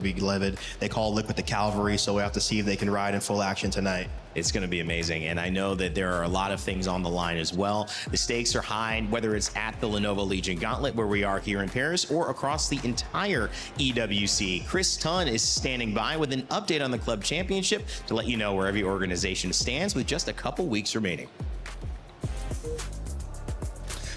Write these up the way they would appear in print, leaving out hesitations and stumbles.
be livid. They call Liquid the Cavalry, so we have to see if they can ride in full action tonight. It's going to be amazing, and I know that there are a lot of things on the line as well. The stakes are high, whether it's at the Lenovo Legion Gauntlet, where we are here in Paris, or across the entire EWC. Chris Tunn is standing by with an update on the club championship to let you know where every organization stands with just a couple weeks remaining.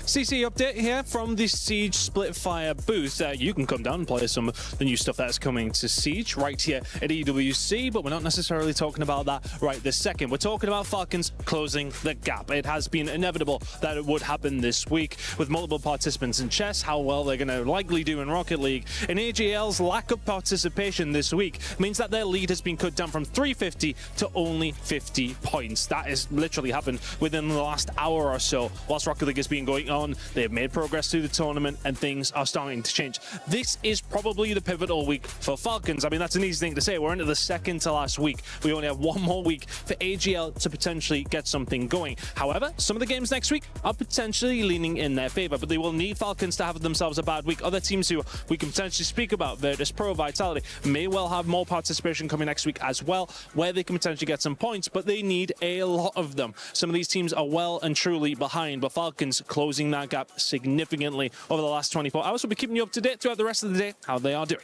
CC update here from the Siege Splitfire booth. You can come down and play some of the new stuff that's coming to Siege right here at EWC, but we're not necessarily talking about that right this second. We're talking about Falcons closing the gap. It has been inevitable that it would happen this week with multiple participants in chess, how well they're going to likely do in Rocket League. And AJL's lack of participation this week means that their lead has been cut down from 350 to only 50 points. That has literally happened within the last hour or so whilst Rocket League has been going on. They have made progress through the tournament and things are starting to change. This is probably the pivotal week for Falcons. I mean, that's an easy thing to say. We're into the second to last week. We only have one more week for AGL to potentially get something going. However, some of the games next week are potentially leaning in their favor, but they will need Falcons to have themselves a bad week. Other teams who we can potentially speak about, Virtus Pro, Vitality, may well have more participation coming next week as well, where they can potentially get some points, but they need a lot of them. Some of these teams are well and truly behind, but Falcons closing that gap significantly over the last 24 hours. We'll be keeping you up to date throughout the rest of the day, how they are doing.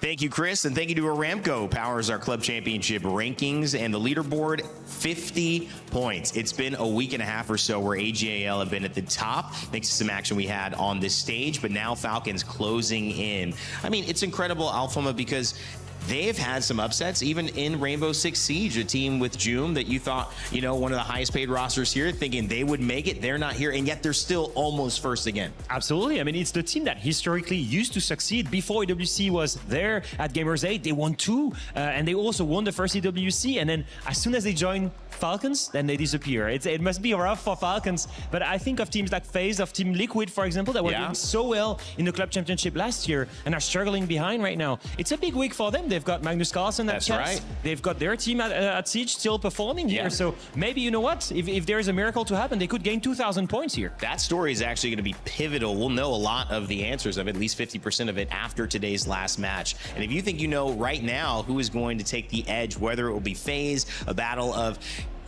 Thank you, Chris, and thank you to Aramco, powers our club championship rankings and the leaderboard, 50 points. It's been a week and a half or so where AGAL have been at the top, thanks to some action we had on this stage, but now Falcons closing in. I mean, it's incredible, Alfama, because they've had some upsets, even in Rainbow Six Siege, a team with Joom that you thought, you know, one of the highest paid rosters here, thinking they would make it. They're not here, and yet they're still almost first again. Absolutely. I mean, it's the team that historically used to succeed. Before EWC was there at Gamers 8, they won 2, and they also won the first EWC, and then as soon as they join Falcons, then they disappear. It must be rough for Falcons, but I think of teams like FaZe, of Team Liquid, for example, that were doing so well in the club championship last year and are struggling behind right now. It's a big week for them. They've got Magnus Carlsen at chess. Right. They've got their team at Siege still performing here. So maybe, you know what, if there is a miracle to happen, they could gain 2,000 points here. That story is actually going to be pivotal. We'll know a lot of the answers of it, at least 50% of it, after today's last match. And if you think you know right now who is going to take the edge, whether it will be FaZe, a battle of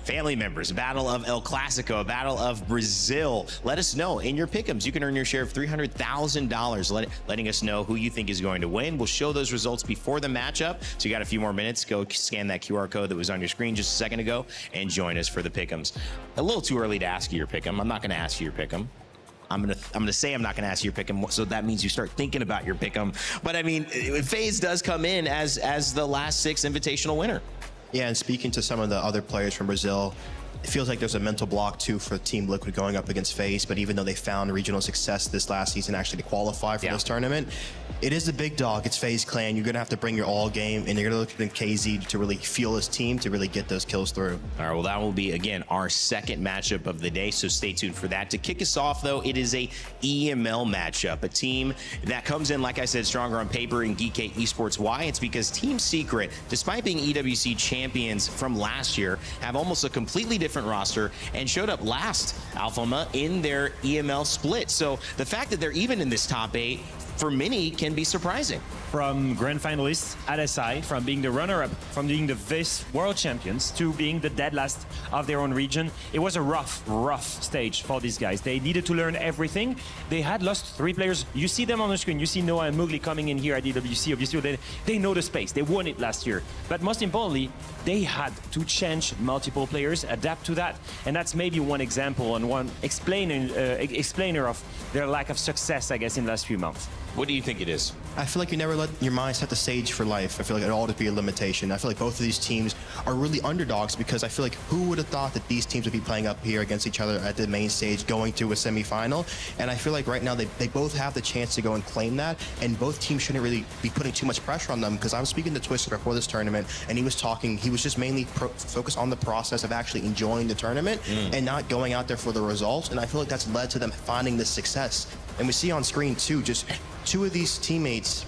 family members, a battle of El Clasico, a battle of Brazil, let us know in your pick'ems. You can earn your share of $300,000, letting us know who you think is going to win. We'll show those results before the matchup, so you got a few more minutes. Go scan that QR code that was on your screen just a second ago and join us for the pick'ems. A little too early to ask you your pick'em. I'm not going to ask you your pick'em. I'm gonna say I'm not gonna ask you your pick'em, so that means you start thinking about your pick'em. But I mean, FaZe does come in as the last 6 invitational winner. Yeah, and speaking to some of the other players from Brazil, it feels like there's a mental block too for Team Liquid going up against FaZe, but even though they found regional success this last season actually to qualify for this tournament, it is the big dog. It's FaZe Clan. You're gonna have to bring your all game, and you're gonna look at KZ to really feel his team to really get those kills through. All right, well, that will be, again, our second matchup of the day, so stay tuned for that. To kick us off, though, it is a EML matchup, a team that comes in, like I said, stronger on paper in Geek8 Esports. Why? It's because Team Secret, despite being EWC champions from last year, have almost a completely different roster and showed up last, Alfama, in their EML split. So the fact that they're even in this top 8, for many, can be surprising. From grand finalists at SI, from being the runner-up, from being the vice world champions, to being the dead last of their own region, it was a rough stage for these guys. They needed to learn everything. They had lost 3 players. You see them on the screen. You see Noah and Mugli coming in here at EWC. Obviously, they know the space. They won it last year. But most importantly, they had to change multiple players, adapt to that. And that's maybe one example and one explainer of their lack of success, I guess, in the last few months. What do you think it is? I feel like you never let your mind set the stage for life. I feel like it ought to be a limitation. I feel like both of these teams are really underdogs because I feel like who would have thought that these teams would be playing up here against each other at the main stage going to a semifinal? And I feel like right now they both have the chance to go and claim that, and both teams shouldn't really be putting too much pressure on them, because I was speaking to Twister before this tournament and he was just mainly focused on the process of actually enjoying the tournament and not going out there for the results. And I feel like that's led to them finding this success. And we see on screen too, just two of these teammates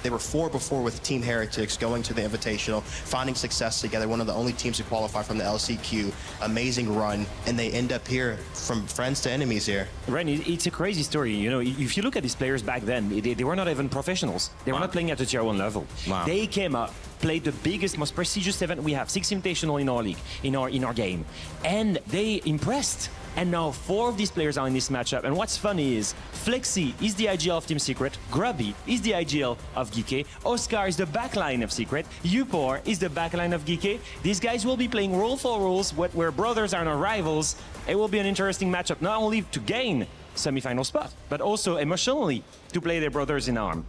they were 4 before with Team Heretics, going to the Invitational, finding success together, one of the only teams to qualify from the LCQ, amazing run, and they end up here from friends to enemies here. Ren, it's a crazy story. You know, if you look at these players back then, they were not even professionals. They were not playing at a tier 1 level. Wow. They came up, played the biggest, most prestigious event we have, 6 Invitational in our league, in our game, and they impressed. And now 4 of these players are in this matchup. And what's funny is Flexi is the IGL of Team Secret, Grubby is the IGL of Geeky, Oscar is the backline of Secret, Upor is the backline of Geeky. These guys will be playing role for roles where brothers are not rivals. It will be an interesting matchup, not only to gain semi-final spot, but also emotionally to play their brothers in arm.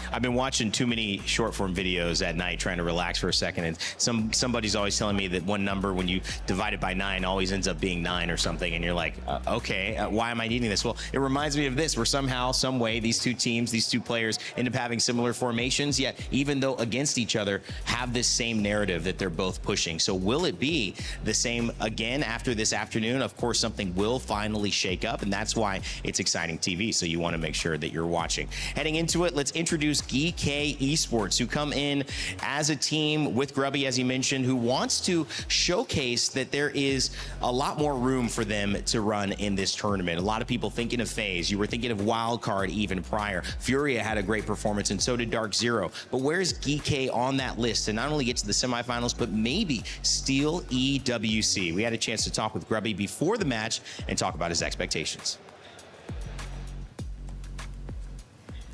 I've been watching too many short form videos at night trying to relax for a second, and somebody's always telling me that one number when you divide it by 9 always ends up being 9 or something, and you're like, okay, why am I needing this? Well, it reminds me of this, where somehow, some way, these two teams, these two players end up having similar formations, yet even though against each other, have this same narrative that they're both pushing. So will it be the same again after this afternoon? Of course, something will finally shake up, and that's why it's exciting TV, so you want to make sure that you're watching. Heading into it, let's introduce GK Esports, who come in as a team with Grubby, as he mentioned, who wants to showcase that there is a lot more room for them to run in this tournament. A lot of people thinking of FaZe. You were thinking of Wildcard even prior. Furia had a great performance, and so did Dark Zero. But where's GK on that list to not only get to the semifinals, but maybe steal EWC? We had a chance to talk with Grubby before the match and talk about his expectations.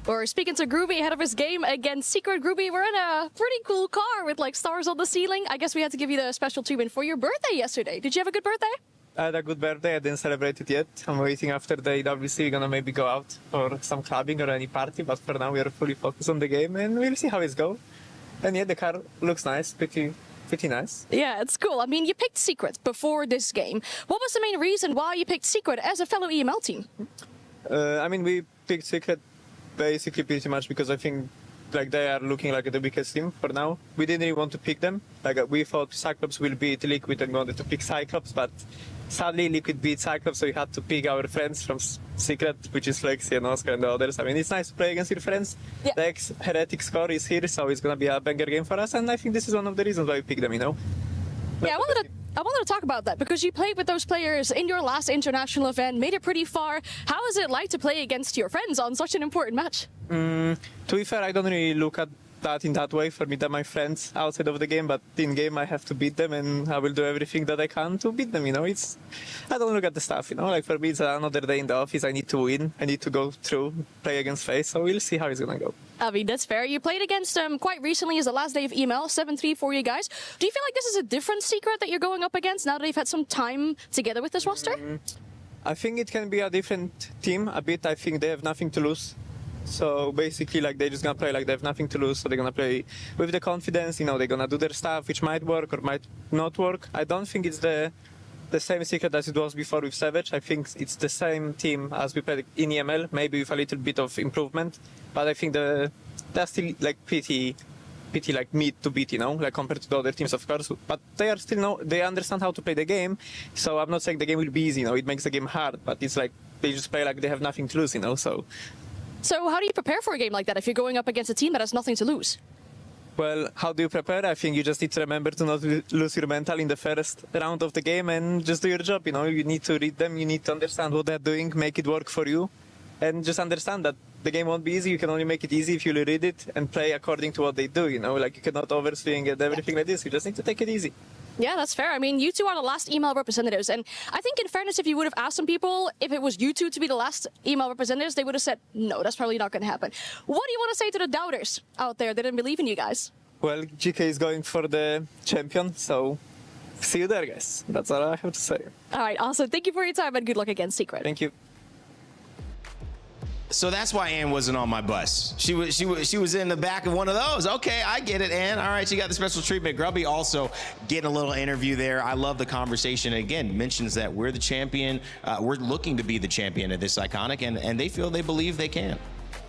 We're speaking to Groovy ahead of his game against Secret. Groovy, we're in a pretty cool car with like stars on the ceiling. I guess we had to give you the special treatment for your birthday yesterday. Did you have a good birthday? I had a good birthday. I didn't celebrate it yet. I'm waiting after the EWC. We're gonna maybe go out for some clubbing or any party, but for now we are fully focused on the game and we'll see how it goes. And yeah, the car looks nice, pretty nice. Yeah, it's cool. I mean, you picked Secret before this game. What was the main reason why you picked Secret as a fellow EML team? I mean, we picked Secret basically pretty much because I think like they are looking like the biggest team for now. We didn't really want to pick them. Like we thought Cyclops will beat Liquid and wanted to pick Cyclops, but sadly Liquid beat Cyclops, so we had to pick our friends from Secret, which is Flexi and Oscar and the others. I mean, it's nice to play against your friends. Yeah. The ex-Heretic score is here, so it's gonna be a banger game for us, and I think this is one of the reasons why we picked them, you know? Yeah, I wanted to talk about that because you played with those players in your last international event, made it pretty far. How is it like to play against your friends on such an important match? To be fair, I don't really look at that in that way. For me, they're my friends outside of the game, but in game I have to beat them, and I will do everything that I can to beat them, you know? I don't look at the stuff, you know? Like for me, it's another day in the office. I need to win. I need to go through, play against FaZe, so we'll see how it's gonna go. I mean, that's fair. You played against them quite recently as the last day of EML, 7-3 for you guys. Do you feel like this is a different Secret that you're going up against now that you've had some time together with this roster? I think it can be a different team a bit. I think they have nothing to lose. So basically, like, they're just gonna play like they have nothing to lose. So they're gonna play with the confidence, you know, they're gonna do their stuff, which might work or might not work. I don't think it's the same Secret as it was before with Savage. I think it's the same team as we played in EML, maybe with a little bit of improvement. But I think they're still like pretty like mid to beat, you know, like compared to the other teams, of course. But they are still they understand how to play the game. So I'm not saying the game will be easy, you know, it makes the game hard, but it's like they just play like they have nothing to lose, you know. So how do you prepare for a game like that if you're going up against a team that has nothing to lose? Well, how do you prepare? I think you just need to remember to not lose your mental in the first round of the game and just do your job, you know. You need to read them, you need to understand what they're doing, make it work for you, and just understand that the game won't be easy. You can only make it easy if you read it and play according to what they do, you know. Like, you cannot overswing and everything like this. You just need to take it easy. Yeah, that's fair. I mean, you two are the last EML representatives, and I think in fairness, if you would have asked some people if it was you two to be the last EML representatives, they would have said, no, that's probably not going to happen. What do you want to say to the doubters out there that didn't believe in you guys? Well, GK is going for the champion, so see you there, guys. That's all I have to say. All right, awesome. Thank you for your time, and good luck against Secret. Thank you. So that's why Ann wasn't on my bus. She was in the back of one of those. Okay, I get it, Ann. All right, she got the special treatment. Grubby also getting a little interview there. I love the conversation. Again, mentions that we're the champion. We're looking to be the champion of this Iconic, and they believe they can.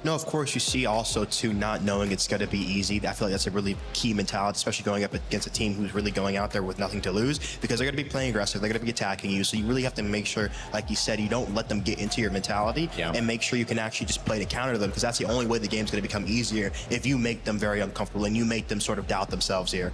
No, of course, you see also too not knowing it's going to be easy. I feel like that's a really key mentality, especially going up against a team who's really going out there with nothing to lose, because they're going to be playing aggressive, they're going to be attacking you. So you really have to make sure, like you said, you don't let them get into your mentality and make sure you can actually just play to counter them, because that's the only way the game's going to become easier, if you make them very uncomfortable and you make them sort of doubt themselves here.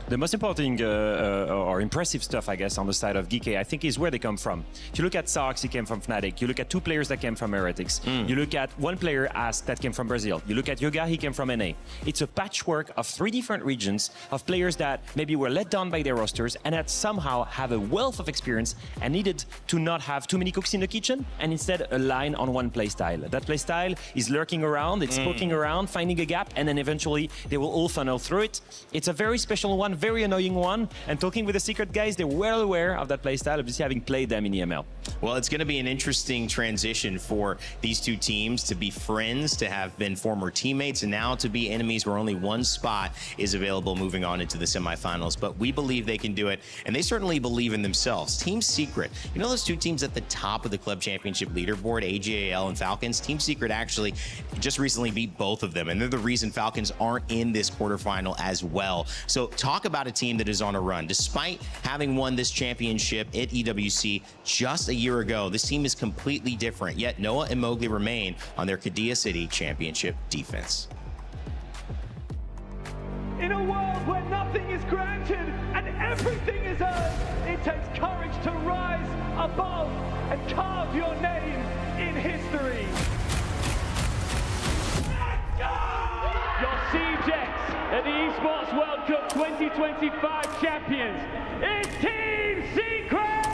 The most important or impressive stuff, I guess, on the side of DK, I think, is where they come from. If you look at Sox, he came from Fnatic. You look at 2 players that came from Heretics. You look at 1 player, Ask, that came from Brazil. You look at Yoga, he came from NA. It's a patchwork of 3 different regions of players that maybe were let down by their rosters and that somehow have a wealth of experience and needed to not have too many cooks in the kitchen and instead align on one playstyle. That playstyle is lurking around, it's poking around, finding a gap, and then eventually they will all funnel through it. It's a very special one, very annoying one, and talking with the Secret guys, they're well aware of that playstyle, obviously having played them in EML. Well, it's going to be an interesting transition for these 2 teams to be friends, to have been former teammates, and now to be enemies where only 1 spot is available moving on into the semifinals. But we believe they can do it, and they certainly believe in themselves. Team Secret, you know those 2 teams at the top of the club championship leaderboard, AGAL and Falcons? Team Secret actually just recently beat both of them, and they're the reason Falcons aren't in this quarterfinal as well. So talk about a team that is on a run. Despite having won this championship at EWC just a year ago, this team is completely different, yet Noah and Mowgli remain on their Qiddiya City championship defense. In a world where nothing is granted and everything is earned, it takes courage to rise above and carve your name in history. Your CJX at the Esports World Cup 2025 champions is Team Secret!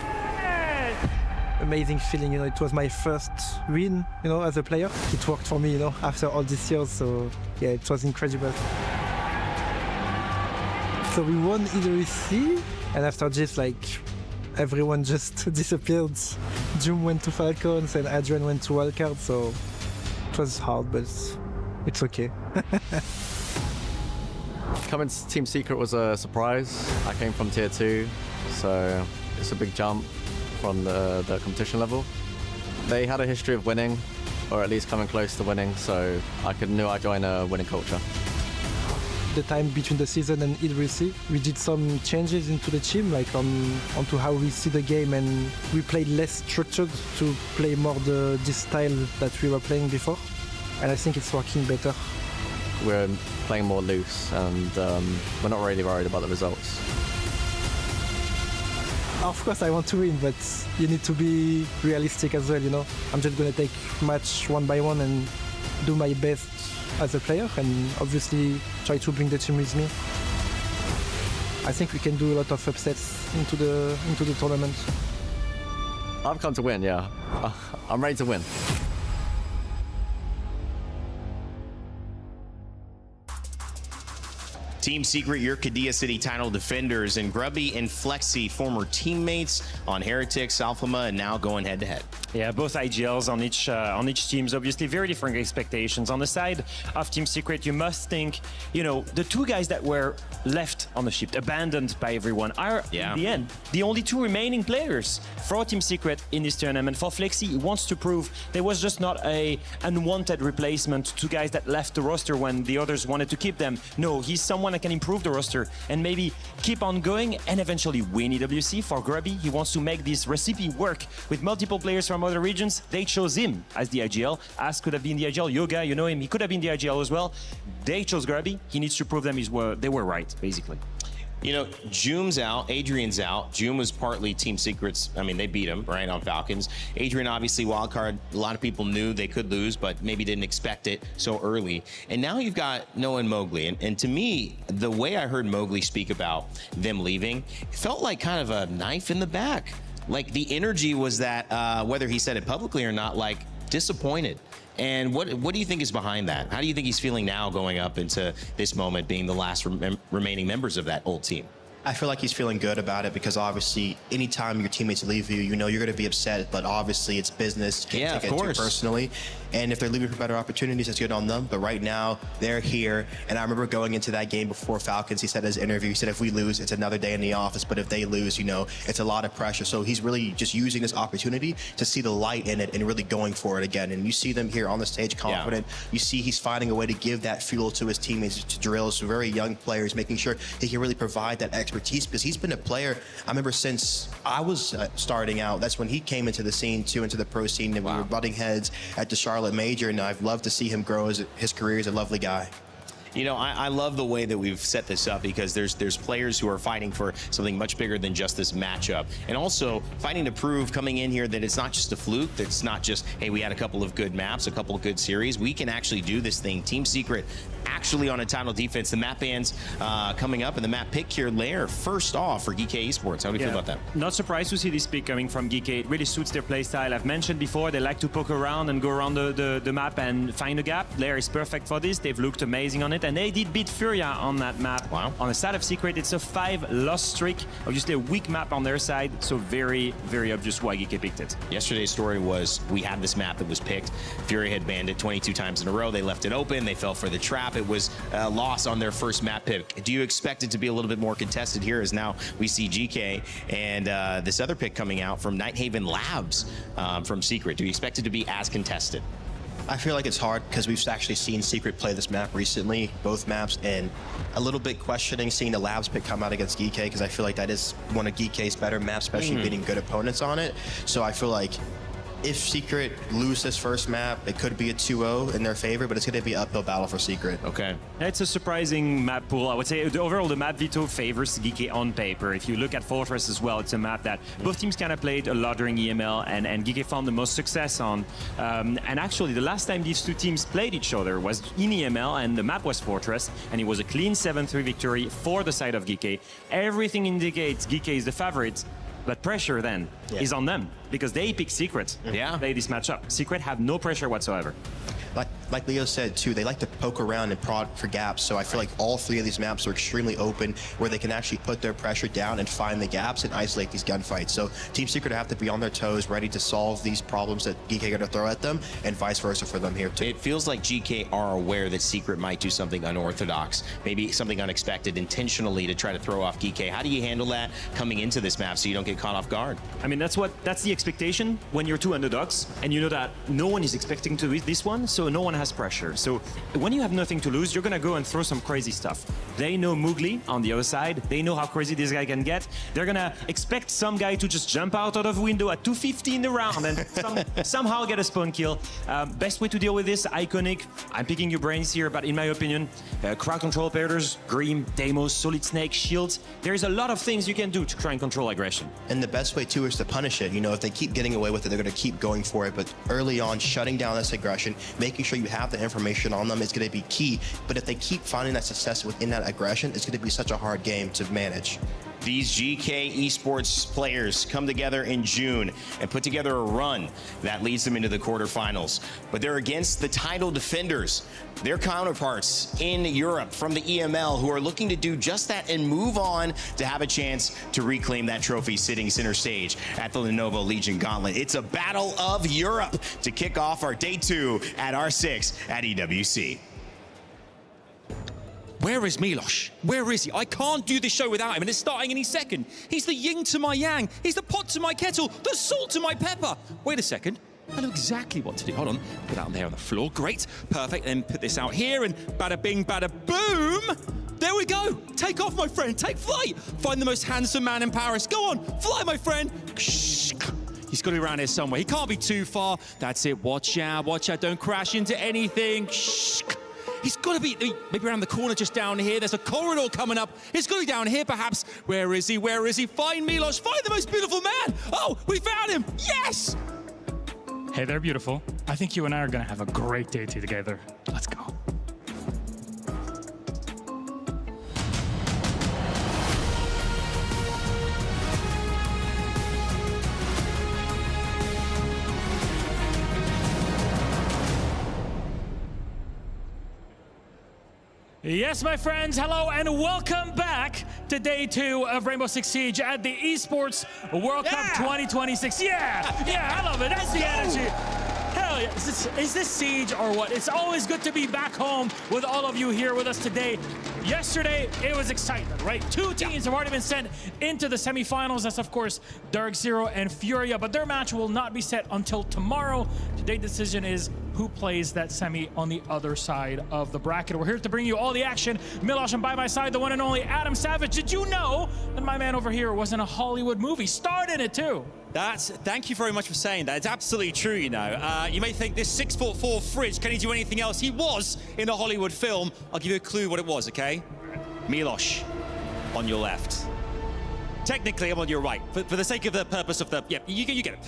Amazing feeling, it was my first win, as a player. It worked for me, after all these years, so yeah, it was incredible. So we won EWC, and after just everyone just disappeared. Jum went to Falcons and Adrian went to Wildcard, so it was hard, but it's okay. Coming to Team Secret was a surprise. I came from Tier 2, so it's a big jump from the competition level. They had a history of winning, or at least coming close to winning, so I knew I'd join a winning culture. The time between the season and EWC, we did some changes into the team, onto how we see the game, and we played less structured to play more this style that we were playing before, and I think it's working better. We're playing more loose, and we're not really worried about the results. Of course I want to win, but you need to be realistic as well, I'm just going to take match one by one and do my best as a player, and obviously try to bring the team with me. I think we can do a lot of upsets into the tournament. I've come to win, yeah. I'm ready to win. Team Secret, your Qiddiya City title defenders, and Grubby and Flexi, former teammates on Heretics, Alphama, and now going head-to-head. Yeah, both IGLs on each teams, obviously very different expectations. On the side of Team Secret, you must think, the 2 guys that were left on the ship, abandoned by everyone, are in the end the only 2 remaining players for Team Secret in this tournament. For Flexi, he wants to prove there was just not a unwanted replacement to 2 guys that left the roster when the others wanted to keep them. No, he's someone that can improve the roster and maybe keep on going and eventually win EWC. For Grubby, he wants to make this recipe work with multiple players from other regions. They chose him as the IGL. Ask could have been the IGL. Yoga, you know him, he could have been the IGL as well. They chose Grubby. He needs to prove them they were right, basically. Jum's out, Adrian's out. Jum was partly Team Secret's, they beat him, right, on Falcons. Adrian, obviously, wildcard. A lot of people knew they could lose, but maybe didn't expect it so early. And now you've got Noah and Mowgli. And to me, the way I heard Mowgli speak about them leaving, it felt like kind of a knife in the back. Like the energy was that, whether he said it publicly or not, disappointed. And what do you think is behind that? How do you think he's feeling now going up into this moment, being the last remaining members of that old team? I feel like he's feeling good about it, because obviously anytime your teammates leave you, you're going to be upset, but obviously it's business. You can't take it too personally. And if they're leaving for better opportunities, that's good on them. But right now, they're here. And I remember going into that game before Falcons, he said in his interview, he said, if we lose, it's another day in the office. But if they lose, you know, it's a lot of pressure. So he's really just using this opportunity to see the light in it and really going for it again. And you see them here on the stage confident. Yeah. You see he's finding a way to give that fuel to his teammates, to drills, to very young players, making sure he can really provide that expertise, because he's been a player, I remember since I was starting out, that's when he came into the scene too, into the pro scene, and we were butting heads at the Charlotte Major, and I've loved to see him grow as his career. He's a lovely guy. You know, I love the way that we've set this up, because there's players who are fighting for something much bigger than just this matchup, and also fighting to prove coming in here that it's not just a fluke, that it's not just, hey, we had a couple of good maps, a couple of good series. We can actually do this thing. Team Secret actually on a title defense. The map bans coming up, and the map pick here, Lair, first off for Geek Esports. How do you feel about that? Not surprised to see this pick coming from Geek. It really suits their playstyle. I've mentioned before, they like to poke around and go around the map and find a gap. Lair is perfect for this. They've looked amazing on it, and they did beat Furia on that map. Wow. On the side of Secret, it's a 5-loss streak. Obviously a weak map on their side, so very, very obvious why Geek picked it. Yesterday's story was we had this map that was picked. Furia had banned it 22 times in a row. They left it open. They fell for the trap. It was a loss on their first map pick. Do you expect it to be a little bit more contested here, as now we see GK and this other pick coming out from Nighthaven Labs from Secret? Do you expect it to be as contested? I feel like it's hard because we've actually seen Secret play this map recently, both maps, and a little bit questioning seeing the Labs pick come out against Geek, because I feel like that is one of Geek's better maps, especially beating good opponents on it. So I feel like if Secret lose this first map, it could be a 2-0 in their favor, but it's going to be an uphill battle for Secret. Okay. It's a surprising map pool. I would say overall the map veto favors Geek on paper. If you look at Fortress as well, it's a map that both teams kind of played a lot during EML, and Geek found the most success on. And actually, the last time these two teams played each other was in EML, and the map was Fortress, and it was a clean 7-3 victory for the side of Geek. Everything indicates Geek is the favorite. But pressure then is on them, because they pick Secret. Play this matchup. Secret have no pressure whatsoever. Like Leo said too, they like to poke around and prod for gaps. So I feel like all three of these maps are extremely open, where they can actually put their pressure down and find the gaps and isolate these gunfights. So Team Secret have to be on their toes, ready to solve these problems that GK are going to throw at them, and vice versa for them here too. It feels like GK are aware that Secret might do something unorthodox, maybe something unexpected intentionally to try to throw off GK. How do you handle that coming into this map so you don't get caught off guard? I mean, that's the expectation when you're two underdogs, and you know that no one is expecting to win this one, so no one has pressure. So when you have nothing to lose, you're gonna go and throw some crazy stuff. They know Mowgli on the other side. They know how crazy this guy can get. They're gonna expect some guy to just jump out of a window at 250 in the round and somehow get a spawn kill. Best way to deal with this, Iconic. I'm picking your brains here, but in my opinion, crowd control operators, Grim, Deimos, Solid Snake, Shields. There's a lot of things you can do to try and control aggression. And the best way too is to punish it. You know, if they keep getting away with it, they're going to keep going for it. But early on, shutting down this aggression, making sure you have the information on them is going to be key. But if they keep finding that success within that aggression, it's going to be such a hard game to manage. These GK esports players come together in June and put together a run that leads them into the quarterfinals. But they're against the title defenders, their counterparts in Europe from the EML, who are looking to do just that and move on to have a chance to reclaim that trophy sitting center stage at the Lenovo Legion Gauntlet. It's a battle of Europe to kick off our day 2 at R6 at EWC. Where is Milos? Where is he? I can't do this show without him, and it's starting any second. He's the yin to my yang. He's the pot to my kettle, the salt to my pepper. Wait a second. I know exactly what to do. Hold on. Put that on there on the floor. Great. Perfect. Then put this out here, and bada bing, bada boom. There we go. Take off, my friend. Take flight. Find the most handsome man in Paris. Go on. Fly, my friend. He's got to be around here somewhere. He can't be too far. That's it. Watch out. Watch out. Don't crash into anything. He's got to be maybe around the corner just down here. There's a corridor coming up. It's got to be down here, perhaps. Where is he? Where is he? Find Milos. Find the most beautiful man. Oh, we found him. Yes! Hey there, beautiful. I think you and I are going to have a great day together. Let's go. Yes, my friends, hello and welcome back to day 2 of Rainbow Six Siege at the Esports World Cup 2026. Yeah, I love it. That's the energy. Hell tell you, is this Siege or what? It's always good to be back home with all of you here with us today. Yesterday, it was excitement, right? Two teams have already been sent into the semifinals. That's, of course, Dark Zero and Furia, but their match will not be set until tomorrow. Today's decision is who plays that semi on the other side of the bracket. We're here to bring you all the action. Milosh, and by my side, the one and only Adam Savage. Did you know that my man over here was in a Hollywood movie? Starred in it, too. Thank you very much for saying that. It's absolutely true, you know. You may think this 6'4" fridge, can he do anything else? He was in a Hollywood film. I'll give you a clue what it was, okay? Milosh, on your left. Technically, I'm on your right. For the sake of the purpose of the... Yeah, you get it.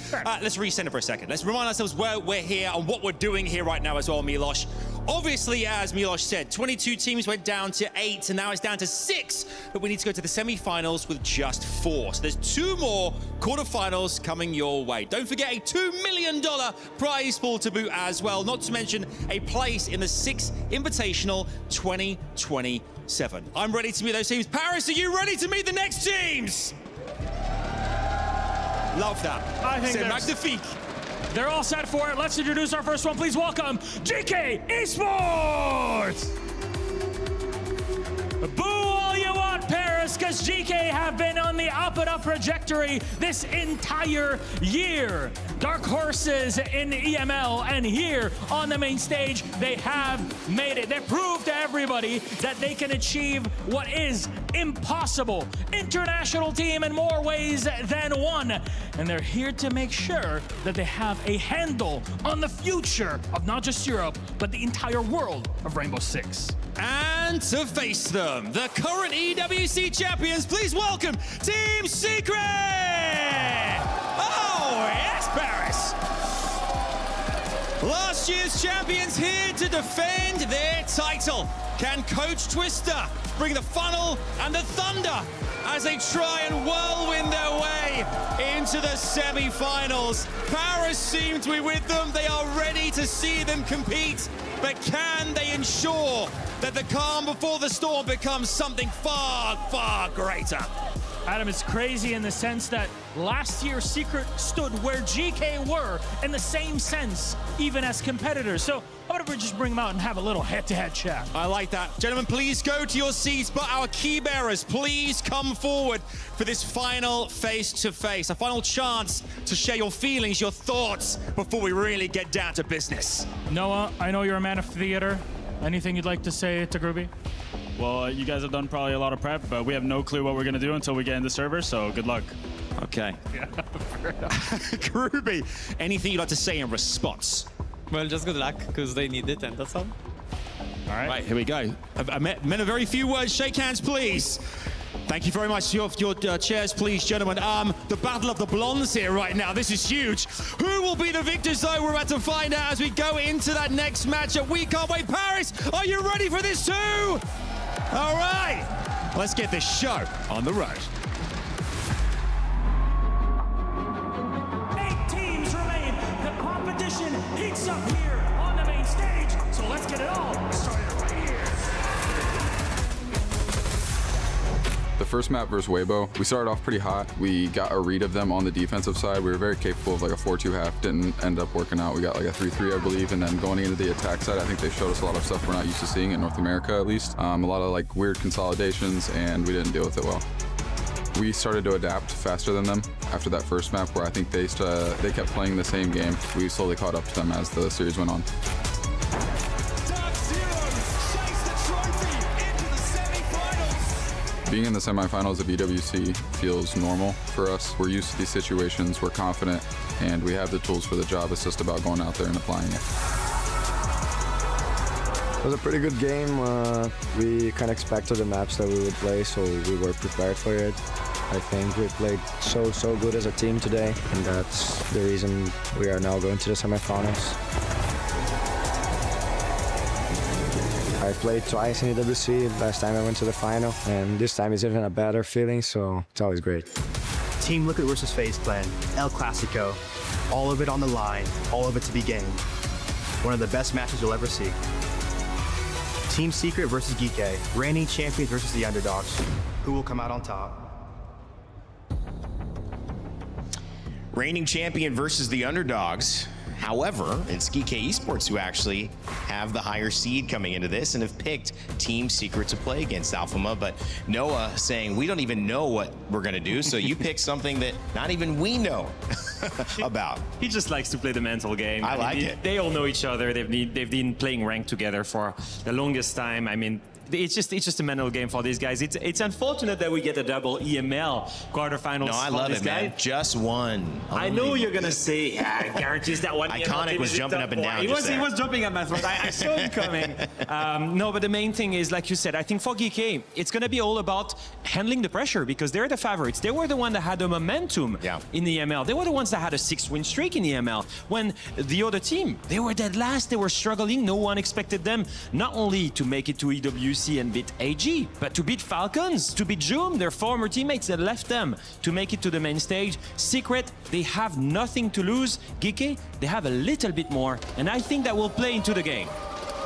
Let's reset it for a second. Let's remind ourselves where we're here and what we're doing here right now as well, Milosh. Obviously, as Milosh said, 22 teams went down to 8, and now it's down to 6. But we need to go to the semi-finals with just 4. So there's 2 more quarterfinals coming your way. Don't forget a $2 million prize pool to boot as well, not to mention a place in the 6th Invitational 2027. I'm ready to meet those teams. Paris, are you ready to meet the next teams? Love that. I think c'est magnifique. They're all set for it. Let's introduce our first one. Please welcome GK Esports. Boo all you want, Paris, because GK have been on the up-and-up trajectory this entire year. Dark horses in EML, and here on the main stage, they have made it. They proved to everybody that they can achieve what is impossible. International team in more ways than one. And they're here to make sure that they have a handle on the future of not just Europe, but the entire world of Rainbow Six. And to face them, the current EWC champions, please welcome Team Secret! Oh, yes, Paris! Last year's champions here to defend their title. Can Coach Twister bring the funnel and the thunder as they try and whirlwind their way into the semi-finals? Paris seem to be with them. They are ready to see them compete. But can they ensure that the calm before the storm becomes something far, far greater? Adam, it's crazy in the sense that last year Secret stood where GK were in the same sense, even as competitors. So how about if we just bring them out and have a little head-to-head chat? I like that. Gentlemen, please go to your seats, but our key bearers, please come forward for this final face-to-face, a final chance to share your feelings, your thoughts, before we really get down to business. Noah, I know you're a man of theater. Anything you'd like to say to Groovy? Well, you guys have done probably a lot of prep, but we have no clue what we're going to do until we get in the server, so good luck. Okay. Groovy, anything you'd like to say in response? Well, just good luck, because they need it, and that's all. All right, here we go. I meant a very few words. Shake hands, please. Thank you very much. Your chairs, please, gentlemen. The battle of the blondes here right now. This is huge. Who will be the victors, though? We're about to find out as we go into that next matchup. We can't wait. Paris, are you ready for this too? All right. Let's get this show on the road. 8 teams remain. The competition heats up here on the main stage. So let's get it all started right here. The first map versus Weibo, we started off pretty hot. We got a read of them on the defensive side. We were very capable of like a 4-2 half. Didn't end up working out. We got like a 3-3, I believe. And then going into the attack side, I think they showed us a lot of stuff we're not used to seeing in North America, at least. A lot of like weird consolidations, and we didn't deal with it well. We started to adapt faster than them after that first map, where I think they kept playing the same game. We slowly caught up to them as the series went on. Being in the semifinals of EWC feels normal for us. We're used to these situations, we're confident, and we have the tools for the job. It's just about going out there and applying it. It was a pretty good game. We kind of expected the maps that we would play, so we were prepared for it. I think we played so good as a team today, and that's the reason we are now going to the semifinals. I played twice in EWC. Last time I went to the final, and this time is even a better feeling, so it's always great. Team Liquid versus FaZe Clan, El Clasico. All of it on the line, all of it to be gained. One of the best matches you'll ever see. Team Secret versus Geek, reigning champions versus the underdogs. Who will come out on top? Reigning champion versus the underdogs. However, it's GK Esports who actually have the higher seed coming into this and have picked Team Secret to play against Alphama. But Noah saying, we don't even know what we're going to do, so you pick something that not even we know about. He just likes to play the mental game. I like it. They all know each other. They've been playing ranked together for the longest time. I mean, it's just a mental game for these guys. It's unfortunate that we get a double EML quarterfinals. No, I for love this it, guy. man. Just one. I know you're gonna say, yeah, guarantees that one. Iconic was jumping up and down. He was jumping up my throat. I saw him coming. No, but the main thing is, like you said, I think for GK, it's gonna be all about handling the pressure because they're the favorites. They were the one that had the momentum in the EML. They were the ones that had a 6-win streak in the EML. When the other team, they were dead last. They were struggling. No one expected them not only to make it to EWC and beat AG, but to beat Falcons, to beat Joom, their former teammates that left them, to make it to the main stage. Secret, they have nothing to lose. GK, they have a little bit more, and I think that will play into the game.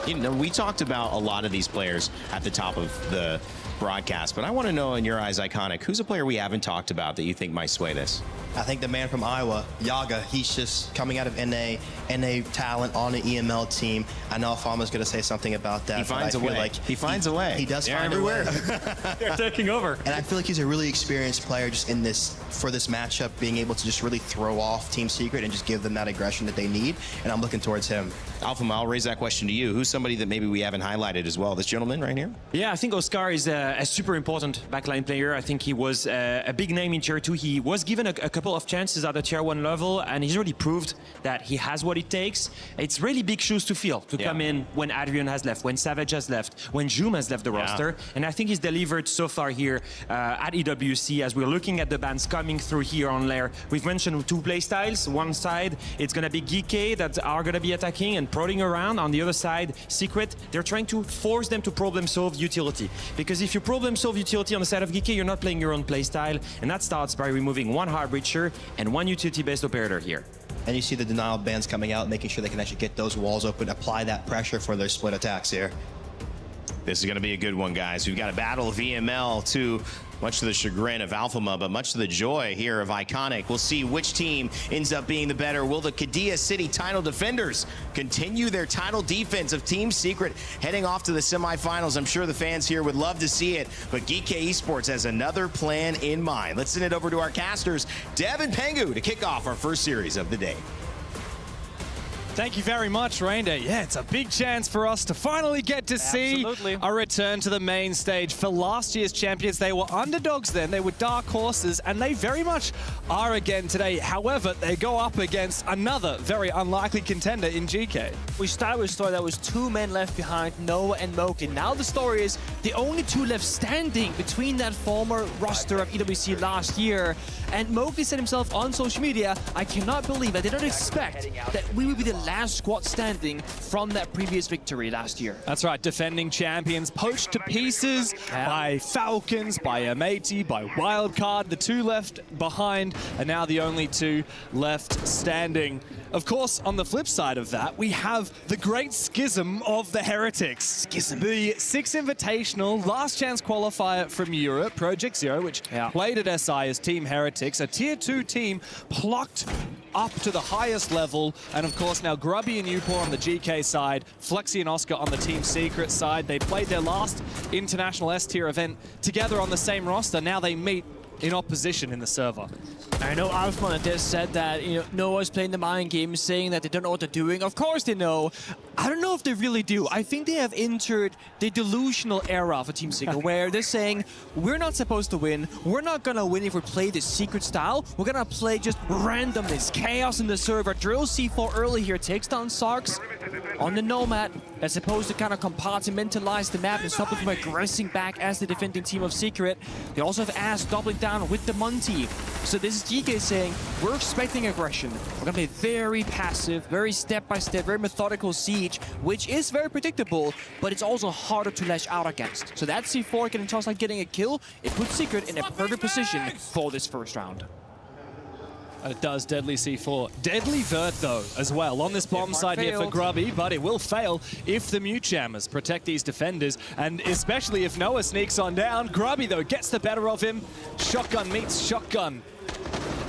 You know, we talked about a lot of these players at the top of the broadcast, but I want to know, in your eyes, Iconic, who's a player we haven't talked about that you think might sway this? I think the man from Iowa, Yaga, he's just coming out of NA talent on an EML team. I know Alphama's going to say something about that. He finds a way. Like he finds a way. He does They're find everywhere. a way. They're taking over. And I feel like he's a really experienced player just in this, for this matchup, being able to just really throw off Team Secret and just give them that aggression that they need. And I'm looking towards him. Alphama, I'll raise that question to you. Who's somebody that maybe we haven't highlighted as well? This gentleman right here? Yeah, I think Oscar is a super important backline player. I think he was a big name in Tier 2. He was given a couple of chances at the Tier 1 level, and he's already proved that he has what it takes. It's really big shoes to fill, to come in when Adrian has left, when Savage has left, when Joom has left the roster. And I think he's delivered so far here at EWC as we're looking at the bans coming through here on Lair. We've mentioned two play styles. One side, it's going to be GK that are going to be attacking and prodding around. On the other side, Secret, they're trying to force them to problem solve utility. Because if you problem solve utility on the side of GK, you're not playing your own play style. And that starts by removing one hard breacher and one utility-based operator here. And you see the denial bands coming out, making sure they can actually get those walls open, apply that pressure for their split attacks here. This is going to be a good one, guys. We've got a battle of EML, too, much to the chagrin of Alphama, but much to the joy here of Iconic. We'll see which team ends up being the better. Will the Qiddiya City title defenders continue their title defense of Team Secret heading off to the semifinals? I'm sure the fans here would love to see it, but GK Esports has another plan in mind. Let's send it over to our casters, Dev and Pengu, to kick off our first series of the day. Thank you very much, Rainda. Yeah, it's a big chance for us to finally get to see a return to the main stage. For last year's champions, they were underdogs then. They were dark horses, and they very much are again today. However, they go up against another very unlikely contender in GK. We started with a story that was 2 men left behind, Noah and Mowgli. Now the story is the only 2 left standing between that former roster of EWC last year. And Mowgli said himself on social media, I cannot believe, I did not expect that we would be the last squad standing from that previous victory last year. That's right, defending champions poached to pieces by Falcons, by Amati, by Wildcard. The 2 left behind are now the only 2 left standing. Of course, on the flip side of that, we have the great schism of the Heretics. Schism. The 6 Invitational last chance qualifier from Europe, Project Zero, which played at SI as Team Heretics, a Tier 2 team plucked up to the highest level. And of course, now Grubby and Upor on the GK side, Flexi and Oscar on the Team Secret side. They played their last international S-tier event together on the same roster. Now they meet in opposition in the server. I know Alphama just said that Noah's playing the mind game, saying that they don't know what they're doing. Of course they know. I don't know if they really do. I think they have entered the delusional era for Team Secret, where they're saying, we're not supposed to win. We're not going to win if we play the Secret style. We're going to play just randomness, chaos in the server. Drill C4 early here, takes down Sarks on the Nomad. They're supposed to kind of compartmentalize the map and stop them from aggressing back as the defending team of Secret. They also have Ass doubling down with the Monty. So this is GK saying, we're expecting aggression. We're going to play very passive, very step-by-step, very methodical siege, which is very predictable, but it's also harder to lash out against. So that C4 getting tossed like getting a kill, it puts Secret in a perfect position for this first round. And it does deadly C4. Deadly Vert, though, as well, on this bomb side here for Grubby, but it will fail if the Mute Jammers protect these defenders, and especially if Noah sneaks on down. Grubby, though, gets the better of him. Shotgun meets shotgun.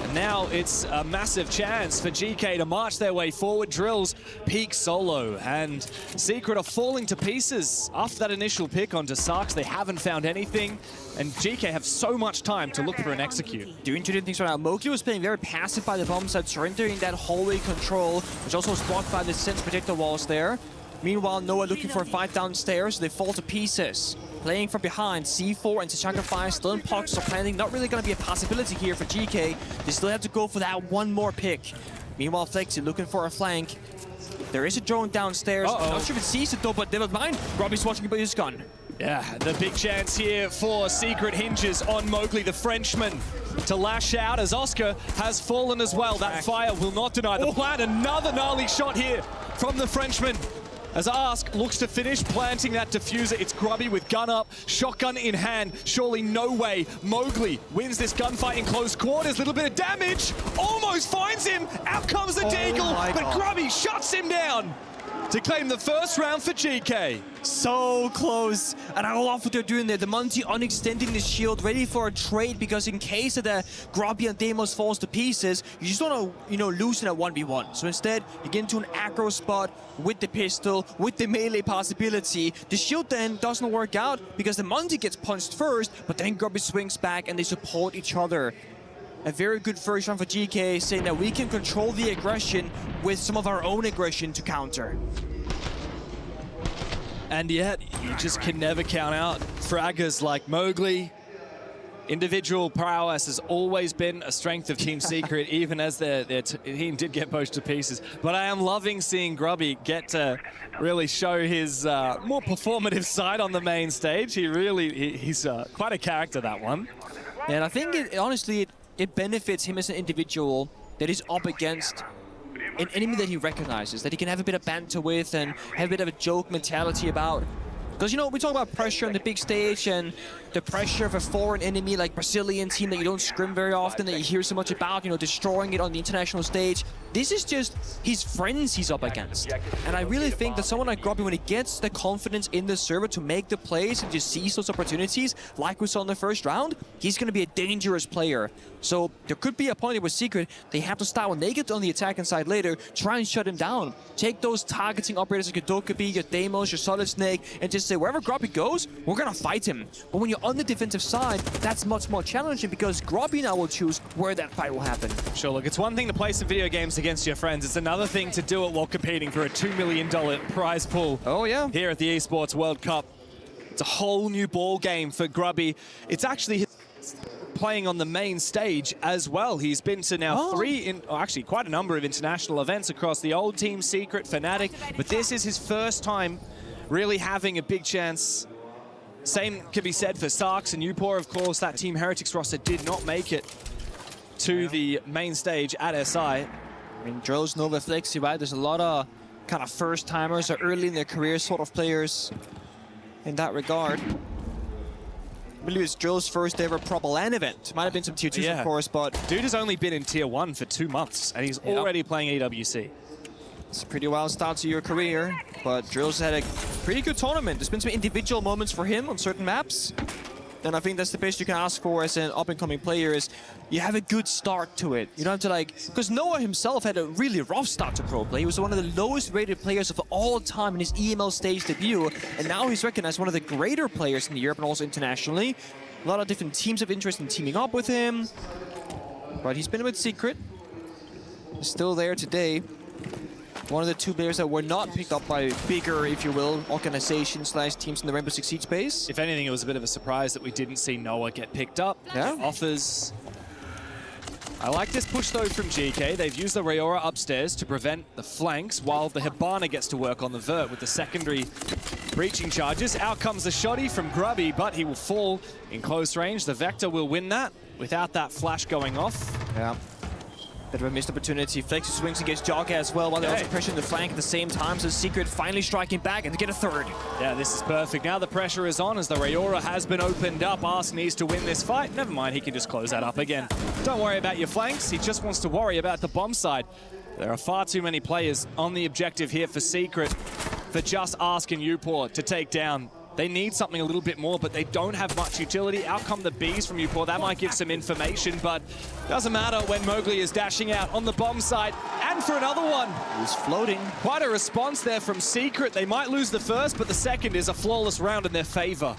And now it's a massive chance for GK to march their way forward. Drills peak solo, and Secret are falling to pieces. After that initial pick onto Sarks, they haven't found anything, and GK have so much time to look for an execute. Doing two different things right now. Mowgli was playing very passive by the bomb side, surrendering that hallway control, which also was blocked by the Sens protector walls there. Meanwhile, Noah looking for a fight downstairs. They fall to pieces. Playing from behind, C4 and Tachanka Fire still in pockets of planning. Not really going to be a possibility here for GK. They still have to go for that one more pick. Meanwhile, Flexi looking for a flank. There is a drone downstairs. Not sure if it sees it though, but never mind. Robbie's watching about his gun. Yeah, the big chance here for Secret hinges on Mowgli, the Frenchman, to lash out as Oscar has fallen as well. That fire will not deny the plan. Another gnarly shot here from the Frenchman. As Ask looks to finish planting that diffuser. It's Grubby with gun up, shotgun in hand. Surely no way Mowgli wins this gunfight in close quarters. Little bit of damage, almost finds him. Out comes the Deagle, but Grubby shuts him down to claim the first round for GK. So close. And I love what they're doing there. The Monty unextending the shield, ready for a trade, because in case of the Grubby and Deimos falls to pieces, you just don't want to, lose in a 1v1. So instead, you get into an aggro spot with the pistol, with the melee possibility. The shield then doesn't work out because the Monty gets punched first, but then Grubby swings back and they support each other. A very good first round for GK, saying that we can control the aggression with some of our own aggression to counter. And yet, you just can never count out fraggers like Mowgli. Individual prowess has always been a strength of Team Secret, even as their team did get poached to pieces. But I am loving seeing Grubby get to really show his more performative side on the main stage. He's quite a character, that one. And I think, honestly, it benefits him as an individual that he's up against an enemy that he recognizes, that he can have a bit of banter with and have a bit of a joke mentality about. Because, we talk about pressure on the big stage and the pressure of a foreign enemy like Brazilian team that you don't scrim very often, that you hear so much about, destroying it on the international stage. This is just his friends he's up against. And I really think that someone like Grubby, when he gets the confidence in the server to make the plays and just seize those opportunities, like we saw in the first round, he's going to be a dangerous player. So there could be a point with Secret, they have to start when they get on the attacking side later, try and shut him down. Take those targeting operators like your Dokkaebi, your Deimos, your Solid Snake, and just say, wherever Grubby goes, we're going to fight him. But when you're on the defensive side, that's much more challenging because Grubby now will choose where that fight will happen. Sure, look, it's one thing to play some video games against your friends. It's another thing to do it while competing for a $2 million prize pool. Oh, yeah. Here at the Esports World Cup. It's a whole new ball game for Grubby. It's actually playing on the main stage as well. He's been to now actually quite a number of international events across the old Team Secret, Fnatic, but this is his first time really having a big chance. Same can be said for Sarks and Upor, of course. That Team Heretics roster did not make it to the main stage at SI. I mean, Drills, Nova, Flexi, right? There's a lot of kind of first-timers or early in their career sort of players in that regard. I believe it's Drill's first ever proper LAN event. Might have been some tier 2s, of course, but... Dude has only been in tier 1 for 2 months, and he's already playing EWC. It's a pretty wild start to your career, but Drill's had a pretty good tournament. There's been some individual moments for him on certain maps. And I think that's the best you can ask for as an up-and-coming player, is you have a good start to it. You don't have to because Noah himself had a really rough start to pro play. He was one of the lowest rated players of all time in his EML stage debut, and now he's recognized one of the greater players in Europe and also internationally. A lot of different teams of interest in teaming up with him. But he's been a bit secret. He's still there today. One of the 2 players that were not picked up by bigger, if you will, organizations/teams in the Rainbow Six Siege space. If anything, it was a bit of a surprise that we didn't see Noah get picked up. Yeah. Offers. I like this push, though, from GK. They've used the Rayora upstairs to prevent the flanks, while the Hibana gets to work on the vert with the secondary breaching charges. Out comes the shotty from Grubby, but he will fall in close range. The Vector will win that without that flash going off. Yeah. Bit of a missed opportunity. Flexi swings against Jogga as well, while they're also pressuring the flank at the same time. So Secret finally striking back and to get a third. Yeah, this is perfect. Now the pressure is on as the Rayora has been opened up. Ask needs to win this fight. Never mind, he can just close that up again. Don't worry about your flanks. He just wants to worry about the bomb side. There are far too many players on the objective here for Secret, for just Ask and Upor to take down. They need something a little bit more, but they don't have much utility. Out come the Bees from Upor. That might give some information, but doesn't matter when Mowgli is dashing out on the bomb site. And for another one. He's floating. Quite a response there from Secret. They might lose the first, but the second is a flawless round in their favor.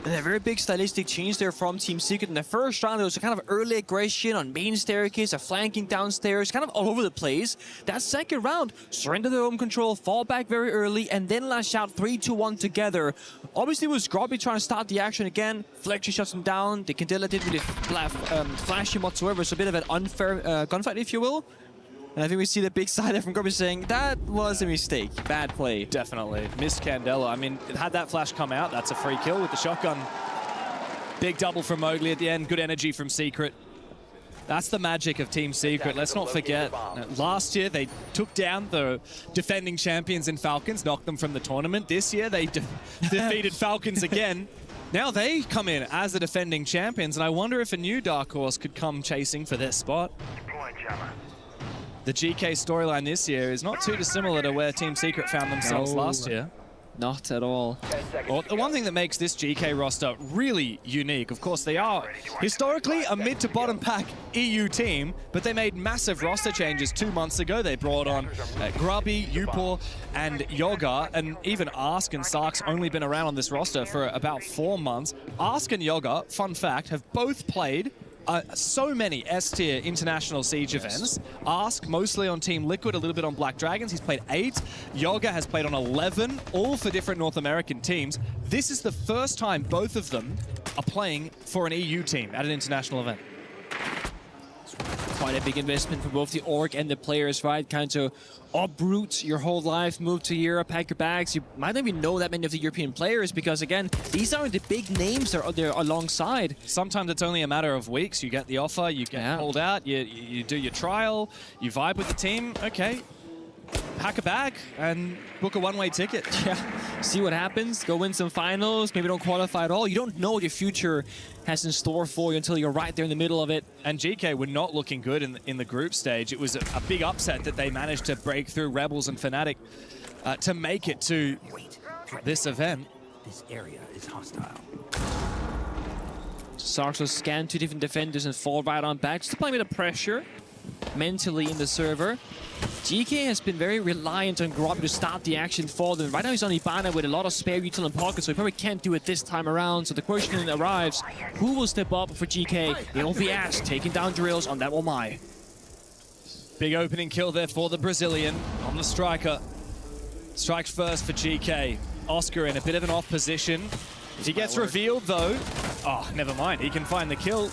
And a very big stylistic change there from Team Secret. In the first round, there was a kind of early aggression on main staircase, a flanking downstairs, kind of all over the place. That second round, surrender their home control, fall back very early, and then lash out 3-2-1 together. Obviously, it was Grobby trying to start the action again. Fletcher shuts him down. They can deal it with flash him whatsoever. So a bit of an unfair gunfight, if you will. And I think we see the big side there from Grobby saying, that was a mistake. Bad play. Definitely. Missed Candela. I mean, had that flash come out, that's a free kill with the shotgun. Big double from Mowgli at the end. Good energy from Secret. That's the magic of Team Secret. Let's not forget, last year they took down the defending champions in Falcons, knocked them from the tournament. This year they defeated Falcons again. Now they come in as the defending champions, and I wonder if a new Dark Horse could come chasing for their spot. The GK storyline this year is not too dissimilar to where Team Secret found themselves last year. Not at all. Well, the one thing that makes this GK roster really unique, of course, they are historically a mid to bottom pack EU team, but they made massive roster changes 2 months ago. They brought on Grubby, Upor, and Yoga, and even Ask and Sark's only been around on this roster for about 4 months. Ask and Yoga, fun fact, have both played so many S-tier international Siege events. Ask mostly on Team Liquid, a little bit on Black Dragons. He's played 8. Yoga has played on 11, all for different North American teams. This is the first time both of them are playing for an EU team at an international event. Quite a big investment for both the org and the players, right? Kind of uproot your whole life, move to Europe, pack your bags. You might not even know that many of the European players because, again, these aren't the big names that are there alongside. Sometimes it's only a matter of weeks. You get the offer, you get called out, you do your trial, you vibe with the team. Okay, pack a bag and book a one-way ticket. Yeah, see what happens. Go win some finals, maybe don't qualify at all. You don't know what your future has in store for you until you're right there in the middle of it. And GK were not looking good in the group stage. It was a big upset that they managed to break through Rebels and Fnatic to make it to this event. This area is hostile. Sarks will scan 2 different defenders and fall right on back. Just applying a bit of pressure mentally in the server. GK has been very reliant on Grobby to start the action for them. Right now he's on Ibana with a lot of spare util in pocket, so he probably can't do it this time around. So the question arrives, who will step up for GK? It will be Ash taking down drills on that Omai. Big opening kill there for the Brazilian on the striker. Strikes first for GK. Oscar in a bit of an off position. He gets revealed though. Oh, never mind. He can find the kill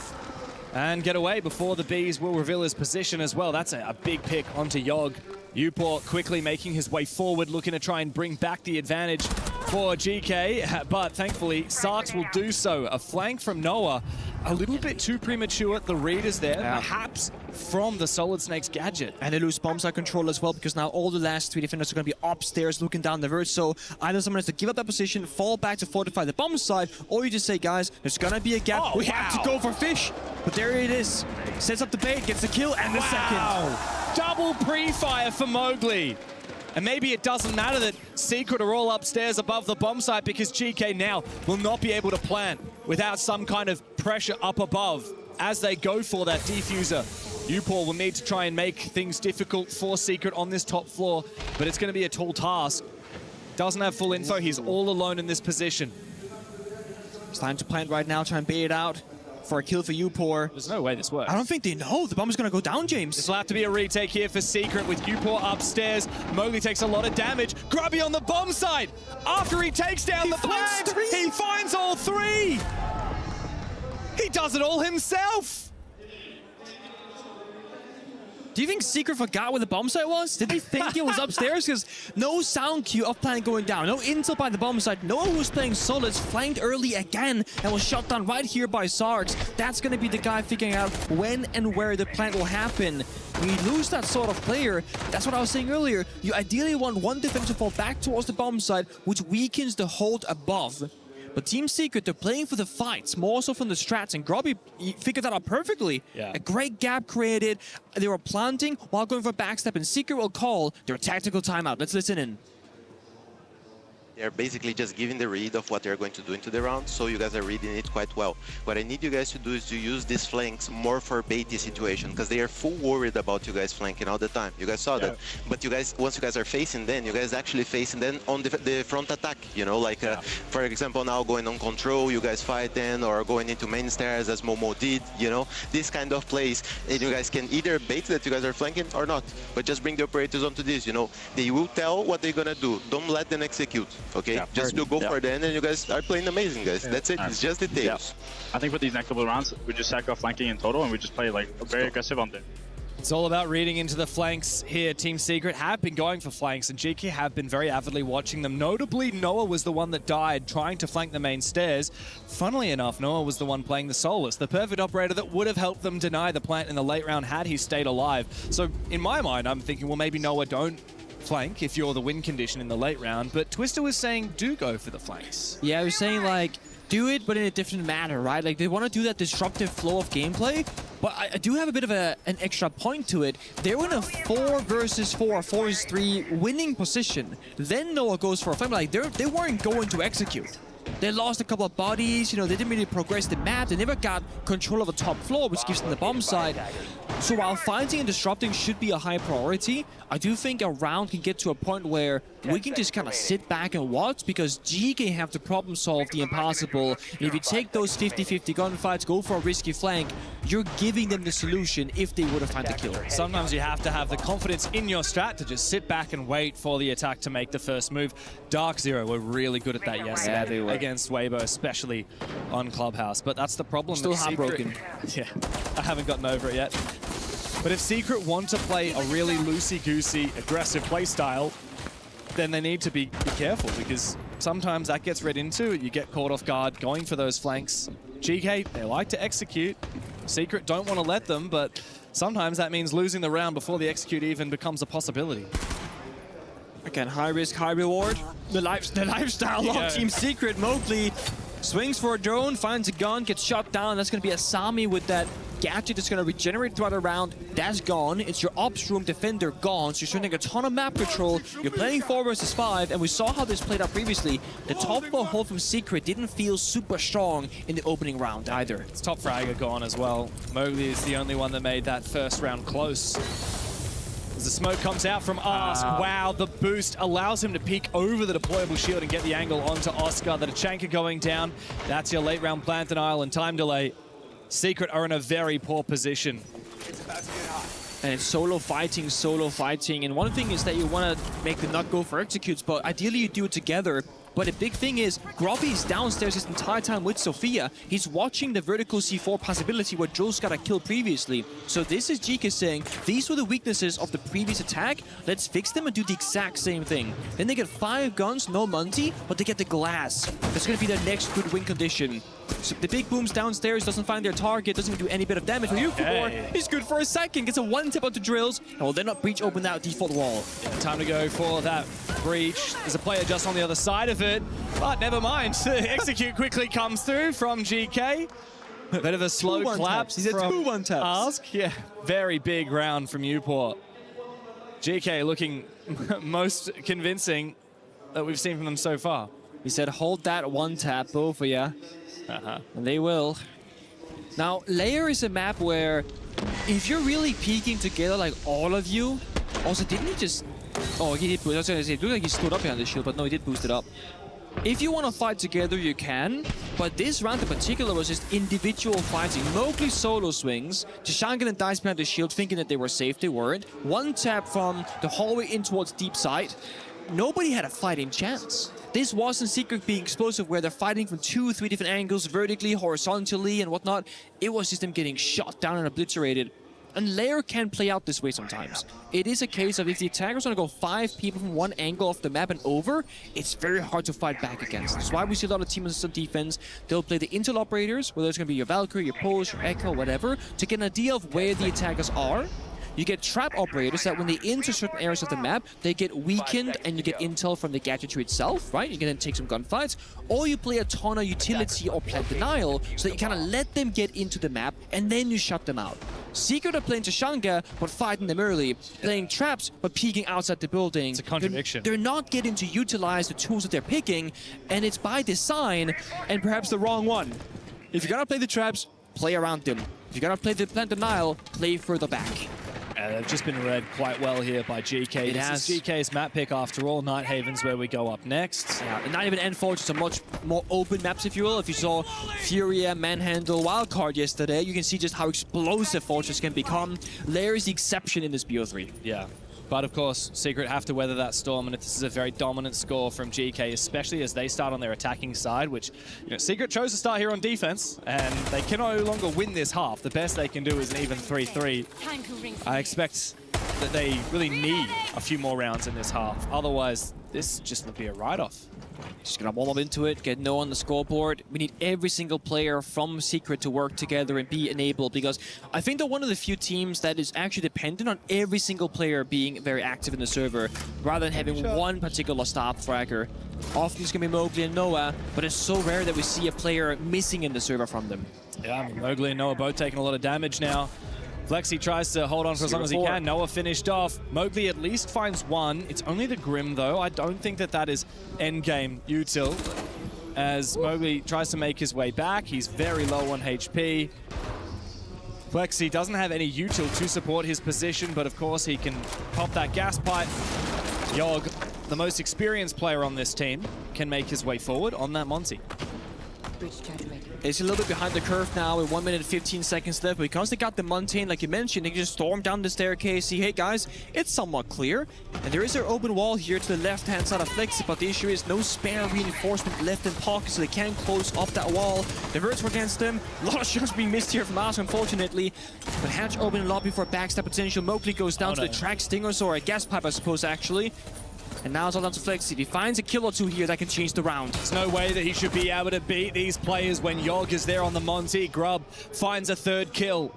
and get away before the Bees will reveal his position as well. That's a big pick onto Yogg. Upor quickly making his way forward, looking to try and bring back the advantage for GK, but thankfully Sarks will do so. A flank from Noah, a little bit too premature. The read is there, perhaps from the Solid Snakes gadget. And they lose bomb site control as well, because now all the last 3 defenders are going to be upstairs looking down the verge. So either someone has to give up that position, fall back to fortify the bomb site, or you just say, guys, there's going to be a gap. We have to go for fish. But there it is. Sets up the bait, gets the kill, and the second. Double pre-fire for Mowgli. And maybe it doesn't matter that Secret are all upstairs above the bomb site, because GK now will not be able to plant without some kind of pressure up above as they go for that defuser. Upor will need to try and make things difficult for Secret on this top floor, but it's going to be a tall task. Doesn't have full info. He's all alone in this position. It's time to plant right now, try and bait it out for a kill for Upor. There's no way this works. I don't think they know. The bomb is going to go down, James. This will have to be a retake here for Secret with Upor upstairs. Mowgli takes a lot of damage. Grubby on the bomb site. After he takes down the plant, he finds all 3. He does it all himself. Do you think Secret forgot where the bomb site was? Did they think it was upstairs? Because no sound cue of plant going down, no intel by the bomb site, no one who's playing Solids, flanked early again, and was shot down right here by Sarks. That's going to be the guy figuring out when and where the plant will happen. When you lose that sort of player, that's what I was saying earlier, you ideally want one defender to fall back towards the bomb site, which weakens the hold above. But Team Secret, they're playing for the fights, more so from the strats, and Grobby figured that out perfectly. Yeah. A great gap created. They were planting while going for backstep, and Secret will call their tactical timeout. Let's listen in. They're basically just giving the read of what they're going to do into the round, so you guys are reading it quite well. What I need you guys to do is to use these flanks more for baity situation, because they are full worried about you guys flanking all the time. You guys saw that. But you guys, once you guys are facing them, you guys actually facing them on the front attack, you know, like for example, now going on control, you guys fighting, or going into main stairs as Momo did, you know, this kind of plays, and you guys can either bait that you guys are flanking or not, but just bring the operators onto this, you know, they will tell what they're gonna do. Don't let them execute. Okay, just to go for them, and you guys are playing amazing, guys. That's it. It's just details. I think for these next couple of rounds, we just sack off flanking in total, and we just play like very aggressive on them. It's all about reading into the flanks here. Team Secret have been going for flanks, and GK have been very avidly watching them. Notably, Noah was the one that died trying to flank the main stairs. Funnily enough, Noah was the one playing the Solus, the perfect operator that would have helped them deny the plant in the late round had he stayed alive. So in my mind, I'm thinking, well, maybe Noah don't flank if you're the win condition in the late round, but Twister was saying do go for the flanks. Yeah, I was saying like do it, but in a different manner, right? Like they want to do that disruptive flow of gameplay, but I do have a bit of an extra point to it. They're in a 4 versus 4, 4 versus 3 winning position. Then Noah goes for a flank. Like they weren't going to execute. They lost a couple of bodies, you know, they didn't really progress the map. They never got control of the top floor, which gives them the bomb side. So while fighting and disrupting should be a high priority, I do think a round can get to a point where we can just kind of sit back and watch, because GK have to problem solve the impossible. And if you take those 50-50 gunfights, go for a risky flank, you're giving them the solution if they were to find the kill. Sometimes you have to have the confidence in your strat to just sit back and wait for the attack to make the first move. Dark Zero were really good at that yesterday against Weibo, especially on Clubhouse. But that's the problem. Still heartbroken. Yeah, I haven't gotten over it yet. But if Secret want to play a really loosey-goosey, aggressive playstyle, then they need to be careful, because sometimes that gets read into. You get caught off guard going for those flanks. GK, they like to execute. Secret don't want to let them, but sometimes that means losing the round before the execute even becomes a possibility. Again, high risk, high reward. The lifestyle of Team Secret. Mowgli swings for a drone, finds a gun, gets shot down. That's going to be a Sami with that gadget that's going to regenerate throughout the round. That's gone. It's your ops room defender gone. So you're spending a ton of map control. You're playing 4 versus 5, and we saw how this played out previously. The top 4 hold from Secret didn't feel super strong in the opening round either. It's top fragger gone as well. Mowgli is the only one that made that first round close. As the smoke comes out from Ask, wow, the boost allows him to peek over the deployable shield and get the angle onto Oscar. The Tachanka going down. That's your late round plant denial and time delay. Secret are in a very poor position. And it's solo fighting. And one thing is that you want to make them not go for executes, but ideally you do it together. But the big thing is, Grobby is downstairs his entire time with Sophia. He's watching the vertical C4 possibility where Joe's got a kill previously. So this is GK saying, these were the weaknesses of the previous attack. Let's fix them and do the exact same thing. Then they get 5 guns, no Monty, but they get the glass. That's going to be their next good win condition. So the big booms downstairs, doesn't find their target, doesn't even do any bit of damage. Okay. He's good for a second, gets a 1-tap onto drills, and will then not breach open that default wall. Yeah, time to go for that breach. There's a player just on the other side of it, but never mind. Execute quickly comes through from GK. Bit of a slow clap. He's at 2 1-taps. Ask, yeah, very big round from Newport. GK looking most convincing that we've seen from them so far. He said, hold that 1-tap, both of ya. And they will. Now, Lair is a map where if you're really peeking together, like all of you, also didn't he just... Oh, he did boost. I was going to say, it looked like he stood up behind the shield, but no, he did boost it up. If you want to fight together, you can, but this round in particular was just individual fighting. Mowgli solo swings, Tachanka and dies behind the shield thinking that they were safe, they weren't. 1-tap from the hallway in towards deep side. Nobody had a fighting chance. This wasn't Secret being explosive where they're fighting from 2-3 different angles, vertically, horizontally, and whatnot. It was just them getting shot down and obliterated. And Lair can play out this way sometimes. It is a case of if the attackers want to go 5 people from one angle off the map and over, it's very hard to fight back against. That's why we see a lot of teams on defense. They'll play the intel operators, whether it's going to be your Valkyrie, your Pulse, your Echo, whatever, to get an idea of where the attackers are. You get trap operators that when they enter certain areas of the map, they get weakened and you get intel from the gadgetry itself, right? You can then take some gunfights. Or you play a ton of utility or plant denial so that you kind of let them get into the map and then you shut them out. Secret are playing Tashanga, but fighting them early. Playing traps, but peeking outside the building. It's a contradiction. They're not getting to utilize the tools that they're picking, and it's by design, and perhaps the wrong one. If you're gonna play the traps, play around them. If you're gonna play the plant denial, play further back. They've just been read quite well here by GK. This is GK's map pick after all. Nighthaven's where we go up next. Yeah, and not even N4, are much more open maps, if you will. If you saw Furia, Manhandle, Wildcard yesterday, you can see just how explosive Fortress can become. Lair is the exception in this BO3. Yeah. But of course, Secret have to weather that storm, and if this is a very dominant score from GK, especially as they start on their attacking side, which, you know, Secret chose to start here on defense, and they can no longer win this half. The best they can do is an even 3-3. I expect that they really need a few more rounds in this half. Otherwise, this just would be a write-off. Just gonna warm up into it, get no on the scoreboard. We need every single player from Secret to work together and be enabled, because I think they're one of the few teams that is actually dependent on every single player being very active in the server, rather than having one particular stop fragger. Often it's gonna be Mowgli and Noah, but it's so rare that we see a player missing in the server from them. Yeah, I mean, Mowgli and Noah both taking a lot of damage now. Flexi tries to hold on for as long as he can. Noah finished off. Mowgli at least finds one. It's only the Grim, though. I don't think that that is endgame util. As Mowgli tries to make his way back, he's very low on HP. Flexi doesn't have any util to support his position, but of course he can pop that gas pipe. Yogg, the most experienced player on this team, can make his way forward on that Monty. It's a little bit behind the curve now with 1 minute and 15 seconds left, but because they got the Montane, like you mentioned, they can just storm down the staircase, see, hey guys, it's somewhat clear. And there is an open wall here to the left-hand side of Flexi, but the issue is no spare reinforcement left in pocket, so they can't close off that wall. The verts were against them. A lot of shots being missed here from us, unfortunately. But Hatch open in lobby for a backstab potential. Mowgli goes down to the track stingers, or a gas pipe, I suppose, actually. And now it's all down to Flexi. If he finds a kill or two here, that can change the round. There's no way that he should be able to beat these players when Yogg is there on the Monty. Grub finds a third kill.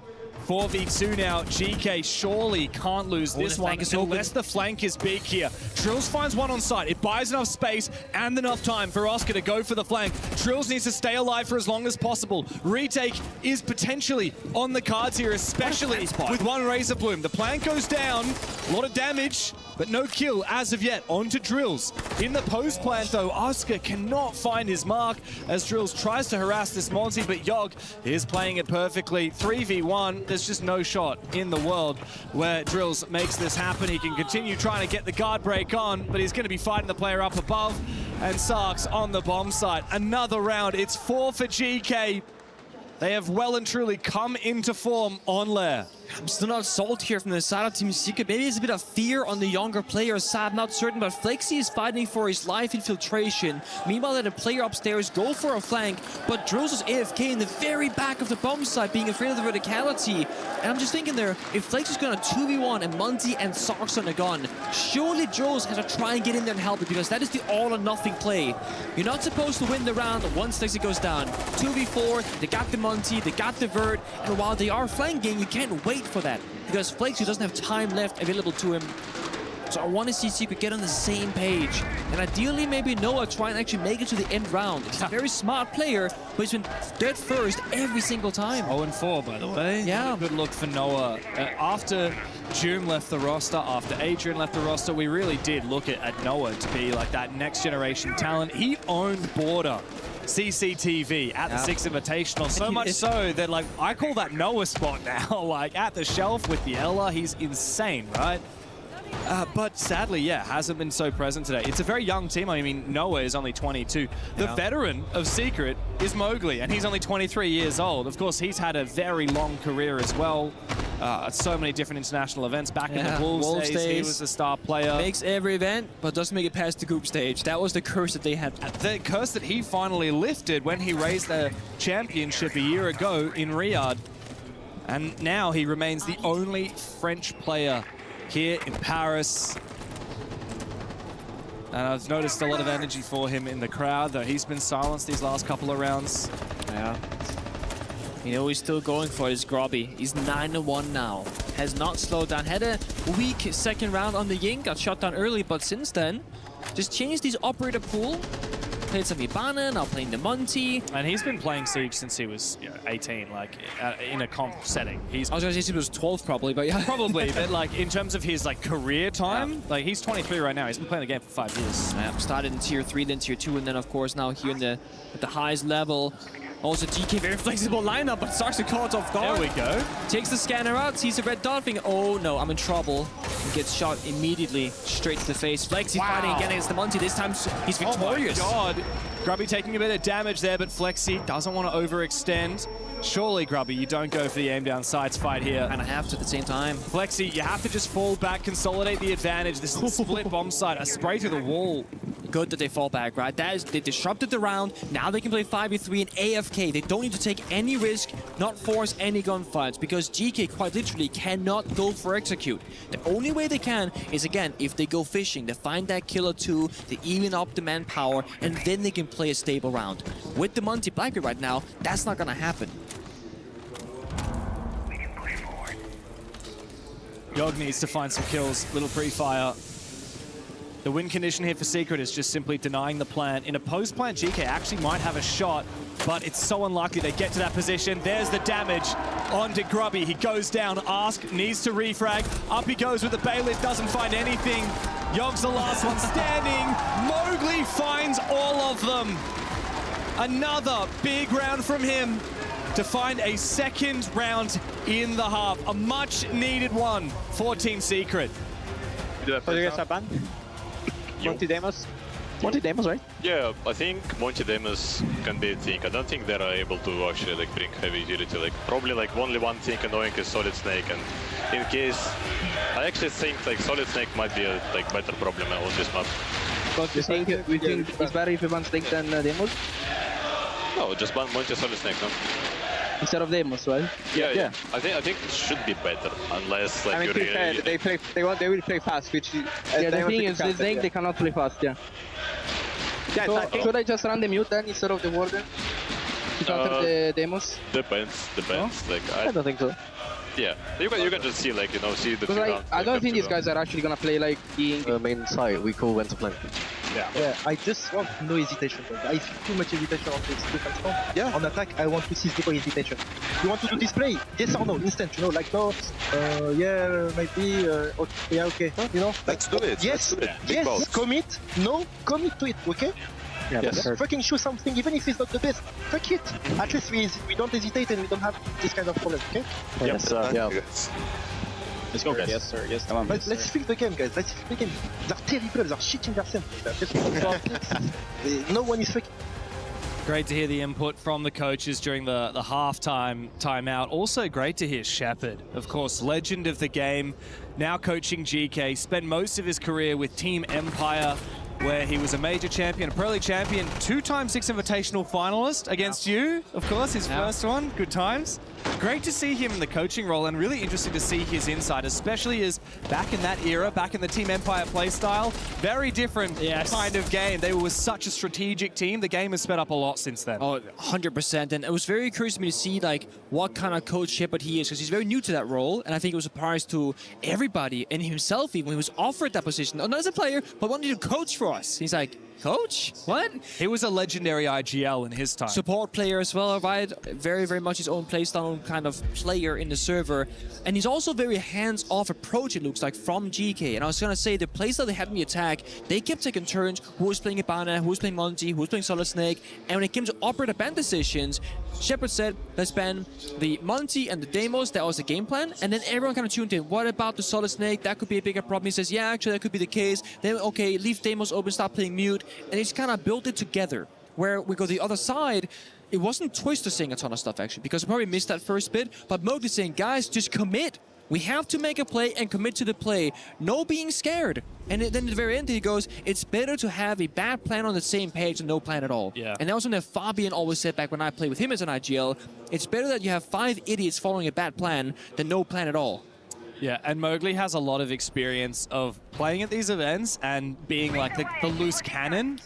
4v2 now. GK surely can't lose this one unless the flank is big here. Trills finds one on site. It buys enough space and enough time for Oscar to go for the flank. Trills needs to stay alive for as long as possible. Retake is potentially on the cards here, especially with one Razor Bloom. The plant goes down, a lot of damage, but no kill as of yet. On to Drills. In the post plant though, Oscar cannot find his mark as Drills tries to harass this Monty, but Yogg is playing it perfectly. 3v1, there's just no shot in the world where Drills makes this happen. He can continue trying to get the guard break on, but he's going to be fighting the player up above, and Sark's on the bomb site. Another round, it's 4 for GK. They have well and truly come into form on Lair. I'm still not sold here from the side of Team Secret. Maybe it's a bit of fear on the younger player's side, not certain, but Flexi is fighting for his life infiltration. Meanwhile, the player upstairs go for a flank, but Drills is AFK in the very back of the bomb site, being afraid of the verticality. And I'm just thinking there, if Flexi's going to 2v1 and Monty and Sark's on a gun, surely Drills has to try and get in there and help it, because that is the all or nothing play. You're not supposed to win the round once Flexi goes down. 2v4, they got the Monty, they got the vert, and while they are flanking, you can't wait for that, because Flexi doesn't have time left available to him. So I want to see Secret get on the same page. And ideally, maybe Noah try and actually make it to the end round. He's a very smart player, but he's been dead first every single time. 0-4, by the way. Yeah. Good look for Noah. After Joom left the roster, after Adrian left the roster, we really did look at Noah to be like that next generation talent. He owned Border CCTV at the Six Invitational, so much so that, like, I call that Noah spot now. Like, at the shelf with the Ella, he's insane, right? But sadly, yeah, hasn't been so present today. It's a very young team. I mean, Noah is only 22. The veteran of Secret is Mowgli, and he's only 23 years old. Of course, he's had a very long career as well. So many different international events. Back in the Wolves days, he was a star player. Makes every event, but doesn't make it past the group stage. That was the curse that they had. The curse that he finally lifted when he raised the championship a year ago in Riyadh. And now he remains the only French player here in Paris. And I've noticed a lot of energy for him in the crowd, though he's been silenced these last couple of rounds. Yeah. You know, he's still going for his Grobby. He's 9-1 now. Has not slowed down. Had a weak second round on the Ying. Got shot down early, but since then, just changed his operator pool. played some Ibana, now playing the Monty. And he's been playing Siege since he was 18, like in a comp setting. I was going to say he was 12 probably, but yeah. Probably, but like in terms of his like career time, like he's 23 right now. He's been playing the game for 5 years. Started in tier 3, then tier 2, and then of course now here at the highest level. Also GK, very flexible lineup, but starts to caught off guard. There we go. Takes the scanner out, sees the red dot, thinking, oh no, I'm in trouble. And gets shot immediately straight to the face. Flexi fighting again against the Monty. This time he's victorious. Oh my god. Grubby taking a bit of damage there, but Flexi doesn't want to overextend. Surely, Grubby, you don't go for the aim down sights fight here. And I have to at the same time. Flexi, you have to just fall back, consolidate the advantage. This is a split bomb site, a spray through the wall. Good that they fall back, right? They disrupted the round. Now they can play 5v3 and AFK. They don't need to take any risk, not force any gunfights, because GK quite literally cannot go for execute. The only way they can is, again, if they go fishing. They find that kill or two, they even up the manpower, and then they can play a stable round. With the Monty Blackbeard right now, that's not gonna happen. Yogg needs to find some kills. Little pre-fire. The win condition here for Secret is just simply denying the plant. In a post-plant, GK actually might have a shot, but it's so unlikely they get to that position. There's the damage onto Grubby. He goes down. Ask needs to refrag. Up he goes with the bailiff, doesn't find anything. Yogg's the last one standing. Mowgli finds all of them. Another big round from him to find a second round in the half. A much-needed one for Team Secret. What do you guys have banned? Monty Demos? Monty Demos, right? Yeah, I think Monty Demos can be a thing. I don't think they are able to actually like bring heavy utility. Like probably like only one thing annoying is Solid Snake, and in case I actually think like Solid Snake might be a like better problem on this map. But you think it's better if you ban Snake than Demos? No, just ban Monty Solid Snake, no? Instead of Demos, right? Yeah. I think it should be better, unless like I mean, you really... they will play fast, which the thing is, they cannot play fast, yeah. So, should I just run the mute then instead of the warden to counter the Demos? Depends. No? Like I don't think so. Yeah, you can just see like see the. Because I don't think these guys are actually gonna play like the main site. We call when to play. Yeah, I just want no hesitation. I see too much hesitation on this defense comp. Yeah. On attack, I want to see zero hesitation. You want to do display? Yes or no? Instant, you know, like no, yeah, maybe, okay, yeah, okay, huh? You know? Let's do it. Yes, Let's do it. yes, Balls. commit, no, commit to it, okay? Yeah, yes. Fucking show something, even if it's not the best. Fuck it. At least we don't hesitate and we don't have this kind of problem, okay? Yes, yeah. Let's go, guys. Yes, sir. Yes, come on. Let's fix the game, guys. Let's fix the game. They're terrible. They're shitting themselves. No one is fucking. Great to hear the input from the coaches during the halftime timeout. Also great to hear Shepard, of course, legend of the game, now coaching GK, spent most of his career with Team Empire, where he was a major champion, a Pro League champion, 2-time Six Invitational finalist against you, of course, his first one. Good times. Great to see him in the coaching role, and really interesting to see his insight, especially as back in that era, back in the Team Empire playstyle, very different kind of game. They were such a strategic team. The game has sped up a lot since then. Oh, 100%. And it was very curious to me to see like what kind of coach Shepard he is, because he's very new to that role, and I think it was a surprise to everybody and himself even when he was offered that position. Not as a player, but wanted to coach for us. He's like, coach? What? He was a legendary IGL in his time. Support player as well, right? Very, very much his own playstyle kind of player in the server. And he's also very hands-off approach, it looks like, from GK. And I was going to say, the playstyle they had in the attack, they kept taking turns. Who was playing Ibana, who was playing Monty, who was playing Solid Snake. And when it came to operator ban decisions, Shepard said, let's ban the Monty and the Demos. That was the game plan. And then everyone kind of tuned in. What about the Solid Snake? That could be a bigger problem. He says, yeah, actually, that could be the case. Then, okay, leave Demos open, stop playing mute. And he's kind of built it together. Where we go the other side, it wasn't Twister saying a ton of stuff, actually, because I probably missed that first bit. But Mowgli saying, guys, just commit. We have to make a play and commit to the play. No being scared. And then at the very end, he goes, it's better to have a bad plan on the same page than no plan at all. Yeah. And that was something that Fabian always said back when I played with him as an IGL. It's better that you have 5 idiots following a bad plan than no plan at all. Yeah, and Mowgli has a lot of experience of playing at these events and being like the loose cannon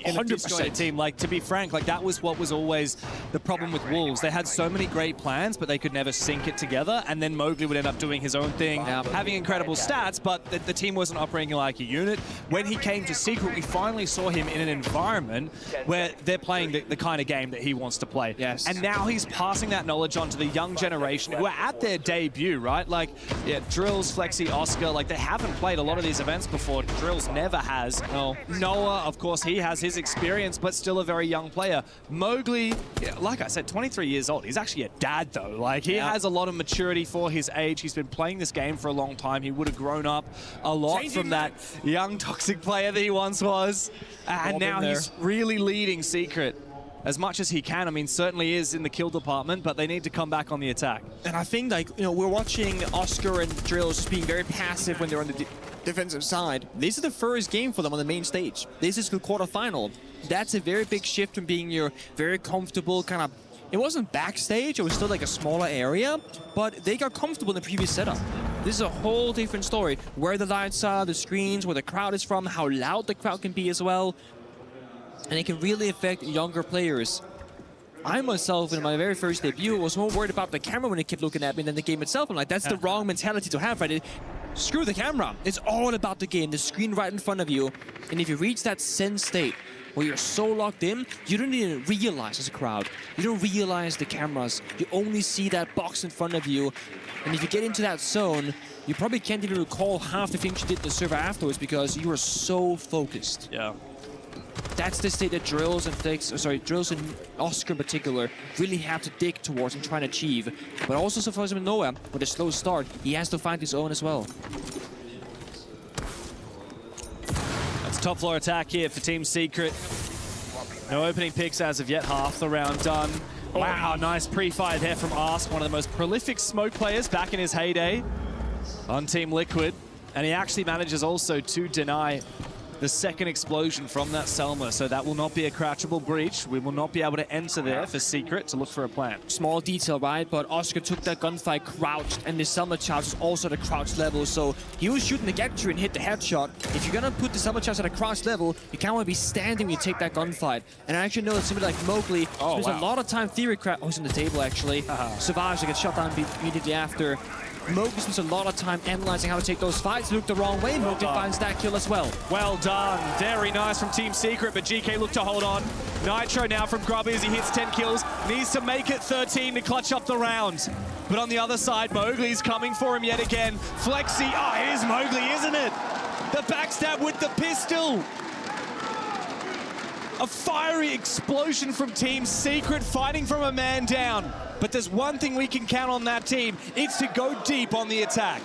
in a 100%. disjointed team. Like, to be frank, like that was what was always the problem with Wolves. They had so many great plans, but they could never sync it together. And then Mowgli would end up doing his own thing, having incredible stats, but the team wasn't operating like a unit. When he came to Secret, we finally saw him in an environment where they're playing the kind of game that he wants to play. Yes. And now he's passing that knowledge on to the young generation who are at their debut, right? Like, yeah, Drills, Flexi, Oscar, like they haven't played a lot of these events before. Drills never has. No. Noah, of course, he has his experience, but still a very young player. Mowgli, yeah, like I said, 23 years old. He's actually a dad, though. Like, he has a lot of maturity for his age. He's been playing this game for a long time. He would have grown up a lot from that young toxic player that he once was. And now he's really leading Secret as much as he can. I mean, certainly is in the kill department, but they need to come back on the attack. And I think, like, you know, we're watching Oscar and Drills just being very passive when they're on the defensive side. This is the first game for them on the main stage. This is the quarterfinal. That's a very big shift from being your very comfortable kind of, it wasn't backstage, it was still like a smaller area, but they got comfortable in the previous setup. This is a whole different story. Where the lights are, the screens, where the crowd is from, how loud the crowd can be as well. And it can really affect younger players. I myself, in my very first debut, was more worried about the camera when it kept looking at me than the game itself. I'm like, that's the wrong mentality to have, right? Screw the camera. It's all about the game, the screen right in front of you. And if you reach that Sens state where you're so locked in, you don't even realize as a crowd. You don't realize the cameras. You only see that box in front of you. And if you get into that zone, you probably can't even recall half the things you did in the server afterwards because you were so focused. Yeah. That's the state that Drills and Oscar in particular really have to dig towards and try and achieve. But also so far as Noah, with a slow start, he has to find his own as well. That's top floor attack here for Team Secret. No opening picks as of yet, half the round done. Wow, nice pre-fire there from Ask, one of the most prolific smoke players back in his heyday on Team Liquid. And he actually manages also to deny the second explosion from that Selma, so that will not be a crouchable breach. We will not be able to enter there for Secret to look for a plant. Small detail, right? But Oscar took that gunfight crouched, and the Selma charge is also at a crouch level, so he was shooting the get through and hit the headshot. If you're gonna put the Selma charge at a crouch level, you can't want to be standing when you take that gunfight. And I actually know that somebody like Mowgli spends a lot of time theory crap. Oh, he's on the table actually. Survives to get shot down immediately after. Mowgli spends a lot of time analyzing how to take those fights. Look the wrong way, Mowgli finds that kill as well. Well done. Very nice from Team Secret, but GK looked to hold on. Nitro now from Grubby as he hits 10 kills. Needs to make it 13 to clutch up the round. But on the other side, Mowgli's coming for him yet again. Flexi, oh, it is Mowgli, isn't it? The backstab with the pistol. A fiery explosion from Team Secret, fighting from a man down. But there's one thing we can count on that team. It's to go deep on the attack.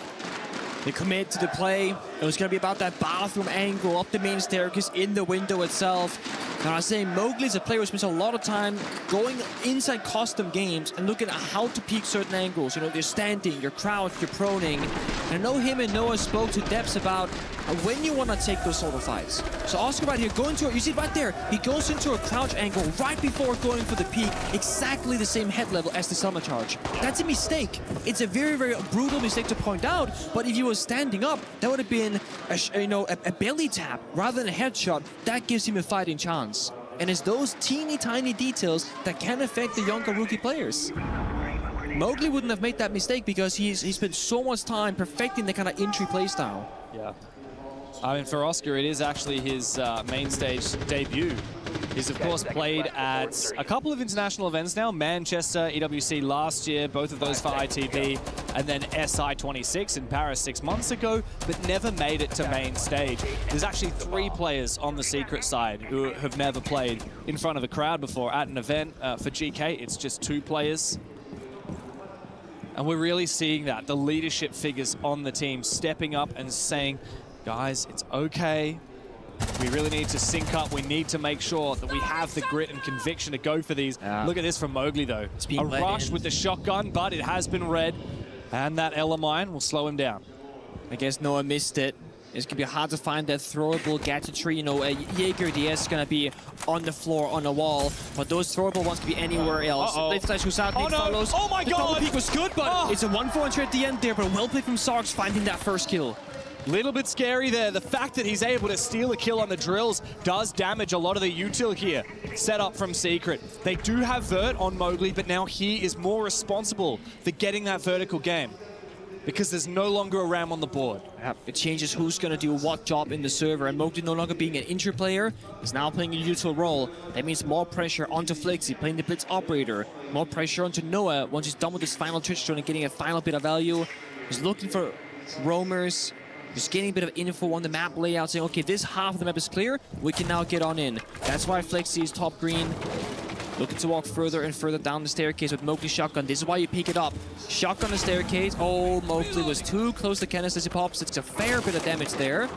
They commit to the play. It was going to be about that bathroom angle, up the main staircase, in the window itself. Now, I was saying Mowgli's a player who spends a lot of time going inside custom games and looking at how to peak certain angles. You know, you're standing, you're crouched, you're proning. And I know him and Noah spoke to depths about when you want to take those sort of fights. So Oscar right here, going to it, you see it right there, he goes into a crouch angle right before going for the peak, exactly the same head level as the summer charge. That's a mistake. It's a very, very brutal mistake to point out, but if you were standing up, that would have been a belly tap rather than a headshot. That gives him a fighting chance. And it's those teeny tiny details that can affect the younger rookie players. Mowgli wouldn't have made that mistake because he's spent so much time perfecting the kind of entry playstyle. Yeah. I mean, for Oscar, it is actually his main stage debut. He's, of course, played at a couple of international events now. Manchester, EWC last year, both of those for ITV, and then SI 26 in Paris 6 months ago, but never made it to main stage. There's actually 3 players on the Secret side who have never played in front of a crowd before at an event. For GK, it's just 2 players. And we're really seeing that, the leadership figures on the team stepping up and saying, guys, it's okay. We really need to sync up. We need to make sure that we have the grit and conviction to go for these. Look at this from Mowgli, though. A rush with the shotgun, but it has been read. And that Ella mine will slow him down. I guess Noah missed it. It's going to be hard to find that throwable gadgetry. You know, a Jaeger DS is going to be on the floor, on the wall, but those throwable ones can be anywhere else. Late flash goes out, follows. Oh my god! The double peek was good, but it's a 1-4 entry at the end there, but well played from Sarks finding that first kill. Little bit scary there. The fact that he's able to steal a kill on the drills does damage a lot of the util here. Set up from Secret. They do have Vert on Mowgli, but now he is more responsible for getting that vertical game because there's no longer a Ram on the board. It changes who's going to do what job in the server, and Mowgli no longer being an injured player is now playing a util role. That means more pressure onto Flexi, playing the Blitz operator. More pressure onto Noah once he's done with his final Twitch drone and getting a final bit of value. He's looking for roamers. Just getting a bit of info on the map layout, saying, okay, this half of the map is clear, we can now get on in. That's why Flexi is top green, looking to walk further and further down the staircase with Mowgli shotgun. This is why you pick it up. Shotgun the staircase. Oh, Mowgli was too close to Kenneth as he pops. It's a fair bit of damage there.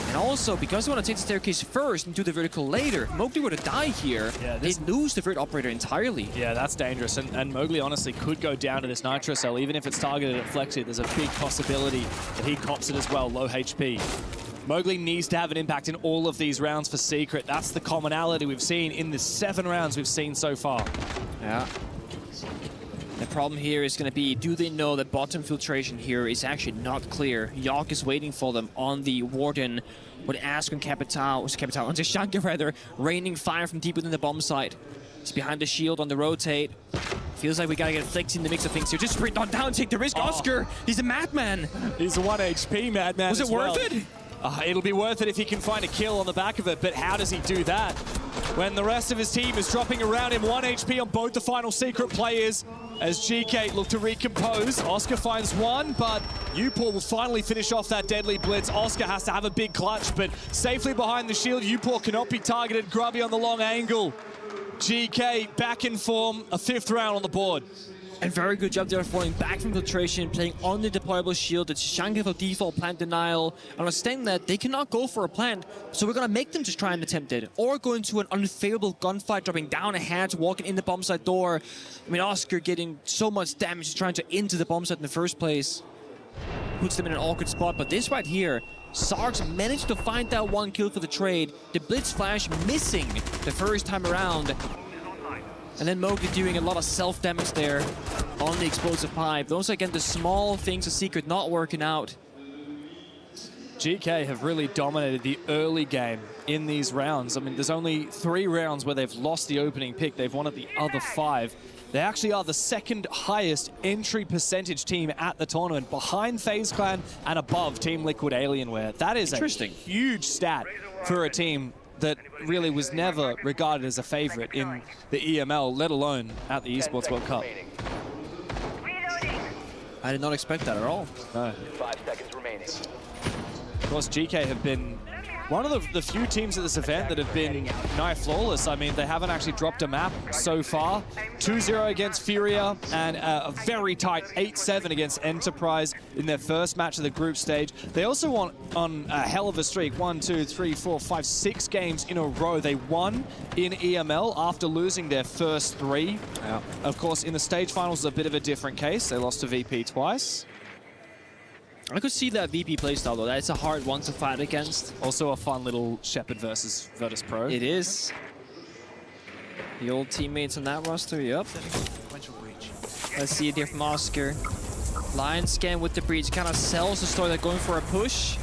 And also, because they want to take the staircase first and do the vertical later, Mowgli were to die here, they'd lose the Vert operator entirely. Yeah, that's dangerous. And Mowgli honestly could go down to this Nitro Cell, even if it's targeted at Flexi. There's a big possibility that he cops it as well, low HP. Mowgli needs to have an impact in all of these rounds for Secret. That's the commonality we've seen in the 7 rounds we've seen so far. Yeah. The problem here is going to be, do they know that bottom filtration here is actually not clear? Yogg is waiting for them on the Warden with Ask on Capital, on Zeshanka rather, raining fire from deep within the bomb site. He's behind the shield on the rotate. Feels like we gotta get Flexi in the mix of things here. Just sprint on down, take the risk. Oscar, he's a madman. He's a 1 HP madman. Was it worth it? It'll be worth it if he can find a kill on the back of it, but how does he do that when the rest of his team is dropping around him? 1 HP on both the final Secret players as GK look to recompose. Oscar finds one, but Upor will finally finish off that deadly blitz. Oscar has to have a big clutch, but safely behind the shield. Upor cannot be targeted. Grubby on the long angle. GK back in form, a 5th round on the board. And very good job there falling back from filtration, playing on the deployable shield. It's Zeshanka for default plant denial. Understanding that they cannot go for a plant, so we're gonna make them just try and attempt it. Or go into an unfavorable gunfight, dropping down a hatch, walking in the bomb site door. I mean, Oscar getting so much damage trying to into the bomb site in the first place. Puts them in an awkward spot, but this right here, Sarks managed to find that 1 kill for the trade. The Blitz Flash missing the first time around. And then Mowgli doing a lot of self-damage there on the explosive pipe. Those, again, the small things of Secret not working out. GK have really dominated the early game in these rounds. I mean, there's only 3 rounds where they've lost the opening pick. They've won at the other 5. They actually are the 2nd highest entry percentage team at the tournament, behind FaZe Clan and above Team Liquid Alienware. That is a huge stat for a team that really was never regarded as a favorite in the EML, let alone at the Esports World Cup. I did not expect that at all. No. 5 seconds remaining. Of course, GK have been one of the few teams at this event that have been nigh flawless. I mean, they haven't actually dropped a map so far. 2-0 against Furia and a very tight 8-7 against Enterprise in their first match of the group stage. They also won on a hell of a streak. 1, 2, 3, 4, 5, 6 games in a row. They won in EML after losing their first 3. Yeah. Of course, in the stage finals, a bit of a different case. They lost to VP twice. I could see that VP playstyle, though. That's a hard one to fight against. Also a fun little Shepard versus Virtus Pro. It is. The old teammates on that roster, yep. Let's see it here from Oscar. Lion scan with the breach, kind of sells the story. They're going for a push.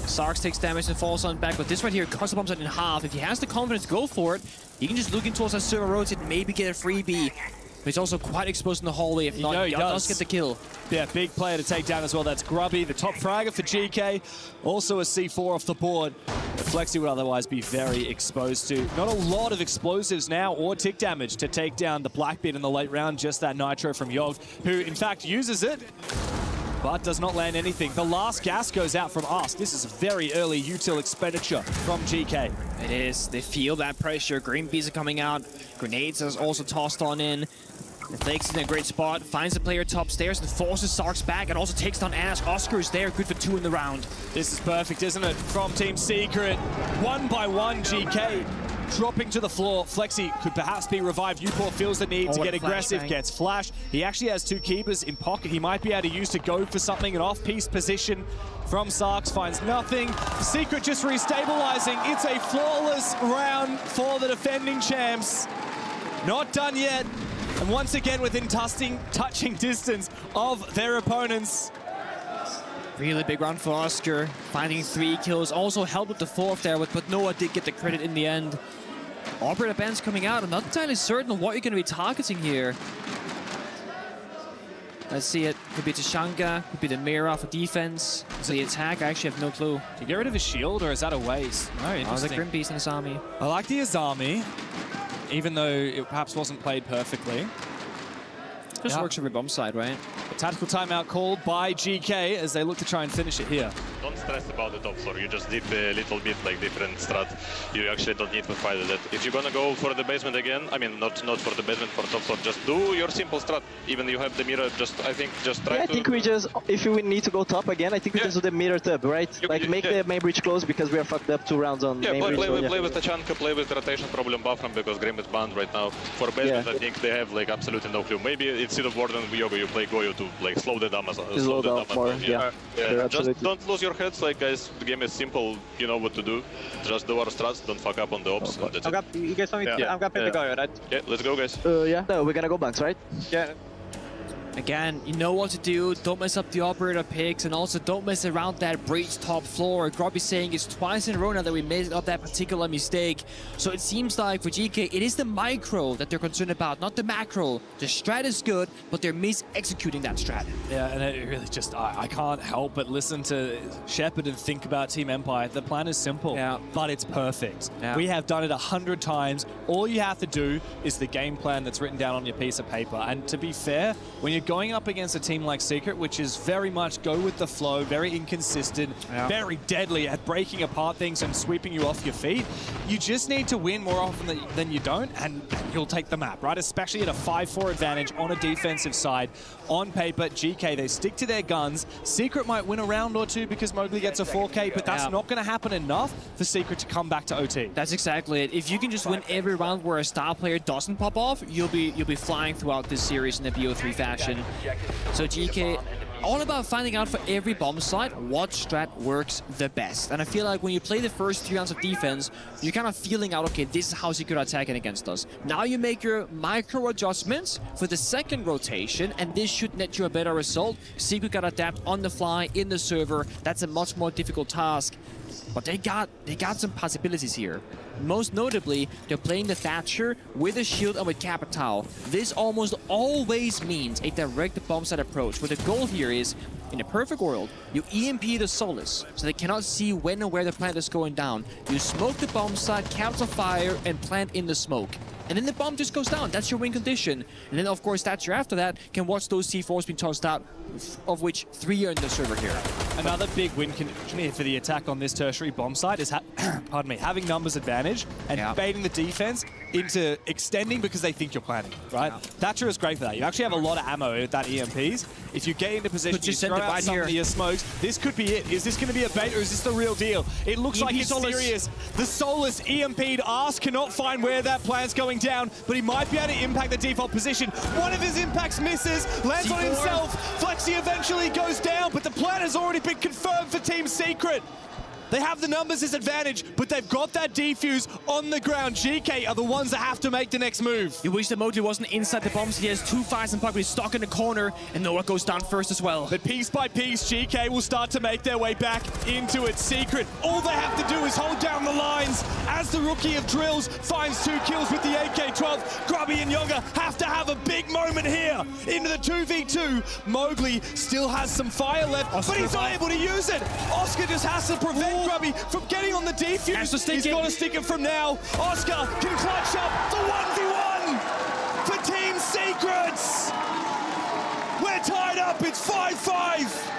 Sarks takes damage and falls on back, but this right here cuts the bomb site in half. If he has the confidence to go for it, he can just look in towards that server rotate and maybe get a freebie. But he's also quite exposed in the hallway. If not, he does get the kill. Yeah, big player to take down as well. That's Grubby, the top fragger for GK. Also a C4 off the board. Flexi would otherwise be very exposed to. Not a lot of explosives now or tick damage to take down the Blackbeard in the late round. Just that nitro from Yogg, who in fact uses it, but does not land anything. The last gas goes out from Ask. This is a very early util expenditure from GK. It is. They feel that pressure. Green bees are coming out. Grenades is also tossed on in. The Flakes in a great spot, finds the player top stairs and forces Sarks back and also takes down Ask. Oscar is there, good for 2 in the round. This is perfect, isn't it? From Team Secret, 1 by 1, GK dropping to the floor. Flexi could perhaps be revived. Upor feels the need to get aggressive, gets flash. He actually has 2 keepers in pocket. He might be able to use to go for something. An off-piece position from Sarks finds nothing. Secret just restabilizing. It's a flawless round for the defending champs. Not done yet. And once again within touching distance of their opponents. Really big round for Oscar, finding 3 kills, also helped with the 4th there, but Noah did get the credit in the end. Operator bands coming out, I'm not entirely certain what you're going to be targeting here. Let's see it. Could be Tashanga, could be the Mira for defense. So the attack, I actually have no clue. To get rid of his shield, or is that a waste? No, interesting. The Grim Beast in his army. I like the Azami, even though it perhaps wasn't played perfectly. Just works every bomb side, right? A tactical timeout called by GK as they look to try and finish it here. Don't stress about the top floor. You just did a little bit like different strat. You actually don't need to fight with it. If you're gonna go for the basement again, I mean not for the basement, for top floor, just do your simple strat. Even you have the mirror, just I think just try to. I think we just, if we need to go top again, I think we just do the mirror tab, right? Make the main bridge close because we are fucked up 2 rounds on main bridge. Play with Tachanka, play with rotation problem buffering because Grim is banned right now. For basement, I think they have like absolutely no clue. Maybe instead of Warden Yoga, you play Goyo to like slow the damage. Slow down more, yeah. Just don't lose your heads, like guys. The game is simple. You know what to do. Just do our strats. Don't fuck up on the ops. And that's it. You guys want me to? I'm gonna play the Goyo, right? Yeah, let's go, guys. Yeah. No, we're gonna go banks, right? Yeah. Again, you know what to do. Don't mess up the operator picks, and also don't mess around that breach top floor. Grubby saying it's twice in a row now that we made up that particular mistake. So it seems like for GK, it is the micro that they're concerned about, not the macro. The strat is good, but they're mis-executing that strat. Yeah, and it really just, I can't help but listen to Shepard and think about Team Empire. The plan is simple, but it's perfect. Yeah. We have done it 100 times. All you have to do is the game plan that's written down on your piece of paper. And to be fair, when you're going up against a team like Secret, which is very much go with the flow, very inconsistent, very deadly at breaking apart things and sweeping you off your feet, you just need to win more often than you don't, and you'll take the map, right? Especially at a 5-4 advantage on a defensive side. On paper, GK, they stick to their guns. Secret might win a round or 2 because Mowgli gets a 4K, but that's not going to happen enough for Secret to come back to OT. That's exactly it. If you can just win every round where a star player doesn't pop off, you'll be flying throughout this series in the BO3 fashion. So GK, all about finding out for every bomb site what strat works the best. And I feel like when you play the first 3 rounds of defense, you're kind of feeling out, okay, this is how Secret are attacking against us. Now you make your micro adjustments for the second rotation, and this should net you a better result. Secret got to adapt on the fly in the server. That's a much more difficult task. But they got some possibilities here. Most notably, they're playing the Thatcher with a shield and with Capital. This almost always means a direct bomb site approach, where the goal here is, in a perfect world, you EMP the Solace, so they cannot see when and where the plant is going down. You smoke the bomb site, capture fire, and plant in the smoke. And then the bomb just goes down. That's your win condition. And then, of course, Thatcher after that can watch those C4s being tossed out, of which 3 are in the server here. Another big win condition for the attack on this tertiary bomb site is pardon me, having numbers advantage and baiting the defense into extending because they think you're planning, right? Thatcher is great for that. You actually have a lot of ammo with that EMPs. If you get into position, you throw out some of your smokes, this could be it. Is this going to be a bait or is this the real deal? It looks like it's serious. The Solus EMP'd Ask cannot find where that plan's going down, but he might be able to impact the default position. One of his impacts misses, lands on himself. Flexi eventually goes down, but the plan has already been confirmed for Team Secret. They have the numbers as advantage, but they've got that defuse on the ground. GK are the ones that have to make the next move. You wish the Mowgli wasn't inside the bombs. He has 2 fires and puck, but he's stuck in the corner, and Noah goes down first as well. But piece by piece, GK will start to make their way back into its Secret. All they have to do is hold down the lines as the rookie of drills finds 2 kills with the AK-12. Grubby and Yoga have to have a big moment here into the 2v2. Mowgli still has some fire left, but he's not able to use it. Oscar just has to prevent Grubby from getting on the defuse. He's got to stick it from now. Oscar can clutch up the 1v1 for Team Secrets. We're tied up. It's 5-5.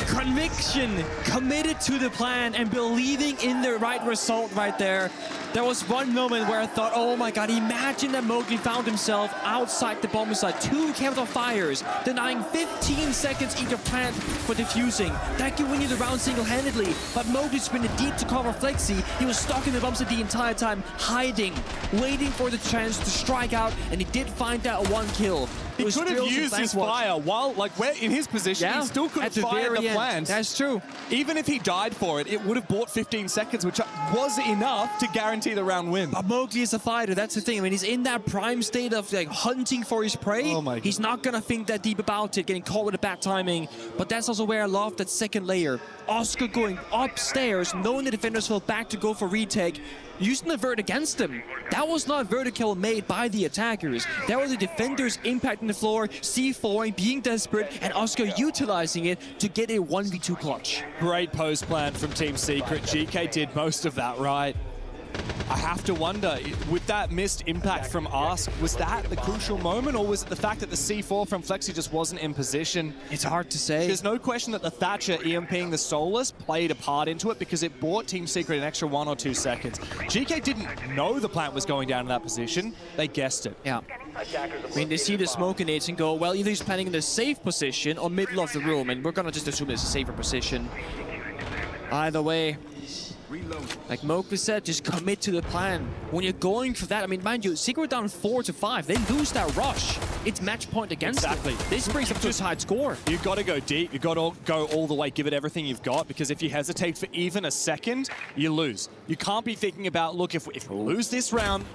Conviction, committed to the plan, and believing in the right result right there. There was one moment where I thought, oh my god, imagine that Mowgli found himself outside the bomb site. 2 capital fires, denying 15 seconds each of plant for defusing. That can win you the round single-handedly, but Mowgli sprinted deep to cover Flexi. He was stuck in the bomb site the entire time, hiding, waiting for the chance to strike out, and he did find that 1 kill. He could have used his fire while, like, where in his position, he still could have fired the plant. That's true. Even if he died for it, it would have bought 15 seconds, which was enough to guarantee the round win. But Mowgli is a fighter, that's the thing. I mean, he's in that prime state of like hunting for his prey. Oh my he's not gonna think that deep about it, getting caught with a bad timing. But that's also where I love that second layer. Oscar going upstairs, knowing the defenders fell back to go for retake, using the vert against them. That was not vertical made by the attackers. That was the defenders impacting the floor, C4ing, being desperate, and Oscar utilizing it to get a 1v2 clutch. Great post plan from Team Secret. GK did most of that right. I have to wonder, with that missed impact from Ask, was that the crucial moment, or was it the fact that the C4 from Flexi just wasn't in position? It's hard to say. There's no question that the Thatcher EMPing the Solus played a part into it because it bought Team Secret an extra 1 or 2 seconds. GK didn't know the plant was going down in that position. They guessed it. Yeah. I mean, they see the smoke grenades and go, well, either he's planning in the safe position or middle of the room, and we're gonna just assume it's a safer position. Either way, like Mowgli said, just commit to the plan. When you're going for that, I mean, mind you, Secret down 4 to 5. They lose that rush. It's match point against them. This brings up to a tied score. You've got to go deep. You've got to go all the way, give it everything you've got, because if you hesitate for even a second, you lose. You can't be thinking about, look, if we lose this round,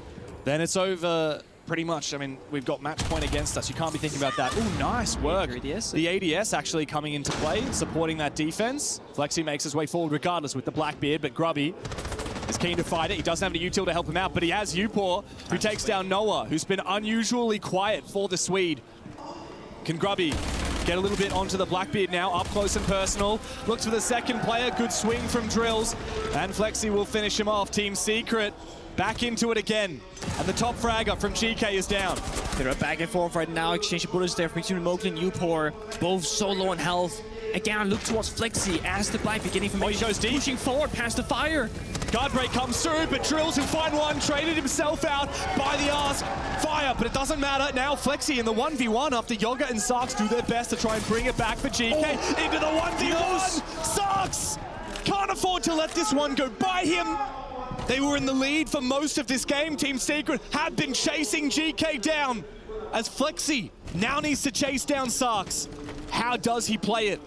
then it's over pretty much. I mean, we've got match point against us. You can't be thinking about that. Ooh, nice work. The ADS actually coming into play, supporting that defense. Flexi makes his way forward regardless with the Blackbeard, but Grubby is keen to fight it. He doesn't have any util to help him out, but he has Upor, who takes down Noah, who's been unusually quiet for the Swede. Can Grubby get a little bit onto the Blackbeard now, up close and personal. Looks for the second player, good swing from Drills, and Flexi will finish him off. Team Secret back into it again. And the top fragger from GK is down. They're back and forth right now, exchange of bullets there between Mowgli and Upor, both so low on health. Again, look towards Flexi as the Black beginning from he goes deep. Pushing forward past the fire. Guard break comes through, but Drills, who find one, traded himself out by the Ask. Fire, but it doesn't matter. Now Flexi in the 1v1 after Yoga and Sarks do their best to try and bring it back for GK. Into the 1v1. Sarks can't afford to let this one go by him. They were in the lead for most of this game. Team Secret had been chasing GK down, as Flexi now needs to chase down Sarks. How does he play it?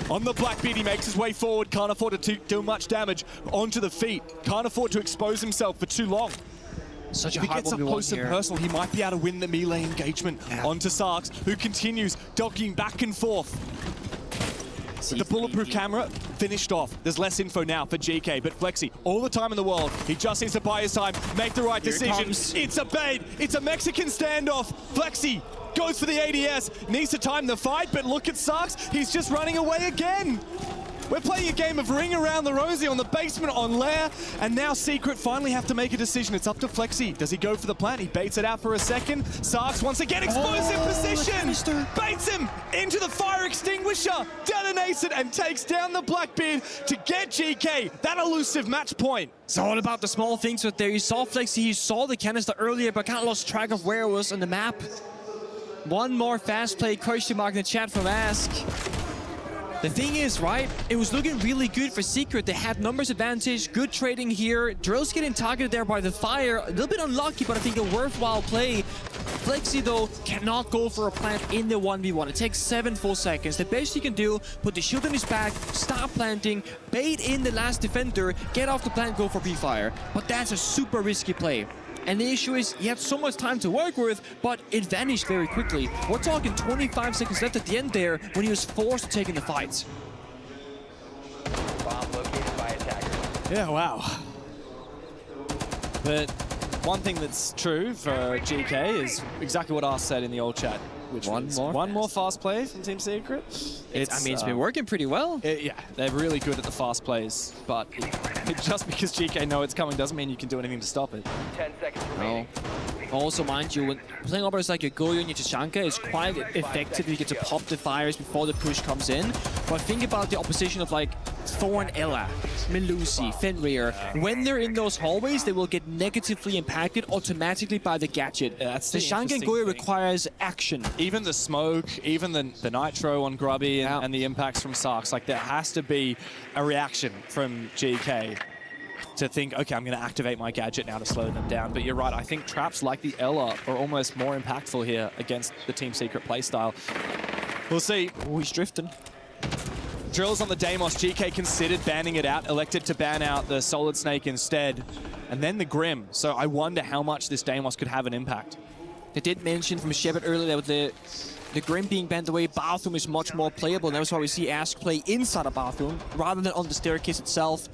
On the Blackbeard, he makes his way forward, can't afford to do much damage. Onto the feet, can't afford to expose himself for too long. Such a if he hard gets up close and personal, he might be able to win the melee engagement onto Sarks, who continues docking back and forth. The bulletproof camera finished off. There's less info now for GK, but Flexi, all the time in the world, he just needs to buy his time, make the right decision. It's a bait. It's a Mexican standoff. Flexi goes for the ADS, needs to time the fight, but look at Sarks. He's just running away again. We're playing a game of Ring Around the Rosie on the basement on Lair, and now Secret finally have to make a decision. It's up to Flexi. Does he go for the plant? He baits it out for a second. Sarks once again, explosive position. Baits him into the fire extinguisher, detonates it, and takes down the Blackbeard to get GK that elusive match point. It's all about the small things right there. You saw Flexi, he saw the canister earlier, but kind of lost track of where it was on the map. One more fast play question mark in the chat from Ask. The thing is, right, it was looking really good for Secret. They had numbers advantage, good trading here. Drill's getting targeted there by the fire. A little bit unlucky, but I think a worthwhile play. Flexi, though, cannot go for a plant in the 1v1. It takes 7 full seconds. The best he can do, put the shield on his back, start planting, bait in the last defender, get off the plant, go for pre-fire. But that's a super risky play. And the issue is, he had so much time to work with, but it vanished very quickly. We're talking 25 seconds left at the end there when he was forced to take in the fight. Bomb located by attackers. Yeah, wow. But one thing that's true for GK is exactly what Ars said in the old chat. Which one more fast play from Team Secret. I mean, it's been working pretty well. Yeah, they're really good at the fast plays, but just because GK know it's coming doesn't mean you can do anything to stop it. 10 seconds remaining. Also, mind you, when playing operators like your Goyo and your Tachanka, it's quite effective. You get to pop the fires before the push comes in. But think about the opposition of like Thorn Ella, Melusi, Fenrir. When they're in those hallways, they will get negatively impacted automatically by the gadget. Tachanka and Goyo requires action. Even the smoke, even the nitro on Grubby and the impacts from Sarks, like there has to be a reaction from GK. to think, okay, I'm going to activate my gadget now to slow them down. But you're right, I think traps like the Ella are almost more impactful here against the Team Secret playstyle. We'll see. Oh, he's drifting. Drills on the Deimos. GK considered banning it out, elected to ban out the Solid Snake instead. And then the Grim. So I wonder how much this Deimos could have an impact. They did mention from Shepard earlier that the Grim being banned away, Bathroom is much more playable. And that's why we see Ask play inside a Bathroom rather than on the staircase itself.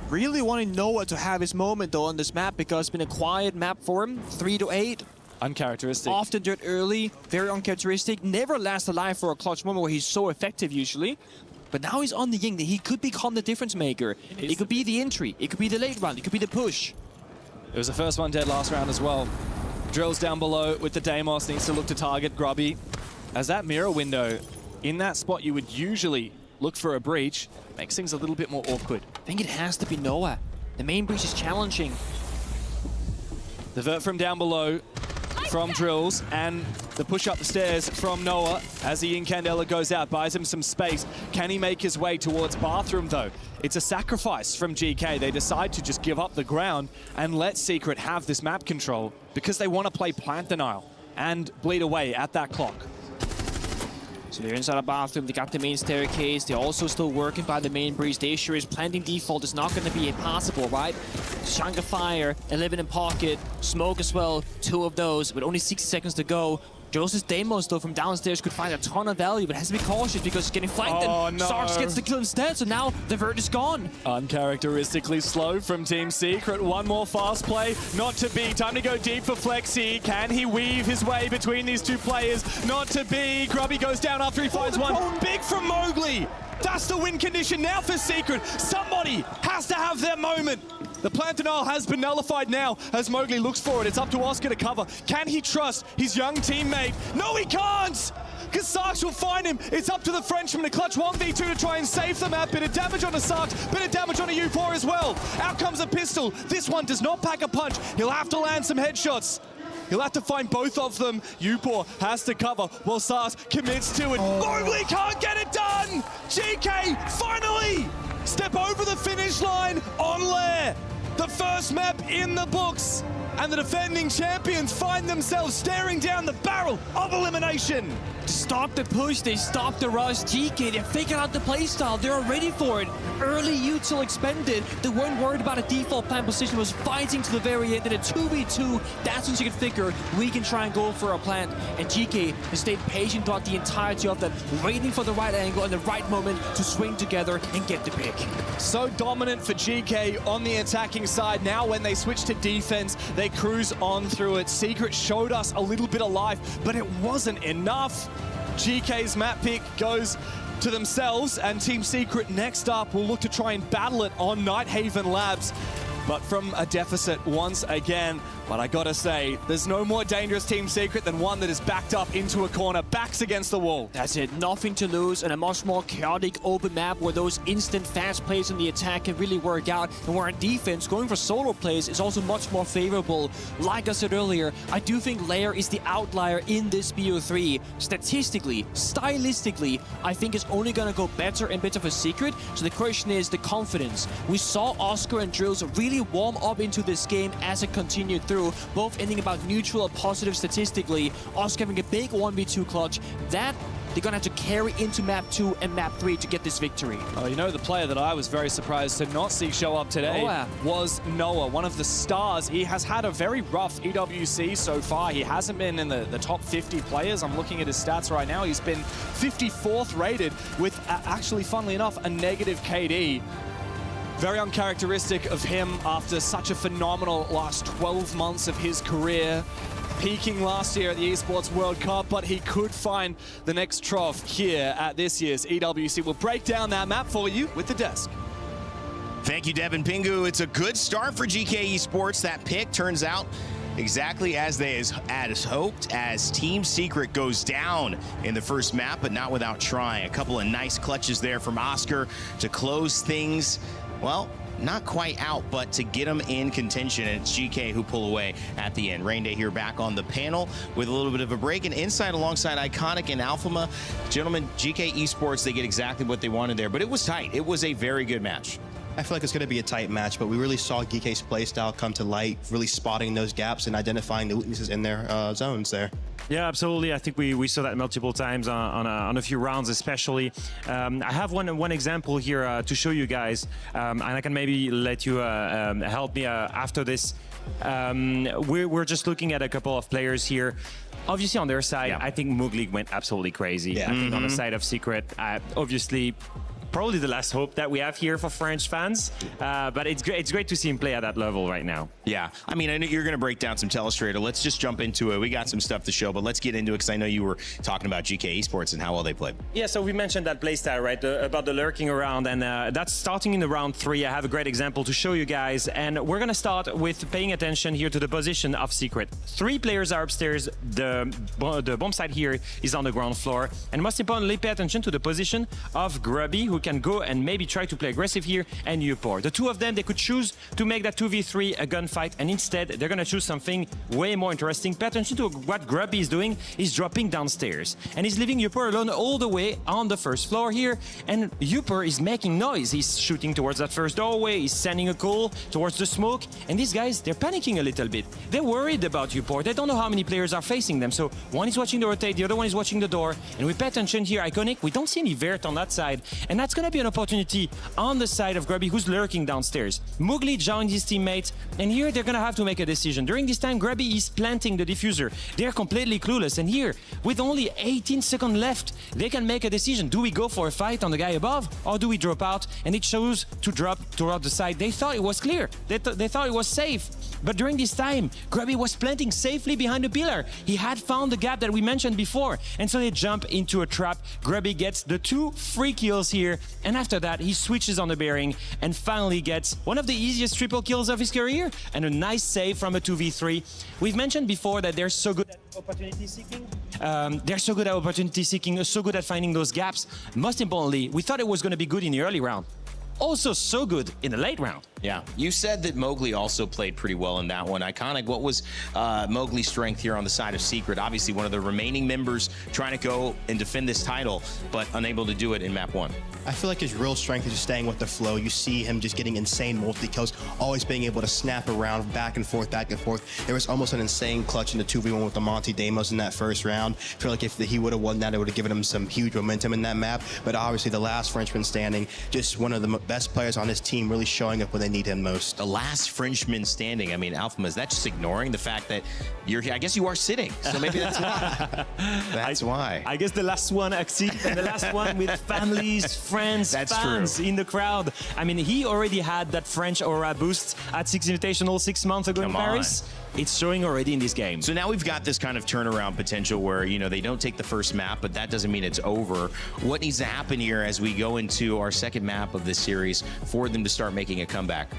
Really wanting Noah to have his moment though on this map because it's been a quiet map for him. 3 to 8. Uncharacteristic. Often dirt early, very uncharacteristic. Never lasts alive for a clutch moment where he's so effective usually. But now he's on the Ying. He could become the difference maker. It could be the entry. It could be the late round. It could be the push. It was the first one dead last round as well. Drills down below with the Deimos, needs to look to target Grubby. As that mirror window, in that spot you would usually look for a breach, makes things a little bit more awkward. I think it has to be Noah. The main breach is challenging. The vert from down below from Drills, and the push up the stairs from Noah as the Incandela goes out, buys him some space. Can he make his way towards Bathroom though? It's a sacrifice from GK. They decide to just give up the ground and let Secret have this map control because they want to play plant denial and bleed away at that clock. So they're inside a Bathroom, they got the main staircase, they're also still working by the main breach. The issue is planting default is not going to be impossible, right? Chunk of fire, 11 in pocket, smoke as well, 2 of those, with only 60 seconds to go. Joseph's Deimos, though, from downstairs could find a ton of value, but has to be cautious because he's getting flanked and no. Sarks gets the kill instead, so now the vert is gone. Uncharacteristically slow from Team Secret. One more fast play, not to be. Time to go deep for Flexi. Can he weave his way between these two players? Not to be. Grubby goes down after he finds one. Big from Mowgli. That's the win condition now for Secret. Somebody has to have their moment. The plant denial has been nullified now as Mowgli looks for it. It's up to Oscar to cover. Can he trust his young teammate? No, he can't! Because Sarks will find him. It's up to the Frenchman to clutch 1v2 to try and save the map. Bit of damage onto Sarks, bit of damage onto U4 as well. Out comes a pistol. This one does not pack a punch. He'll have to land some headshots. He'll have to find both of them. Upor has to cover while Sars commits to it. Mowgli can't get it done! GK finally step over the finish line on Lair. The first map in the books. And the defending champions find themselves staring down the barrel of elimination. To stop the push, they stop the rush. GK, they figured out the playstyle. They're ready for it. Early util expended. They weren't worried about a default plan position. Was fighting to the very end. In a 2v2, that's when you can figure we can try and go for a plant. And GK has stayed patient throughout the entirety of that, waiting for the right angle and the right moment to swing together and get the pick. So dominant for GK on the attacking side. Now when they switch to defense, they cruise on through it. Secret showed us a little bit of life, but it wasn't enough. GK's map pick goes to themselves, and Team Secret next up will look to try and battle it on Nighthaven Labs. But from a deficit once again. But I gotta say, there's no more dangerous Team Secret than one that is backed up into a corner, backs against the wall. That's it, nothing to lose, and a much more chaotic open map where those instant fast plays in the attack can really work out, and where on defense, going for solo plays is also much more favorable. Like I said earlier, I do think Lair is the outlier in this BO3. Statistically, stylistically, I think it's only gonna go better and better for Secret, so the question is the confidence. We saw Oscar and Drills really warm up into this game as it continued through, both ending about neutral or positive statistically. Oscar having a big 1v2 clutch. That they're gonna have to carry into map 2 and map 3 to get this victory. Oh, you know, the player that I was very surprised to not see show up today was Noah, one of the stars. He has had a very rough EWC so far. He hasn't been in the top 50 players. I'm looking at his stats right now. He's been 54th rated with, actually, funnily enough, a negative KD. Very uncharacteristic of him after such a phenomenal last 12 months of his career. Peaking last year at the Esports World Cup, but he could find the next trough here at this year's EWC. We'll break down that map for you with the desk. Thank you, Devin Pingu. It's a good start for GK Esports. That pick turns out exactly as they had hoped, as Team Secret goes down in the first map, but not without trying. A couple of nice clutches there from Oscar to close things. Well, not quite out, but to get them in contention, and it's GK who pull away at the end. Rain Day here back on the panel with a little bit of a break, and inside alongside Iconic and Alphama. Gentlemen, GK Esports, they get exactly what they wanted there, but it was tight. It was a very good match. I feel like it's going to be a tight match, but we really saw GK's play style come to light, really spotting those gaps and identifying the weaknesses in their zones there. Yeah, absolutely. I think we saw that multiple times on a few rounds, especially. I have one example here to show you guys, and I can maybe let you help me after this. We're just looking at a couple of players here. Obviously, on their side, I think Mugli went absolutely crazy. I think on the side of Secret, obviously, probably the last hope that we have here for French fans. But it's great to see him play at that level right now. Yeah, I mean, I know you're going to break down some Telestrator. Let's just jump into it. We got some stuff to show, but let's get into it because I know you were talking about GK Esports and how well they played. Yeah, so we mentioned that playstyle, right, about the lurking around, and that's starting in the round 3. I have a great example to show you guys, and we're going to start with paying attention here to the position of Secret. 3 players are upstairs. The bomb site here is on the ground floor, and most importantly, pay attention to the position of Grubby, who can go and maybe try to play aggressive here, and Upor. The two of them, they could choose to make that 2v3 a gunfight, and instead they're going to choose something way more interesting. Pay attention to what Grubby is doing. He's dropping downstairs, and he's leaving Upor alone all the way on the first floor here, and Upor is making noise. He's shooting towards that first doorway, he's sending a call towards the smoke, and these guys, they're panicking a little bit. They're worried about Upor. They don't know how many players are facing them, so one is watching the rotate, the other one is watching the door, and we pay attention here. Iconic, we don't see any Vert on that side, and that's going to be an opportunity on the side of Grubby, who's lurking downstairs. Mugli joined his teammates, and here they're going to have to make a decision. During this time, Grubby is planting the diffuser. They're completely clueless, and here, with only 18 seconds left, they can make a decision. Do we go for a fight on the guy above, or do we drop out? And they chose to drop toward the side. They thought it was clear. They thought it was safe. But during this time, Grubby was planting safely behind the pillar. He had found the gap that we mentioned before, and so they jump into a trap. Grubby gets the 2 free kills here, and after that, he switches on the bearing and finally gets one of the easiest triple kills of his career and a nice save from a 2v3. We've mentioned before that they're so good at opportunity seeking. So good at finding those gaps. Most importantly, we thought it was going to be good in the early round. Also so good in the late round. Yeah, you said that Mowgli also played pretty well in that one. Iconic, what was Mowgli's strength here on the side of Secret? Obviously one of the remaining members trying to go and defend this title, but unable to do it in map 1. I feel like his real strength is just staying with the flow. You see him just getting insane multi-kills, always being able to snap around back and forth, back and forth. There was almost an insane clutch in the 2v1 with the Monty Damos in that first round. I feel like if he would have won that, it would have given him some huge momentum in that map. But obviously the last Frenchman standing, just one of the best players on his team, really showing up when they need him most. The last Frenchman standing. I mean, Alphama, is that just ignoring the fact that you're here? I guess you are sitting, so maybe that's why. That's why. I guess the last one exceed, and the last one with families, friends, fans in the crowd. I mean, he already had that French aura boost at Six Invitational 6 months ago in Paris. It's showing already in this game. So now we've got this kind of turnaround potential where, you know, they don't take the first map, but that doesn't mean it's over. What needs to happen here as we go into our second map of this series for them to start making a comeback?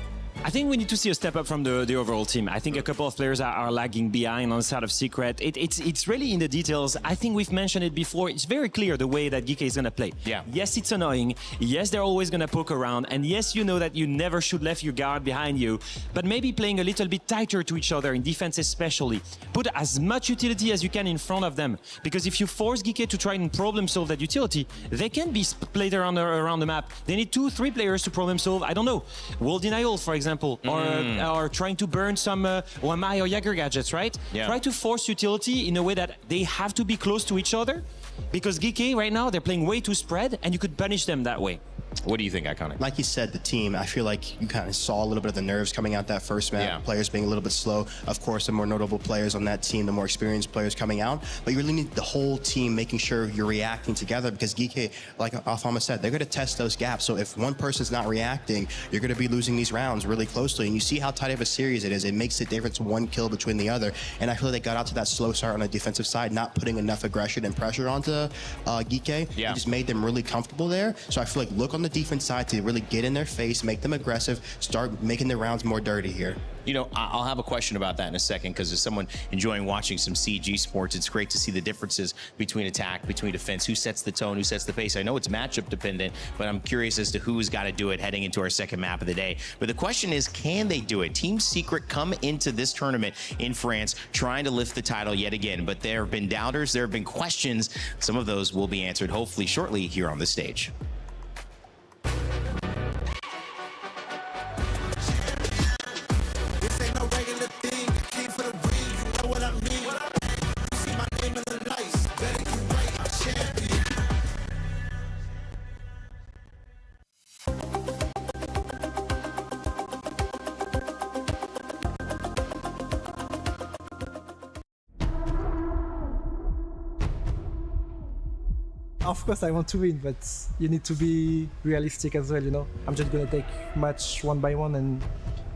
I think we need to see a step up from the overall team. I think a couple of players are lagging behind on the side of Secret. It's really in the details. I think we've mentioned it before. It's very clear the way that GK is going to play. Yeah. Yes, it's annoying. Yes, they're always going to poke around. And yes, you know that you never should left your guard behind you. But maybe playing a little bit tighter to each other in defense especially. Put as much utility as you can in front of them. Because if you force GK to try and problem solve that utility, they can be split around the map. They need 2-3 players to problem solve. I don't know. Wall denial, for example. Or trying to burn some Wamai or Jaeger gadgets, right? Yeah. Try to force utility in a way that they have to be close to each other, because GK right now, they're playing way too spread, and you could punish them that way. What do you think, Iconic? Like you said, the team, I feel like you kind of saw a little bit of the nerves coming out that first map. Yeah. Players being a little bit slow. Of course, the more notable players on that team, the more experienced players coming out. But you really need the whole team making sure you're reacting together, because GK, like Alphama said, they're going to test those gaps. So if one person's not reacting, you're going to be losing these rounds really closely. And you see how tight of a series it is. It makes the difference 1 kill between the other. And I feel like they got out to that slow start on the defensive side, not putting enough aggression and pressure onto GK. Yeah. It just made them really comfortable there. So I feel like look on the defense side to really get in their face, make them aggressive, start making the rounds more dirty here. You know, I'll have a question about that in a second, because as someone enjoying watching some CG sports, it's great to see the differences between attack, between defense, who sets the tone, who sets the pace. I know it's matchup dependent, but I'm curious as to who's got to do it heading into our second map of the day. But the question is, can they do it? Team Secret come into this tournament in France trying to lift the title yet again, but there have been doubters, there have been questions. Some of those will be answered hopefully shortly here on the stage. Of course, I want to win, but you need to be realistic as well, you know. I'm just gonna take match one by one and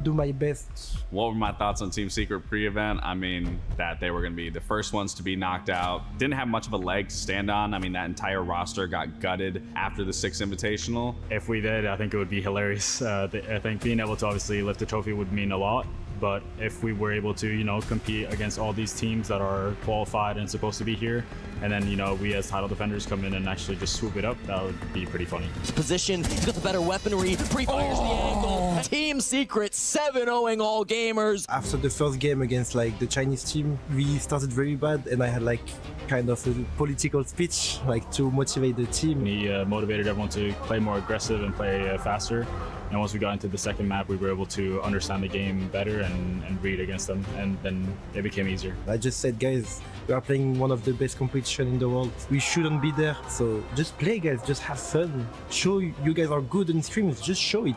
do my best. What were my thoughts on Team Secret pre-event? I mean, that they were going to be the first ones to be knocked out. Didn't have much of a leg to stand on. I mean, that entire roster got gutted after the 6th Invitational. If we did, I think it would be hilarious. I think being able to obviously lift the trophy would mean a lot. But if we were able to, you know, compete against all these teams that are qualified and supposed to be here, and then, you know, we as title defenders come in and actually just swoop it up, that would be pretty funny. Position, he's got the better weaponry, pre-fires the angle. Team Secret 7-0ing all gamers. After the first game against like the Chinese team, we started very bad, and I had like kind of a political speech like to motivate the team. He motivated everyone to play more aggressive and play faster. And once we got into the second map, we were able to understand the game better and read against them, and then it became easier. I just said, guys, we are playing one of the best competition in the world. We shouldn't be there. So just play, guys, just have fun. Show you guys are good in scrims, just show it.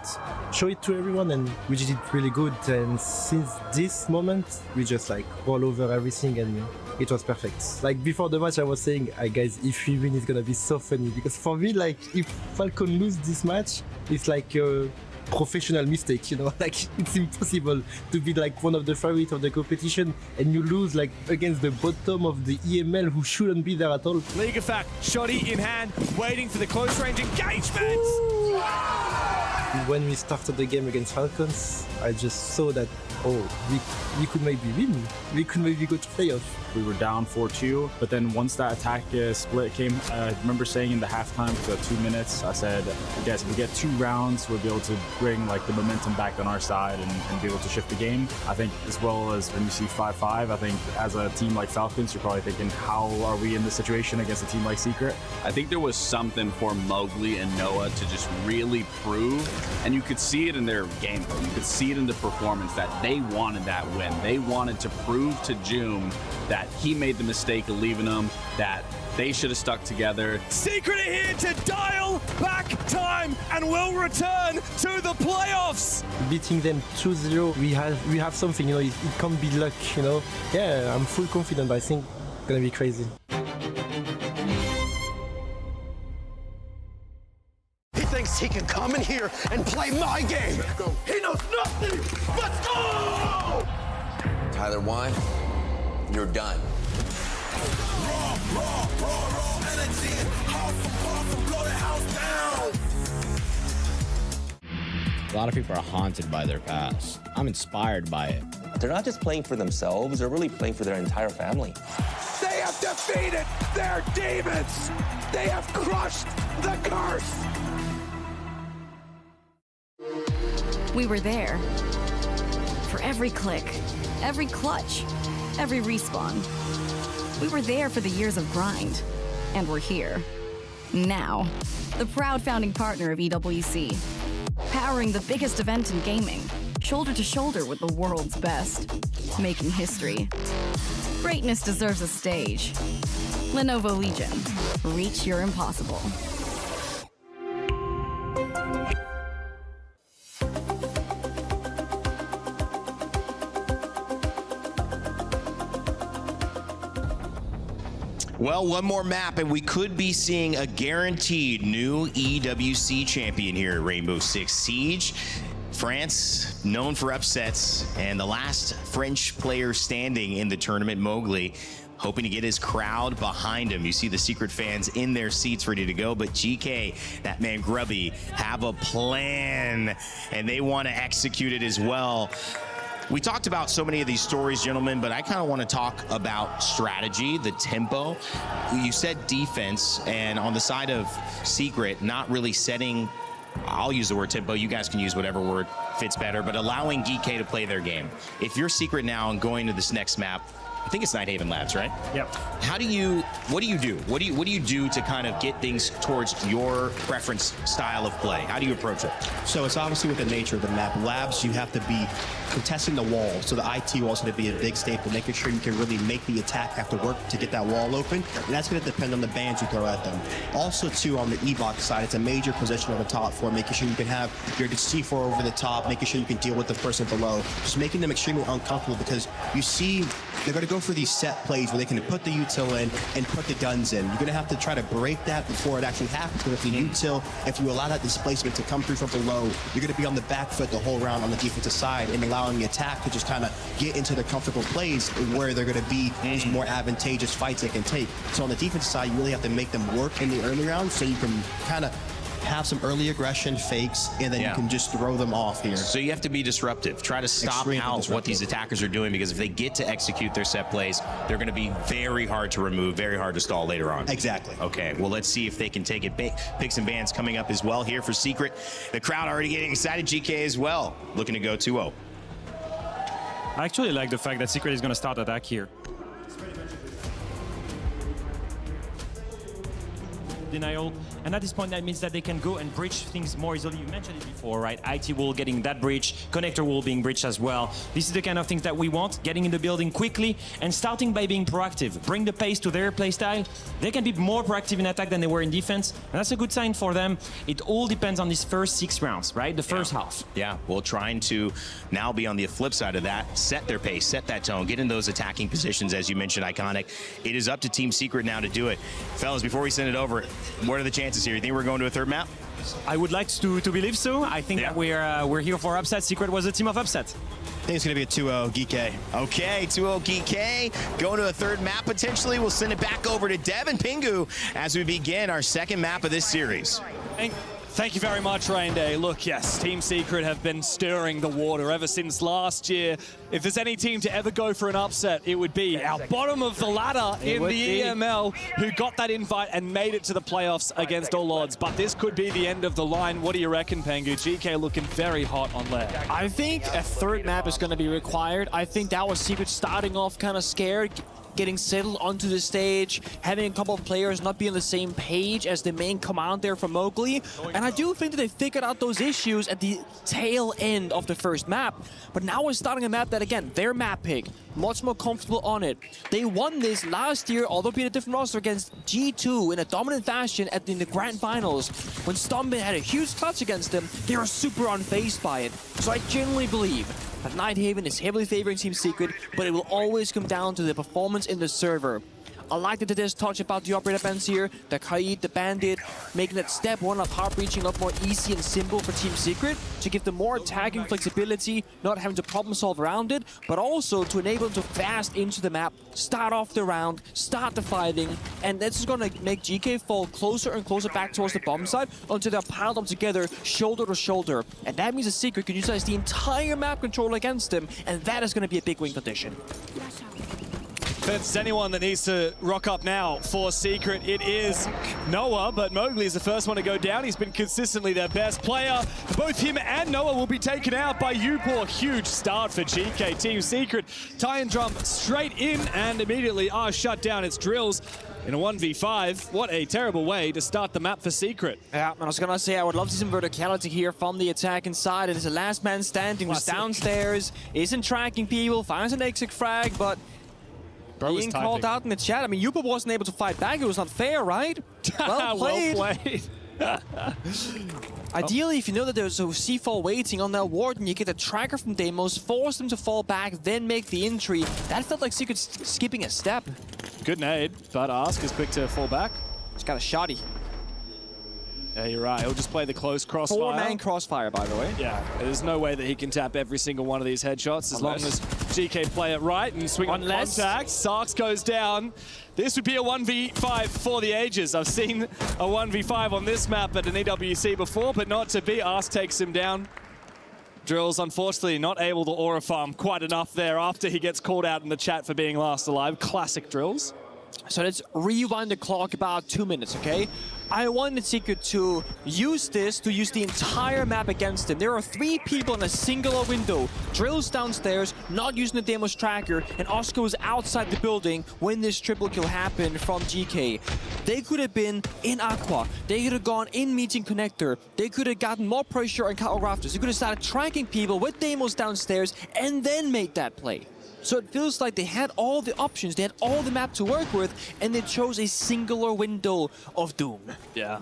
Show it to everyone, and we did it really good. And since this moment, we just like roll over everything, and it was perfect. Like before the match, I was saying, guys, if we win, it's gonna be so funny. Because for me, like if Falcon lose this match, it's like a professional mistake, you know, like it's impossible to be like one of the favorites of the competition and you lose like against the bottom of the EML who shouldn't be there at all. League of Fact, shotty in hand, waiting for the close range engagement. When we started the game against Falcons, I just saw that, oh, we could maybe win. We could maybe go to playoffs. We were down 4-2, but then once that attack split came, I remember saying in the halftime, for 2 minutes, I said, guys, if we get 2 rounds, we'll be able to bring like the momentum back on our side and be able to shift the game. I think as well as when you see 5-5, I think as a team like Falcons, you're probably thinking, how are we in this situation against a team like Secret? I think there was something for Mowgli and Noah to just really prove, and you could see it in their gameplay. You could see it in the performance that they wanted that win. They wanted to prove to Joom that he made the mistake of leaving them, that they should have stuck together. Secret are here to dial back time and will return to the playoffs. Beating them 2-0, we have something, you know, it can't be luck, you know. Yeah, I'm full confident. I think it's gonna be crazy. He thinks he can come in here and play my game. He knows nothing. Let's go! Tyler, why? You're done. A lot of people are haunted by their past. I'm inspired by it. They're not just playing for themselves, they're really playing for their entire family. They have defeated their demons. They have crushed the curse. We were there. For every click, every clutch, every respawn. We were there for the years of grind, and we're here. Now, the proud founding partner of EWC, powering the biggest event in gaming, shoulder to shoulder with the world's best, making history. Greatness deserves a stage. Lenovo Legion, reach your impossible. Well, one more map, and we could be seeing a guaranteed new EWC champion here at Rainbow Six Siege. France, known for upsets, and the last French player standing in the tournament, Mowgli, hoping to get his crowd behind him. You see the Secret fans in their seats ready to go, but GK, that man Grubby, have a plan, and they want to execute it as well. We talked about so many of these stories, gentlemen, but I kind of want to talk about strategy, the tempo. You said defense, and on the side of Secret, not really setting, I'll use the word tempo, you guys can use whatever word fits better, but allowing GK to play their game. If you're Secret now and going to this next map, I think it's Nighthaven Labs, right? Yep. What do you do? What do you do to kind of get things towards your preference style of play? How do you approach it? So it's obviously with the nature of the map. Labs, you have to be contesting the wall. So the IT wall is going to be a big staple, making sure you can really make the attack have to work to get that wall open. And that's going to depend on the bans you throw at them. Also, too, on the E-box side, it's a major position on the top floor, making sure you can have your C4 over the top, making sure you can deal with the person below. Just making them extremely uncomfortable because you see they're going to go for these set plays where they can put the util in and put the guns in. You're going to have to try to break that before it actually happens. But if the util, if you allow that displacement to come through from below, you're going to be on the back foot the whole round on the defensive side and allowing the attack to just kind of get into the comfortable plays where they're going to be these more advantageous fights they can take. So on the defensive side, you really have to make them work in the early rounds so you can kind of have some early aggression fakes, and then you can just throw them off here. So you have to be disruptive. Try to stop out what these attackers are doing, because if they get to execute their set plays, they're going to be very hard to remove, very hard to stall later on. Exactly. Okay, well, let's see if they can take it. Picks and bans coming up as well here for Secret. The crowd already getting excited. GK as well, looking to go 2-0. I actually like the fact that Secret is going to start attack here. Denial, and at this point that means that they can go and breach things more easily. You mentioned it before, right? IT wall getting that breach, connector wall being breached as well. This is the kind of things that we want, getting in the building quickly and starting by being proactive. Bring the pace to their play style. They can be more proactive in attack than they were in defense, and that's a good sign for them. It all depends on these first 6 rounds, right? The first half. Yeah, well, trying to now be on the flip side of that, set their pace, set that tone, get in those attacking positions, as you mentioned, Iconic. It is up to Team Secret now to do it. Fellas, before we send it over, what are the chances here? You think we're going to a third map? I would like to believe so. I think that we're here for upset. Secret was a team of upset. I think it's going to be a 2-0 GK. Okay, 2-0 GK. Going to a third map potentially. We'll send it back over to Dev and Pingu as we begin our second map of this series. Thank you very much, Rain Day. Look, yes, Team Secret have been stirring the water ever since last year. If there's any team to ever go for an upset, it would be our bottom of the ladder in the EML, who got that invite and made it to the playoffs against all odds. But this could be the end of the line. What do you reckon, Pengu? GK looking very hot on left. I think a third map is going to be required. I think that was Secret starting off kind of scared, getting settled onto the stage, having a couple of players not be on the same page as the main command there from Mowgli. And I do think that they figured out those issues at the tail end of the first map. But now we're starting a map that, again, their map pick, much more comfortable on it. They won this last year, although being a different roster, against G2 in a dominant fashion in the grand finals. When Stompin had a huge clutch against them, they were super unfazed by it. So I genuinely believe that Nighthaven is heavily favoring Team Secret, but it will always come down to the performance in the server. I like that there's touch about the operator bans here, the Kaid, the Bandit, making that step 1 of hard breaching a lot more easy and simple for Team Secret to give them more attacking flexibility, not having to problem solve around it, but also to enable them to fast into the map, start off the round, start the fighting, and that's just gonna make GK fall closer and closer back towards the bomb side until they're piled up together, shoulder to shoulder. And that means the Secret can utilize the entire map control against them, and that is gonna be a big win condition. If there's anyone that needs to rock up now for Secret, it is Noah, but Mowgli is the first one to go down. He's been consistently their best player. Both him and Noah will be taken out by Upor. Huge start for GK. Team Secret tie and jump straight in and immediately are shut down. It's Drills in a 1v5. What a terrible way to start the map for Secret. Yeah, I was gonna say, I would love to see some verticality here from the attack inside. It is a last man standing, who's downstairs, isn't tracking people, finds an exit frag, but being called out in the chat. I mean, Yupa wasn't able to fight back. It was not fair, right? Well played. Well played. Ideally, if you know that there's a C4 waiting on that warden, you get a tracker from Deimos, force them to fall back, then make the entry. That felt like Secret skipping a step. Good nade, but Ask is quick to fall back. He's got a shotty. Yeah, you're right. He'll just play the close crossfire. 4-man crossfire, by the way. Yeah, there's no way that he can tap every single one of these headshots as long as GK play it right and swing on contact. Sarks goes down. This would be a 1v5 for the ages. I've seen a 1v5 on this map at an EWC before, but not to be. Ask takes him down. Drills, unfortunately, not able to aura farm quite enough there after he gets called out in the chat for being last alive. Classic Drills. So let's rewind the clock about 2 minutes, okay? I wanted Secret to use this, to use the entire map against him. There are 3 people in a singular window. Drills downstairs, not using the Deimos tracker, and Oscar was outside the building when this triple kill happened from GK. They could have been in Aqua. They could have gone in meeting connector. They could have gotten more pressure on Cattle Rafters. They could have started tracking people with Deimos downstairs and then made that play. So it feels like they had all the options, they had all the map to work with, and they chose a singular window of doom. Yeah.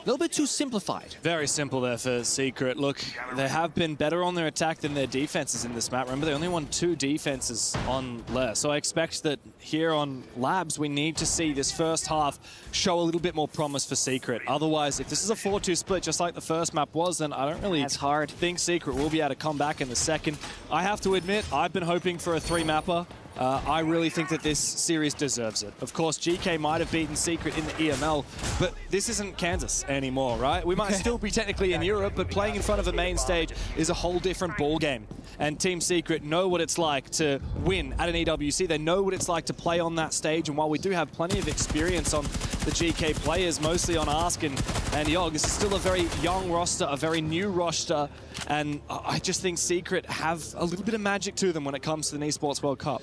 little bit too simplified. Very simple there for Secret. Look, they have been better on their attack than their defenses in this map. Remember, they only won 2 defenses on less. So I expect that here on Labs, we need to see this first half show a little bit more promise for Secret. Otherwise, if this is a 4-2 split, just like the first map was, then I don't really think Secret will be able to come back in the second. I have to admit, I've been hoping for a 3-mapper. I really think that this series deserves it. Of course, GK might have beaten Secret in the EML, but this isn't Kansas anymore, right? We might still be technically in Europe, but playing in front of a main stage is a whole different ball game. And Team Secret know what it's like to win at an EWC. They know what it's like to play on that stage. And while we do have plenty of experience on the GK players, mostly on Ask and Yogg, this is still a very young roster, a very new roster. And I just think Secret have a little bit of magic to them when it comes to the Esports World Cup.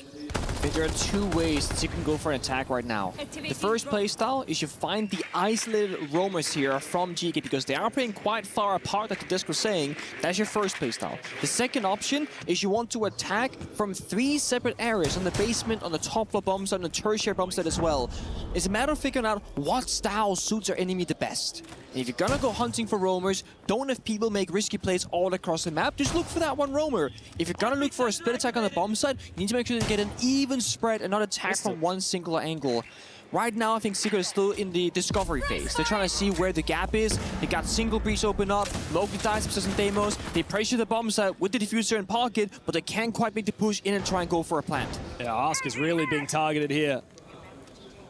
There are 2 ways that you can go for an attack right now. The first playstyle is you find the isolated roamers here from GK because they are playing quite far apart, like the disc was saying. That's your first playstyle. The second option is you want to attack from 3 separate areas, on the basement, on the top floor bomb site, on the tertiary bomb site as well. It's a matter of figuring out what style suits our enemy the best. And if you're gonna go hunting for roamers, don't have people make risky plays all across the map. Just look for that one roamer. If you're gonna look for a split attack on the bomb side, you need to make sure to get an even spread and not attack from one singular angle. Right now, I think Secret is still in the discovery phase. They're trying to see where the gap is. They got single breach open up, Mowgli dies from some demos. They pressure the bomb site with the diffuser in pocket, but they can't quite make the push in and try and go for a plant. Yeah, Ask is really being targeted here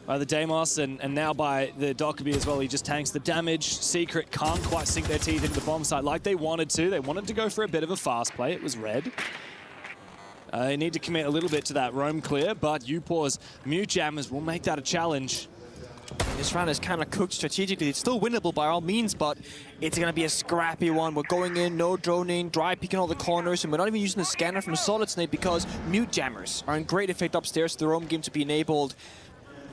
by the Deimos and now by the Dokkaebi as well. He just tanks the damage. Secret can't quite sink their teeth into the bomb site like they wanted to. They wanted to go for a bit of a fast play. It was red. They need to commit a little bit to that roam clear, but Upor's Mute Jammers will make that a challenge. This round is kind of cooked strategically. It's still winnable by all means, but it's going to be a scrappy one. We're going in, no droning, dry picking all the corners, and we're not even using the scanner from Solid Snake because Mute Jammers are in great effect upstairs for the roam game to be enabled.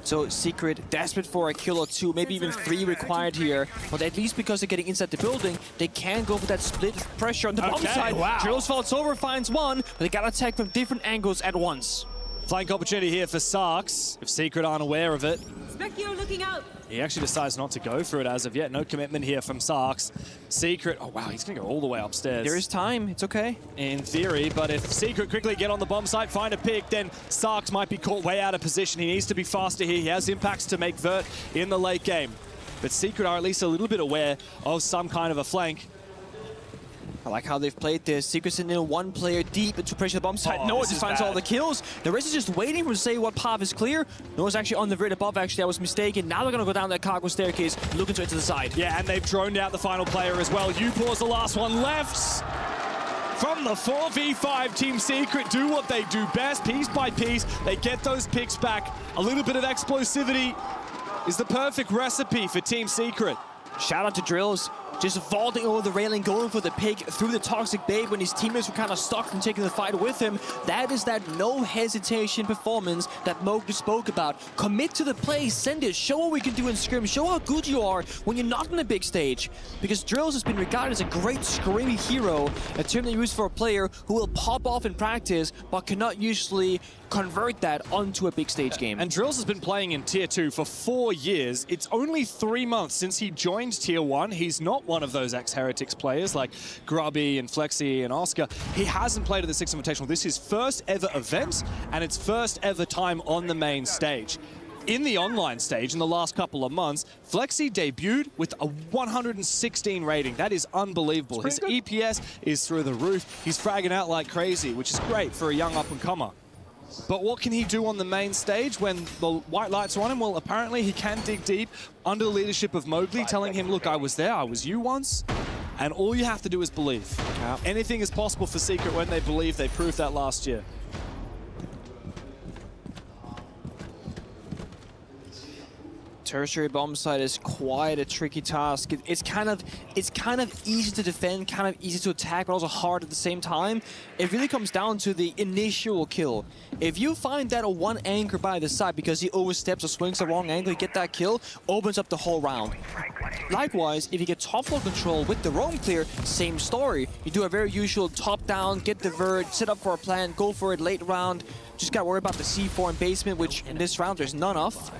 So Secret desperate for a kill or 2, maybe even 3 required here. But at least because they're getting inside the building, they can go for that split pressure on the bomb side. Wow. Drills falls over, finds one, but they got to attack from different angles at once. Flank opportunity here for Sarks, if Secret aren't aware of it. Specchio looking out. He actually decides not to go for it as of yet. No commitment here from Sarks. Secret, oh wow, he's gonna go all the way upstairs. There is time, it's okay. In theory, but if Secret quickly get on the bomb site, find a pick, then Sarks might be caught way out of position. He needs to be faster here. He has impacts to make Vert in the late game. But Secret are at least a little bit aware of some kind of a flank. I like how they've played this. Secret sending in 1 player deep into pressure the bomb site. Noah just finds all the kills. The rest is just waiting for him to say what path is clear. Noah's actually on the grid above, actually. I was mistaken. Now they're going to go down that cargo staircase, looking to it to the side. Yeah, and they've droned out the final player as well. Upor's the last one left. From the 4v5, Team Secret do what they do best. Piece by piece, they get those picks back. A little bit of explosivity is the perfect recipe for Team Secret. Shout out to Drills. Just vaulting over the railing, going for the pick through the toxic bait when his teammates were kind of stuck from taking the fight with him. That is that no hesitation performance that Mowgli spoke about. Commit to the play, send it, show what we can do in scrim, show how good you are when you're not on a big stage. Because Drills has been regarded as a great screamy hero, a term they use for a player who will pop off in practice but cannot usually convert that onto a big stage game. And Drills has been playing in Tier 2 for 4 years. It's only 3 months since he joined Tier 1. He's not one of those ex-Heretics players like Grubby and Flexi and Oscar. He hasn't played at the Six Invitational. This is his first ever event, and it's first ever time on the main stage. In the online stage in the last couple of months, Flexi debuted with a 116 rating. That is unbelievable. His EPS is through the roof. He's fragging out like crazy, which is great for a young up-and-comer. But what can he do on the main stage when the white lights are on him? Well, apparently he can dig deep under the leadership of Mowgli, telling him, look, I was there, I was you once, and all you have to do is believe. Anything is possible for Secret when they believe. They proved that last year. Tertiary bomb site is quite a tricky task. It's kind of easy to defend, kind of easy to attack, but also hard at the same time. It really comes down to the initial kill. If you find that a one anchor by the side because he oversteps or swings the wrong angle, you get that kill, opens up the whole round. Likewise, if you get top floor control with the roam clear, same story. You do a very usual top down, get the vert, set up for a plan, go for it late round. Just gotta worry about the C4 and basement, which in this round there's none of.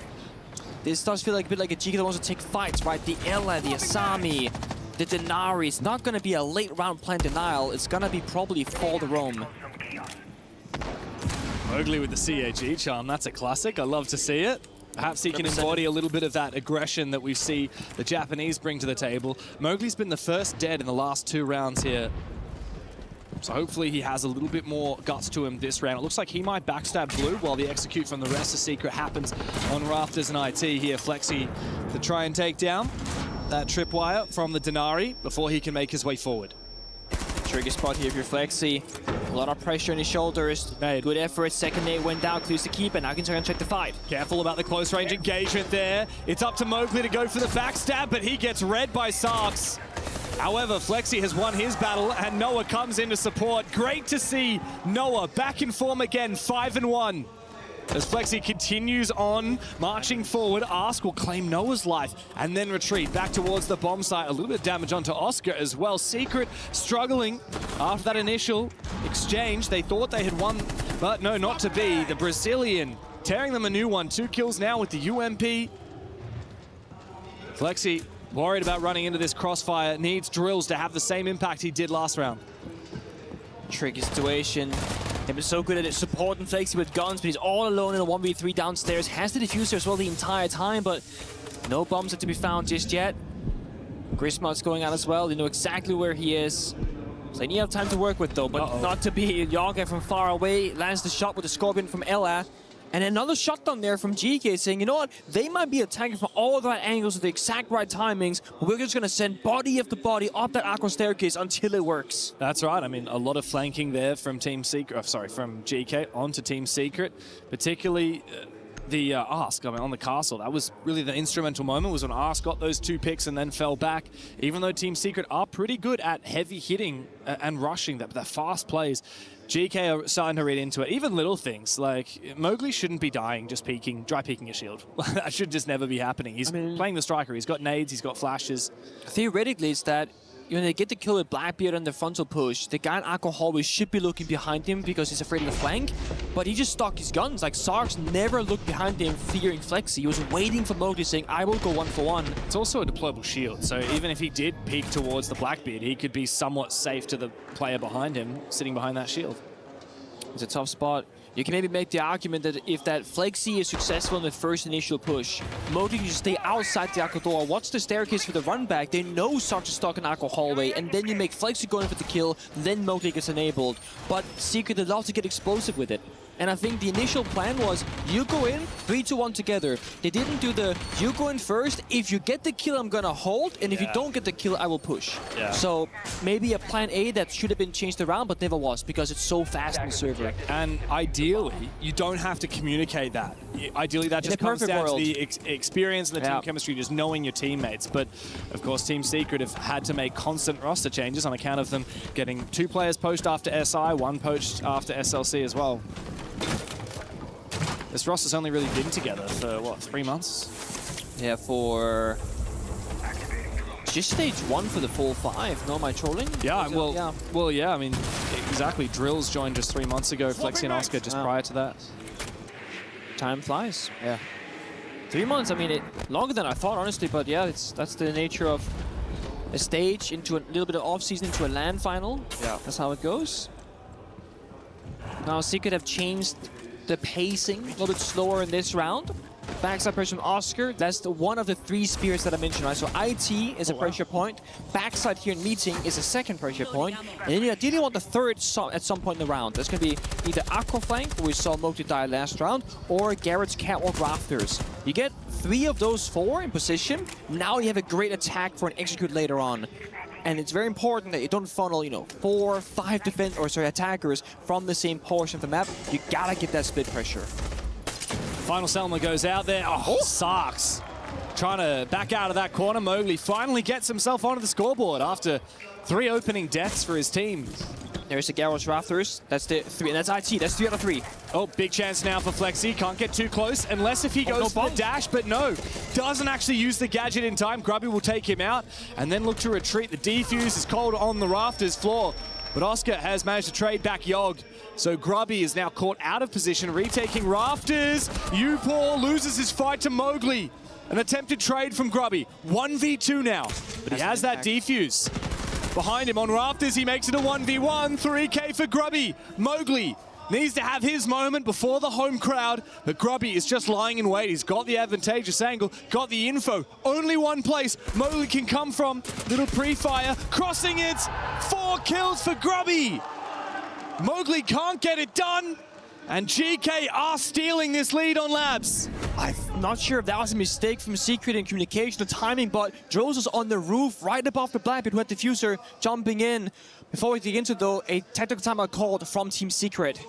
This does feel like a bit like a GK that wants to take fights, right? The Ella, the Asami, the Denari. It's not going to be a late round plan denial. It's going to be probably for the roam. Mowgli with the CAG charm, that's a classic. I love to see it. Perhaps he can embody a little bit of that aggression that we see the Japanese bring to the table. Mowgli's been the first dead in the last 2 rounds here. So hopefully he has a little bit more guts to him this round. It looks like he might backstab Blue while the execute from the rest of Secret happens on Rafters and IT here. Flexi to try and take down that tripwire from the Denari before he can make his way forward. Tricky spot here if you're Flexi. A lot of pressure on his shoulders. Good effort. Second nade went down, clears the keep, and now can try and check the fight. Careful about the close range engagement there. It's up to Mowgli to go for the backstab, but he gets read by Sarks. However, Flexi has won his battle, and Noah comes in to support. Great to see Noah back in form again, 5-1. As Flexi continues on, marching forward, Ask will claim Noah's life and then retreat back towards the bomb site. A little bit of damage onto Oscar as well. Secret struggling after that initial exchange. They thought they had won, but no, not to be. The Brazilian tearing them a new one. 2 kills now with the UMP. Flexi worried about running into this crossfire. Needs drills to have the same impact he did last round. Tricky situation. They've been so good at it, supporting Flexi with guns, but he's all alone in a 1v3 downstairs. Has the diffuser as well the entire time, but no bombs are to be found just yet. Grismart's going out as well. They know exactly where he is. Plenty of time to work with, though, but not to be. Yaga from far away lands the shot with the Scorpion from Ella. And another shot down there from GK saying, you know what, they might be attacking from all the right angles with the exact right timings, but we're just going to send body after body up that aqua staircase until it works. That's right. I mean, a lot of flanking there from Team Secret, from GK onto Team Secret, particularly the Ask, on the castle. That was really the instrumental moment, was when Ask got those 2 picks and then fell back. Even though Team Secret are pretty good at heavy hitting and rushing, that fast plays, GK are starting to read into it. Even little things, like Mowgli shouldn't be dying just peeking, dry peeking your shield. That should just never be happening. He's playing the striker. He's got nades, he's got flashes. Theoretically, it's that when they get the kill with Blackbeard on the frontal push, the guy in Aqua Hallway should be looking behind him because he's afraid of the flank, but he just stocked his guns. Like, Sarks never looked behind him fearing Flexi. He was waiting for Mowgli saying, I will go 1-for-1. It's also a deployable shield, so even if he did peek towards the Blackbeard, he could be somewhat safe to the player behind him, sitting behind that shield. It's a tough spot. You can maybe make the argument that if that Flexi is successful in the first initial push, Mowgli can just stay outside the Aqua door, watch the staircase for the run back. They know Sarks is stuck in Aqua Hallway, and then you make Flexi go in for the kill, then Mowgli gets enabled. But Secret, they love to get explosive with it. And I think the initial plan was, you go in, 3-2-1 together. They didn't do the, you go in first, if you get the kill, I'm gonna hold, and if you don't get the kill, I will push. So maybe a plan A that should have been changed around, but never was, because it's so fast in the server. And ideally, you don't have to communicate that. Ideally, that just comes down to the experience and the team chemistry, just knowing your teammates. But, of course, Team Secret have had to make constant roster changes on account of them getting 2 players poached after SI, 1 poached after SLC as well. This roster's only really been together for, what, 3 months? Yeah, for just stage 1 for the full 5. No, am I trolling? Yeah, well, yeah, I mean, exactly. Drills joined just 3 months ago. Flexi and Oscar just prior to that. Time flies. Yeah. 3 months, I mean, longer than I thought, honestly, but yeah, that's the nature of a stage into a little bit of off-season into a LAN final. Yeah. That's how it goes. Now, Secret have changed the pacing a little bit slower in this round. Backside pressure from Oscar. That's one of the 3 spears that I mentioned, right? So IT is a pressure point. Backside here in meeting is a second pressure point. And then you ideally want the third at some point in the round. That's going to be either Aqua Flank, where we saw Mowgli die last round, or Garrett's Catwalk Rafters. You get 3 of those 4 in position. Now you have a great attack for an execute later on. And it's very important that you don't funnel, 4, 5 attackers from the same portion of the map. You gotta get that split pressure. Final Selma goes out there. Oh, Sarks trying to back out of that corner. Mowgli finally gets himself onto the scoreboard after 3 opening deaths for his team. There's the Garrosh Rafters. That's the 3, and that's IT. That's 3 out of 3. Oh, big chance now for Flexi. Can't get too close unless if he goes for the dash, but no. Doesn't actually use the gadget in time. Grubby will take him out and then look to retreat. The defuse is cold on the Rafters floor, but Oscar has managed to trade back Yogg. So Grubby is now caught out of position, retaking Rafters. Upor loses his fight to Mowgli. An attempted trade from Grubby. 1v2 now, but he has that defuse. Behind him on rafters, he makes it a 1v1. 3K for Grubby. Mowgli needs to have his moment before the home crowd, but Grubby is just lying in wait. He's got the advantageous angle, got the info. Only one place Mowgli can come from. Little pre-fire, crossing it. 4 kills for Grubby. Mowgli can't get it done, and GK are stealing this lead on Labs. I'm not sure if that was a mistake from Secret in communication or timing, but Drills was on the roof right above the Blackbeard who had Diffuser jumping in. Before we dig into though, a tactical timeout called from Team Secret.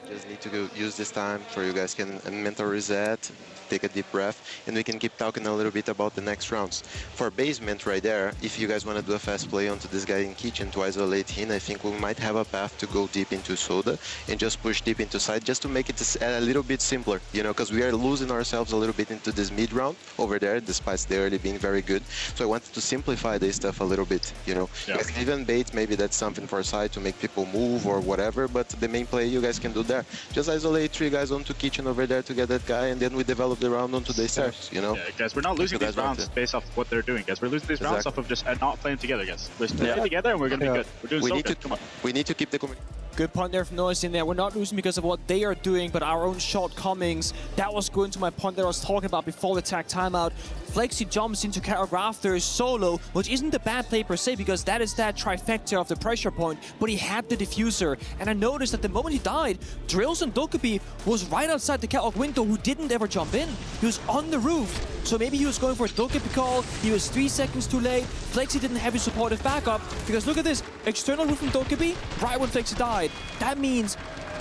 Just need to go use this time for you guys can mental reset, take a deep breath, and we can keep talking a little bit about the next rounds. For basement right there, if you guys want to do a fast play onto this guy in kitchen to isolate him, I think we might have a path to go deep into soda and just push deep into side just to make it a little bit simpler, you know, because we are losing ourselves a little bit into this mid round over there, despite the early being very good. So I wanted to simplify this stuff a little bit, you know. You guys can even bait, maybe that's something for side to make people move or whatever, but the main play you guys can do there. Just isolate 3 guys onto kitchen over there to get that guy, and then we develop the round onto the stairs, you know? Yeah, guys, we're not losing these rounds based off what they're doing, guys. We're losing these rounds off of just not playing together, guys. We're playing together and we're going to be good. We're doing so good. Come on. We need to keep the communication. Good point there from Noise in there. We're not losing because of what they are doing, but our own shortcomings. That was going to my point that I was talking about before the tag timeout. Flexi jumps into Carrot Rafters solo, which isn't a bad play per se, because that is that trifecta of the pressure point, but he had the diffuser. And I noticed that the moment he died, Drills and Dokkaebi was right outside the catwalk window, who didn't ever jump in. He was on the roof. So maybe he was going for a Dokkaebi call, he was 3 seconds too late. Flexi didn't have his supportive backup, because look at this, external roof from Dokkaebi, right when Flexi died. That means,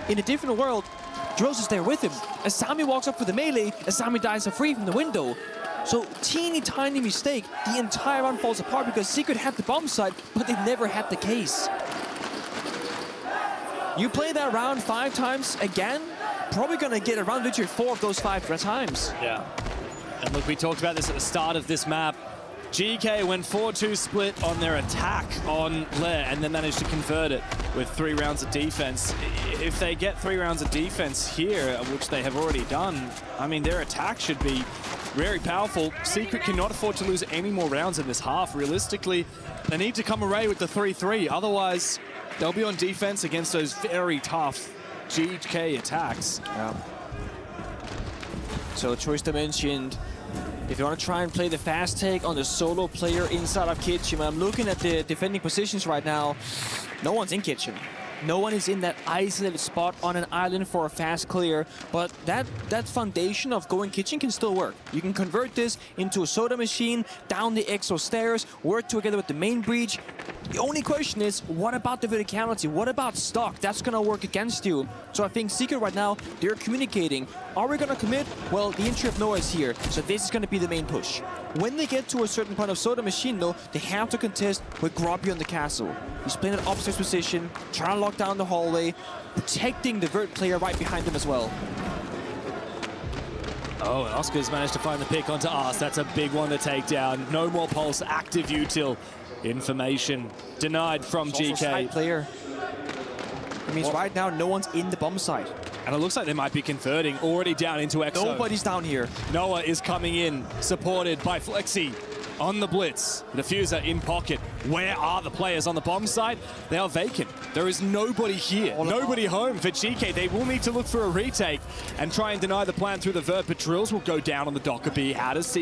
in a different world, Drills is there with him. Asami walks up for the melee, Asami dies for free from the window. So, teeny tiny mistake, the entire round falls apart because Secret had the bomb site, but they never had the case. You play that round 5 times again, probably gonna get around literally 4 of those 5 times. Yeah. And look, we talked about this at the start of this map. GK went 4-2 split on their attack on Lair and then managed to convert it with 3 rounds of defense. If they get 3 rounds of defense here, which they have already done, I mean, their attack should be very powerful. Secret cannot afford to lose any more rounds in this half. Realistically, they need to come away with the 3-3. Otherwise, they'll be on defense against those very tough GK attacks. Yeah. So, Choice mentioned, if you want to try and play the fast take on the solo player inside of Kitchen, I'm looking at the defending positions right now. No one's in Kitchen. No one is in that isolated spot on an island for a fast clear, but that foundation of going Kitchen can still work. You can convert this into a soda machine, down the exo stairs, work together with the main breach. The only question is, what about the verticality? What about stock? That's gonna work against you. So I think Secret right now, they're communicating. Are we gonna commit? Well, the entry of Noah is here, so this is gonna be the main push. When they get to a certain point of soda machine though, they have to contest with Grubby on the castle. He's playing an upstairs position, trying to lock down the hallway, protecting the vert player right behind him as well. Oh, and Oscar's managed to find the pick onto us. That's a big one to take down. No more pulse, active util. Information denied from GK. Side player. It means right now no one's in the bomb site. And it looks like they might be converting already down into Exo. Nobody's down here. Noah is coming in, supported by Flexi on the blitz. Diffuser in pocket. Where are the players on the bomb site? They are vacant. There is nobody here. Nobody home for GK. They will need to look for a retake and try and deny the plan through the vert, but Drills will go down on the Dokkaebi. How does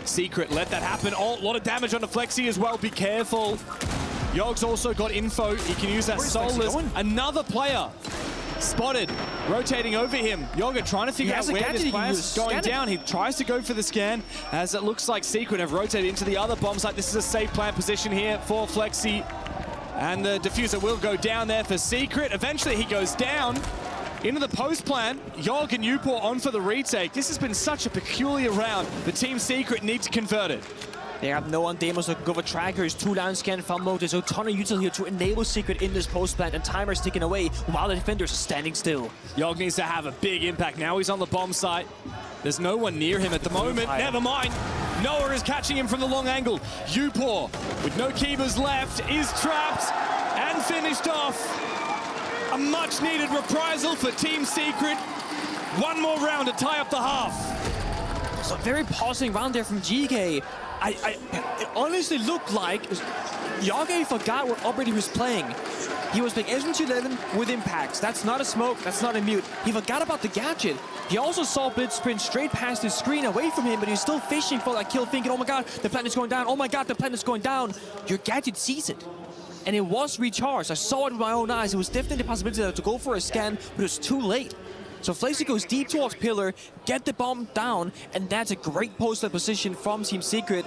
Secret let that happen? Oh, a lot of damage on the Flexi as well. Be careful. Yog's also got info. He can use that Soulless. Another player spotted, rotating over him. Yoga trying to figure out where this player is going down. He tries to go for the scan, as it looks like Secret have rotated into the other bomb site. This is a safe plant position here for Flexi. And the diffuser will go down there for Secret. Eventually he goes down into the post plant. Yog and Upor on for the retake. This has been such a peculiar round. The Team Secret need to convert it. They have no one Demos that go for trackers, 2-line scan from mode. There's a ton of util here to enable Secret in this post plant, and timer's ticking away while the defenders are standing still. Yog needs to have a big impact. Now he's on the bomb site. There's no one near him at the moment. Never mind. Noah is catching him from the long angle. Upor, with no keepers left, is trapped and finished off. A much needed reprisal for Team Secret. One more round to tie up the half. So very positive round there from GK. It honestly looked like Yage forgot what operator he was playing. He was playing S211 with impacts. That's not a smoke, that's not a mute. He forgot about the gadget. He also saw Blitz sprint straight past his screen away from him, but he's still fishing for that kill, thinking, oh my god, the planet's going down, oh my god, the planet's going down. Your gadget sees it. And it was recharged. I saw it with my own eyes. It was definitely a possibility to go for a scan, but it was too late. So Flazy goes deep towards Pillar, get the bomb down, and that's a great post-up position from Team Secret.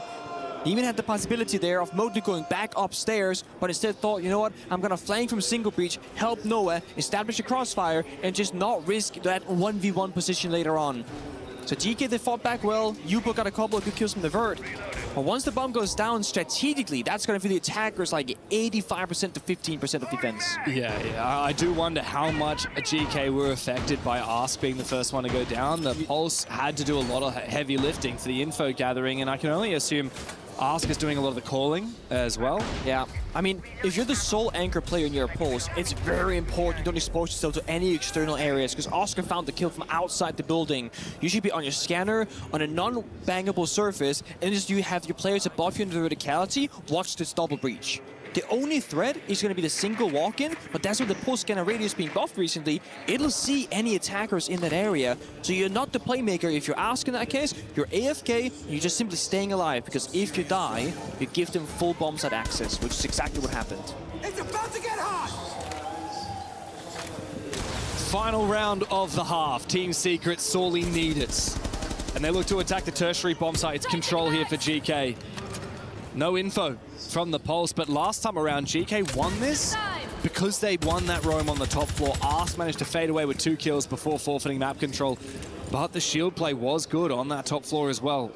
He even had the possibility there of Mowgli going back upstairs, but instead thought, you know what, I'm gonna flank from single breach, help Noah, establish a crossfire, and just not risk that 1v1 position later on. So GK, they fought back well. Yubo got a couple of good kills from the vert. But once the bomb goes down strategically, that's going to be the attackers like 85% to 15% of defense. Yeah, I do wonder how much GK were affected by Ask being the first one to go down. The Pulse had to do a lot of heavy lifting for the info gathering, and I can only assume Ask is doing a lot of the calling as well. Yeah, I mean, if you're the sole anchor player in your Pulse, it's very important you don't expose yourself to any external areas, because Oscar found the kill from outside the building. You should be on your scanner, on a non-bangable surface, and just you have your players above you in the verticality, watch this double breach. The only threat is going to be the single walk-in, but that's where the Pulse scanner radius being buffed recently. It'll see any attackers in that area. So you're not the playmaker. If you're Ask in that case, you're AFK, and you're just simply staying alive, because if you die, you give them full bomb site access, which is exactly what happened. It's about to get hot! Final round of the half. Team Secret sorely need it. And they look to attack the tertiary bomb site. It's control here for GK. No info from the Pulse, but last time around, GK won this because they won that roam on the top floor. Ask managed to fade away with 2 kills before forfeiting map control, but the shield play was good on that top floor as well.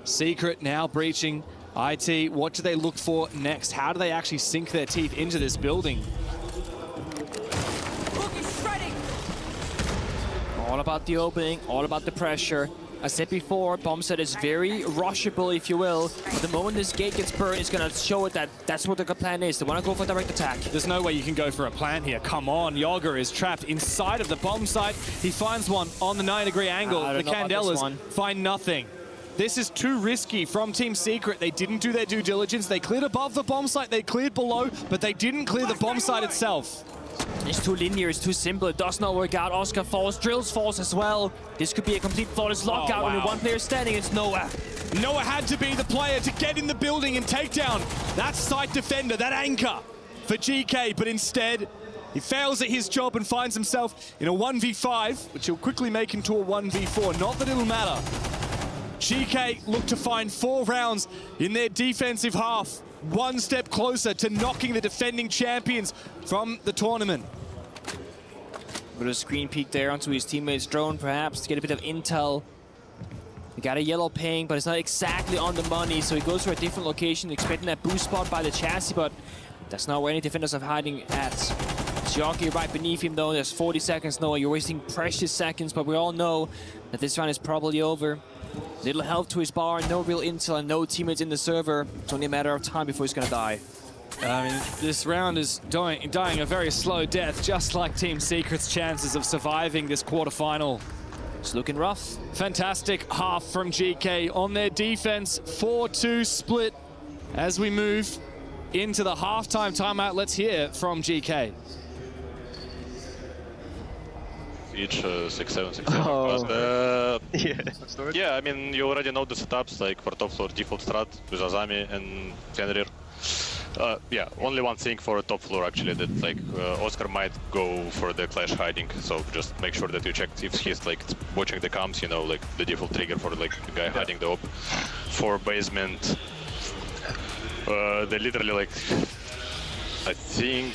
Secret now breaching. IT, what do they look for next? How do they actually sink their teeth into this building? All about the opening, all about the pressure. I said before, bomb set is very rushable, if you will. But the moment this gate gets burned, it's going to show it that that's what the plan is. They want to go for direct attack. There's no way you can go for a plant here. Come on, Yager is trapped inside of the bomb site. He finds one on the 9-degree angle. The Candelas find nothing. This is too risky from Team Secret. They didn't do their due diligence. They cleared above the bomb site. They cleared below, but they didn't clear the bomb site itself. It's too linear, it's too simple, it does not work out. Oscar falls, Drills falls as well. This could be a complete flawless lockout when one player standing. It's Noah. Noah had to be the player to get in the building and take down that site defender, that anchor for GK, but instead he fails at his job and finds himself in a 1v5, which he'll quickly make into a 1v4. Not that it'll matter. GK look to find 4 rounds in their defensive half. One step closer to knocking the defending champions from the tournament. With a screen peek there onto his teammate's drone, perhaps, to get a bit of intel. He got a yellow ping, but it's not exactly on the money, so he goes to a different location, expecting that boost spot by the chassis, but that's not where any defenders are hiding at. Xiaki right beneath him, though. There's 40 seconds. Noah, you're wasting precious seconds, but we all know that this round is probably over. Little health to his bar, no real intel, and no teammates in the server. It's only a matter of time before he's going to die. I mean, this round is dying a very slow death, just like Team Secret's chances of surviving this quarterfinal. It's looking rough. Fantastic half from GK on their defense. 4-2 split as we move into the halftime timeout. Let's hear from GK. Each 6-7, 6-7. Yeah, I mean, you already know the setups, like for top floor default strat with Azami and Fenrir. Yeah, only one thing for top floor actually, that like Oscar might go for the clash hiding, so just make sure that you check if he's like watching the comms, you know, like the default trigger for like the guy hiding the op. For basement, they literally like, I think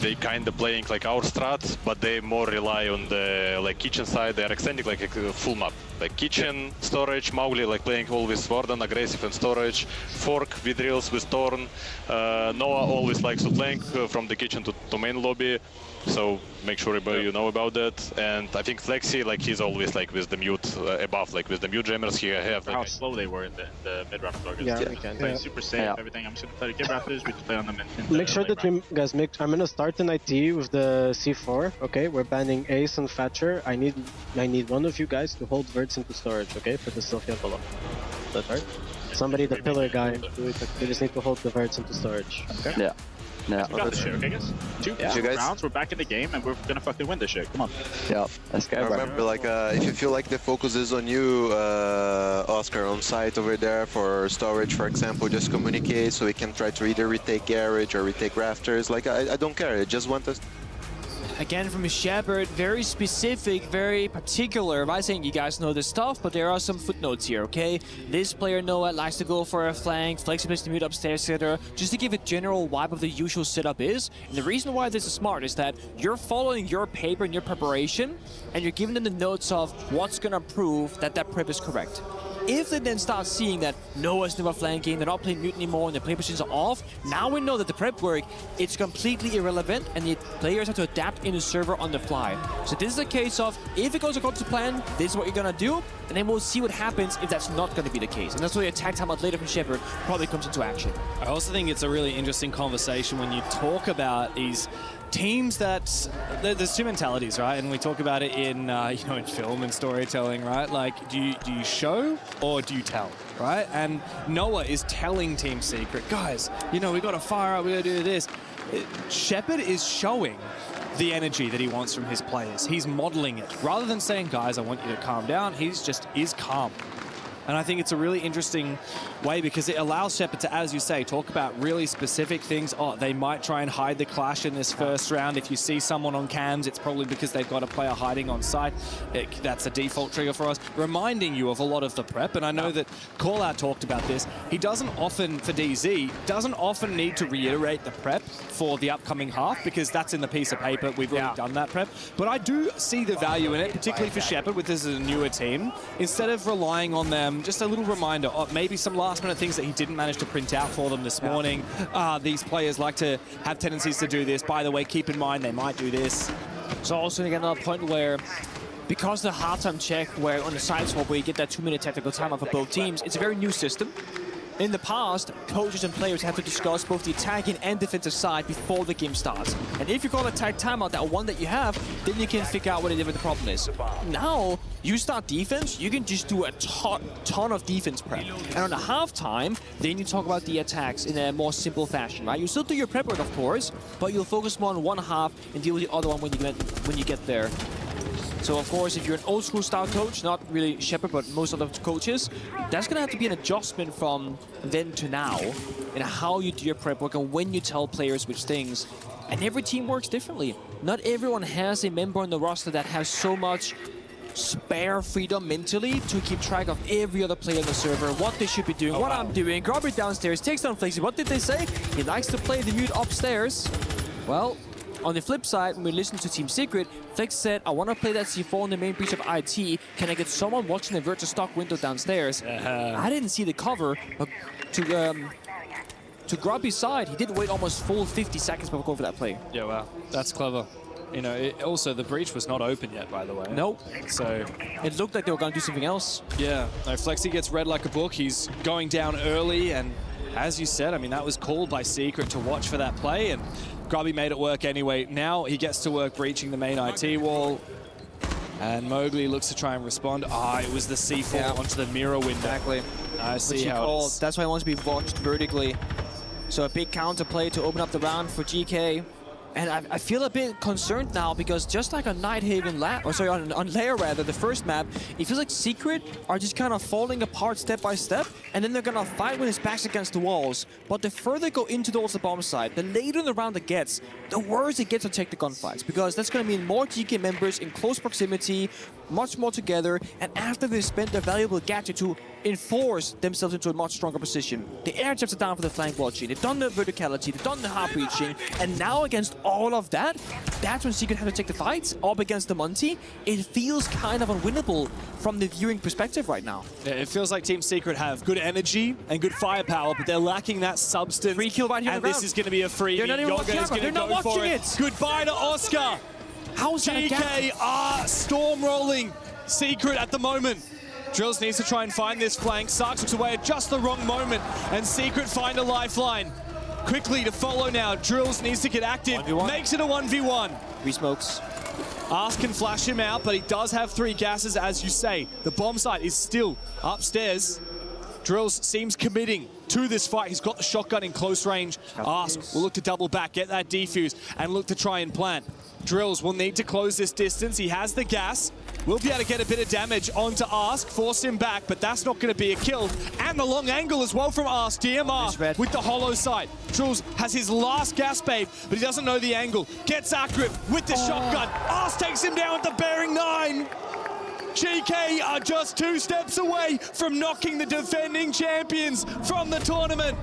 they kind of playing like our strat, but they more rely on the like kitchen side. They are extending like a full map, like kitchen, storage, Mowgli like playing always Warden, aggressive and storage, Fork with drills with Torn. Noah always likes to flank from the kitchen to main lobby. so make sure you know about that. And I think Flexi, like, he's always like with the mute above, like with the mute jammers here. Have how slow they were in the mid-round targets. Yeah, we can. Playing super safe, everything. I'm just gonna play the Kid Raptors, we just play on them in Make sure that we, guys, I'm gonna start an IT with the C4, okay? We're banning Ace and Thatcher. I need one of you guys to hold verts into storage, okay? For the Sylphia below. Is that right? Somebody, the pillar guy, they just need to hold the verts into storage, okay? Yeah. Yeah. We got this shit, okay, guys? Two rounds, we're back in the game, and we're gonna fucking win this shit. Come on. Yeah, let's go. Remember, like, if you feel like the focus is on you, Oscar, on site over there for storage, for example, just communicate so we can try to either retake garage or retake rafters. Like, I don't care. I just want us. Again, from Shepard, very specific, very particular. I'm not saying you guys know this stuff, but there are some footnotes here, okay? This player, Noah, likes to go for a flank, Flexi plays to mute upstairs, etc. Just to give a general vibe of the usual setup is. And the reason why this is smart is that you're following your paper and your preparation, and you're giving them the notes of what's gonna prove that that prep is correct. If they then start seeing that Noah's never flanking, they're not playing mute anymore, and the play positions are off, now we know that the prep work, it's completely irrelevant, and the players have to adapt in the server on the fly. So this is a case of, if it goes according to plan, this is what you're gonna do, and then we'll see what happens if that's not gonna be the case. And that's where the attack time out later from Shepard probably comes into action. I also think it's a really interesting conversation when you talk about these teams that there's two mentalities, right? And we talk about it in you know, in film and storytelling, right? Like, do you show or do you tell, right? And Noah is telling Team Secret, guys, you know, we got to fire up, we got to do this. Shepard is showing the energy that he wants from his players. He's modeling it rather than saying, guys, I want you to calm down. He's just is calm. And I think it's a really interesting way because it allows Shepard to, as you say, talk about really specific things. Oh, they might try and hide the clash in this first round. If you see someone on cams, it's probably because they've got a player hiding on site. That's a default trigger for us, reminding you of a lot of the prep. And I know that Callout talked about this. He doesn't often, for DZ, doesn't often need to reiterate the prep for the upcoming half because that's in the piece of paper. We've already done that prep. But I do see the value in it, particularly for Shepard, with this as a newer team. Instead of relying on them, just a little reminder of maybe some last-minute things that he didn't manage to print out for them this morning. These players like to have tendencies to do this. By the way, keep in mind they might do this. So also again another point where, because the halftime check where on the side swap where you get that 2-minute tactical timeout for both teams, it's a very new system. In the past, coaches and players have to discuss both the attacking and defensive side before the game starts. And if you call a tight timeout, that one that you have, then you can figure out what the problem is. Now, you start defense, you can just do a ton of defense prep. And on the halftime, then you talk about the attacks in a more simple fashion, right? You still do your prep work, of course, but you'll focus more on one half and deal with the other one when you get there. So, of course, if you're an old-school style coach, not really Shepard, but most other coaches, that's going to have to be an adjustment from then to now in how you do your prep work and when you tell players which things. And every team works differently. Not everyone has a member on the roster that has so much spare freedom mentally to keep track of every other player on the server, what they should be doing, what I'm doing. Grobby downstairs takes down Flexi. What did they say? He likes to play the mute upstairs. Well, on the flip side, when we listen to Team Secret, Flex said, I want to play that C4 in the main breach of IT. Can I get someone watching the virtual stock window downstairs? I didn't see the cover, but to Grubby's side, he did wait almost full 50 seconds before going for that play. Yeah, wow, that's clever. You know, also the breach was not open yet, by the way. Nope. So it looked like they were going to do something else. Yeah, no, Flexi gets read like a book. He's going down early, and as you said, I mean, that was called by Secret to watch for that play, and Grubby made it work anyway. Now he gets to work breaching the main IT wall. And Mowgli looks to try and respond. It was the C4 onto the mirror window. Exactly. I see how it is. That's why he wants to be watched vertically. So a big counter play to open up the round for GK. And I feel a bit concerned now because just like on Nighthaven on Lair rather, the first map, it feels like Secret are just kind of falling apart step by step, and then they're gonna fight when his back's against the walls. But the further they go into towards the bomb side, the later in the round it gets, the worse it gets to take the gunfights, because that's gonna mean more GK members in close proximity, much more together, and after they spend their valuable gadget to enforce themselves into a much stronger position. The air jabs are down for the flank watching. They've done the verticality, they've done the half reaching, and now against all of that, that's when Secret have to take the fights up against the Monty. It feels kind of unwinnable from the viewing perspective right now. Yeah, it feels like Team Secret have good energy and good firepower, but they're lacking that substance. Free kill right here and this is going to be a freebie. They're not even watching Yoga is They're going not to go for watching it. Goodbye to Oscar. How's that a gap? GK are storm rolling Secret at the moment. Drills needs to try and find this flank. Sarks looks away at just the wrong moment, and Secret find a lifeline. Quickly to follow now. Drills needs to get active. 1v1. Makes it a 1v1. 3 smokes. Ask can flash him out, but he does have 3 gases, as you say. The bomb site is still upstairs. Drills seems committing to this fight. He's got the shotgun in close range. Ask will look to double back, get that defuse, and look to try and plant. Drills will need to close this distance. He has the gas. Will be able to get a bit of damage onto Ask, force him back, but that's not going to be a kill. And the long angle as well from Ask. DMR with the hollow sight. Drills has his last gas babe, but he doesn't know the angle. Gets after it with the shotgun. Ask takes him down with the bearing 9. GK are just 2 steps away from knocking the defending champions from the tournament.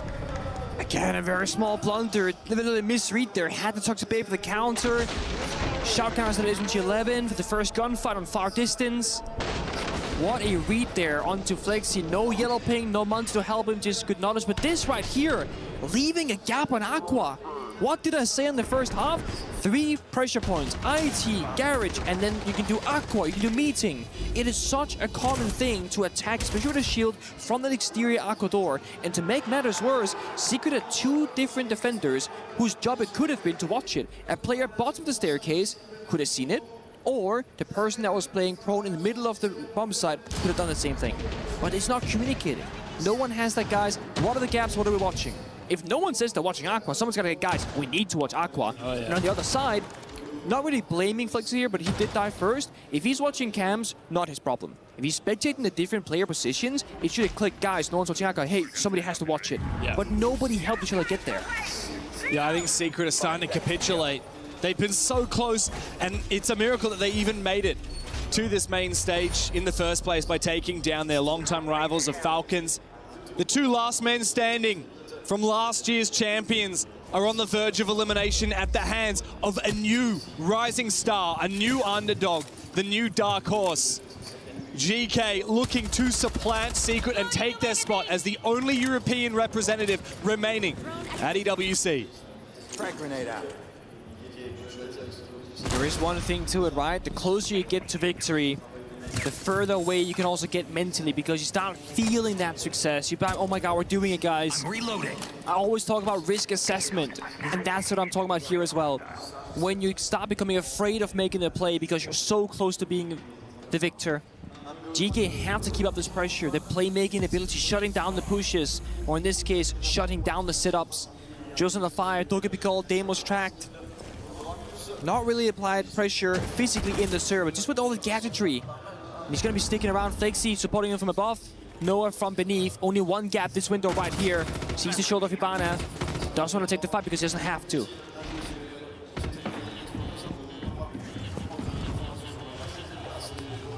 Again, a very small blunder. Literally misread there. Had the Toxic Babe for the counter. Shout counters that is into 11 for the first gunfight on far distance. What a read there onto Flexi. No yellow ping, no Monty to help him, just good knowledge. But this right here, leaving a gap on Aqua. What did I say in the first half? 3 pressure points, IT, Garage, and then you can do Aqua, you can do Meeting. It is such a common thing to attack, especially with a shield from the exterior Aqua door. And to make matters worse, Secret had 2 different defenders whose job it could have been to watch it. A player bottom of the staircase could have seen it, or the person that was playing prone in the middle of the bomb site could have done the same thing. But it's not communicating. No one has that, guys. What are the gaps? What are we watching? If no one says they're watching Aqua, someone's got to get, guys, we need to watch Aqua. Oh, yeah. And on the other side, not really blaming Flexi here, but he did die first. If he's watching cams, not his problem. If he's spectating the different player positions, it should have clicked, guys, no one's watching Aqua. Hey, somebody has to watch it. Yeah. But nobody helped each other get there. Yeah, I think Secret are starting to capitulate. They've been so close, and it's a miracle that they even made it to this main stage in the first place by taking down their longtime rivals of Falcons. The 2 last men standing from last year's champions are on the verge of elimination at the hands of a new rising star, a new underdog, the new dark horse. GK looking to supplant Secret and take their spot as the only European representative remaining at EWC. Frag grenade out. There is one thing to it, right? The closer you get to victory, the further away you can also get mentally, because you start feeling that success. You're like, oh my god, we're doing it, guys. I'm reloading. I always talk about risk assessment, and that's what I'm talking about here as well. When you start becoming afraid of making the play because you're so close to being the victor. GK have to keep up this pressure, the playmaking ability, shutting down the pushes, or in this case, shutting down the sit-ups. Jules on the fire, don't get called, Damos tracked. Not really applied pressure physically in the server, just with all the gadgetry. He's going to be sticking around. Flexi supporting him from above. Noah from beneath. Only one gap this window right here. Sees the shoulder of Hibana. Doesn't want to take the fight because he doesn't have to.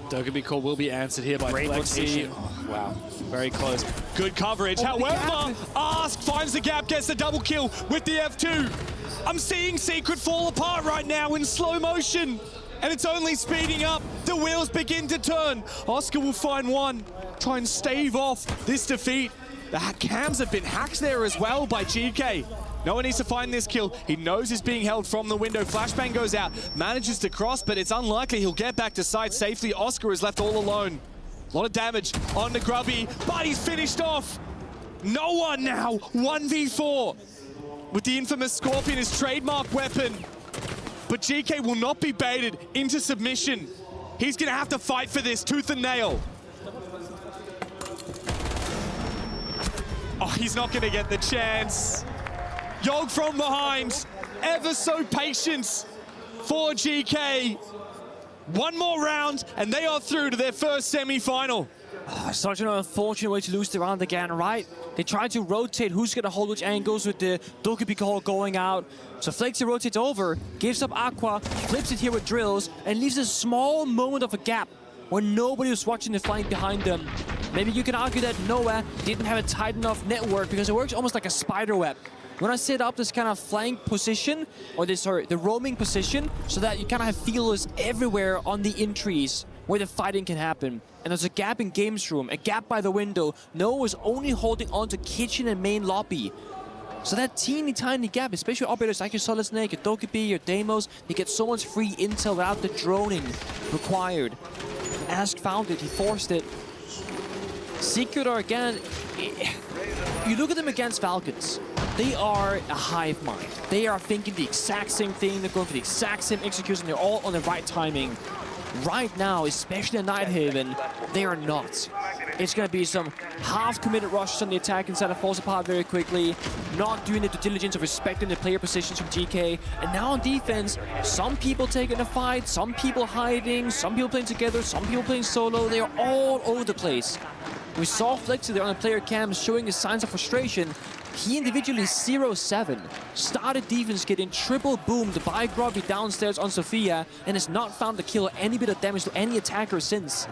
Dogaby call will be answered here by Great Flexi. position. Oh, wow, very close. Good coverage. However, Ask finds the gap, gets the double kill with the F2. I'm seeing Secret fall apart right now in slow motion, and it's only speeding up. The wheels begin to turn. Oscar will find one, try and stave off this defeat. The cams have been hacked there as well by GK. No one needs to find this kill. He knows he's being held from the window. Flashbang goes out, manages to cross, but it's unlikely he'll get back to site safely. Oscar is left all alone. A lot of damage on the Grubby, but he's finished off. No one now, 1v4. With the infamous Scorpion, his trademark weapon. But GK will not be baited into submission. He's gonna have to fight for this tooth and nail. Oh, he's not gonna get the chance. Yog from behind, ever so patient for GK. One more round, and they are through to their first semi-final. Oh, such an unfortunate way to lose the round again, right? They try to rotate who's going to hold which angles with the Dokkaebi call going out. So Flexi rotates over, gives up Aqua, flips it here with drills, and leaves a small moment of a gap where nobody was watching the fight behind them. Maybe you can argue that Noah didn't have a tight enough network because it works almost like a spider web. When I set up this kind of flank position, or the roaming position, so that you kind of have feelers everywhere on the entries where the fighting can happen. And there's a gap in games room, a gap by the window. Noah was only holding on to kitchen and main lobby. So that teeny tiny gap, especially operators like your Solid Snake, your Dokkaebi, your Deimos, they get so much free intel without the droning required. Ask found it, he forced it. Secret are again, you look at them against Falcons, they are a hive mind. They are thinking the exact same thing, they're going for the exact same execution, they're all on the right timing. Right now, especially at Nighthaven, they are not. It's going to be some half-committed rushes on the attack inside that falls apart very quickly, not doing the due diligence of respecting the player positions from GK. And now on defense, some people taking a fight, some people hiding, some people playing together, some people playing solo. They are all over the place. We saw Flexi there on the player cam showing his signs of frustration. He individually 0-7, started defense getting triple boomed by Grubby downstairs on Sophia and has not found the kill or any bit of damage to any attacker since.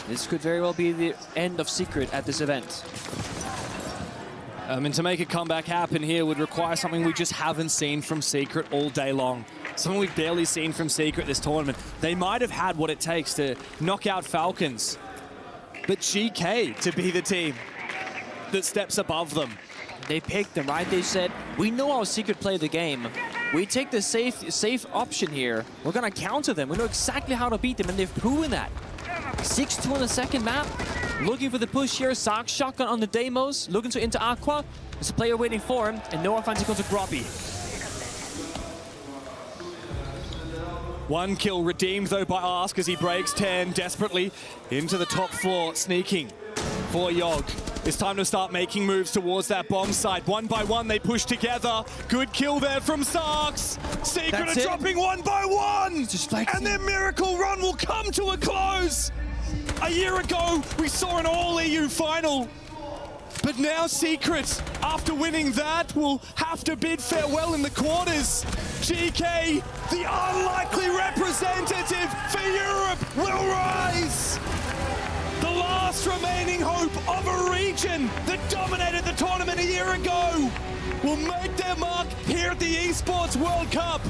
This could very well be the end of Secret at this event. And to make a comeback happen here would require something we just haven't seen from Secret all day long. Something we've barely seen from Secret this tournament. They might have had what it takes to knock out Falcons, but GK to be the team that steps above them. They picked them, right? They said, we know how Secret play the game. We take the safe option here. We're gonna counter them. We know exactly how to beat them, and they've proven that. 6-2 on the second map. Looking for the push here. Sark shotgun on the Deimos. Looking to into Aqua. There's a player waiting for him, and Noah finds he goes to Grubby. One kill redeemed though by Ask as he breaks 10 desperately into the top floor, sneaking for Yogg. It's time to start making moves towards that bomb site. One by one they push together. Good kill there from Sarks. Secret are dropping one by one. And their miracle run will come to a close. A year ago we saw an all EU final. But now Secret, after winning that, will have to bid farewell in the quarters. GK, the unlikely representative for Europe, will rise. The last remaining hope of a region that dominated the tournament a year ago will make their mark here at the Esports World Cup.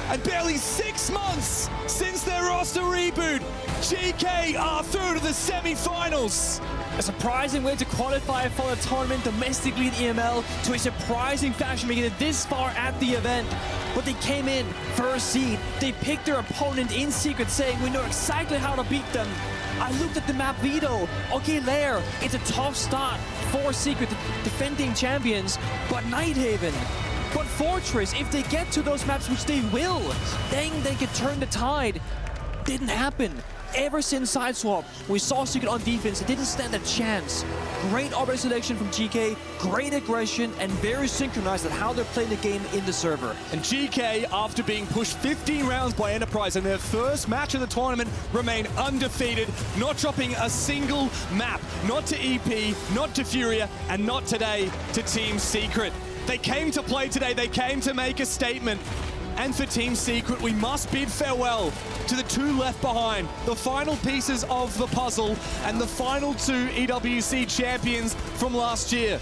And barely 6 months since their roster reboot, GK are through to the semi-finals. A surprising way to qualify for the tournament domestically in EML, to a surprising fashion making it this far at the event. But they came in first seed. They picked their opponent in Secret, saying we know exactly how to beat them. I looked at the map Vito. Okay, Lair, it's a tough start for Secret, the defending champions, but Nighthaven. But Fortress, if they get to those maps, which they will, then they can turn the tide. Didn't happen. Ever since Sideswap, we saw Secret on defense. It didn't stand a chance. Great operator selection from GK, great aggression, and very synchronized at how they're playing the game in the server. And GK, after being pushed 15 rounds by Enterprise in their first match of the tournament, remain undefeated, not dropping a single map. Not to EP, not to Furia, and not today to Team Secret. They came to play today, they came to make a statement. And for Team Secret, we must bid farewell to the two left behind, the final pieces of the puzzle, and the final two EWC champions from last year.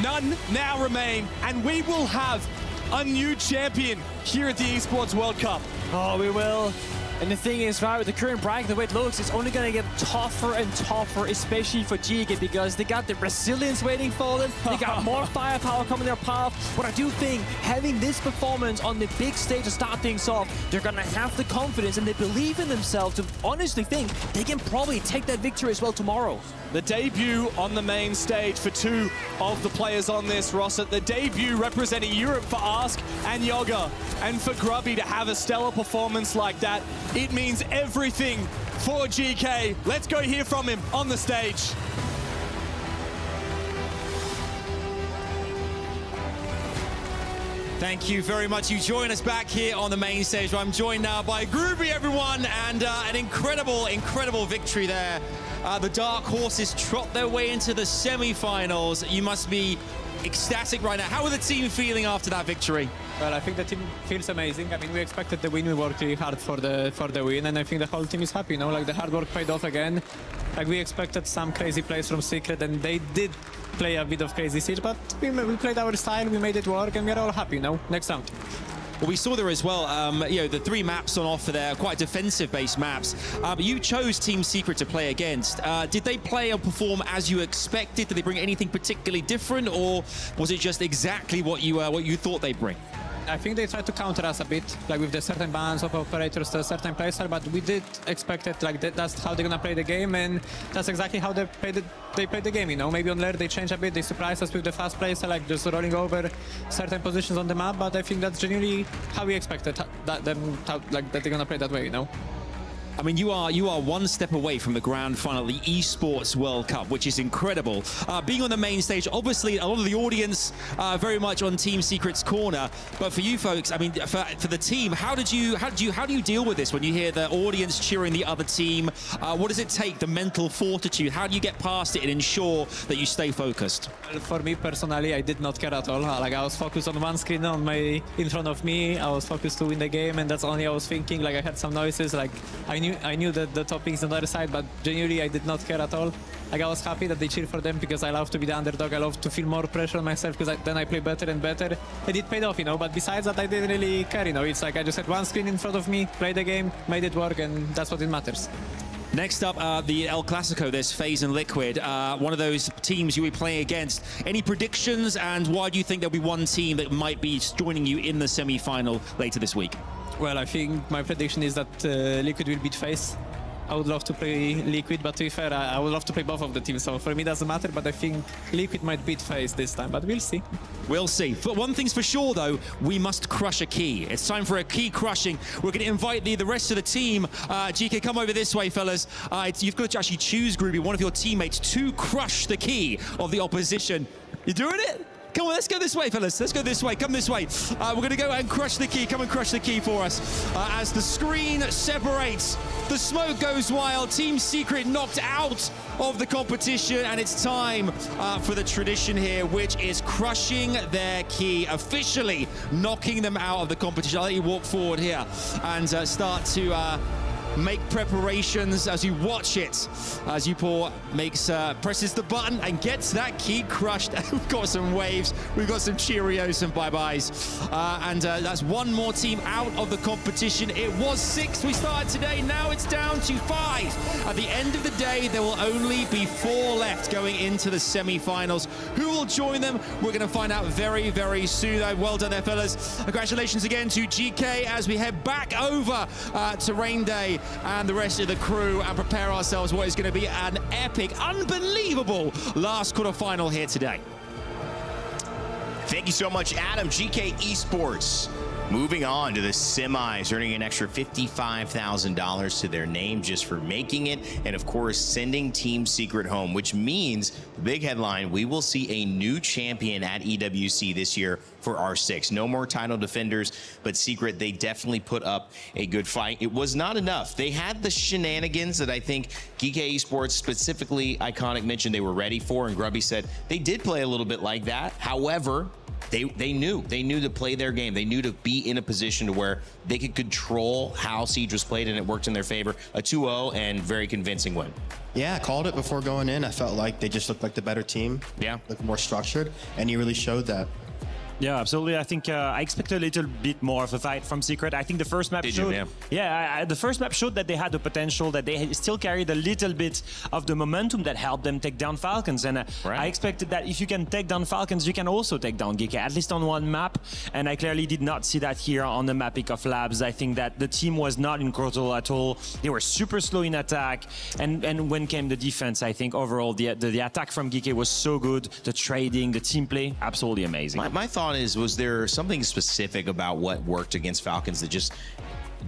None now remain, and we will have a new champion here at the Esports World Cup. Oh, we will. And the thing is, right, with the current bracket, the way it looks, it's only going to get tougher and tougher, especially for GK, because they got the resilience waiting for them. They got more firepower coming their path. But I do think having this performance on the big stage to start things off, they're going to have the confidence and they believe in themselves to honestly think they can probably take that victory as well tomorrow. The debut on the main stage for two of the players on this roster. The debut representing Europe for Ask and Yoga. And for Grubby to have a stellar performance like that, it means everything for GK. Let's go hear from him on the stage. Thank you very much. You join us back here on the main stage. I'm joined now by Groovy, everyone, and an incredible victory there. The Dark Horses trot their way into the semi-finals. You must be ecstatic right now. How are the team feeling after that victory? Well, I think the team feels amazing. I mean, we expected the win. We worked really hard for the win, and I think the whole team is happy. You know, like the hard work paid off again. Like we expected some crazy plays from Secret, and they did play a bit of crazy siege, but we played our style. We made it work, and we're all happy. Now, next round. Well, we saw there as well, you know, the 3 maps on offer there, quite defensive-based maps. You chose Team Secret to play against. Did they play or perform as you expected? Did they bring anything particularly different, or was it just exactly what you thought they'd bring? I think they tried to counter us a bit, like with the certain balance of operators, the certain playstyle, but we did expect it, like that's how they're gonna play the game, and that's exactly how they played the game, you know. Maybe on later they changed a bit, they surprised us with the fast playstyle, like just rolling over certain positions on the map, but I think that's genuinely how we expected that they're gonna play that way, you know. I mean, you are one step away from the grand final, the Esports World Cup, which is incredible. Being on the main stage, obviously, a lot of the audience very much on Team Secret's corner. But for you folks, I mean, for the team, how do you deal with this when you hear the audience cheering the other team? What does it take, the mental fortitude? How do you get past it and ensure that you stay focused? Well, for me personally, I did not care at all. Like I was focused on one screen in front of me. I was focused to win the game, and that's only I was thinking. Like I had some noises, like I knew that the top is on the other side, but genuinely I did not care at all. Like I was happy that they cheered for them because I love to be the underdog. I love to feel more pressure on myself because then I play better and better. And it paid off, you know. But besides that, I didn't really care, you know. It's like I just had one screen in front of me, played the game, made it work, and that's what it matters. Next up, the El Clasico, there's FaZe and Liquid, one of those teams you'll be playing against. Any predictions, and why do you think there'll be one team that might be joining you in the semi-final later this week? Well, I think my prediction is that Liquid will beat FaZe. I would love to play Liquid, but to be fair, I would love to play both of the teams. So for me, it doesn't matter, but I think Liquid might beat FaZe this time, but we'll see. We'll see. But one thing's for sure, though, we must crush a key. It's time for a key crushing. We're going to invite the rest of the team. GK, come over this way, fellas. You've got to actually choose, Groovy, one of your teammates to crush the key of the opposition. You doing it? Come on, let's go this way, fellas. Let's go this way. Come this way. We're going to go and crush the key. Come and crush the key for us. As the screen separates, the smoke goes wild. Team Secret knocked out of the competition, and it's time for the tradition here, which is crushing their key, officially knocking them out of the competition. I'll let you walk forward here and start to make preparations as you watch it, as Upor presses the button and gets that key crushed. We've got some waves, we've got some Cheerios, some bye-byes, and that's one more team out of the competition. It was 6 we started today, now it's down to 5. At the end of the day, there will only be 4 left going into the semi-finals. Who will join them? We're going to find out very, very soon. Well done there, fellas. Congratulations again to GK as we head back over to Rain Day and the rest of the crew and prepare ourselves what is going to be an epic, unbelievable last quarterfinal here today. Thank you so much, Adam. GK Esports moving on to the semis, earning an extra $55,000 to their name just for making it, and of course sending Team Secret home, which means the big headline, we will see a new champion at EWC this year for R6. No more title defenders, but Secret, they definitely put up a good fight. It was not enough. They had the shenanigans that I think GK Esports, specifically Iconic, mentioned they were ready for, and Grubby said they did play a little bit like that. However, they knew to play their game. They knew to be in a position to where they could control how Siege was played, and it worked in their favor. A 2-0 and very convincing win. Yeah, I called it before going in. I felt like they just looked like the better team. Yeah. Looked more structured, and he really showed that. Yeah, absolutely. I think I expect a little bit more of a fight from Secret. I think the first map showed... the first map showed that they had the potential, that they still carried a little bit of the momentum that helped them take down Falcons. And I expected that if you can take down Falcons, you can also take down GK, at least on one map. And I clearly did not see that here on the Mapic of Labs. I think that the team was not in control at all. They were super slow in attack. And when came the defense, I think overall the attack from GK was so good. The trading, the team play, absolutely amazing. My thought is, was there something specific about what worked against Falcons that just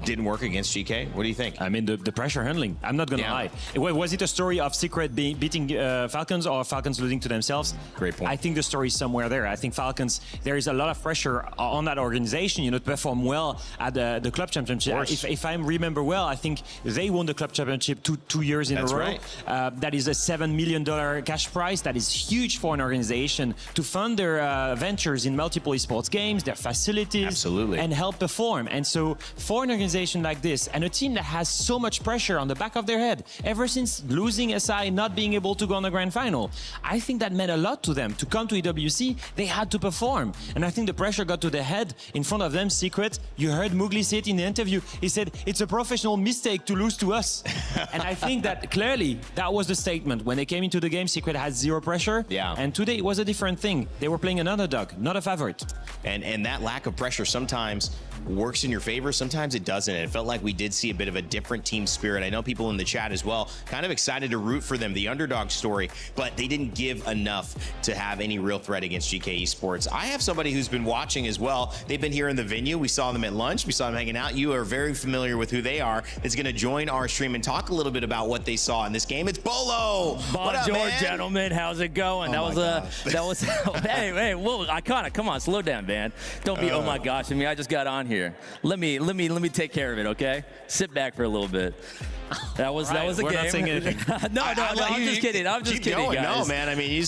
didn't work against GK? What do you think? I mean, the pressure handling. I'm not going to lie. Was it a story of Secret beating Falcons or Falcons losing to themselves? Great point. I think the story is somewhere there. I think Falcons, there is a lot of pressure on that organization, to perform well at the club championship. If I remember well, I think they won the club championship two years in a row. Right. That is a $7 million cash prize. That is huge for an organization to fund their ventures in multiple esports games, their facilities, Absolutely. and help perform. And so for an organization like this and a team that has so much pressure on the back of their head ever since losing SI, not being able to go on the grand final, I think that meant a lot to them. To come to EWC, they had to perform. And I think the pressure got to the head in front of them. Secret, you heard Mowgli say it in the interview. He said, it's a professional mistake to lose to us. And I think that clearly that was the statement. When they came into the game, Secret had zero pressure. Yeah. And today it was a different thing. They were playing an underdog, not a favorite. And that lack of pressure sometimes works in your favor, sometimes it doesn't. And it felt like we did see a bit of a different team spirit. I know people in the chat as well, kind of excited to root for them, the underdog story, but they didn't give enough to have any real threat against GK Esports. I have somebody who's been watching as well. They've been here in the venue. We saw them at lunch. We saw them hanging out. You are very familiar with who they are. That's going to join our stream and talk a little bit about what they saw in this game. It's Bolo. Bonjour, gentlemen. How's it going? Oh that was hey, whoa, Iconic. Come on, slow down, man. Don't be oh my gosh. I mean, I just got on here. Let me take care of it, okay? Sit back for a little bit. That was a we're game. Not saying anything. no, I'm just kidding. I'm just kidding, going. guys. No, man. I mean, you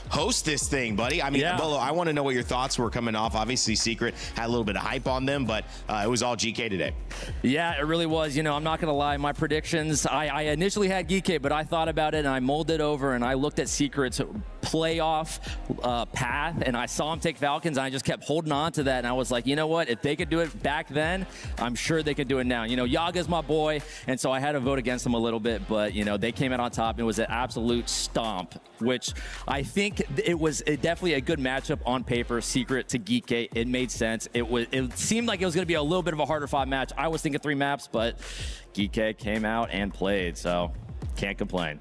host this thing, buddy. I mean, Bolo, I want to know what your thoughts were coming off. Obviously, Secret had a little bit of hype on them, but it was all GK today. Yeah, it really was. I'm not going to lie. My predictions, I initially had GK, but I thought about it and I molded over and I looked at Secret's playoff path and I saw him take Falcons and I just kept holding on to that. And I was like, you know what? If they could do it back then, I'm sure they could do it now. Yaga's my boy. And so I had to vote against them a little bit, but they came out on top. It was an absolute stomp, which I think it was definitely a good matchup on paper. Secret to Geekgate, it made sense. It seemed like it was going to be a little bit of a harder fought match. I was thinking 3 maps, but Geekgate came out and played, so can't complain.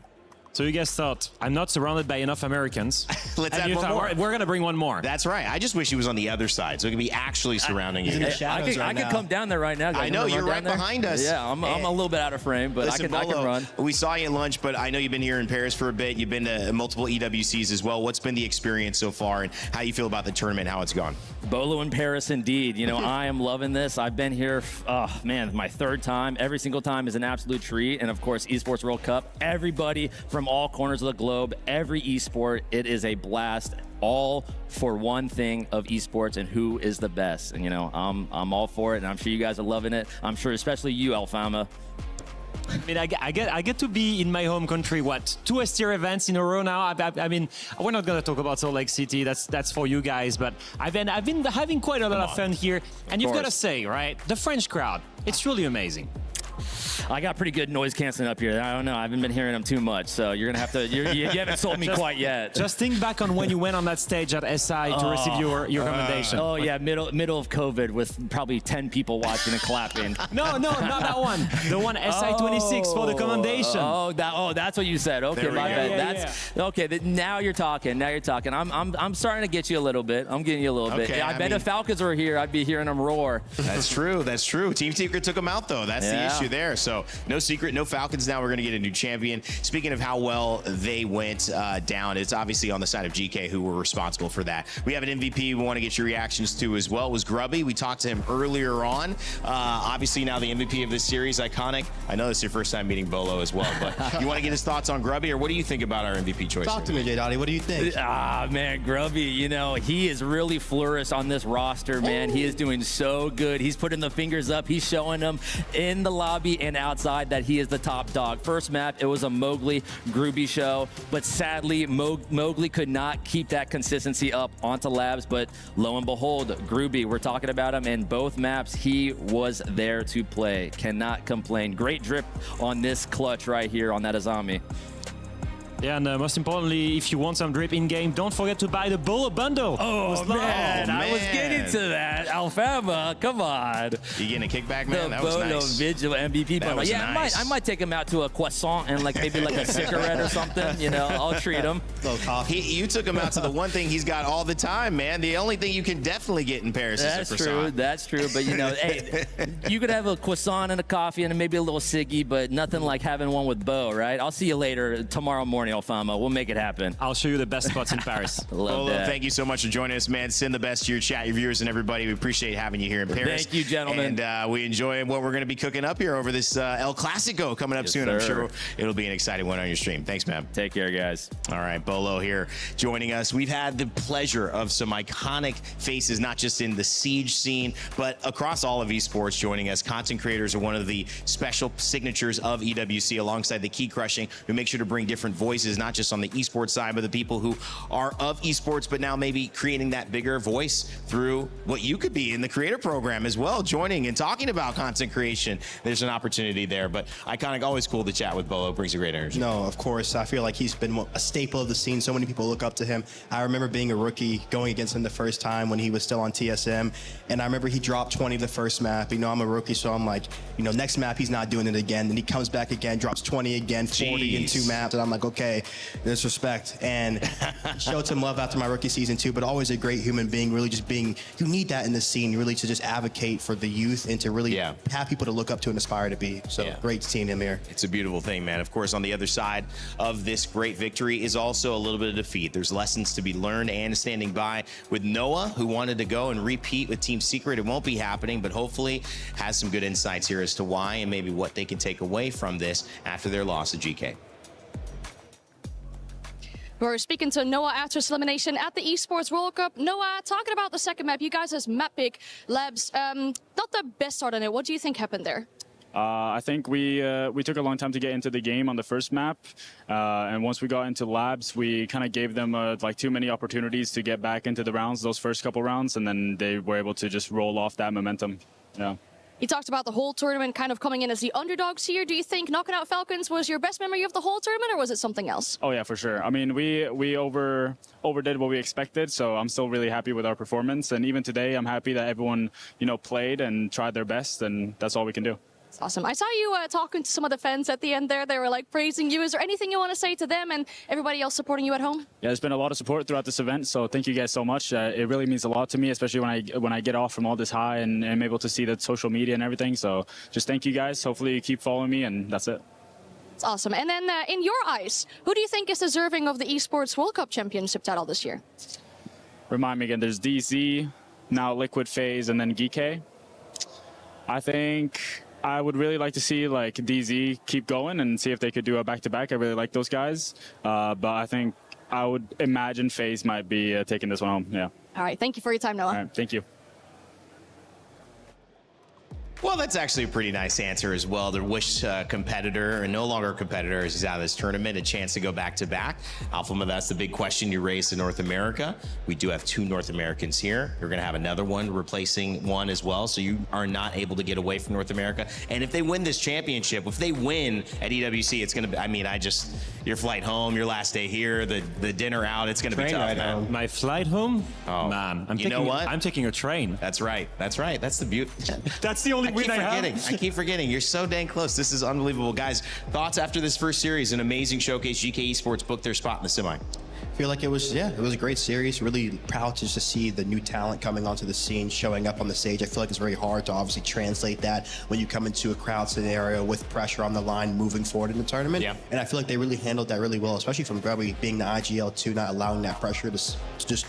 So you guys thought, I'm not surrounded by enough Americans. Let's add one more. We're going to bring one more. That's right. I just wish he was on the other side, so it could be actually surrounding you. I could come down there right now, guys. I know, you're right behind us. Yeah, I'm a little bit out of frame, but listen, I can run. We saw you at lunch, but I know you've been here in Paris for a bit. You've been to multiple EWCs as well. What's been the experience so far, and how you feel about the tournament, how it's gone? Bolo in Paris, indeed. I am loving this. I've been here, my 3rd time. Every single time is an absolute treat. And, of course, Esports World Cup. Everybody from all corners of the globe, every esport, it is a blast. All for one thing of esports and who is the best. And, I'm all for it, and I'm sure you guys are loving it. I'm sure especially you, Alfama. I mean, I get to be in my home country, 2 S-tier events in a row now. I mean, we're not going to talk about Salt Lake City. That's for you guys. But I've been having quite a lot of fun here. And you've got to say, right, the French crowd, it's really amazing. I got pretty good noise canceling up here. I don't know. I haven't been hearing them too much, so you're gonna have to. You haven't sold me quite yet. Just think back on when you went on that stage at SI to receive your commendation. Oh yeah, middle of COVID with probably 10 people watching and clapping. No, not that one. The one SI26 for the commendation. That's what you said. Okay, my bad. Okay. Now you're talking. I'm starting to get you a little bit. I'm getting you a little bit. Yeah, I bet if Falcons were here, I'd be hearing them roar. That's true. Team Secret took them out though. That's the issue there. So no Secret, no Falcons. Now we're going to get a new champion. Speaking of how well they went down, it's obviously on the side of GK who were responsible for that. We have an MVP we want to get your reactions to as well. It was Grubby. We talked to him earlier on. Obviously now the MVP of this series, Iconic. I know this is your first time meeting Bolo as well, but you want to get his thoughts on Grubby, or what do you think about our MVP choice? Talk to me, J. Dottie. What do you think? Man, Grubby, he is really flourished on this roster, man. He is doing so good. He's putting the fingers up. He's showing them in the lobby and outside that he is the top dog. First map, it was a Mowgli Groovy show, but sadly, Mowgli could not keep that consistency up onto Labs, but lo and behold, Groovy, we're talking about him in both maps. He was there to play. Cannot complain. Great drip on this clutch right here on that Azami. Yeah, and most importantly, if you want some drip in-game, don't forget to buy the Bolo bundle. Oh, man, I was getting to that. Alfama, come on. You getting a kickback, man? The That was Bolo nice. Vigil MVP That bundle. was Yeah, nice. I might take him out to a croissant and like maybe like a cigarette or something. You know, I'll treat him. You took him out to the one thing he's got all the time, man. The only thing you can definitely get in Paris That's is a croissant. true. That's true. But you know, hey, you could have a croissant and a coffee and maybe a little ciggy, but nothing like having one with Bo, right? I'll see you later tomorrow morning, Alfama. We'll make it happen. I'll show you the best spots in Paris. Love Bolo, that. thank you so much for joining us, man. Send the best to your chat, your viewers, and everybody. We appreciate having you here in Paris. Thank you, gentlemen. And we enjoy what we're going to be cooking up here over this El Clasico coming up soon. sir. I'm sure it'll be an exciting one on your stream. Thanks, man. Take care, guys. All right, Bolo here joining us. We've had the pleasure of some iconic faces, not just in the Siege scene, but across all of esports joining us. Content creators are one of the special signatures of EWC alongside the key crushing. We make sure to bring different voices, not just on the esports side, but the people who are of esports, but now maybe creating that bigger voice through what you could be in the creator program as well, joining and talking about content creation. There's an opportunity there, but iconic, always cool to chat with Bolo. Brings a great energy. No, of course. I feel like he's been a staple of the scene. So many people look up to him. I remember being a rookie, going against him the first time when he was still on TSM. And I remember he dropped 20 the first map. You know, I'm a rookie, so I'm like, you know, next map, he's not doing it again. Then he comes back again, drops 20 again, 40 in 2 maps. And I'm like, okay, there's respect. And showed some love after my rookie season too, but always a great human being, really just being, you need that in the scene, really to just advocate for the youth and to really have people to look up to and aspire to be. So great seeing him here. It's a beautiful thing, man. Of course, on the other side of this great victory is also a little bit of defeat. There's lessons to be learned, and standing by with Noah, who wanted to go and repeat with Team Secret. It won't be happening, but hopefully has some good insights here as to why and maybe what they can take away from this after their loss to GK. We're speaking to Noah after his elimination at the Esports World Cup. Noah, talking about the second map, you guys as map pick Labs, not the best start on it. What do you think happened there? I think we took a long time to get into the game on the first map, and once we got into Labs, we kind of gave them like too many opportunities to get back into the rounds, those first couple rounds, and then they were able to just roll off that momentum. Yeah. You talked about the whole tournament kind of coming in as the underdogs here. Do you think knocking out Falcons was your best memory of the whole tournament, or was it something else? Oh yeah, for sure. I mean, we overdid what we expected, so I'm still really happy with our performance. And even today, I'm happy that everyone, you know, played and tried their best, and that's all we can do. That's awesome. I saw you talking to some of the fans at the end there. They were like praising you. Is there anything you want to say to them and everybody else supporting you at home? Yeah, there's been a lot of support throughout this event, so thank you guys so much. It really means a lot to me, especially when I get off from all this high and am able to see the social media and everything. So just thank you guys. Hopefully you keep following me, and that's it. It's awesome. And then in your eyes, who do you think is deserving of the Esports World Cup Championship title this year? Remind me again, there's DZ, now Liquid FaZe, and then GK. I think I would really like to see like DZ keep going and see if they could do a back-to-back. I really like those guys, but I think I would imagine FaZe might be taking this one home. Yeah. All right. Thank you for your time, Noah. All right. Thank you. Well, that's actually a pretty nice answer as well. The wish competitor, and no longer competitor, as he's out of this tournament, a chance to go back-to-back. Alfama, that's the big question you raised in North America. We do have 2 North Americans here. You're going to have another one replacing one as well, so you are not able to get away from North America. And if they win this championship, if they win at EWC, it's going to be, I mean, your flight home, your last day here, the dinner out, it's going to be tough, man. My flight home? Oh, man. you know what? I'm taking a train. That's right. That's right. That's the beauty. That's the only win I have. I keep forgetting. You're so dang close. This is unbelievable. Guys, thoughts after this first series? An amazing showcase. GK Esports booked their spot in the semi. I feel like it was a great series. Really proud to just see the new talent coming onto the scene, showing up on the stage. I feel like it's very hard to obviously translate that when you come into a crowd scenario with pressure on the line moving forward in the tournament. Yeah. And I feel like they really handled that really well, especially from Grubby being the IGL2, not allowing that pressure to just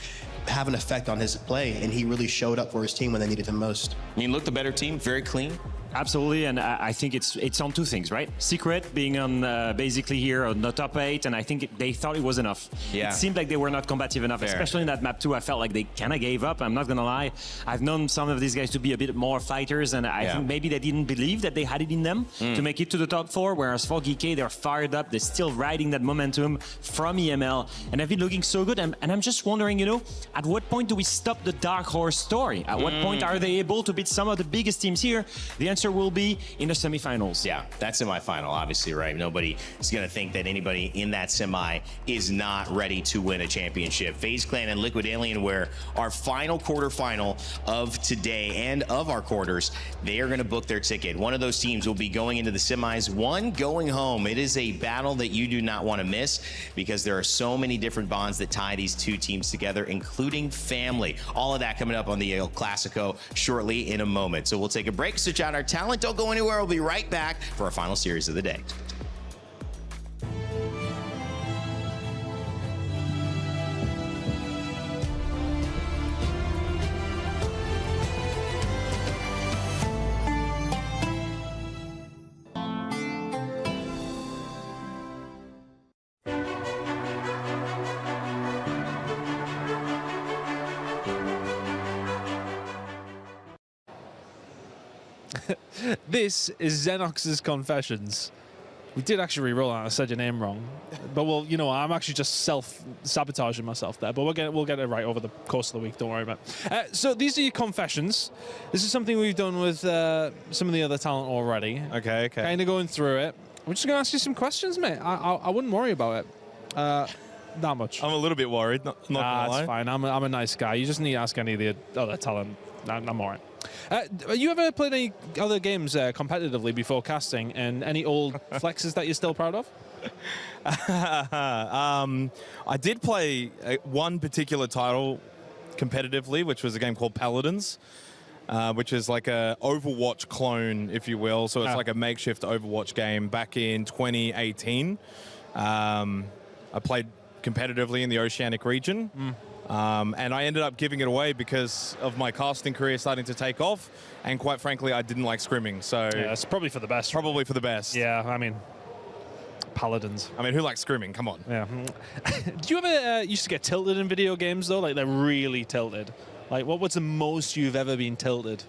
have an effect on his play. And he really showed up for his team when they needed him most. I mean, look, the better team, very clean. Absolutely, and I think it's on 2 things, right? Secret being on basically here on the top 8, and I think they thought it was enough. Yeah. It seemed like they were not combative enough, especially in that map 2. I felt like they kind of gave up. I'm not gonna lie. I've known some of these guys to be a bit more fighters, and I think maybe they didn't believe that they had it in them to make it to the top 4. Whereas for GK, they're fired up. They're still riding that momentum from EML, and have been looking so good. And I'm just wondering, you know, at what point do we stop the dark horse story? At what point are they able to beat some of the biggest teams here? The answer answer will be in the semifinals. Yeah, that semifinal, obviously, right? Nobody is going to think that anybody in that semi is not ready to win a championship. FaZe Clan and Liquid Alienware, our final quarterfinal of today and of our quarters, they are going to book their ticket. One of those teams will be going into the semis, one going home. It is a battle that you do not want to miss because there are so many different bonds that tie these two teams together, including family. All of that coming up on the El Clasico shortly in a moment. So we'll take a break, switch out our talent. Don't go anywhere. We'll be right back for our final series of the day. This is Xenox's Confessions. We did actually re-roll it. I said your name wrong. But, well, you know, I'm actually just self-sabotaging myself there. But we'll get it right over the course of the week. Don't worry about it. So these are your confessions. This is something we've done with some of the other talent already. Okay. Kind of going through it. We're just going to ask you some questions, mate. I wouldn't worry about it. Not much. I'm a little bit worried. Not gonna lie. That's fine. I'm a nice guy. You just need to ask any of the other talent. I'm all right. You ever played any other games competitively before casting, and any old flexes that you're still proud of? I did play one particular title competitively, which was a game called Paladins, which is like a Overwatch clone, if you will. So it's like a makeshift Overwatch game back in 2018. I played competitively in the Oceanic region. And I ended up giving it away because of my casting career starting to take off, and quite frankly, I didn't like scrimming. So yeah, it's probably for the best. Probably for the best. Yeah, I mean, Paladins. I mean, who likes scrimming? Come on. Yeah. Do you ever used to get tilted in video games though? Like they're really tilted. Like, what was the most you've ever been tilted?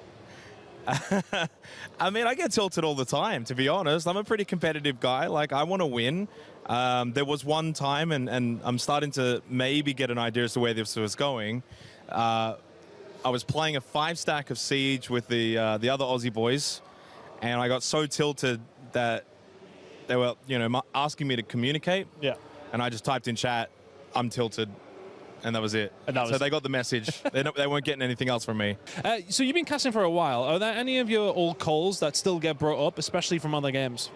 I mean, I get tilted all the time, to be honest. I'm a pretty competitive guy. Like, I want to win. There was one time, and I'm starting to maybe get an idea as to where this was going. I was playing a 5-stack of Siege with the other Aussie boys, and I got so tilted that they were, you know, asking me to communicate. Yeah. And I just typed in chat, "I'm tilted." And that was it. So they got the message. They weren't getting anything else from me. So you've been casting for a while. Are there any of your old calls that still get brought up, especially from other games?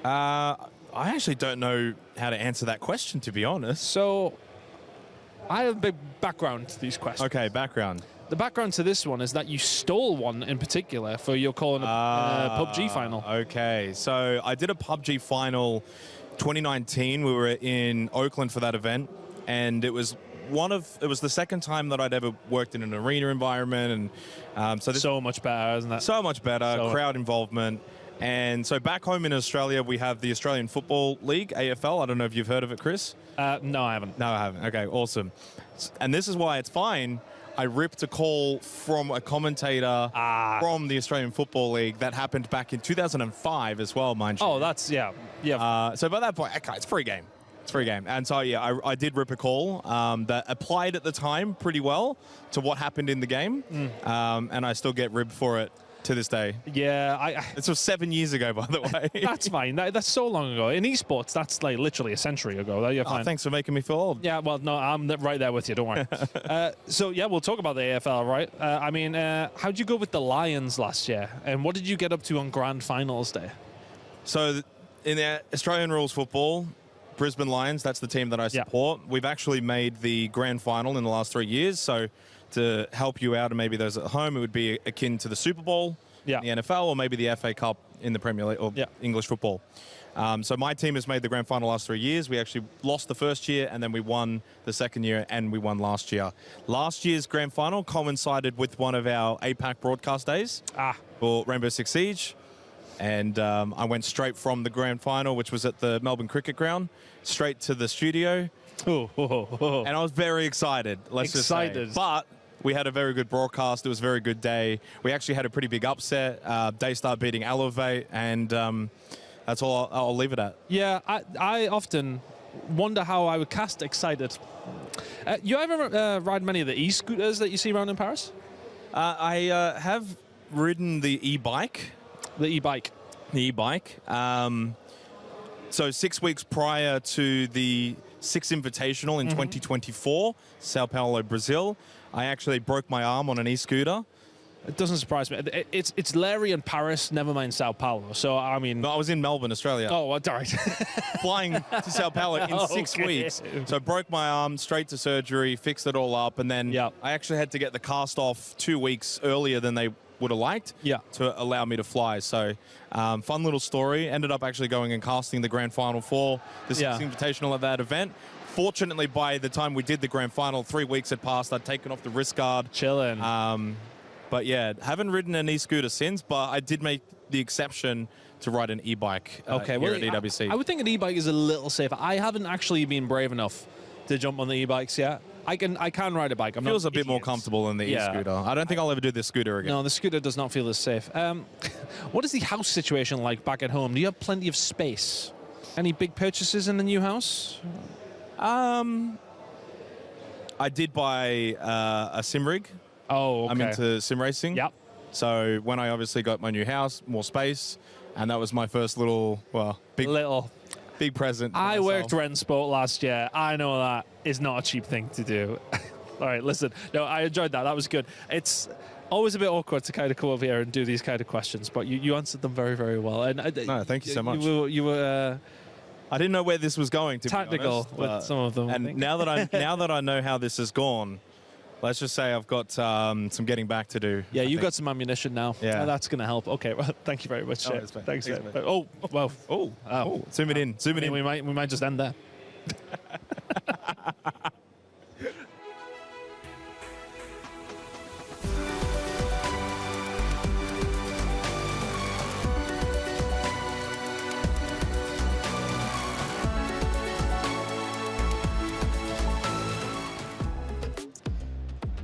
I actually don't know how to answer that question, to be honest. So I have a big background to these questions. Okay, background. The background to this one is that you stole one in particular for your call in a PUBG final. Okay, so I did a PUBG final 2019. We were in Oakland for that event, and it was the second time that I'd ever worked in an arena environment, and so much better, isn't it? So much better, crowd involvement. And so back home in Australia, we have the Australian Football League, AFL. I don't know if you've heard of it, Chris. No, I haven't. No, I haven't. Okay, awesome. And this is why it's fine. I ripped a call from a commentator from the Australian Football League that happened back in 2005 as well, mind you. Oh, that's, yeah. So by that point, okay, it's a free game. It's a free game. And so, yeah, I did rip a call that applied at the time pretty well to what happened in the game. And I still get ribbed for it to this day. Yeah, This was 7 years ago, by the way. That's fine. That's so long ago. In esports, that's like literally a century ago. You're fine. Thanks for making me feel old. Yeah, well, no, I'm right there with you. Don't worry. So, yeah, we'll talk about the AFL, right? I mean, how'd you go with the Lions last year? And what did you get up to on Grand Finals Day? So, in the Australian rules football, Brisbane Lions, that's the team that I support. We've actually made the grand final in the last 3 years. So to help you out and maybe those at home, it would be akin to the Super Bowl in the NFL, or maybe the FA Cup in the Premier League or English football. So my team has made the grand final last 3 years. We actually lost the first year, and then we won the second year, and we won last year. Last year's grand final coincided with one of our APAC broadcast days for Rainbow Six Siege. And I went straight from the grand final, which was at the Melbourne Cricket Ground, straight to the studio. And I was very excited, let's just say. But we had a very good broadcast. It was a very good day. We actually had a pretty big upset. Daystar beating Elevate, and that's all I'll leave it at. Yeah, I often wonder how I would cast excited. You ever ride many of the e-scooters that you see around in Paris? I have ridden the e-bike. the e-bike? The e-bike. So 6 weeks prior to the Six Invitational in 2024, Sao Paulo, Brazil, I actually broke my arm on an e-scooter. It doesn't surprise me. It's Larry and Paris, never mind Sao Paulo. So, I mean... No, I was in Melbourne, Australia. Oh, all right. Flying to Sao Paulo in 6 weeks. So I broke my arm, straight to surgery, fixed it all up, and then I actually had to get the cast off 2 weeks earlier than they would have liked to allow me to fly. So fun little story. Ended up actually going and casting the grand final for the Six Invitational at that event. Fortunately, by the time we did the grand final, 3 weeks had passed. I'd taken off the wrist guard. Chilling. But yeah, haven't ridden an e-scooter since, but I did make the exception to ride an e-bike here at EWC. I would think an e-bike is a little safer. I haven't actually been brave enough to jump on the e-bikes yet. I can ride a bike. It feels a bit more comfortable than the e-scooter. I don't think I'll ever do the scooter again. No, the scooter does not feel as safe. What is the house situation like back at home? Do you have plenty of space? Any big purchases in the new house? I did buy a sim rig. Oh, okay. I'm into sim racing. Yep. So when I obviously got my new house, more space, and that was my first big present. I worked Rensport last year. I know that is not a cheap thing to do. All right, listen. No, I enjoyed that. That was good. It's always a bit awkward to kind of come over here and do these kind of questions, but you answered them very, very well. And no, thank you so much. You were I didn't know where this was going, to tactical be honest, with some of them. And now that I know how this has gone, let's just say I've got some getting back to do. Yeah, you've got some ammunition now. Yeah. That's going to help. Okay, well, thank you very much. Thanks. Oh, well. Oh, zoom it in. Zoom it in. We might just end there.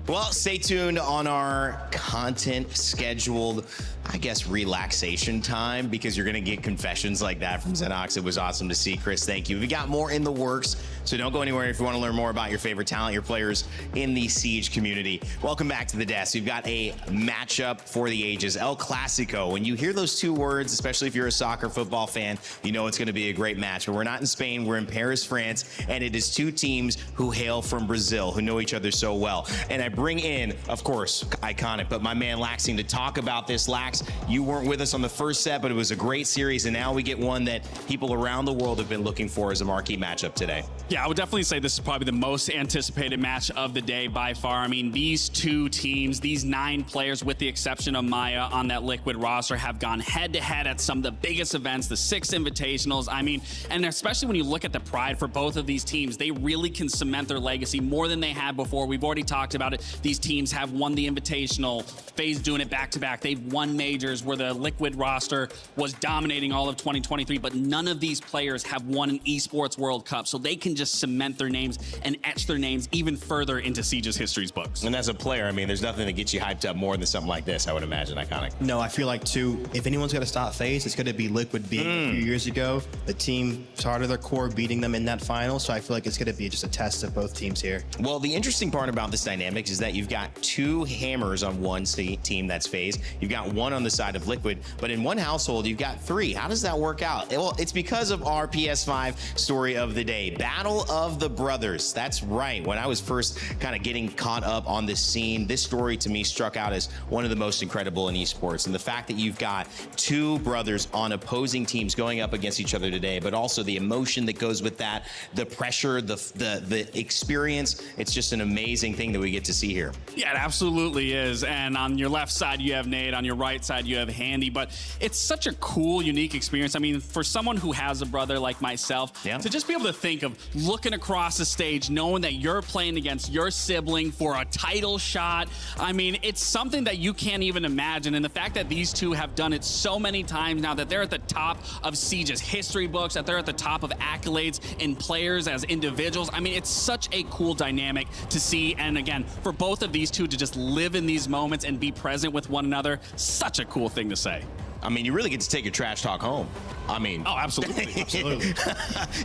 Well, stay tuned on our content scheduled, I guess, relaxation time, because you're going to get confessions like that from Xenox. It was awesome to see, Chris. Thank you. We got more in the works, so don't go anywhere if you want to learn more about your favorite talent, your players in the Siege community. Welcome back to the desk. We've got a matchup for the ages, El Clasico. When you hear those two words, especially if you're a soccer football fan, you know it's going to be a great match. But we're not in Spain. We're in Paris, France, and it is two teams who hail from Brazil, who know each other so well. And I bring in, of course, iconic, but my man Laxing to talk about this. Lax, you weren't with us on the first set, but it was a great series, and now we get one that people around the world have been looking for as a marquee matchup today. Yeah, I would definitely say this is probably the most anticipated match of the day by far. I mean, these two teams, these 9 players, with the exception of Maya on that Liquid roster, have gone head-to-head at some of the biggest events, the 6 Invitationals. I mean, and especially when you look at the pride for both of these teams, they really can cement their legacy more than they had before. We've already talked about it. These teams have won the Invitational, FaZe doing it back-to-back. They've won majors where the Liquid roster was dominating all of 2023, but none of these players have won an esports World Cup, so they can just cement their names and etch their names even further into Siege's history's books. And as a player, I mean, there's nothing that gets you hyped up more than something like this, I would imagine, iconic. No, I feel like, too, if anyone's going to stop FaZe, it's going to be Liquid being a few years ago. The team started their core beating them in that final, so I feel like it's going to be just a test of both teams here. Well, the interesting part about this dynamic is that you've got 2 hammers on one team, that's FaZe. You've got 1 on the side of Liquid, but in one household, you've got 3. How does that work out? Well, it's because of our PS5 story of the day, Battle of the Brothers. That's right. When I was first kind of getting caught up on this scene, this story to me struck out as one of the most incredible in esports. And the fact that you've got 2 brothers on opposing teams going up against each other today, but also the emotion that goes with that, the pressure, the experience, it's just an amazing thing that we get to see here. Yeah, it absolutely is. And on your left side, you have Nate. On your right side, you have Handy. But it's such a cool, unique experience. I mean, for someone who has a brother like myself, to just be able to think of looking across the stage, knowing that you're playing against your sibling for a title shot. I mean, it's something that you can't even imagine. And the fact that these two have done it so many times now, that they're at the top of Siege's history books, that they're at the top of accolades in players as individuals. I mean, it's such a cool dynamic to see. And again, for both of these two to just live in these moments and be present with one another, such a cool thing to say. I mean, you really get to take your trash talk home. I mean, oh, absolutely, absolutely.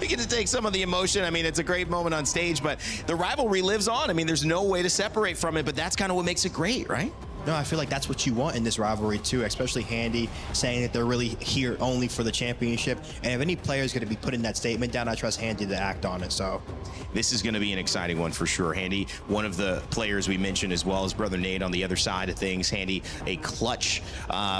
You get to take some of the emotion. I mean, it's a great moment on stage, but the rivalry lives on. I mean, there's no way to separate from it, but that's kind of what makes it great, right? No, I feel like that's what you want in this rivalry too, especially Handy saying that they're really here only for the championship. And if any player is going to be putting that statement down, I trust Handy to act on it. So this is going to be an exciting one for sure. Handy, one of the players we mentioned, as well as brother Nate on the other side of things. Handy, a clutch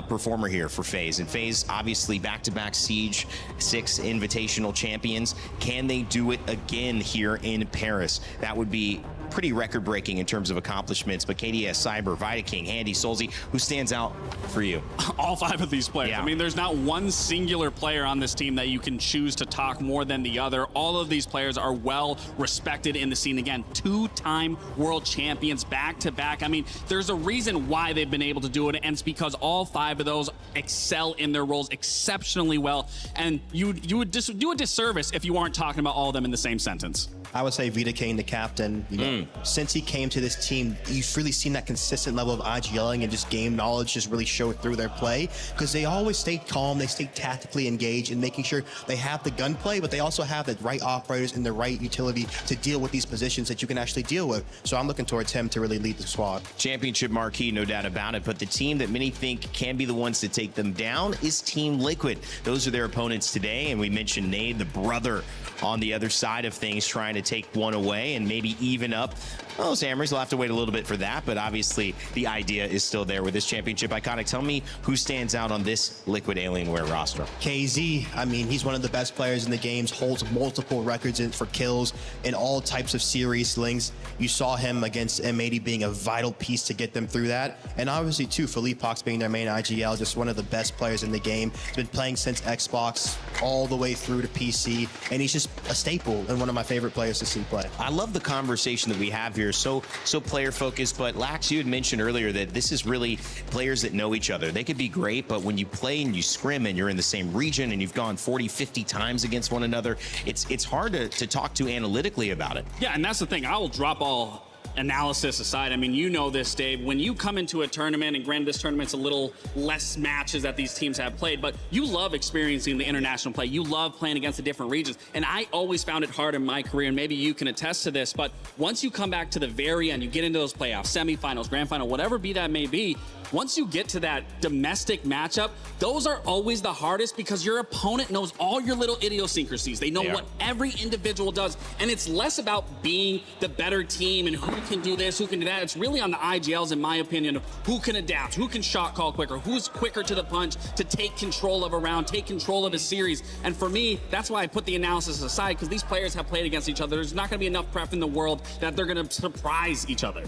performer here for FaZe. And FaZe, obviously back-to-back Siege 6 Invitational champions. Can they do it again here in Paris? That would be pretty record-breaking in terms of accomplishments. But KDS, Cyber, Vidaking, Handy, Solzy, who stands out for you? All 5 of these players. Yeah. I mean, there's not one singular player on this team that you can choose to talk more than the other. All of these players are well respected in the scene. Again, 2-time world champions back-to-back. I mean, there's a reason why they've been able to do it, and it's because all 5 of those excel in their roles exceptionally well. And you would just do a disservice if you aren't talking about all of them in the same sentence. I would say Vidaking, the captain, you know, since he came to this team, you've really seen that consistent level of IGLing and just game knowledge just really show it through their play, because they always stay calm, they stay tactically engaged and making sure they have the gunplay, but they also have the right operators and the right utility to deal with these positions that you can actually deal with. So I'm looking towards him to really lead the squad. Championship marquee, no doubt about it, but the team that many think can be the ones to take them down is Team Liquid. Those are their opponents today, and we mentioned Nade, the brother, on the other side of things, trying to take one away and maybe even up those hammers. We'll have to wait a little bit for that, but obviously the idea is still there with this championship. Iconic, tell me who stands out on this Liquid Alienware roster. KZ, I mean, he's one of the best players in the games, holds multiple records for kills in all types of series slings. You saw him against M80 being a vital piece to get them through that. And obviously, too, Philippe Pox being their main IGL, just one of the best players in the game. He's been playing since Xbox all the way through to PC, and he's just a staple and one of my favorite players to see play. I love the conversation that we have here. So player focused, but Lax, you had mentioned earlier that this is really players that know each other. They could be great, but when you play and you scrim and you're in the same region and you've gone 40, 50 times against one another, it's hard to talk to analytically about it. Yeah, and that's the thing. I will drop all analysis aside. I mean, you know this, Dave. When you come into a tournament, and granted this tournament's a little less matches that these teams have played, but you love experiencing the international play. You love playing against the different regions. And I always found it hard in my career, and maybe you can attest to this, but once you come back to the very end, you get into those playoffs, semifinals, grand final, whatever be that may be, once you get to that domestic matchup, those are always the hardest because your opponent knows all your little idiosyncrasies. They know what every individual does. And it's less about being the better team and who can do this, who can do that. It's really on the IGLs, in my opinion, of who can adapt, who can shot call quicker, who's quicker to the punch to take control of a round, take control of a series. And for me, that's why I put the analysis aside, because these players have played against each other. There's not going to be enough prep in the world that they're going to surprise each other.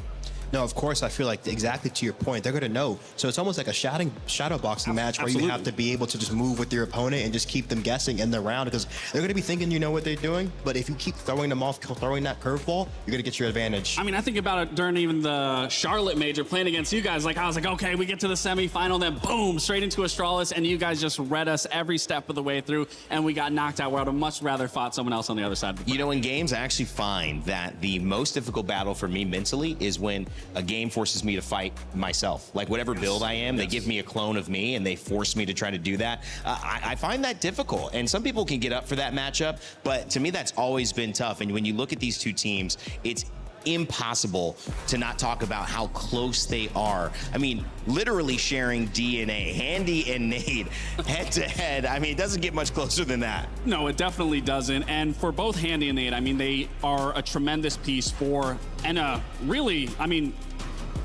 No, of course, I feel like exactly to your point, they're going to know. So it's almost like a shadow boxing match where you have to be able to just move with your opponent and just keep them guessing in the round, because they're going to be thinking you know what they're doing. But if you keep throwing them off, throwing that curveball, you're going to get your advantage. I mean, I think about it during even the Charlotte major playing against you guys. Like, I was like, okay, we get to the semifinal, then boom, straight into Astralis, and you guys just read us every step of the way through, and we got knocked out. Where I would have much rather fought someone else on the other side. You know, in games, I actually find that the most difficult battle for me mentally is when a game forces me to fight myself. Like whatever build I am, they give me a clone of me and they force me to try to do that. I find that difficult, and some people can get up for that matchup, but to me that's always been tough. And when you look at these two teams, it's impossible to not talk about how close they are. I mean, literally sharing DNA, Handy and Nade head to head. I mean, it doesn't get much closer than that. No, it definitely doesn't. And for both Handy and Nade, I mean, they are a tremendous piece for, and really, I mean,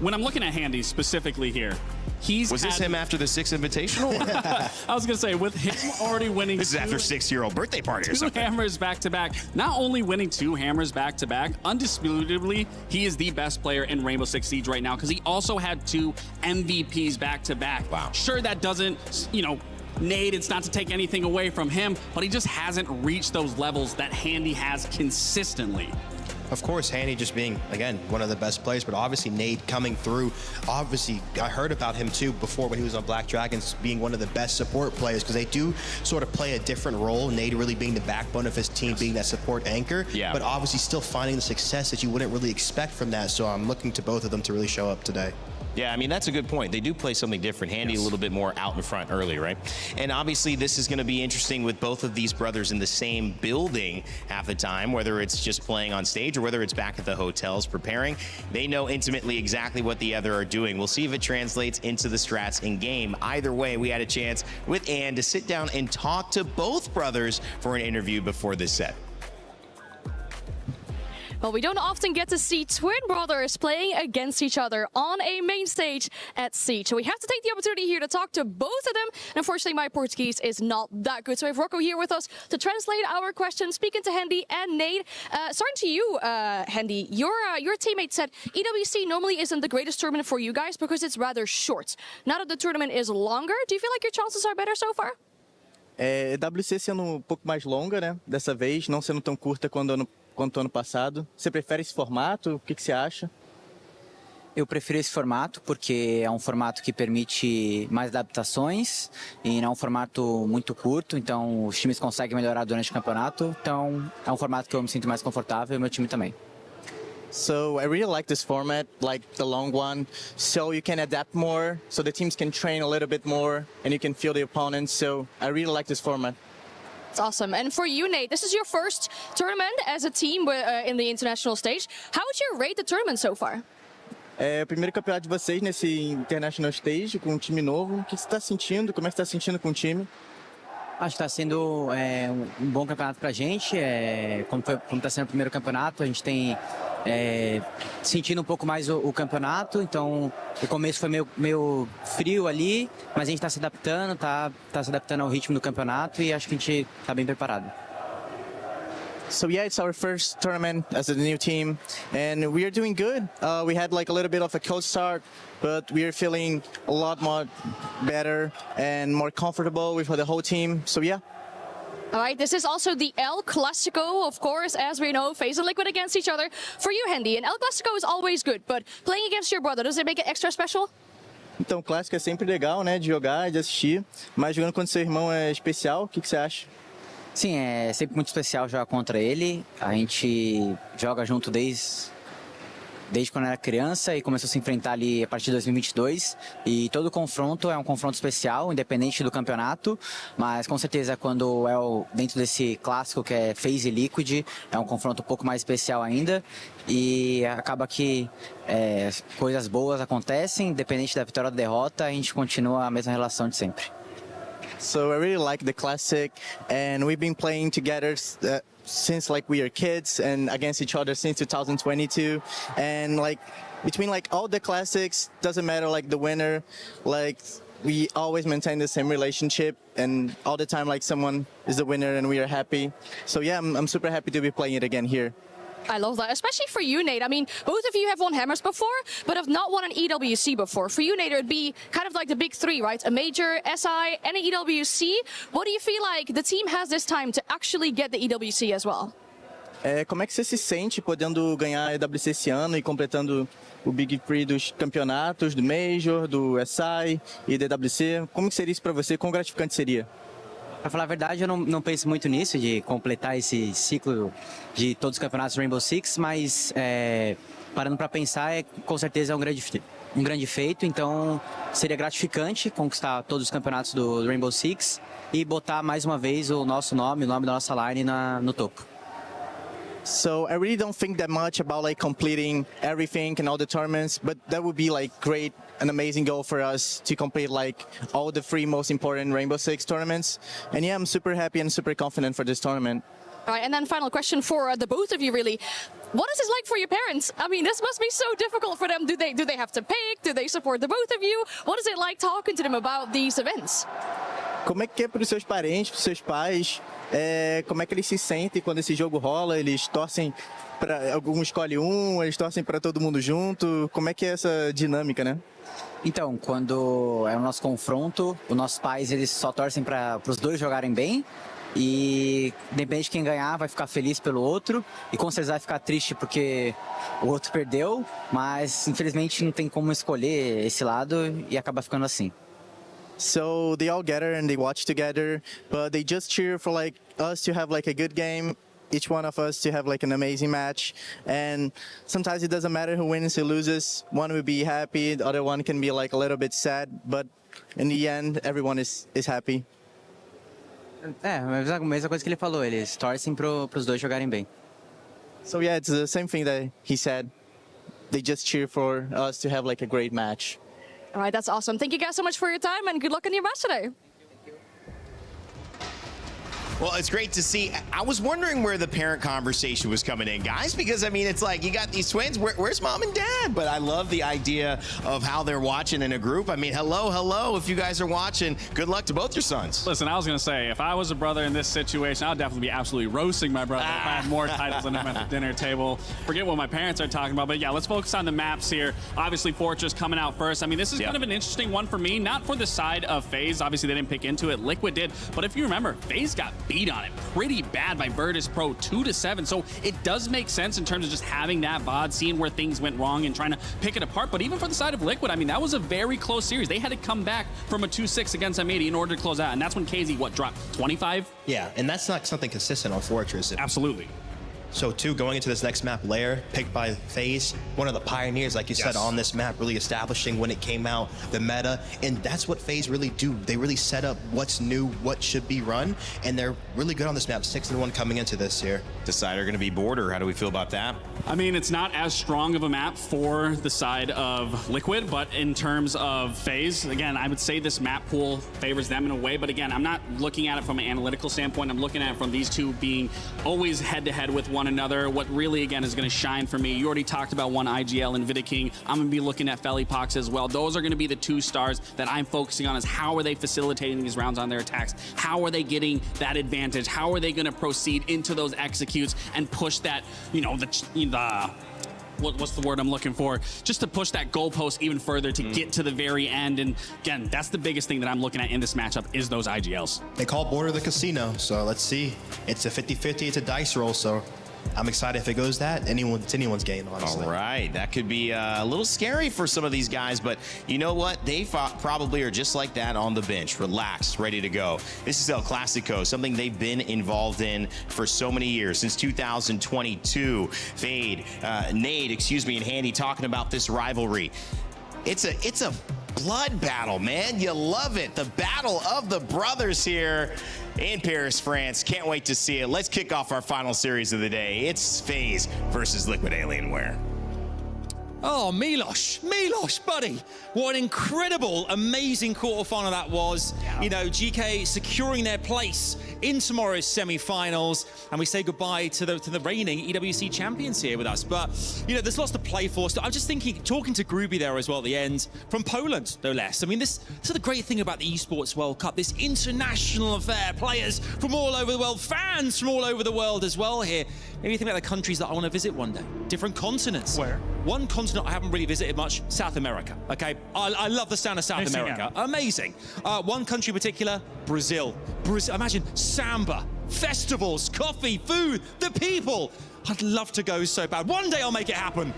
when I'm looking at Handy specifically here, Was this him after the 6th Invitational? I was going to say, with him already winning This is after 6-year-old birthday party or two something. hammers back-to-back. Not only winning 2 hammers back-to-back, undisputably, he is the best player in Rainbow Six Siege right now, because he also had 2 MVPs back-to-back. Wow. Sure, that doesn't, you know, Nade, it's not to take anything away from him, but he just hasn't reached those levels that Handy has consistently. Of course, Handy just being, again, one of the best players, but obviously Nade coming through. Obviously, I heard about him too before when he was on Black Dragons being one of the best support players, because they do sort of play a different role. Nade really being the backbone of his team, being that support anchor, but obviously still finding the success that you wouldn't really expect from that. So I'm looking to both of them to really show up today. Yeah, I mean, that's a good point. They do play something different. Handy a little bit more out in front early, right? And obviously, this is going to be interesting with both of these brothers in the same building half the time, whether it's just playing on stage or whether it's back at the hotels preparing. They know intimately exactly what the other are doing. We'll see if it translates into the strats in game. Either way, we had a chance with Ann to sit down and talk to both brothers for an interview before this set. Well, we don't often get to see twin brothers playing against each other on a main stage at Siege. So we have to take the opportunity here to talk to both of them. And unfortunately, my Portuguese is not that good. So we have Rocco here with us to translate our questions, speaking to Handy and Nate. Starting to you, Handy, your teammate said EWC normally isn't the greatest tournament for you guys because it's rather short. Now that the tournament is longer, do you feel like your chances are better so far? EWC sendo pouco mais longa, né? Dessa vez, não sendo tão curta quanto ano passado. Você prefere esse formato? O que você acha? Eu prefiro esse formato porque é um formato que permite mais adaptações e não é um formato muito curto, então os times conseguem melhorar durante o campeonato. Então é um formato que eu me sinto mais confortável e meu time também. So I really like this format, like the long one, so you can adapt more, so the teams can train a little bit more and you can feel the opponents. So I really like this format. It's awesome. And for you, Nate, this is your first tournament as a team in the international stage. How would you rate the tournament so far? É o primeiro campeonato de vocês nesse international stage com um time novo. O que você está sentindo? Como é que você está sentindo com o time? Acho que está sendo um bom campeonato para a gente. Como está sendo o primeiro campeonato, a gente tem sentindo um pouco mais o campeonato. Então, o começo foi meio frio ali, mas a gente está se adaptando, tá se adaptando ao ritmo do campeonato e acho que a gente está bem preparado. So yeah, it's our first tournament as a new team, and we are doing good. We had like a little bit of a cold start, but we are feeling a lot more better and more comfortable with the whole team. So yeah. All right, this is also the El Clasico, of course, as we know, FaZe and Liquid against each other. For you, Handy, an El Clasico is always good, but playing against your brother, does it make it extra special? Então, clássico é sempre legal, né, de jogar, de assistir, mas jogando contra seu irmão é especial. O que você acha? Sim, é sempre muito especial jogar contra ele. A gente joga junto desde quando era criança e começou a se enfrentar ali a partir de 2022. E todo confronto é um confronto especial, independente do campeonato. Mas com certeza quando dentro desse clássico que é FaZe e Liquid, é um confronto um pouco mais especial ainda. E acaba que coisas boas acontecem, independente da vitória ou da derrota, a gente continua a mesma relação de sempre. So I really like the classic, and we've been playing together since like we are kids and against each other since 2022. And like between like all the classics, doesn't matter like the winner, like we always maintain the same relationship, and all the time like someone is the winner and we are happy. So yeah, I'm super happy to be playing it again here. I love that, especially for you, Nate. I mean, both of you have won Hammers before, but have not won an EWC before. For you, Nate, it would be kind of like the big three, right? A major, SI, and an EWC. What do you feel like the team has this time to actually get the EWC as well? Como é que você se sente podendo ganhar a EWC esse ano e completando o Big Three dos campeonatos, do Major, do SI e da EWC? Como que seria isso para você? Quão gratificante seria? Para falar a verdade, eu não penso muito nisso, de completar esse ciclo de todos os campeonatos do Rainbow Six, mas parando para pensar, com certeza é um grande feito, então seria gratificante conquistar todos os campeonatos do Rainbow Six e botar mais uma vez o nosso nome, o nome da nossa line no topo. So I really don't think that much about like completing everything and all the tournaments, but that would be like great, an amazing goal for us to complete like all the 3 most important Rainbow Six tournaments. And yeah, I'm super happy and super confident for this tournament. All right, and then final question for the both of you, really. What is this like for your parents? I mean, this must be so difficult for them. Do they have to pick? Do they support the both of you? What is it like talking to them about these events? Como é que é para os seus parentes, para os seus pais? Como é que eles se sentem quando esse jogo rola? Eles torcem para algum escolhe um, eles torcem para todo mundo junto? Como é que é essa dinâmica, né? Então, quando é o nosso confronto, os nossos pais eles só torcem para os dois jogarem bem. E independente de quem ganhar, vai ficar feliz pelo outro e com certeza vai ficar triste porque o outro perdeu, mas infelizmente não tem como escolher esse lado e acaba ficando assim. So they all gather and they watch together, but they just cheer for like us to have like a good game each one of us to have like an amazing match. And sometimes it doesn't matter who wins, who loses. One will be happy, the other one can be like a little bit sad, but in the end, everyone is happy. É, a mesma coisa que ele falou, eles torcem pros dois jogarem bem. So yeah, it's the same thing that he said. They just cheer for us to have like a great match. All right, that's awesome. Thank you guys so much for your time and good luck in your match today. Well, it's great to see. I was wondering where the parent conversation was coming in, guys, because, I mean, it's like you got these twins. Where's mom and dad? But I love the idea of how they're watching in a group. I mean, hello, if you guys are watching, good luck to both your sons. Listen, I was going to say, if I was a brother in this situation, I would definitely be absolutely roasting my brother if I had more titles than him at the dinner table. Forget what my parents are talking about. But, yeah, let's focus on the maps here. Obviously, Fortress coming out first. I mean, this is kind of an interesting one for me, not for the side of FaZe. Obviously, they didn't pick into it. Liquid did. But if you remember, FaZe got beat on it pretty bad by Virtus Pro 2-7. So it does make sense in terms of just having that VOD, seeing where things went wrong and trying to pick it apart. But even for the side of Liquid, I mean, that was a very close series. They had to come back from a 2-6 against M80 in order to close out. And that's when KZ, dropped 25? Yeah, and that's not something consistent on Fortress. Absolutely. So, too, going into this next map, Lair, picked by FaZe, one of the pioneers, like you said, on this map, really establishing when it came out, the meta, and that's what FaZe really do. They really set up what's new, what should be run, and they're really good on this map, 6-1 coming into this year. Decider going to be Border. How do we feel about that? I mean, it's not as strong of a map for the side of Liquid, but in terms of FaZe, again, I would say this map pool favors them in a way, but again, I'm not looking at it from an analytical standpoint. I'm looking at it from these two being always head-to-head with one another. What really, again, is going to shine for me, you already talked about one IGL and Vidaking. I'm going to be looking at Felipox as well. Those are going to be the two stars that I'm focusing on, is how are they facilitating these rounds on their attacks? How are they getting that advantage? How are they going to proceed into those executes and push that, you know, what's the word I'm looking for? Just to push that goalpost even further to get to the very end. And again, that's the biggest thing that I'm looking at in this matchup is those IGLs. They call Border the casino, so let's see. It's a 50-50, it's a dice roll, so I'm excited if it goes that. It's anyone's game, honestly. All right. That could be a little scary for some of these guys, but you know what? They probably are just like that on the bench, relaxed, ready to go. This is El Clasico, something they've been involved in for so many years, since 2022. Fade, Nade, and Handy talking about this rivalry. It's a blood battle, man. You love it. The battle of the brothers here in Paris, France. Can't wait to see it. Let's kick off our final series of the day. It's FaZe versus Liquid Alienware. Oh, Milos, buddy. What an incredible, amazing quarterfinal that was. Yeah. You know, GK securing their place in tomorrow's semi-finals. And we say goodbye to the reigning EWC champions here with us. But, you know, there's lots to play for. So I'm just thinking, talking to Groovy there as well at the end, from Poland, no less. I mean, this is the great thing about the Esports World Cup, this international affair. Players from all over the world, fans from all over the world as well here. Maybe think about the countries that I want to visit one day. Different continents. Where? One continent I haven't really visited much, South America, okay? I love the sound of South America. Amazing. One country in particular, Brazil. Imagine samba, festivals, coffee, food, the people. I'd love to go so bad. One day I'll make it happen.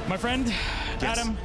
My friend, Adam,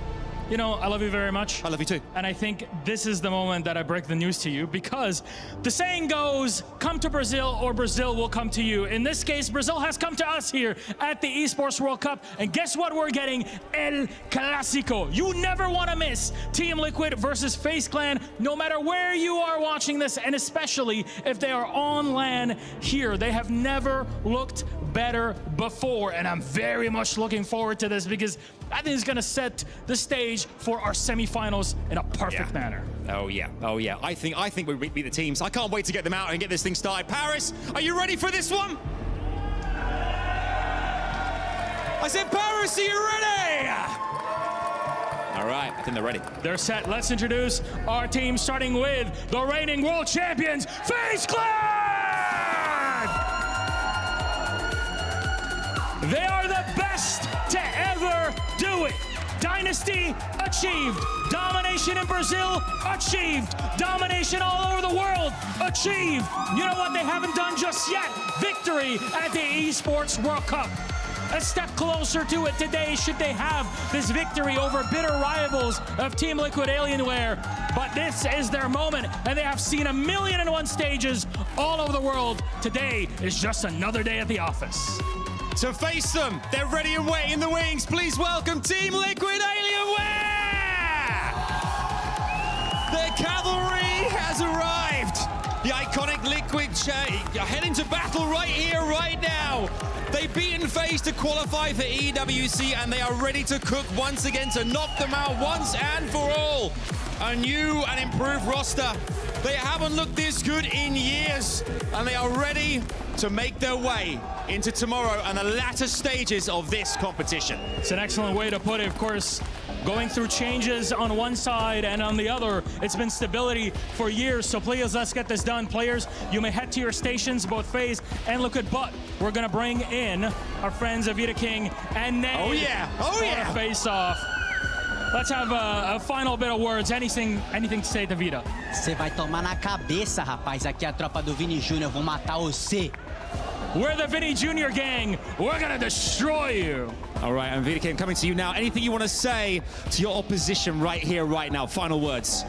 you know, I love you very much. I love you too. And I think this is the moment that I break the news to you, because the saying goes, come to Brazil or Brazil will come to you. In this case, Brazil has come to us here at the Esports World Cup. And guess what we're getting? El Clasico. You never want to miss Team Liquid versus FaZe Clan, no matter where you are watching this, and especially if they are on LAN here. They have never looked better before, and I'm very much looking forward to this, because I think it's going to set the stage for our semifinals in a perfect manner. Oh yeah. I think we beat the teams. I can't wait to get them out and get this thing started. Paris, are you ready for this one? I said, Paris, are you ready? All right, I think they're ready. They're set. Let's introduce our team, starting with the reigning world champions, FaZe Clan! They are the best to ever do it. Dynasty achieved. Domination in Brazil achieved. Domination all over the world achieved. You know what they haven't done just yet? Victory at the Esports World Cup. a step closer to it today should they have this victory over bitter rivals of Team Liquid Alienware. But this is their moment, and they have seen 1,000,001 stages all over the world. Today is just another day at the office. To face them, they're ready and waiting in the wings. Please welcome Team Liquid Alienware! The cavalry has arrived. The iconic Liquid heading to battle right here, right now. They've beaten FaZe to qualify for EWC, and they are ready to cook once again to knock them out once and for all. A new and improved roster. They haven't looked this good in years, and they are ready to make their way into tomorrow and the latter stages of this competition. It's an excellent way to put it. Of course, going through changes on one side and on the other, it's been stability for years. So please, let's get this done. Players, you may head to your stations, both FaZe and Liquid, but we're gonna bring in our friends Avita King and Nate. Oh yeah, oh yeah. Face off. Let's have a final bit of words. Anything to say to Vita? Você vai tomar na cabeça, rapaz. Aqui é a tropa do Vini Júnior. Vou matar você. We're the Vinny Jr. gang. We're gonna destroy you. All right, and Vita King, coming to you now. Anything you want to say to your opposition right here, right now? Final words.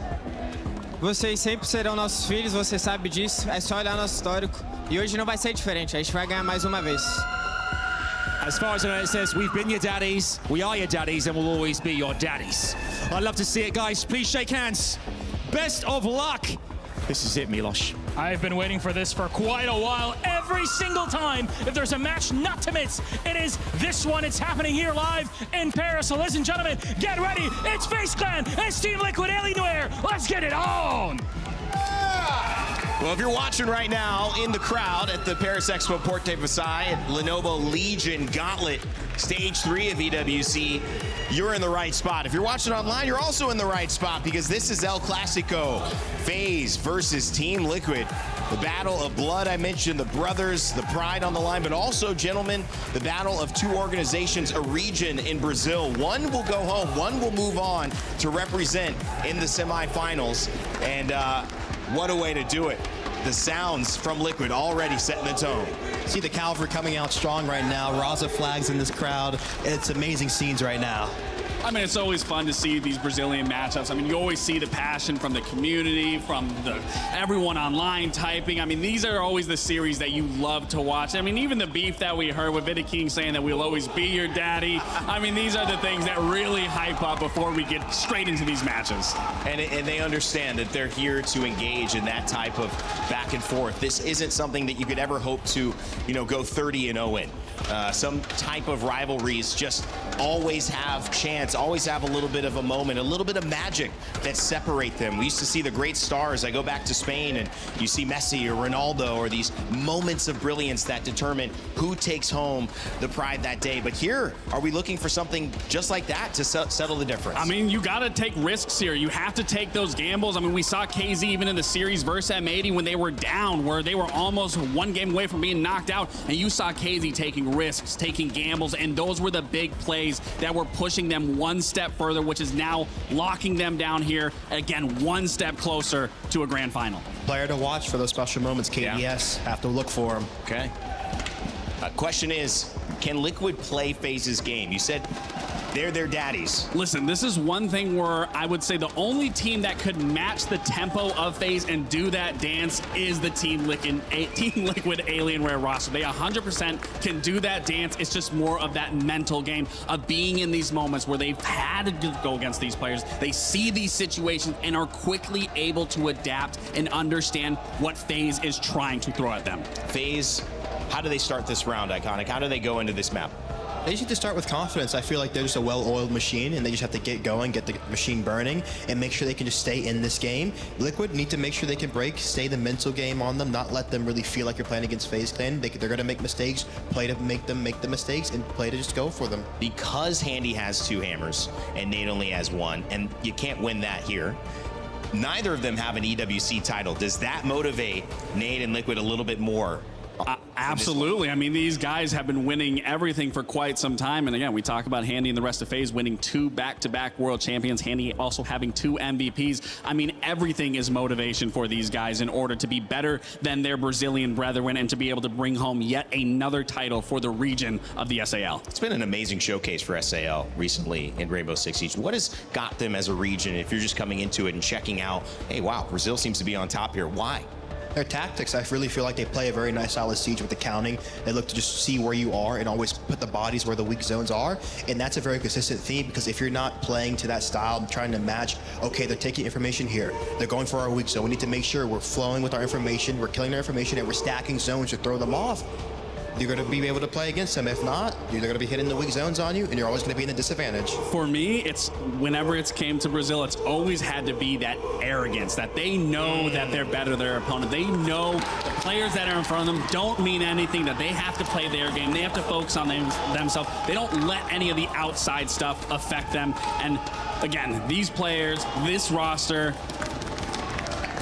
Vocês sempre serão nossos filhos, você sabe disso. É só olhar nosso histórico. E hoje não vai ser diferente. A gente vai ganhar mais uma vez. As far as I know, it says, we've been your daddies, we are your daddies, and we'll always be your daddies. I'd love to see it, guys. Please shake hands. Best of luck. This is it, Milos. I've been waiting for this for quite a while. Every single time, if there's a match not to miss, it is this one. It's happening here live in Paris. So ladies and gentlemen, get ready. It's FaZe Clan and Team Liquid Alienware. Let's get it on. Well, if you're watching right now in the crowd at the Paris Expo Porte Versailles at Lenovo Legion Gauntlet, Stage 3 of EWC, you're in the right spot. If you're watching online, you're also in the right spot because this is El Clasico, FaZe versus Team Liquid. The battle of blood, I mentioned, the brothers, the pride on the line, but also, gentlemen, the battle of two organizations, a region in Brazil. One will go home, one will move on to represent in the semifinals. And what a way to do it. The sounds from Liquid already setting the tone. See the cavalry coming out strong right now. Raza flags in this crowd. It's amazing scenes right now. I mean, it's always fun to see these Brazilian matchups. I mean, you always see the passion from the community, from everyone online typing. I mean, these are always the series that you love to watch. I mean, even the beef that we heard with Vita King saying that we'll always be your daddy. I mean, these are the things that really hype up before we get straight into these matches. And they understand that they're here to engage in that type of back and forth. This isn't something that you could ever hope to, go 30-0 in. Some type of rivalries just always have chance, always have a little bit of a moment, a little bit of magic that separate them. We used to see the great stars. I go back to Spain and you see Messi or Ronaldo or these moments of brilliance that determine who takes home the pride that day. But here, are we looking for something just like that to settle the difference? I mean, you got to take risks here. You have to take those gambles. I mean, we saw KZ even in the series versus M80 when they were down, where they were almost one game away from being knocked out, and you saw KZ taking risks, taking gambles, and those were the big plays that were pushing them one step further, which is now locking them down here, again, one step closer to a grand final. Player to watch for those special moments, KDS. Have to look for them. Okay. Question is, can Liquid play FaZe's game? You said they're their daddies. Listen, this is one thing where I would say the only team that could match the tempo of FaZe and do that dance is the Team Liquid Alienware roster. They 100% can do that dance. It's just more of that mental game of being in these moments where they've had to go against these players. They see these situations and are quickly able to adapt and understand what FaZe is trying to throw at them. FaZe, how do they start this round, Iconic? How do they go into this map? They just need to start with confidence. I feel like they're just a well-oiled machine, and they just have to get going, get the machine burning, and make sure they can just stay in this game. Liquid need to make sure they can break, stay the mental game on them, not let them really feel like you're playing against FaZe Clan. They're going to make mistakes, play to make them make the mistakes, and play to just go for them. Because Handy has 2 hammers, and Nate only has 1, and you can't win that here. Neither of them have an EWC title. Does that motivate Nate and Liquid a little bit more Absolutely. I mean, these guys have been winning everything for quite some time. And again, we talk about Handy and the rest of FaZe winning 2 back-to-back world champions. Handy also having 2 MVPs. I mean, everything is motivation for these guys in order to be better than their Brazilian brethren and to be able to bring home yet another title for the region of the SAL. It's been an amazing showcase for SAL recently in Rainbow Six Siege. What has got them as a region, if you're just coming into it and checking out, hey, wow, Brazil seems to be on top here. Why? Their tactics, I really feel like they play a very nice solid siege with the counting. They look to just see where you are and always put the bodies where the weak zones are. And that's a very consistent theme, because if you're not playing to that style, trying to match, okay, they're taking information here, they're going for our weak zone, we need to make sure we're flowing with our information, we're killing their information, and we're stacking zones to throw them off. You're going to be able to play against them. If not, they're going to be hitting the weak zones on you, and you're always going to be in a disadvantage. For me, it's whenever it's came to Brazil, it's always had to be that arrogance, that they know that they're better than their opponent. They know the players that are in front of them don't mean anything, that they have to play their game. They have to focus on themselves. They don't let any of the outside stuff affect them. And again, these players, this roster,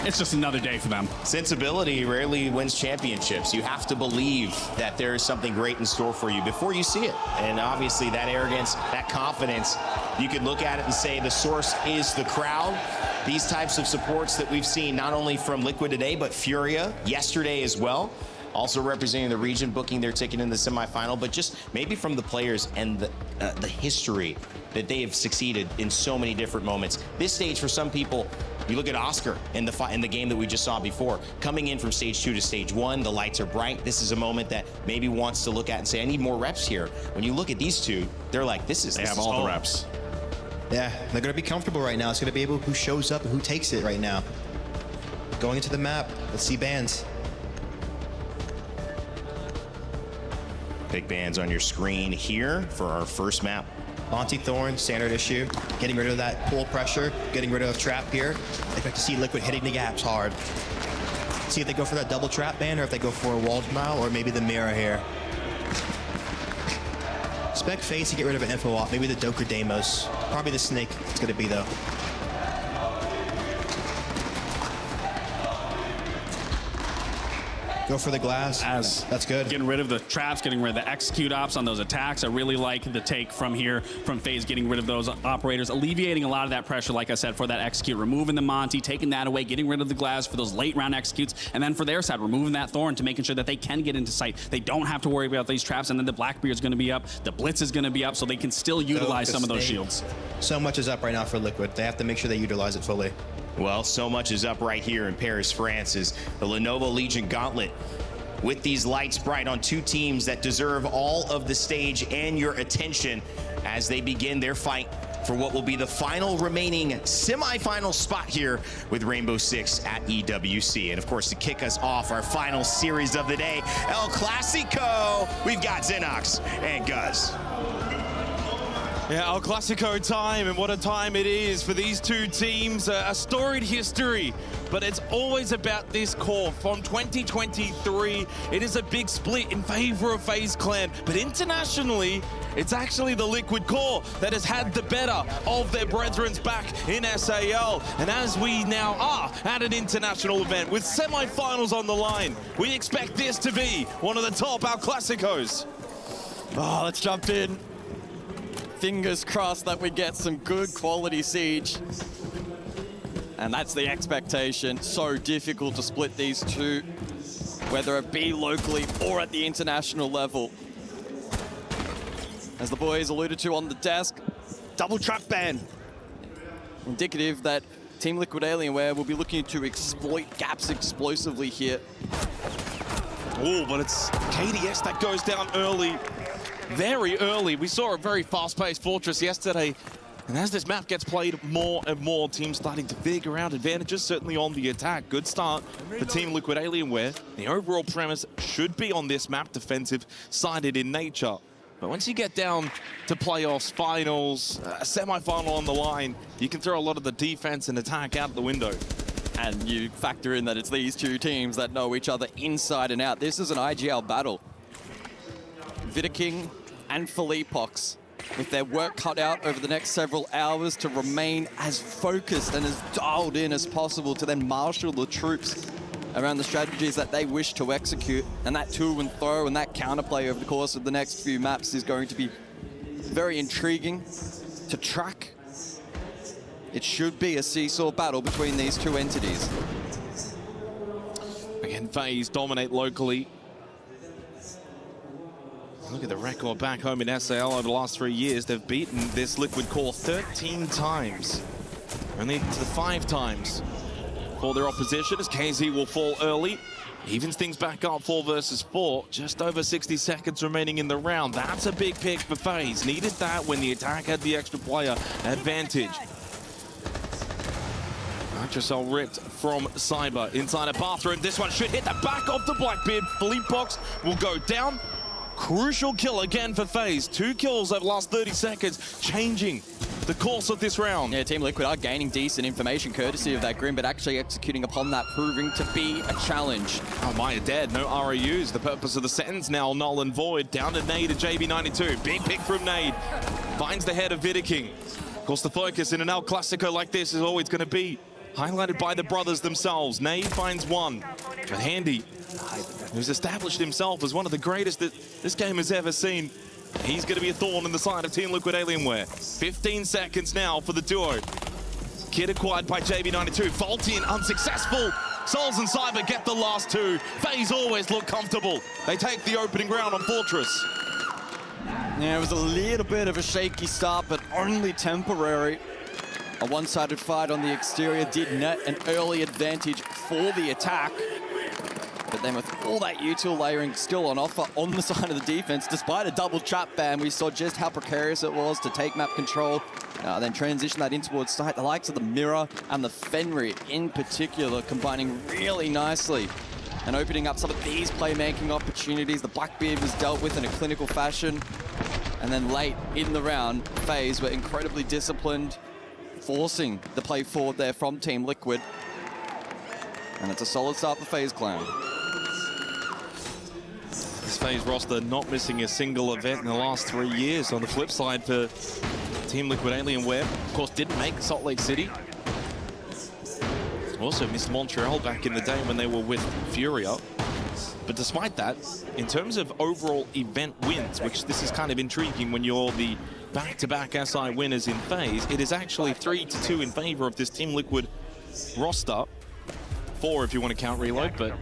it's just another day for them. Sensibility rarely wins championships. You have to believe that there is something great in store for you before you see it. And obviously that arrogance, that confidence, you could look at it and say the source is the crowd. These types of supports that we've seen not only from Liquid today, but Furia yesterday as well. Also representing the region, booking their ticket in the semifinal, but just maybe from the players and the history that they have succeeded in so many different moments. This stage, for some people, you look at Oscar in the game that we just saw before, coming in from stage 2 to stage 1, the lights are bright. This is a moment that maybe wants to look at and say, I need more reps here. When you look at these two, they're like, they have all the reps. Yeah, they're going to be comfortable right now. It's going to be able who shows up and who takes it right now. Going into the map, let's see bans. Big bans on your screen here for our first map. Monty Thorn, standard issue. Getting rid of that pull pressure, getting rid of trap here. I expect to see Liquid hitting the gaps hard. See if they go for that double trap ban or if they go for a walled mile or maybe the mirror here. Expect FaZe to get rid of an info op, maybe the Doker Deimos. Probably the Snake it's going to be though. Go for the glass. That's good. Getting rid of the traps, getting rid of the execute ops on those attacks. I really like the take from here from FaZe, getting rid of those operators, alleviating a lot of that pressure, like I said, for that execute, removing the Monty, taking that away, getting rid of the glass for those late round executes, and then for their side, removing that Thorn to making sure that they can get into sight. They don't have to worry about these traps, and then the Blackbeard's going to be up, the Blitz is going to be up, so they can still utilize some of those shields. So much is up right now for Liquid. They have to make sure they utilize it fully. Well, so much is up right here in Paris, France, as the Lenovo Legion Gauntlet with these lights bright on two teams that deserve all of the stage and your attention as they begin their fight for what will be the final remaining semifinal spot here with Rainbow Six at EWC. And of course, to kick us off our final series of the day, El Clasico, we've got Xenox and Guz. Yeah, El Clasico time, and what a time it is for these two teams. A storied history, but it's always about this core. From 2023, it is a big split in favor of FaZe Clan, but internationally, it's actually the Liquid core that has had the better of their brethrens back in SAL. And as we now are at an international event with semi-finals on the line, we expect this to be one of the top El Clasicos. Oh, let's jump in. Fingers crossed that we get some good quality siege. And that's the expectation. So difficult to split these two, whether it be locally or at the international level. As the boys alluded to on the desk, double trap ban. Indicative that Team Liquid Alienware will be looking to exploit gaps explosively here. Oh, but it's KDS that goes down early. Very early. We saw a very fast-paced Fortress yesterday. And as this map gets played more and more, teams starting to figure out advantages, certainly on the attack. Good start for Team Liquid Alienware. The overall premise should be on this map, defensive-sided in nature. But once you get down to playoffs, finals, a semi-final on the line, you can throw a lot of the defense and attack out the window. And you factor in that it's these two teams that know each other inside and out. This is an IGL battle. Vidaking and Philippox with their work cut out over the next several hours to remain as focused and as dialed in as possible to then marshal the troops around the strategies that they wish to execute. And that to and throw and that counterplay over the course of the next few maps is going to be very intriguing to track. It should be a seesaw battle between these two entities. Again, FaZe dominate locally. Look at the record back home in SAL over the last 3 years. They've beaten this Liquid core 13 times. Only to 5 times for their opposition as KZ will fall early. Evens things back up 4 versus 4. Just over 60 seconds remaining in the round. That's a big pick for FaZe. Needed that when the attack had the extra player advantage. Nitrocell ripped from Cyber inside a bathroom. This one should hit the back of the Blackbeard. Philipppox will go down. Crucial kill again for FaZe. 2 kills over the last 30 seconds, changing the course of this round. Yeah, Team Liquid are gaining decent information courtesy of that Grim, but actually executing upon that, proving to be a challenge. Oh, Maya dead, no RAUs. The purpose of the Sens now null and void. Down to Nade at JB92. Big pick from Nade. Finds the head of Vidaking. Of course, the focus in an El Clasico like this is always going to be highlighted by the brothers themselves. Nade finds one, but Handy, who's established himself as one of the greatest that this game has ever seen, he's going to be a thorn in the side of Team Liquid Alienware. 15 seconds now for the duo. Kid acquired by JB92. Faulty and unsuccessful. Souls and Cyber get the last 2. FaZe always look comfortable. They take the opening round on Fortress. Yeah, it was a little bit of a shaky start, but only temporary. A one-sided fight on the exterior did net an early advantage for the attack. But then with all that util layering still on offer on the side of the defense, despite a double trap ban, we saw just how precarious it was to take map control, then transition that in towards site. The likes of the Mirror and the Fenrir in particular combining really nicely and opening up some of these playmaking opportunities. The Blackbeard was dealt with in a clinical fashion. And then late in the round, FaZe were incredibly disciplined, forcing the play forward there from Team Liquid. And it's a solid start for FaZe Clan. This FaZe roster not missing a single event in the last 3 years. On the flip side for Team Liquid Alienware, of course, didn't make Salt Lake City. Also missed Montreal back in the day when they were with Furia. But despite that, in terms of overall event wins, which this is kind of intriguing when you're the back-to-back SI winners in FaZe, it is actually 3-2 in favor of this Team Liquid roster. 4 if you want to count Reload, but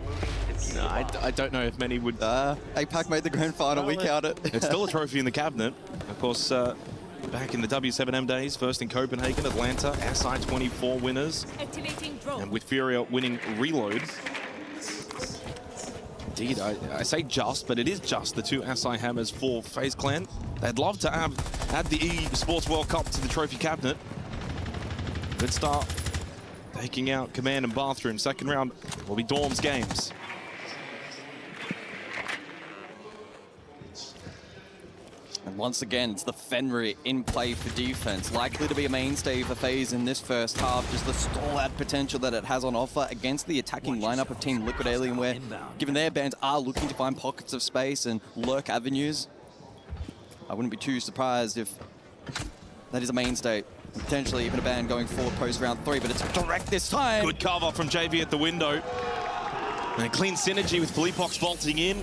no, I don't know if many would. APAC made the grand final, we count it. It's still a trophy in the cabinet. Of course, back in the W7M days, first in Copenhagen, Atlanta, SI 24 winners. And with Furia winning Reload. Indeed, I say just, but it is just the 2 SI hammers for FaZe Clan. They'd love to add the eSports World Cup to the trophy cabinet. Good start. Taking out Command and Bathroom. Second round will be Dorm's games. And once again, it's the Fenrir in play for defense. Likely to be a mainstay for FaZe in this first half. Just the stall-out potential that it has on offer against the attacking lineup of Team Liquid Alienware. Given their bands are looking to find pockets of space and lurk avenues, I wouldn't be too surprised if that is a mainstay. Potentially even a ban going forward post round 3, but it's direct this time. Good cover from JV at the window. And a clean synergy with Philipppox vaulting in.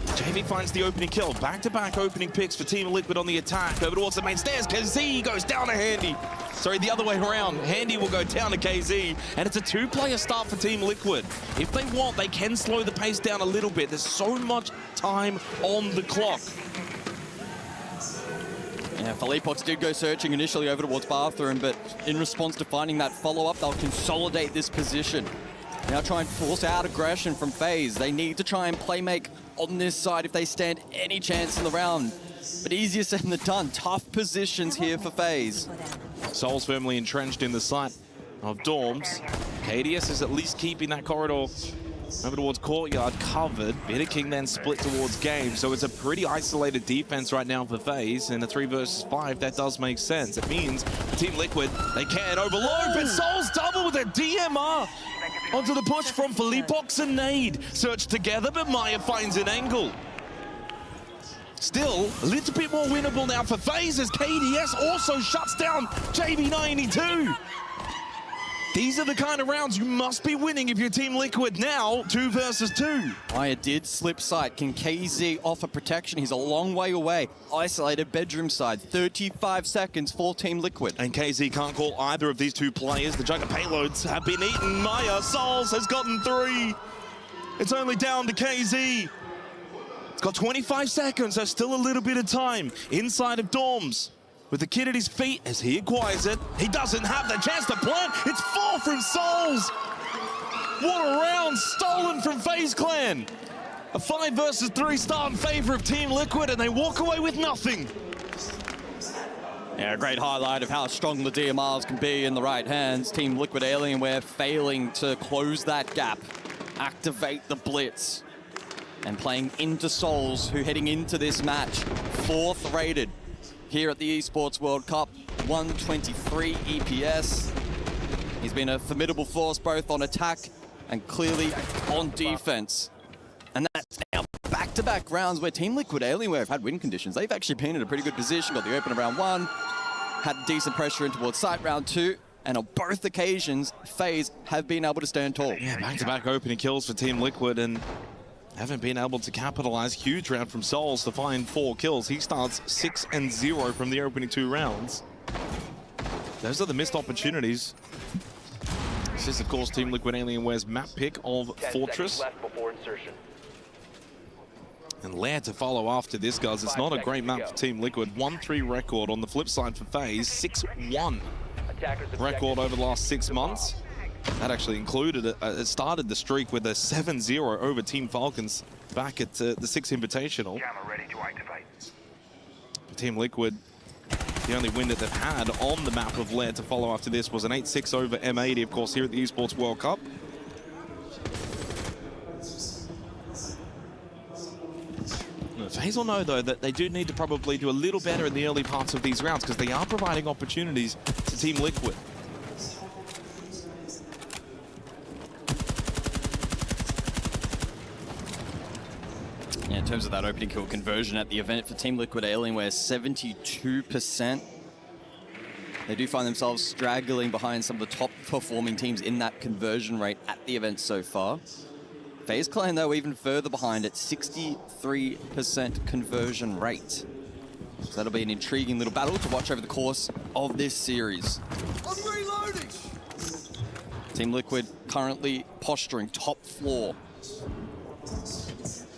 JV finds the opening kill. Back-to-back opening picks for Team Liquid on the attack. Over towards the main stairs. KZ goes down to Handy. Sorry, the other way around. Handy will go down to KZ. And it's a 2-player start for Team Liquid. If they want, they can slow the pace down a little bit. There's so much time on the clock. Yeah, Philipppox did go searching initially over towards Bathroom, but in response to finding that follow-up, they'll consolidate this position. Now try and force out aggression from FaZe. They need to try and playmake on this side if they stand any chance in the round. But easier said than done. Tough positions here for FaZe. Souls firmly entrenched in the sight of Dorms. KDS is at least keeping that corridor over towards Courtyard covered. Vidaking then split towards Game. So it's a pretty isolated defense right now for FaZe. In a 3 versus 5, that does make sense. It means Team Liquid, they can overload, but Souls double with a DMR onto the push from Philipppox and Nade. Search together, but Maya finds an angle. Still, a little bit more winnable now for FaZe as KDS also shuts down JB92. These are the kind of rounds you must be winning if you're Team Liquid now, 2 versus 2. Maya did slip sight. Can KZ offer protection? He's a long way away. Isolated bedroom side. 35 seconds for Team Liquid. And KZ can't call either of these two players. The Jugger payloads have been eaten. Maya Souls has gotten 3. It's only down to KZ. It's got 25 seconds, so still a little bit of time inside of Dorms. With the kid at his feet as he acquires it, he doesn't have the chance to plant. It's 4 from Souls. What a round stolen from FaZe Clan. A 5 versus 3 start in favor of Team Liquid, and they walk away with nothing. Yeah, a great highlight of how strong the DMRs can be in the right hands. Team Liquid Alienware failing to close that gap, activate the blitz, and playing into Souls, who heading into this match, 4th rated here at the Esports World Cup, 123 EPS. He's been a formidable force both on attack and clearly on defense. And that's now back-to-back rounds where Team Liquid Alienware have had win conditions. They've actually been in a pretty good position, got the open of round 1, had decent pressure in towards site round 2, and on both occasions, FaZe have been able to stand tall. Yeah, back-to-back opening kills for Team Liquid, and haven't been able to capitalize. Huge round from Souls to find 4 kills. He starts 6-0 from the opening 2 rounds. Those are the missed opportunities. This is, of course, Team Liquid Alienware's map pick of Fortress. And Lair to follow after this, guys. It's not a great map for Team Liquid. 1-3 record. On the flip side for FaZe, 6-1 record over the last 6 months. That actually included, it started the streak with a 7-0 over Team Falcons back at the 6 Invitational. For Team Liquid, the only win that they've had on the map of Lair to follow after this was an 8-6 over M80, of course, here at the Esports World Cup. FaZe will know, though, that they do need to probably do a little better in the early parts of these rounds because they are providing opportunities to Team Liquid. Yeah, in terms of that opening kill conversion at the event for Team Liquid Alienware, 72%. They do find themselves straggling behind some of the top performing teams in that conversion rate at the event so far. FaZe Clan, though, even further behind at 63% conversion rate. So that'll be an intriguing little battle to watch over the course of this series. I'm reloading! Team Liquid currently posturing top floor.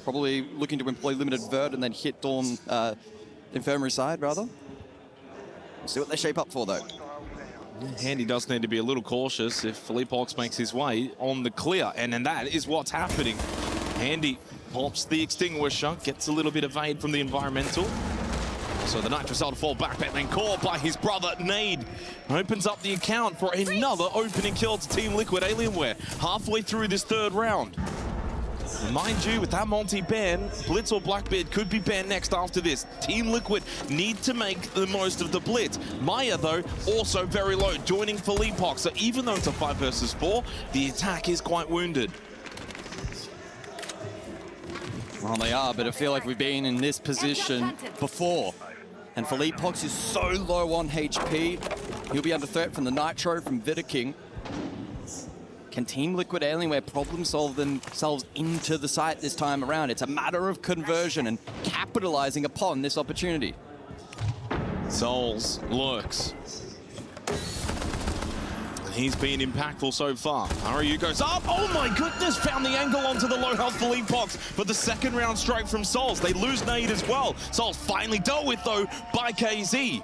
Probably looking to employ limited vert and then hit Dawn infirmary side, rather. We'll see what they shape up for, though. Handy does need to be a little cautious if Philippe Hawks makes his way on the clear, and that is what's happening. Handy pops the extinguisher, gets a little bit of aid from the environmental. So the nitrous will fall back, but then caught by his brother, Nade. Opens up the account for another opening kill to Team Liquid Alienware, halfway through this 3rd round. Mind you, with that multi-ban, Blitz or Blackbeard could be banned next after this. Team Liquid need to make the most of the Blitz. Maya, though, also very low, joining Philippe Hawks. So even though it's a 5 versus 4, the attack is quite wounded. Well, they are, but I feel like we've been in this position before. And Philippe Hawks is so low on HP. He'll be under threat from the Nitro from Vidaking. Can Team Liquid Alienware problem solve themselves into the site this time around? It's a matter of conversion and capitalizing upon this opportunity. Souls lurks. And he's been impactful so far. Haru goes up. Oh my goodness, found the angle onto the low health Philippe Hawks for the 2nd round strike from Souls. They lose Nade as well. Souls finally dealt with, though, by KZ.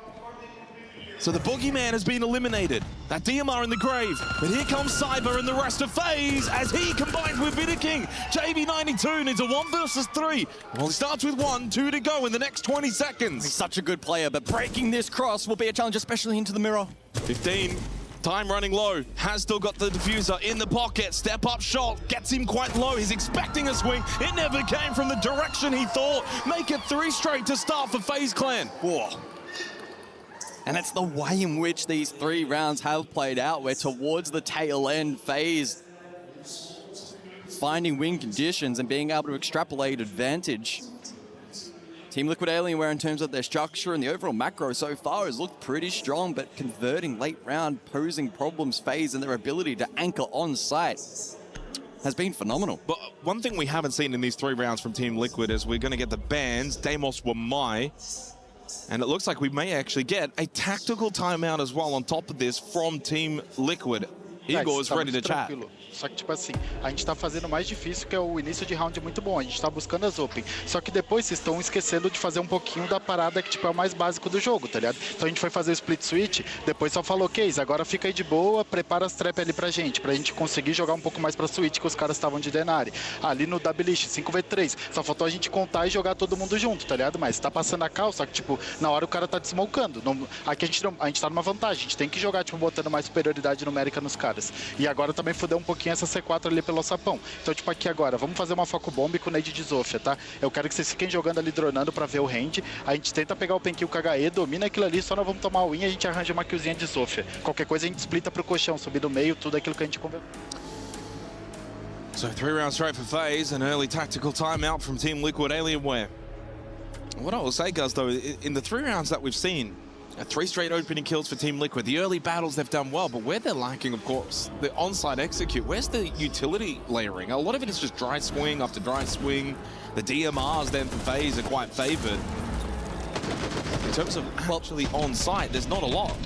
So the boogeyman has been eliminated. That DMR in the grave. But here comes Cyber and the rest of FaZe as he combines with Vidaking. JV92 needs a 1 versus 3. Well, he starts with 1, 2 to go in the next 20 seconds. He's such a good player, but breaking this cross will be a challenge, especially into the mirror. 15. Time running low. Has still got the diffuser in the pocket. Step up shot. Gets him quite low. He's expecting a swing. It never came from the direction he thought. Make it 3 straight to start for FaZe Clan. Whoa. And it's the way in which these 3 rounds have played out, where towards the tail end, FaZe finding win conditions and being able to extrapolate advantage. Team Liquid Alienware, in terms of their structure and the overall macro so far, has looked pretty strong, but converting late round, posing problems, FaZe, and their ability to anchor on site has been phenomenal. But one thing we haven't seen in these 3 rounds from Team Liquid is we're going to get the bans, Deimos Wamai, and it looks like we may actually get a tactical timeout as well on top of this from Team Liquid. Igor is ready to chat. Só que, tipo assim, a gente tá fazendo o mais difícil, que é o início de round muito bom. A gente tá buscando as open. Só que depois vocês estão esquecendo de fazer um pouquinho da parada que, tipo, é o mais básico do jogo, tá ligado? Então a gente foi fazer o split switch, depois só falou, Case, agora fica aí de boa, prepara as trap ali pra gente conseguir jogar um pouco mais pra switch, que os caras estavam de Denari. Ali no W-List, 5v3, só faltou a gente contar e jogar todo mundo junto, tá ligado? Mas tá passando a cal, só que, tipo, na hora o cara tá desmolcando. Aqui a gente tá numa vantagem, a gente tem que jogar, tipo, botando mais superioridade numérica nos caras. E agora também fudeu um pouquinho essa C4 ali pelo sapão. Então, tipo, aqui agora, vamos fazer uma foco bomb com o nade de Zofia, tá? Eu quero que vocês fiquem jogando ali, dronando pra ver o hand. A gente tenta pegar o pen kill com a HE, domina aquilo ali, só nós vamos tomar o win e a gente arranja uma killzinha de Zofia. Qualquer coisa a gente splita pro colchão, subir do meio, tudo aquilo que a gente conversou. So 3 rounds straight for FaZe, an early tactical timeout from Team Liquid Alienware. What I will say, guys, though, in the 3 rounds that we've seen, 3 straight opening kills for Team Liquid. The early battles they've done well, but where they're lacking, of course, the on-site execute. Where's the utility layering? A lot of it is just dry swing after dry swing. The DMRs then for FaZe are quite favored. In terms of actually on-site, there's not a lot.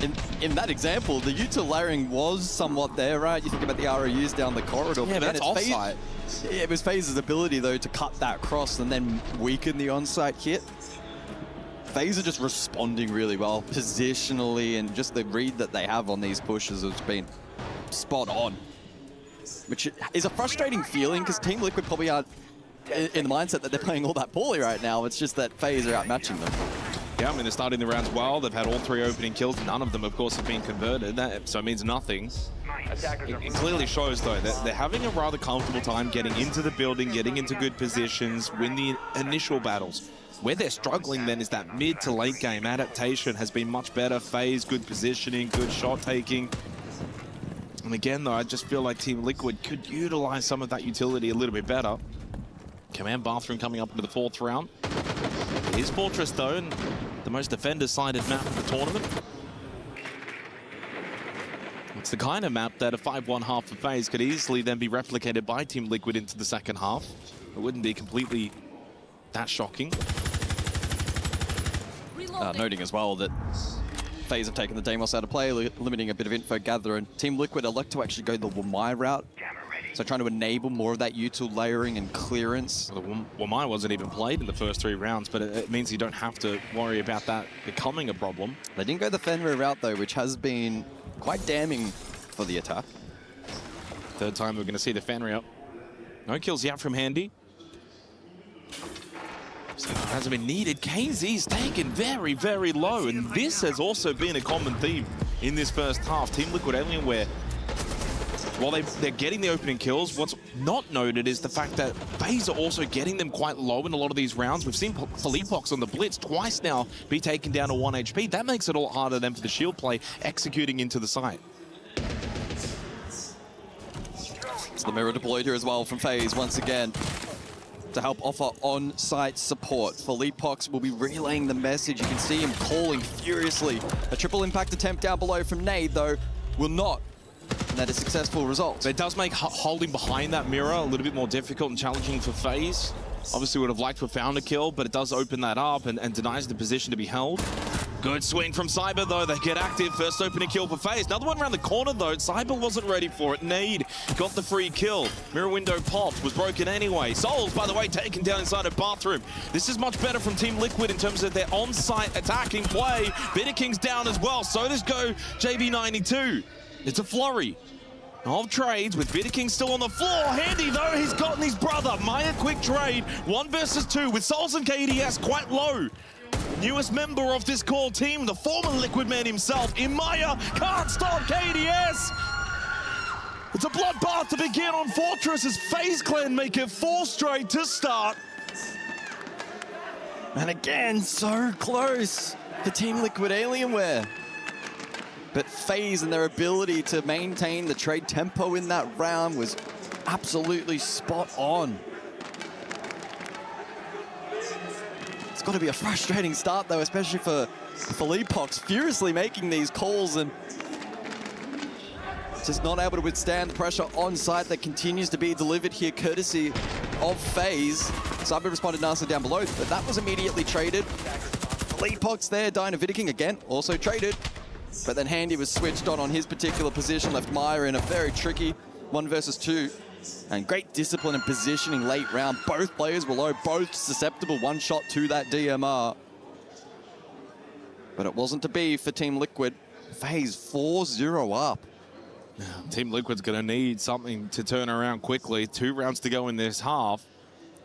In that example, the util layering was somewhat there, right? You think about the ROUs down the corridor. Yeah, but that's off-site. It was FaZe's ability, though, to cut that cross and then weaken the on-site hit. FaZe are just responding really well positionally, and just the read that they have on these pushes has been spot on, which is a frustrating feeling because Team Liquid probably aren't in the mindset that they're playing all that poorly right now. It's just that FaZe are outmatching them. Yeah, I mean, they're starting the rounds well. They've had all 3 opening kills. None of them, of course, have been converted, so it means nothing. It clearly shows, though, that they're having a rather comfortable time getting into the building, getting into good positions, win the initial battles. Where they're struggling then is that mid to late game adaptation has been much better. FaZe, good positioning, good shot taking. And again, though, I just feel like Team Liquid could utilize some of that utility a little bit better. Command Bathroom coming up into the 4th round. It is Fortress, though, and the most defender-sided map of the tournament. It's the kind of map that a 5-1 half for FaZe could easily then be replicated by Team Liquid into the second half. It wouldn't be completely that shocking. Noting as well that FaZe have taken the Deimos out of play, limiting a bit of info gather, and Team Liquid elect to actually go the Wamai route. So trying to enable more of that util layering and clearance. Well, the Wamai wasn't even played in the first 3 rounds, but it means you don't have to worry about that becoming a problem. They didn't go the Fenrir route, though, which has been quite damning for the attack. 3rd time we're going to see the Fenrir. No kills yet from Handy. Hasn't been needed. KZ's taken very, very low, and this has also been a common theme in this first half. Team Liquid Alienware, while they're getting the opening kills, what's not noted is the fact that FaZe are also getting them quite low in a lot of these rounds. We've seen Philippox on the Blitz twice now be taken down to 1 HP. That makes it a lot harder then for the shield play executing into the site. It's the mirror deployed here as well from FaZe once again to help offer on-site support. Philippox will be relaying the message. You can see him calling furiously. A triple impact attempt down below from Nade, though, will not net a successful result. It does make holding behind that mirror a little bit more difficult and challenging for FaZe. Obviously would have liked to have found a kill, but it does open that up and denies the position to be held. Good swing from Cyber, though. They get active. First opening kill for FaZe. Another one around the corner, though. Cyber wasn't ready for it. Nade got the free kill. Mirror window popped. Was broken anyway. Souls, by the way, taken down inside a bathroom. This is much better from Team Liquid in terms of their on-site attacking play. Bitter King's down as well. So does go JV92. It's a flurry of trades with Bitter King still on the floor. Handy, though, he's gotten his brother. Maya quick trade. 1 versus 2 with Souls and KDS quite low. Newest member of this core team, the former Liquid man himself, Imaya, can't stop KDS. It's a bloodbath to begin on Fortress as FaZe Clan make it 4 straight to start. And again, so close for Team Liquid Alienware. But FaZe and their ability to maintain the trade tempo in that round was absolutely spot on. It's got to be a frustrating start, though, especially for Leapox, furiously making these calls and just not able to withstand the pressure on site that continues to be delivered here, courtesy of FaZe. Cyber responded nicely down below, but that was immediately traded. Leapox there, Dynaviticking again, also traded. But then Handy was switched on his particular position, left Maya in a very tricky 1 versus 2. And great discipline and positioning late round. Both players were low, both susceptible. One shot to that DMR. But it wasn't to be for Team Liquid. FaZe 4-0 up. Team Liquid's going to need something to turn around quickly. 2 rounds to go in this half.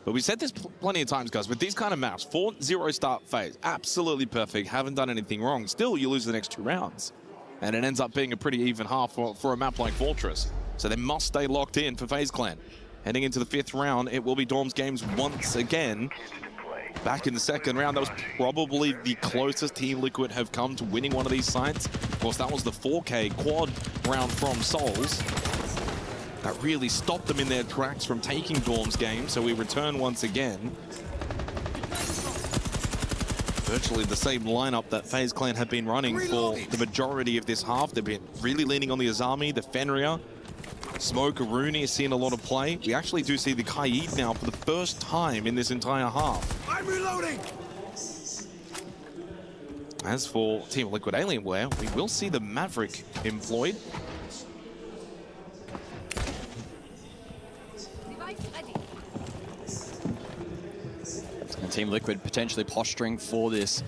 But we said this plenty of times, guys, with these kind of maps, 4-0 start FaZe, absolutely perfect, haven't done anything wrong. Still, you lose the next 2 rounds. And it ends up being a pretty even half for a map like Fortress. So they must stay locked in for FaZe Clan. Heading into the 5th round, it will be Dorms games once again. Back in the 2nd round, that was probably the closest Team Liquid have come to winning one of these sites. Of course, that was the 4K quad round from Souls. That really stopped them in their tracks from taking Dorms games, so we return once again. Virtually the same lineup that FaZe Clan have been running for the majority of this half. They've been really leaning on the Azami, the Fenrir. Smoke Aruni is seeing a lot of play. We actually do see the Kaid now for the first time in this entire half. I'm reloading! As for Team Liquid Alienware, we will see the Maverick employed. And Team Liquid potentially posturing for this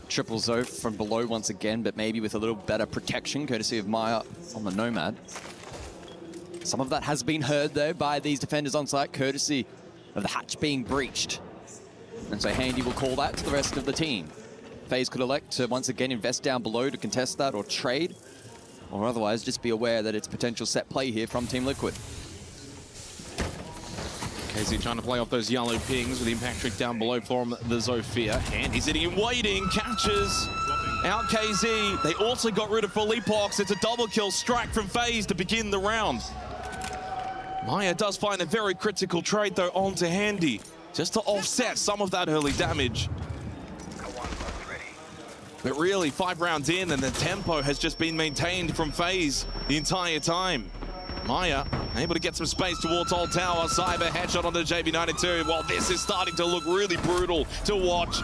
triple Zoe from below once again, but maybe with a little better protection, courtesy of Maya on the Nomad. Some of that has been heard, though, by these defenders on site, courtesy of the hatch being breached. And so Handy will call that to the rest of the team. FaZe could elect to once again invest down below to contest that or trade, or otherwise just be aware that it's potential set play here from Team Liquid. KZ trying to play off those yellow pings with the impact trick down below from the Zofia. Handy sitting and waiting, catches out KZ. They also got rid of Leapox. It's a double kill strike from FaZe to begin the round. Maya does find a very critical trade, though, onto Handy, just to offset some of that early damage. But really, 5 rounds in, and the tempo has just been maintained from FaZe the entire time. Maya able to get some space towards Old Tower. Cyber headshot on the JB92. Well, this is starting to look really brutal to watch.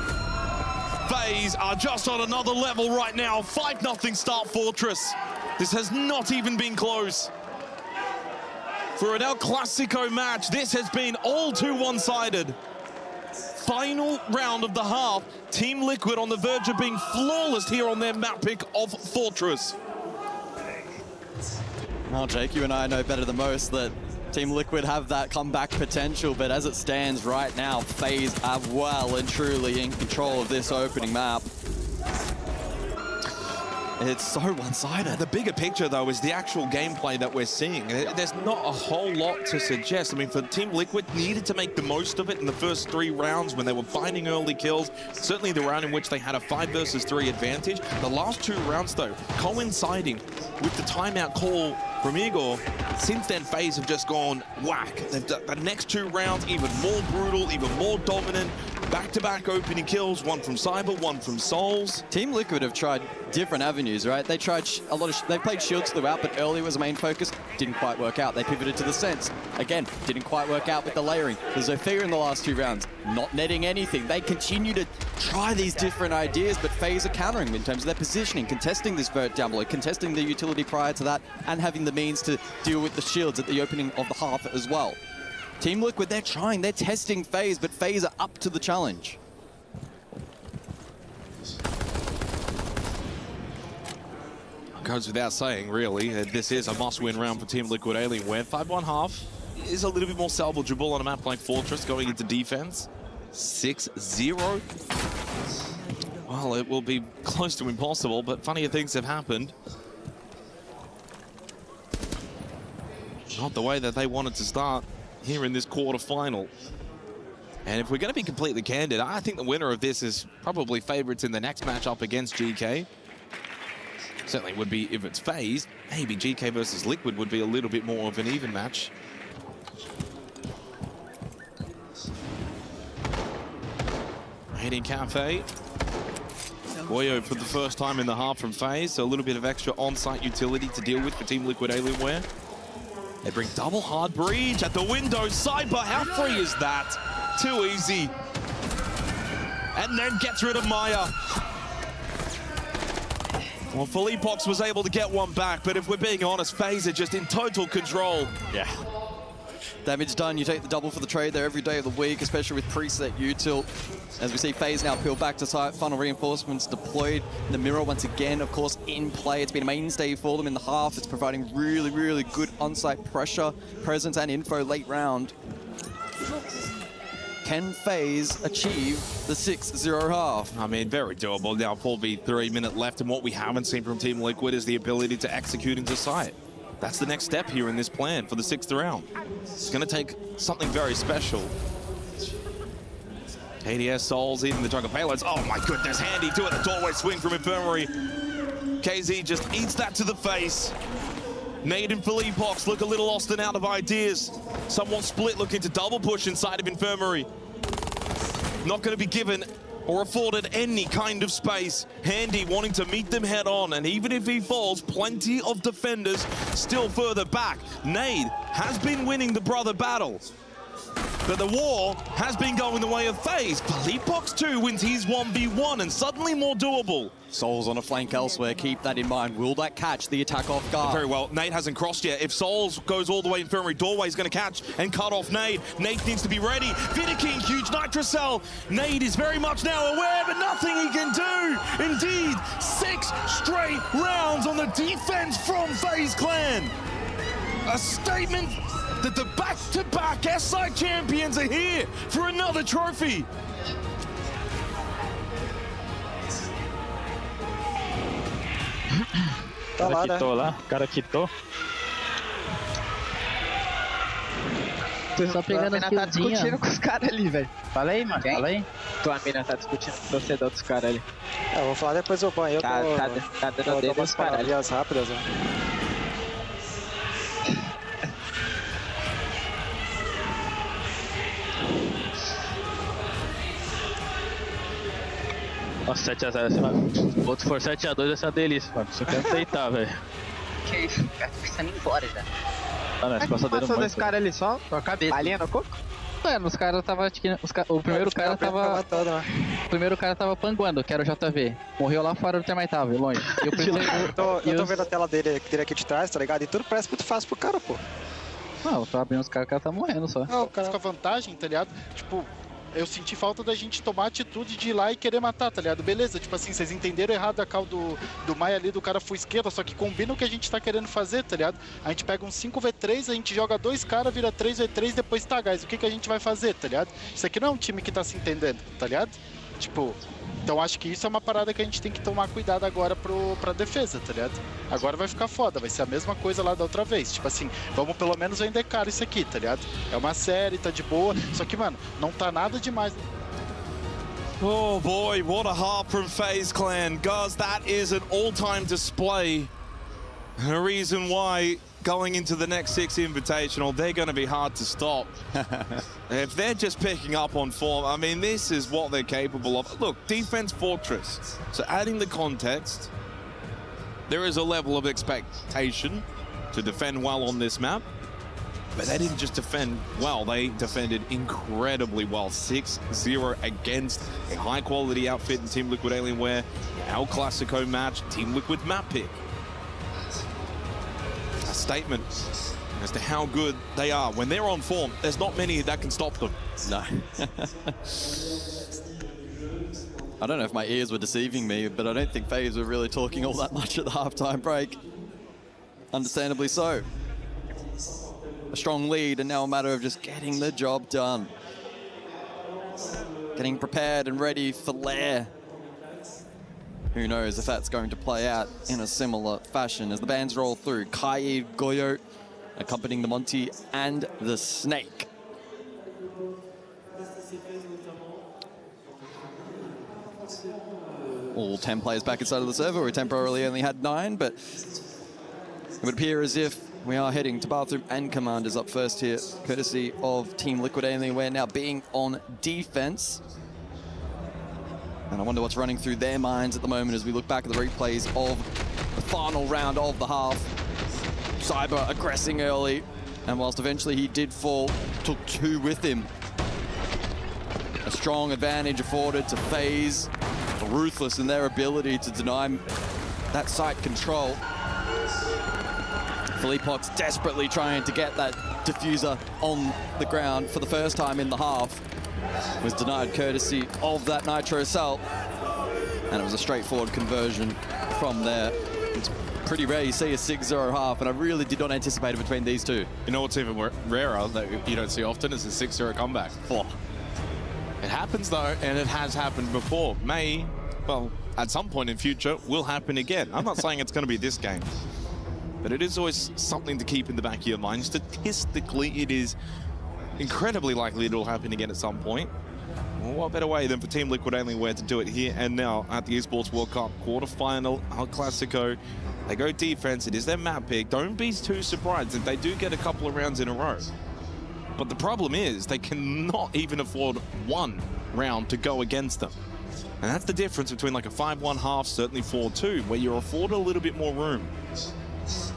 FaZe are just on another level right now. 5-0 start Fortress. This has not even been close. For an El Clasico match, this has been all too one-sided. Final round of the half. Team Liquid on the verge of being flawless here on their map pick of Fortress. Well, Jake, you and I know better than most that Team Liquid have that comeback potential, but as it stands right now, FaZe are well and truly in control of this opening map. It's so one-sided. The bigger picture, though, is the actual gameplay that we're seeing. There's not a whole lot to suggest. I mean, for Team Liquid, needed to make the most of it in the first 3 rounds when they were finding early kills. Certainly the round in which they had a 5 versus 3 advantage. The last 2 rounds, though, coinciding with the timeout call from Igor. Since then, FaZe have just gone whack. They've done the next 2 rounds even more brutal, even more dominant. Back-to-back opening kills, one from Cyber, one from Souls. Team Liquid have tried different avenues, right? They tried a lot of, they played shields throughout, but early was the main focus. Didn't quite work out. They pivoted to the Sens. Again, didn't quite work out with the layering. The Zofia in the last 2 rounds, not netting anything. They continue to try these different ideas, but FaZe are countering in terms of their positioning, contesting this vert down below, contesting the utility prior to that, and having the means to deal with the shields at the opening of the half as well. Team Liquid, they're trying, they're testing FaZe, but FaZe are up to the challenge. Goes without saying, really. This is a must-win round for Team Liquid Alienware. 5-1 half is a little bit more salvageable on a map like Fortress going into defense. 6-0. Well, it will be close to impossible, but funnier things have happened. Not the way that they wanted to start here in this quarterfinal. And if we're going to be completely candid, I think the winner of this is probably favorites in the next matchup against GK. Certainly would be if it's FaZe. Maybe GK versus Liquid would be a little bit more of an even match. Canadian Cafe. Goyo for the first time in the half from FaZe, so a little bit of extra on-site utility to deal with for Team Liquid Alienware. They bring double hard breach at the window. Cyber, how free is that? Too easy. And then gets rid of Maya. Well, Philippox was able to get one back, but if we're being honest, FaZe are just in total control. Yeah. Damage done, you take the double for the trade there every day of the week, especially with preset util. As we see FaZe now peel back to site, final reinforcements deployed. The mirror once again, of course, in play. It's been a mainstay for them in the half. It's providing really, really good on-site pressure, presence, and info late round. Can FaZe achieve the 6-0 half? I mean, very doable. Now 4v3 minute left, and what we haven't seen from Team Liquid is the ability to execute into site. That's the next step here in this plan for the 6th round. It's going to take something very special. ADS Souls eating the jungle payloads. Oh my goodness, Handy doing the doorway swing from Infirmary. KZ just eats that to the face. Nade and Philippox look a little lost and out of ideas. Someone split looking to double push inside of Infirmary. Not going to be given or afforded any kind of space. Handy wanting to meet them head on, and even if he falls, plenty of defenders still further back. Nade has been winning the brother battle, but the war has been going the way of FaZe. Philippox too wins his 1v1 and suddenly more doable. Souls on a flank elsewhere, keep that in mind. Will that catch the attack off guard? Very well, Nade hasn't crossed yet. If Souls goes all the way Infirmary, Doorway is going to catch and cut off Nade. Nade needs to be ready. Vidiking, huge Nitrocell. Nade is very much now aware, but nothing he can do. Indeed, 6 straight rounds on the defense from FaZe Clan. A statement that the back-to-back SI champions are here for another trophy. O cara quitou lá, o cara quitou. Só pegando a tá discutindo com os caras ali, velho. Fala aí, mano, fala aí. Tua mina tá discutindo com o torcedor dos caras ali. Eu vou falar depois do banho. Tá dando dedo aos caras. Rápidas, né? Nossa, 7x0 assim, mano. Outro for 7x2 vai ser uma delícia, mano. Só quero aceitar, velho. Que isso? O cara tá pensando em ir embora já. Ah, não, esse passadeiro passou muito. desse cara ali só? Com a cabeça. Balinha no coco? Mano, os caras tava... O primeiro cara tava... O primeiro cara tava panguando, que era o JV. Morreu lá fora do Termaitável, longe. E o primeiro... Eu tô vendo a tela dele aqui de trás, tá ligado? E tudo parece muito fácil pro cara, pô. Não, eu tô abrindo os caras, o cara tá morrendo só. Não, o cara com a vantagem, tá ligado? Tipo... Eu senti falta da gente tomar a atitude de ir lá e querer matar, tá ligado? Beleza, tipo assim, vocês entenderam errado a call do Maia ali, do cara full esquerda, só que combina o que a gente tá querendo fazer, tá ligado? A gente pega um 5v3, a gente joga 2 caras, vira 3v3, depois tá, guys, o que a gente vai fazer, tá ligado? Isso aqui não é um time que tá se entendendo, tá ligado? Tipo, então acho que isso é uma parada que a gente tem que tomar cuidado agora pra defesa, tá ligado? Agora vai ficar foda, vai ser a mesma coisa lá da outra vez. Tipo assim, vamos pelo menos vender caro isso aqui, tá ligado? É uma série, tá de boa, só que, mano, não tá nada demais. Oh boy, what a half from FaZe Clan. Guys, that is an all-time display. A reason why going into the next 6 Invitational, they're going to be hard to stop. If they're just picking up on form, I mean, this is what they're capable of. Look, defense fortress. So adding the context, there is a level of expectation to defend well on this map. But they didn't just defend well, they defended incredibly well. 6-0 against a high-quality outfit in Team Liquid Alienware. El Clasico match, Team Liquid map pick. A statement as to how good they are. When they're on form, there's not many that can stop them. No. I don't know if my ears were deceiving me, but I don't think FaZe were really talking all that much at the halftime break. Understandably so. A strong lead, and now a matter of just getting the job done. Getting prepared and ready for Lair. Who knows if that's going to play out in a similar fashion as the bands roll through. Kaid, Goyo, accompanying the Monty and the Snake. All 10 players back inside of the server. We temporarily only had 9, but it would appear as if we are heading to Bathroom and Commanders up first here, courtesy of Team Liquid Alienware now being on defense. And I wonder what's running through their minds at the moment as we look back at the replays of the final round of the half. Cyber aggressing early, and whilst eventually he did fall, took 2 with him. A strong advantage afforded to FaZe, ruthless in their ability to deny that site control. Philippox desperately trying to get that diffuser on the ground for the first time in the half. Was denied courtesy of that Nitro Assault, and it was a straightforward conversion from there. It's pretty rare you see a 6-0 half, and I really did not anticipate it between these two. You know what's even rarer that you don't see often is a 6-0 comeback. Oh. It happens though, and it has happened before. Well, at some point in future, will happen again. I'm not saying it's going to be this game, but it is always something to keep in the back of your mind. Statistically, it is incredibly likely it'll happen again at some point. Well, what better way than for Team Liquid Alienware to do it here and now at the Esports World Cup quarterfinal, El Clasico. They go defense. It is their map pick. Don't be too surprised if they do get a couple of rounds in a row. But the problem is they cannot even afford 1 round to go against them. And that's the difference between like a 5-1 half, certainly 4-2, where you're afforded a little bit more room.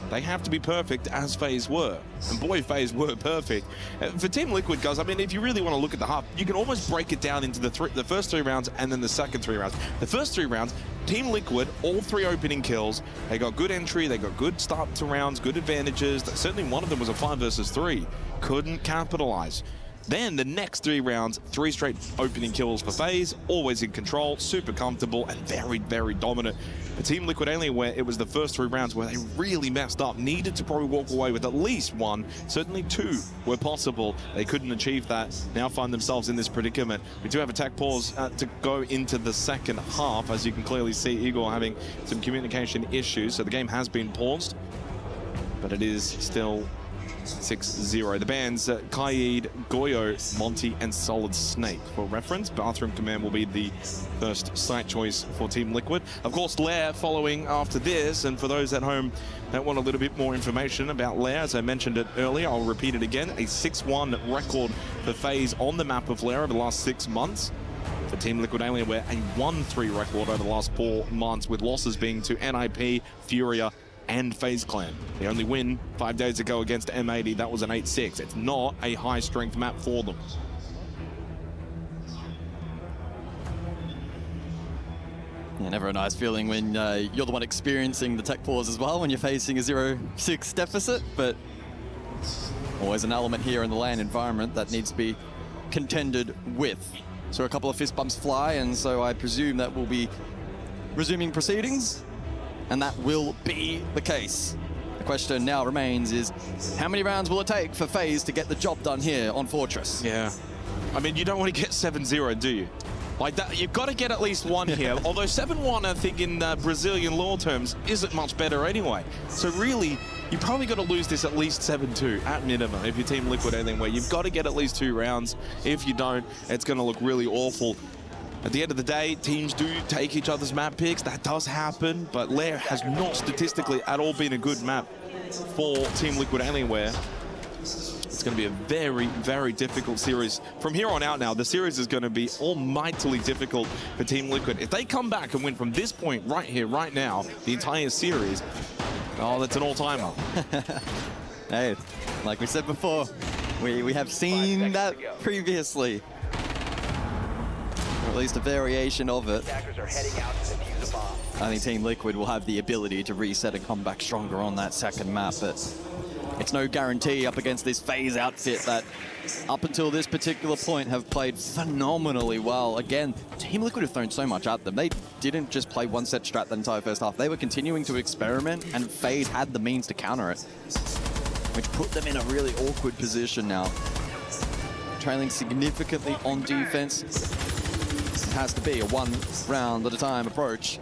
They have to be perfect, as FaZe were. And boy, FaZe were perfect. For Team Liquid, guys, I mean, if you really want to look at the half, you can almost break it down into the first 3 rounds and then the second 3 rounds. The first 3 rounds, Team Liquid, all 3 opening kills. They got good entry, they got good start to rounds, good advantages. Certainly one of them was a 5 versus 3. Couldn't capitalize. Then the next 3 rounds, 3 straight opening kills for FaZe, always in control, super comfortable, and very, very dominant. For Team Liquid Alienware, it was the first 3 rounds where they really messed up, needed to probably walk away with at least 1, certainly 2 were possible. They couldn't achieve that, now find themselves in this predicament. We do have a tech pause to go into the second half, as you can clearly see Igor having some communication issues, so the game has been paused, but it is still 6-0. The bands Kaid, Goyo, Monty, and Solid Snake. For reference, Bathroom Command will be the first site choice for Team Liquid. Of course, Lair following after this, and for those at home that want a little bit more information about Lair, as I mentioned it earlier, I'll repeat it again, a 6-1 record for FaZe on the map of Lair over the last 6 months. For Team Liquid Alienware, a 1-3 record over the last 4 months, with losses being to NIP, Furia, and FaZe Clan. The only win 5 days ago against M80, that was an 8-6. It's not a high-strength map for them. Yeah, never a nice feeling when you're the one experiencing the tech pause as well, when you're facing a 0-6 deficit, but always an element here in the LAN environment that needs to be contended with. So a couple of fist bumps fly, and so I presume that we'll be resuming proceedings. And that will be the case. The question now remains is, how many rounds will it take for FaZe to get the job done here on Fortress? Yeah. I mean, you don't want to get 7-0, do you? Like that, you've got to get at least 1 here. Although 7-1, I think in Brazilian law terms, isn't much better anyway. So really, you probably got to lose this at least 7-2 at minimum if you're Team Liquid Alienware. You've got to get at least 2 rounds. If you don't, it's going to look really awful. At the end of the day, teams do take each other's map picks. That does happen, but Lair has not statistically at all been a good map for Team Liquid Alienware. It's going to be a very, very difficult series. From here on out now, the series is going to be almightily difficult for Team Liquid. If they come back and win from this point right here, right now, the entire series, oh, that's an all-timer. Hey, like we said before, we have seen that previously. Or at least a variation of it. I think Team Liquid will have the ability to reset and come back stronger on that second map, but it's no guarantee up against this FaZe outfit that up until this particular point have played phenomenally well. Again, Team Liquid have thrown so much at them. They didn't just play one set strat the entire first half. They were continuing to experiment, and FaZe had the means to counter it, which put them in a really awkward position now. Trailing significantly on defense. It has to be a 1 round at a time approach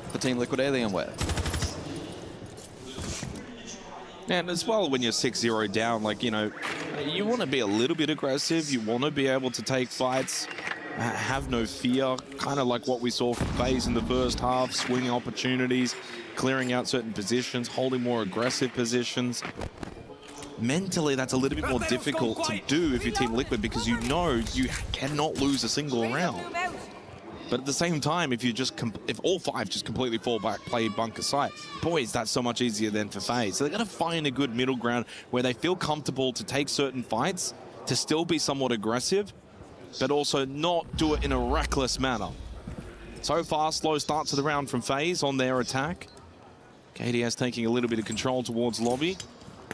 for Team Liquid Alienware. And as well, when you're 6-0 down, like, you know, you want to be a little bit aggressive. You want to be able to take fights, have no fear, kind of like what we saw from FaZe in the first half, swinging opportunities, clearing out certain positions, holding more aggressive positions. Mentally, that's a little bit more difficult to do if you're Team Liquid, because you know you cannot lose a single round. But at the same time, if all 5 just completely fall back, play bunker side, boys, that's so much easier than for FaZe. So they're going to find a good middle ground where they feel comfortable to take certain fights, to still be somewhat aggressive, but also not do it in a reckless manner. So far, slow start to the round from FaZe on their attack. KDS taking a little bit of control towards lobby.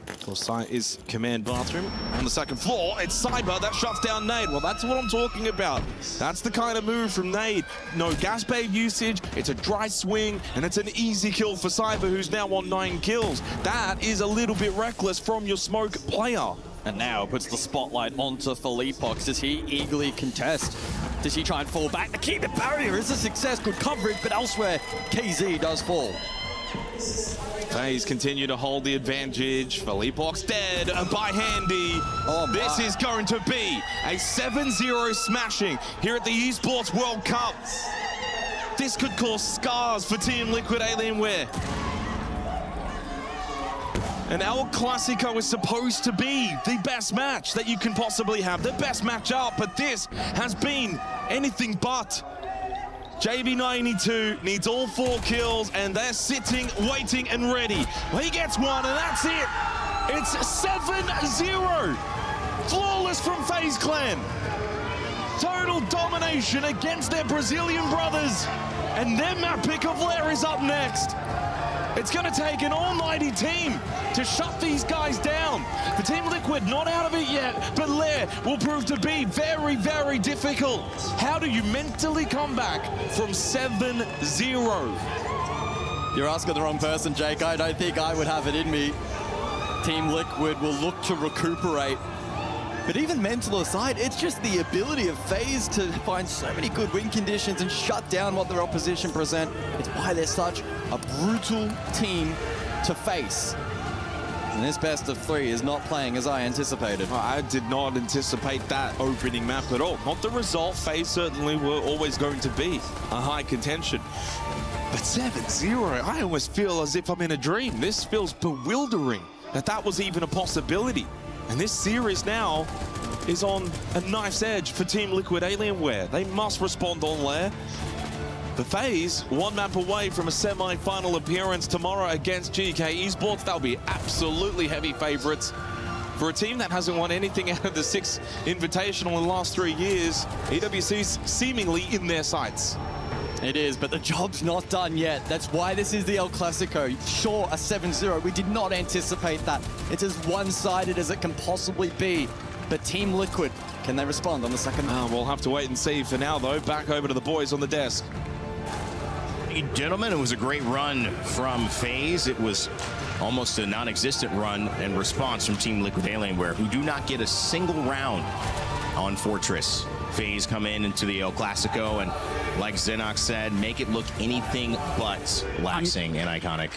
Of course, site is command bathroom. On the second floor, it's Cyber that shuts down Nade. Well, that's what I'm talking about. That's the kind of move from Nade. No gas bait usage, it's a dry swing, and it's an easy kill for Cyber, who's now on 9 kills. That is a little bit reckless from your smoke player. And now puts the spotlight onto Philippox. Does he eagerly contest? Does he try and fall back? The key to barrier is a success, good coverage, but elsewhere, KZ does fall. FaZe continue to hold the advantage. Philippox dead by Handy. Oh, this is going to be a 7-0 smashing here at the Esports World Cup. This could cause scars for Team Liquid Alienware. And El Clasico is supposed to be the best match that you can possibly have, the best matchup, but this has been anything but. JB92 needs all 4 kills, and they're sitting, waiting, and ready. Well, he gets one, and that's it. It's 7-0. Flawless from FaZe Clan. Total domination against their Brazilian brothers. And their map pick of Lair is up next. It's going to take an almighty team to shut these guys down. For Team Liquid, not out of it yet, but Lair will prove to be very, very difficult. How do you mentally come back from 7-0? You're asking the wrong person, Jake. I don't think I would have it in me. Team Liquid will look to recuperate. But even mental aside, it's just the ability of FaZe to find so many good win conditions and shut down what their opposition present. It's why they're such a brutal team to face. And this best of 3 is not playing as I anticipated. I did not anticipate that opening map at all. Not the result. FaZe certainly were always going to be a high contention. But 7-0, I almost feel as if I'm in a dream. This feels bewildering that that was even a possibility. And this series now is on a knife's edge for Team Liquid Alienware. They must respond on Lair. The FaZe, 1 map away from a semi-final appearance tomorrow against GK Esports. They'll be absolutely heavy favorites. For a team that hasn't won anything out of the 6 Invitational in the last 3 years, EWC's seemingly in their sights. It is, but the job's not done yet. That's why this is the El Clasico. Sure, a 7-0. We did not anticipate that. It's as one-sided as it can possibly be. But Team Liquid, can they respond on the second? We'll have to wait and see. For now, though, back over to the boys on the desk. Gentlemen, it was a great run from FaZe. It was almost a non-existent run and response from Team Liquid Alienware, who do not get a single round on Fortress. FaZe come into the El Clasico and, like Xenox said, make it look anything but relaxing and iconic.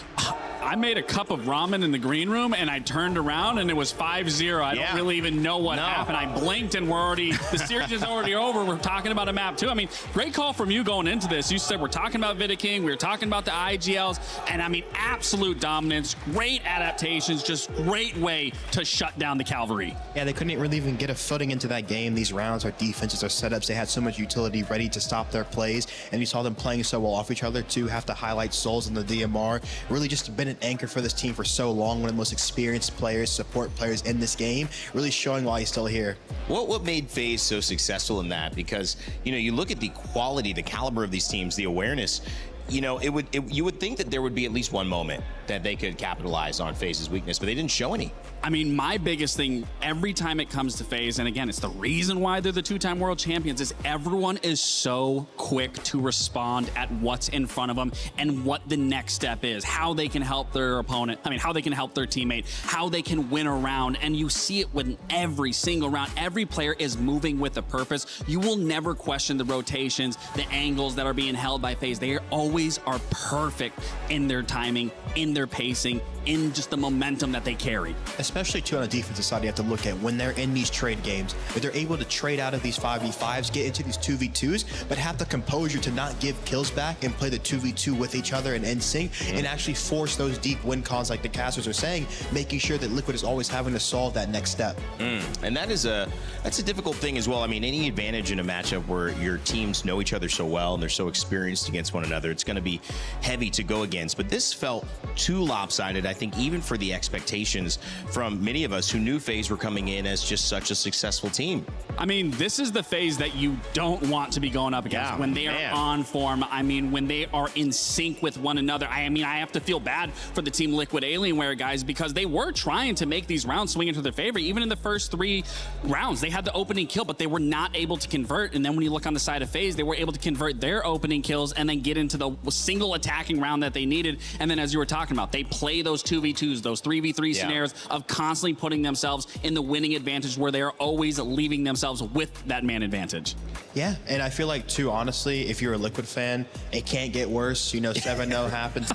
I made a cup of ramen in the green room and I turned around and it was 5-0. I don't really even know what happened. I blinked and the series is already over. We're talking about a map too. I mean, great call from you going into this. You said we're talking about Vidaking, we were talking about the IGLs, and I mean, absolute dominance, great adaptations, just great way to shut down the Cavalry. Yeah, they couldn't really even get a footing into that game. These rounds, our defenses, our setups, they had so much utility ready to stop their plays, and you saw them playing so well off each other too. Have to highlight Souls and the DMR. Really just been an anchor for this team for so long. One of the most experienced players, support players in this game, really showing why he's still here. What made FaZe so successful in that? Because, you know, you look at the quality, the caliber of these teams, the awareness, you know, you would think that there would be at least one moment that they could capitalize on FaZe's weakness, but they didn't show any. I mean, my biggest thing every time it comes to FaZe, and again, it's the reason why they're the 2-time world champions, is everyone is so quick to respond at what's in front of them and what the next step is, how they can help their opponent, I mean, how they can help their teammate, how they can win a round, and you see it with every single round. Every player is moving with a purpose. You will never question the rotations, the angles that are being held by FaZe. They are always always are perfect in their timing, in their pacing, in just the momentum that they carry. Especially too on the defensive side, you have to look at when they're in these trade games, if they're able to trade out of these 5v5s, get into these 2v2s, but have the composure to not give kills back and play the 2v2 with each other and in sync, and actually force those deep win cons like the casters are saying, making sure that Liquid is always having to solve that next step. And that's a difficult thing as well. I mean, any advantage in a matchup where your teams know each other so well and they're so experienced against one another, it's going to be heavy to go against. But this felt too lopsided, I think, even for the expectations from many of us who knew FaZe were coming in as just such a successful team. I mean, this is the FaZe that you don't want to be going up against when they are on form. I mean, when they are in sync with one another. I mean, I have to feel bad for the Team Liquid Alienware guys because they were trying to make these rounds swing into their favor. Even in the first 3 rounds, they had the opening kill, but they were not able to convert. And then when you look on the side of FaZe, they were able to convert their opening kills and then get into the single attacking round that they needed. And then as you were talking about, they play those 2v2s, those 3v3 scenarios of constantly putting themselves in the winning advantage where they are always leaving themselves with that man advantage. Yeah, and I feel like too, honestly, if you're a Liquid fan, it can't get worse. You know, 7-0 happens.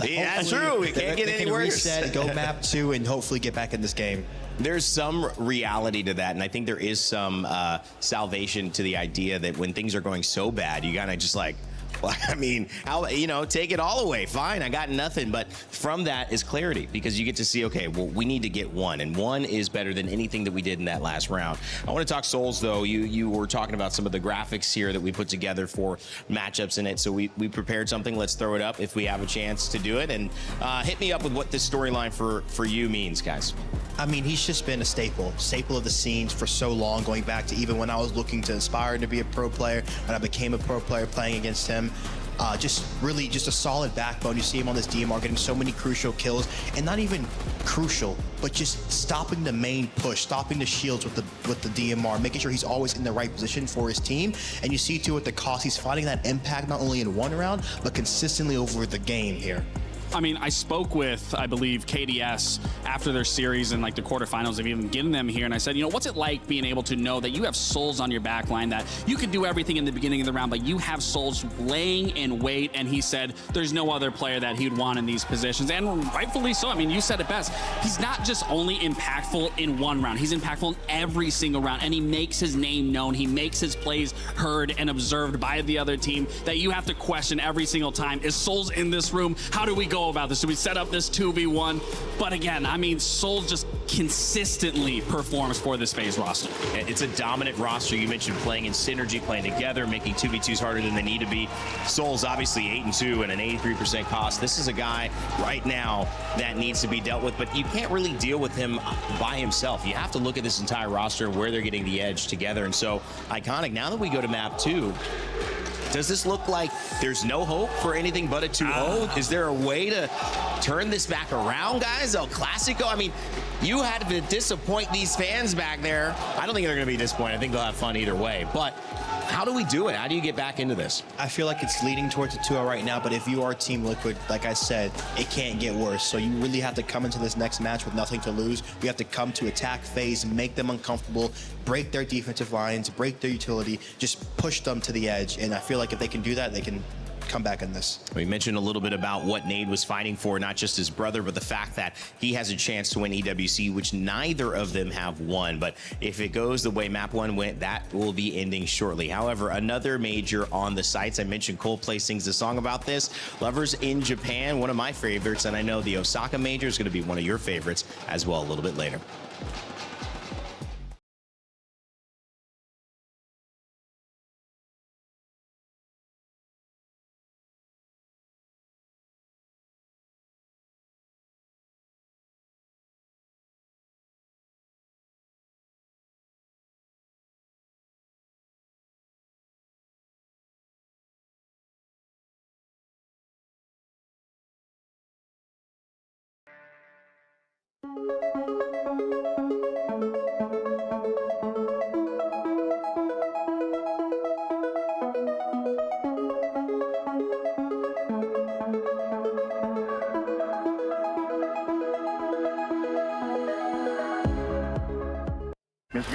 Yeah, that's true. It can't get any worse. Reset, go map 2, and hopefully get back in this game. There's some reality to that, and I think there is some salvation to the idea that when things are going so bad, you gotta just like, well, I mean, how, you know, take it all away. Fine, I got nothing. But from that is clarity, because you get to see, okay, well, we need to get 1, and 1 is better than anything that we did in that last round. I want to talk Souls, though. You were talking about some of the graphics here that we put together for matchups in it. So we prepared something. Let's throw it up if we have a chance to do it. And hit me up with what this storyline for you means, guys. I mean, he's just been a staple of the scenes for so long, going back to even when I was looking to aspire to be a pro player, when I became a pro player playing against him. Just really just a solid backbone. You see him on this DMR getting so many crucial kills, and not even crucial, but just stopping the main push, stopping the shields with the DMR, making sure he's always in the right position for his team. And you see too with the cost, he's finding that impact not only in 1 round, but consistently over the game here. I mean, I spoke with, I believe, KDS after their series and like the quarterfinals. They've even given them here. And I said, you know, what's it like being able to know that you have Souls on your back line, that you could do everything in the beginning of the round, but you have Souls laying in wait? And he said there's no other player that he'd want in these positions. And rightfully so. I mean, you said it best. He's not just only impactful in 1 round. He's impactful in every single round. And he makes his name known. He makes his plays heard and observed by the other team that you have to question every single time. Is Souls in this room? How do we go about this? Do we set up this 2v1? But again, I mean, Souls just consistently performs for this FaZe roster. It's a dominant roster. You mentioned playing in synergy, playing together, making 2v2s harder than they need to be. Souls obviously 8-2 and an 83% cost. This is a guy right now that needs to be dealt with, but you can't really deal with him by himself. You have to look at this entire roster, where they're getting the edge together. And so, Iconic, now that we go to map 2, does this look like there's no hope for anything but a 2-0? Is there a way to turn this back around, guys? El Clasico? I mean, you had to disappoint these fans back there. I don't think they're going to be disappointed. I think they'll have fun either way. But how do we do it? How do you get back into this? I feel like it's leading towards a 2-0 right now, but if you are Team Liquid, like I said, it can't get worse. So you really have to come into this next match with nothing to lose. We have to come to attack FaZe, make them uncomfortable, break their defensive lines, break their utility, just push them to the edge. And I feel like if they can do that, they can come back in this. We mentioned a little bit about what Nade was fighting for, not just his brother, but the fact that he has a chance to win EWC, which neither of them have won. But if it goes the way map 1 went, that will be ending shortly. However, another major on the sites. I mentioned Coldplay sings a song about this. Lovers in Japan, one of my favorites, and I know the Osaka major is going to be one of your favorites as well a little bit later. This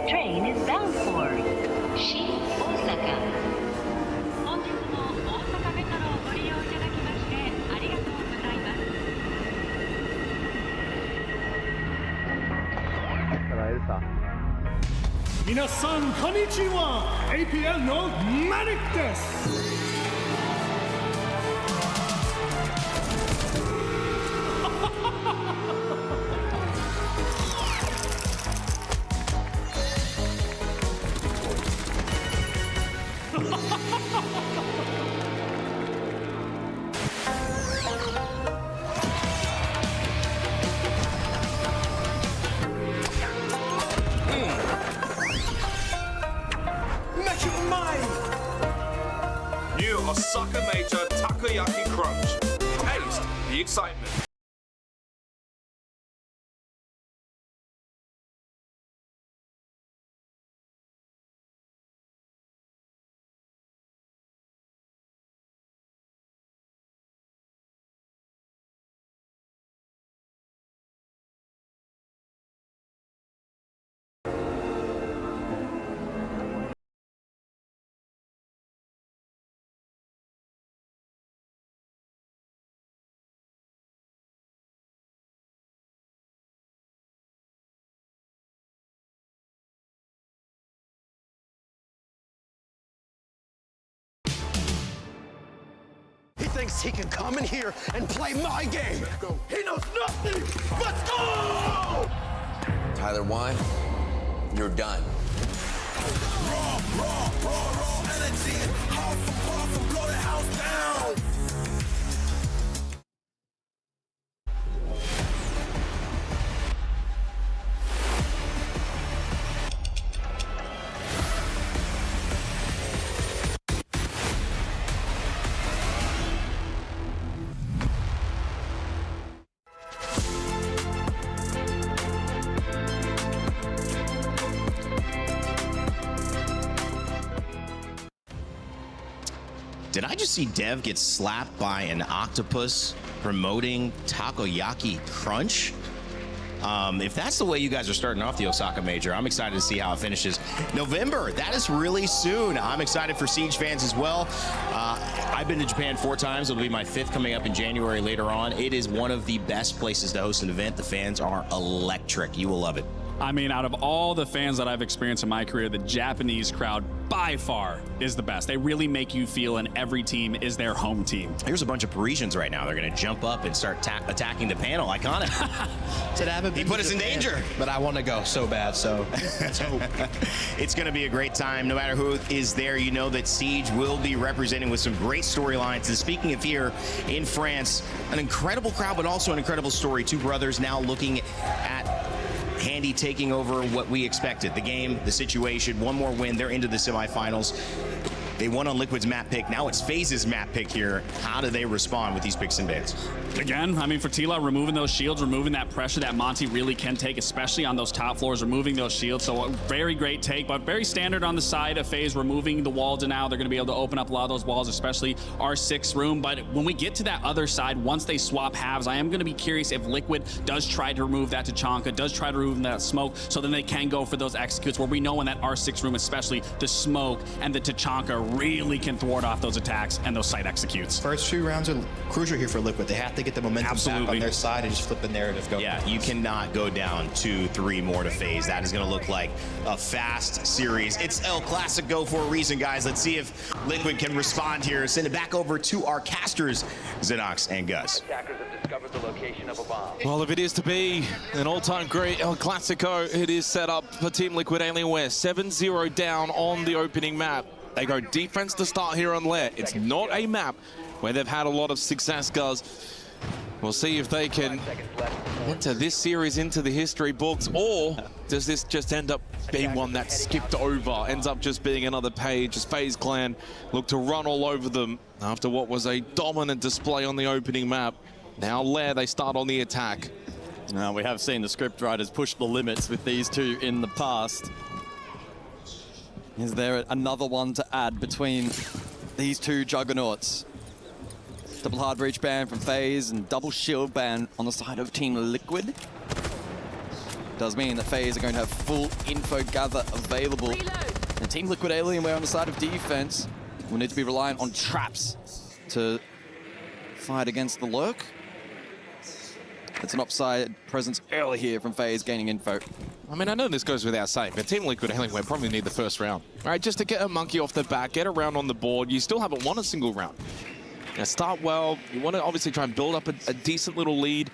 train is bound for Minasan konnichiwa, APL no Manic desu. New Osaka Major Takoyaki Crunch. Taste the excitement. He thinks he can come in here and play my game. He knows nothing. Let's go! Tyler, why? You're done. Raw energy. Half for half and blow the house down. Did I just see Dev get slapped by an octopus promoting Takoyaki Crunch? If that's the way you guys are starting off the Osaka Major, I'm excited to see how it finishes. November, that is really soon. I'm excited for Siege fans as well. I've been to Japan 4 times. It'll be my 5th coming up in January later on. It is one of the best places to host an event. The fans are electric. You will love it. I mean, out of all the fans that I've experienced in my career, the Japanese crowd by far is the best. They really make you feel and every team is their home team. Here's a bunch of Parisians right now. They're going to jump up and start attacking the panel. Iconic. He put us in danger. But I want to go so bad, so let's hope. It's going to be a great time. No matter who is there, you know that Siege will be representing with some great storylines. And speaking of here in France, an incredible crowd, but also an incredible story. 2 brothers now looking at Handy taking over what we expected. The game, the situation, 1 more win. They're into the semifinals. They won on Liquid's map pick. Now it's FaZe's map pick here. How do they respond with these picks and bans? Again, I mean, for Tila, removing those shields, removing that pressure that Monty really can take, especially on those top floors, removing those shields. So a very great take, but very standard on the side of FaZe, removing the wall denial. They're going to be able to open up a lot of those walls, especially our 6th room. But when we get to that other side, once they swap halves, I am going to be curious if Liquid does try to remove that Tachanka, does try to remove that smoke, so then they can go for those executes, where we know in that R6 room, especially the smoke and the Tachanka really can thwart off those attacks and those site executes. First 2 rounds are crucial here for Liquid. They have to get the momentum back on their side and just flip the narrative going. Yeah, you cannot go down 2-3 more to FaZe. That is going to look like a fast series. It's El Clasico for a reason, guys. Let's see if Liquid can respond here. Send it back over to our casters, Xenox and Gus. Well, if it is to be an all-time great El Clasico, it is set up for Team Liquid Alienware. 7-0 down on the opening map. They go defense to start here on Lair. It's not a map where they've had a lot of success, Gus. We'll see if they can enter this series into the history books, or does this just end up being one that's skipped over, ends up just being another page as FaZe Clan look to run all over them after what was a dominant display on the opening map. Now Lair, they start on the attack. Now, we have seen the scriptwriters push the limits with these 2 in the past. Is there another one to add between these 2 juggernauts? Double hard breach ban from FaZe and double shield ban on the side of Team Liquid. Does mean that FaZe are going to have full info gather available. And Team Liquid Alienware on the side of defense will need to be reliant on traps to fight against the lurk. It's an upside presence early here from FaZe gaining info. I mean, I know this goes without saying, but Team Liquid Alien probably need the first round, right? Just to get a monkey off the back, get a round on the board. You still haven't won a single round. Now, start well. You want to obviously try and build up a decent little lead.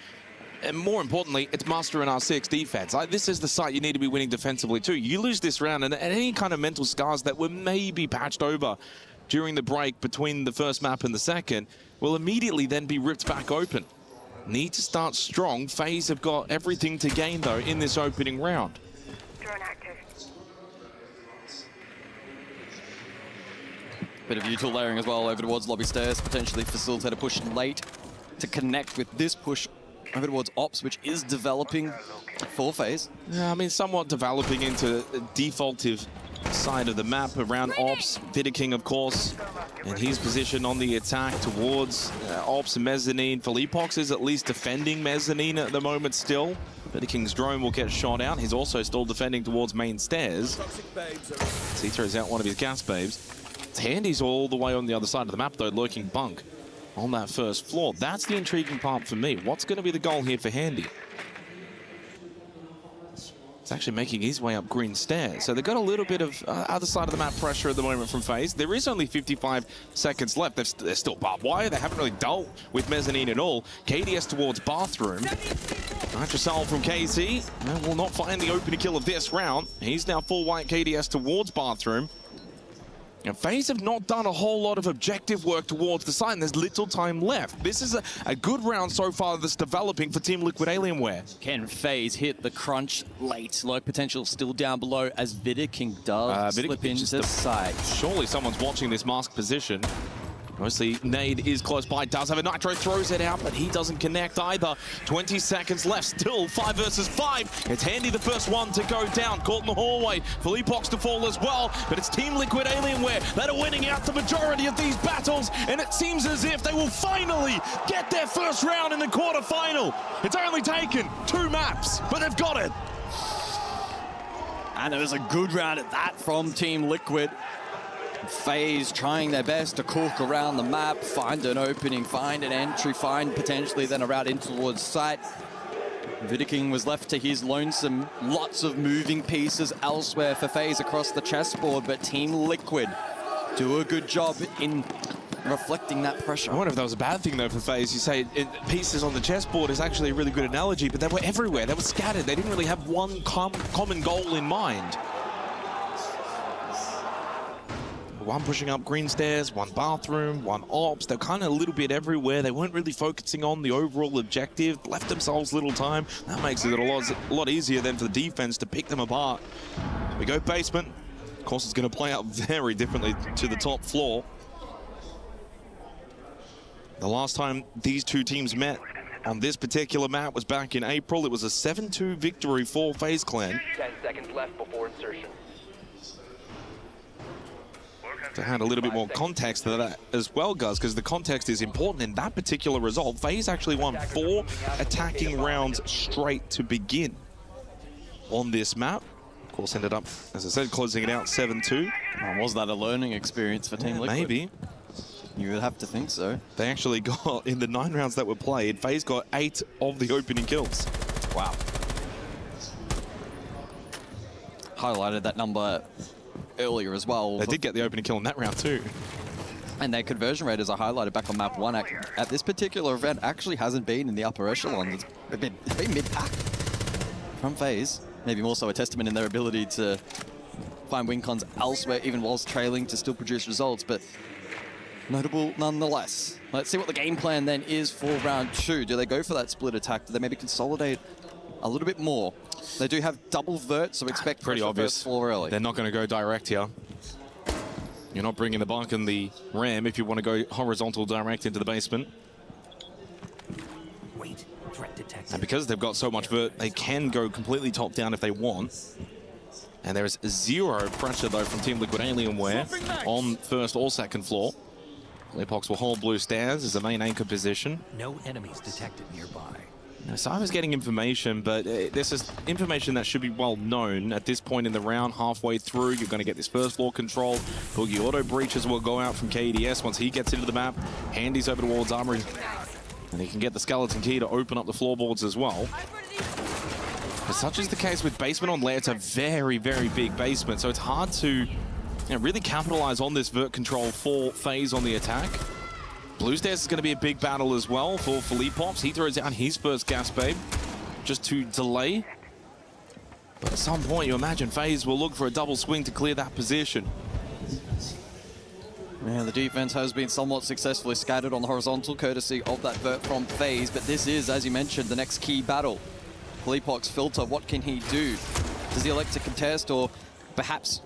And more importantly, it's Master and R6 defense. Like, this is the site you need to be winning defensively too. You lose this round, and any kind of mental scars that were maybe patched over during the break between the first map and the second will immediately then be ripped back open. Need to start strong. FaZe have got everything to gain, though, in this opening round. Drone active. Bit of util layering as well over towards lobby stairs, potentially facilitate a push late to connect with this push over towards Ops, which is developing for FaZe. Yeah, I mean, somewhat developing into a defaultive side of the map around Ops. Vidiking, of course, and his position on the attack towards Ops and Mezzanine. Philippox is at least defending Mezzanine at the moment still. Vidiking's drone will get shot out. He's also still defending towards main stairs. He throws out one of his gas babes. Handy's all the way on the other side of the map, though, lurking bunk on that first floor. That's the intriguing part for me. What's going to be the goal here for Handy? It's actually making his way up green stairs. So they've got a little bit of other side of the map pressure at the moment from FaZe. There is only 55 seconds left. They're still barbed wire. They haven't really dealt with Mezzanine at all. KDS towards Bathroom. Nitrocell from KZ will not find the opening kill of this round. He's now full white. KDS towards Bathroom. And FaZe have not done a whole lot of objective work towards the side, and there's little time left. This is a good round so far that's developing for Team Liquid Alienware. Can FaZe hit the crunch late? Low potential still down below as Vidiking does slip into the side. Surely someone's watching this mask position. Obviously, Nade is close by, does have a Nitro, throws it out, but he doesn't connect either. 20 seconds left, still 5 versus 5. It's Handy the first one to go down, caught in the hallway. Philippox to fall as well, but it's Team Liquid Alienware that are winning out the majority of these battles, and it seems as if they will finally get their first round in the quarterfinal. It's only taken 2 maps, but they've got it. And it was a good round at that from Team Liquid. FaZe trying their best to cook around the map, find an opening, find an entry, find potentially then a route in towards site. Vidiking was left to his lonesome. Lots of moving pieces elsewhere for FaZe across the chessboard, but Team Liquid do a good job in reflecting that pressure. I wonder if that was a bad thing, though, for FaZe. You say pieces on the chessboard is actually a really good analogy, but they were everywhere. They were scattered. They didn't really have one common goal in mind. One pushing up green stairs, one Bathroom, one Ops. They're kind of a little bit everywhere. They weren't really focusing on the overall objective, left themselves little time. That makes it a lot easier then for the defense to pick them apart. We go basement. Of course, it's going to play out very differently to the top floor. The last time these two teams met on this particular map was back in April. It was a 7-2 victory for FaZe Clan. 10 seconds left before insertion. To add a little bit more context to that as well, Guz, because the context is important in that particular result. FaZe actually won 4 attacking rounds straight to begin on this map. Of course, ended up, as I said, closing it out 7-2. Was that a learning experience for Team Liquid? Maybe. You would have to think so. They actually got, in the 9 rounds that were played, FaZe got 8 of the opening kills. Wow. Highlighted that number earlier as well. They did get the opening kill in that round too. And their conversion rate, as I highlighted back on map 1, at this particular event actually hasn't been in the upper echelon. It's been mid-pack from FaZe. Maybe more so a testament in their ability to find win cons elsewhere, even whilst trailing, to still produce results, but notable nonetheless. Let's see what the game plan then is for round 2. Do they go for that split attack? Do they maybe consolidate a little bit more? They do have double vert, so expect pretty obvious. Floor early. They're not going to go direct here. You're not bringing the Bark and the Ram if you want to go horizontal direct into the basement. Wait, threat detected. And because they've got so much vert, they can go completely top down if they want. And there is 0 pressure, though, from Team Liquid Alienware on first or second floor. Philippox will hold blue stairs as the main anchor position. No enemies detected nearby. So I was getting information, but this is information that should be well known at this point in the round. Halfway through, you're going to get this first floor control. Boogie auto breaches will go out from KDS once he gets into the map. Handy's over towards Armory. And he can get the skeleton key to open up the floorboards as well. But such is the case with basement on lair. It's a very, very big basement, so it's hard to really capitalize on this vert control for FaZe on the attack. Blue Stairs is going to be a big battle as well for Philippops. He throws out his first gas babe just to delay. But at some point, you imagine FaZe will look for a double swing to clear that position. Yeah, the defense has been somewhat successfully scattered on the horizontal, courtesy of that vert from FaZe. But this is, as you mentioned, the next key battle. Philippops filter, what can he do? Does he elect to contest or perhaps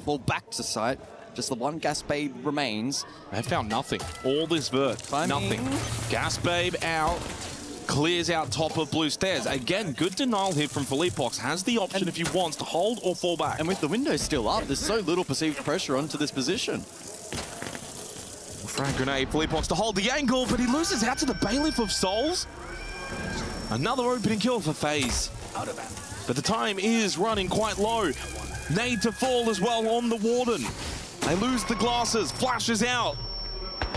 fall back to site? Just the one gas babe remains. They found nothing. All this vert, nothing. Gas babe out. Clears out top of Blue Stairs. Again, good denial here from Philippops. Has the option if he wants to hold or fall back. And with the window still up, there's so little perceived pressure onto this position. Frag grenade, Philippops to hold the angle, but he loses out to the Bailiff of Souls. Another opening kill for FaZe. But the time is running quite low. Nade to fall as well on the Warden. They lose the glasses, flashes out.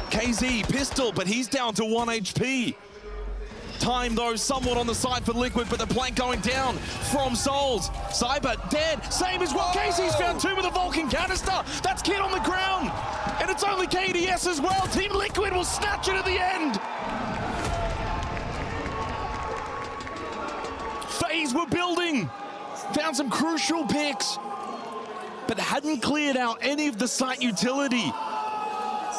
KZ, pistol, but he's down to 1 HP. Time, though, somewhat on the side for Liquid, but the plank going down from Souls. Cyber dead, same as well. KZ's found 2 with a Vulcan canister. That's Kid on the ground. And it's only KDS as well. Team Liquid will snatch it at the end. FaZe were building. Found some crucial picks, but hadn't cleared out any of the site utility.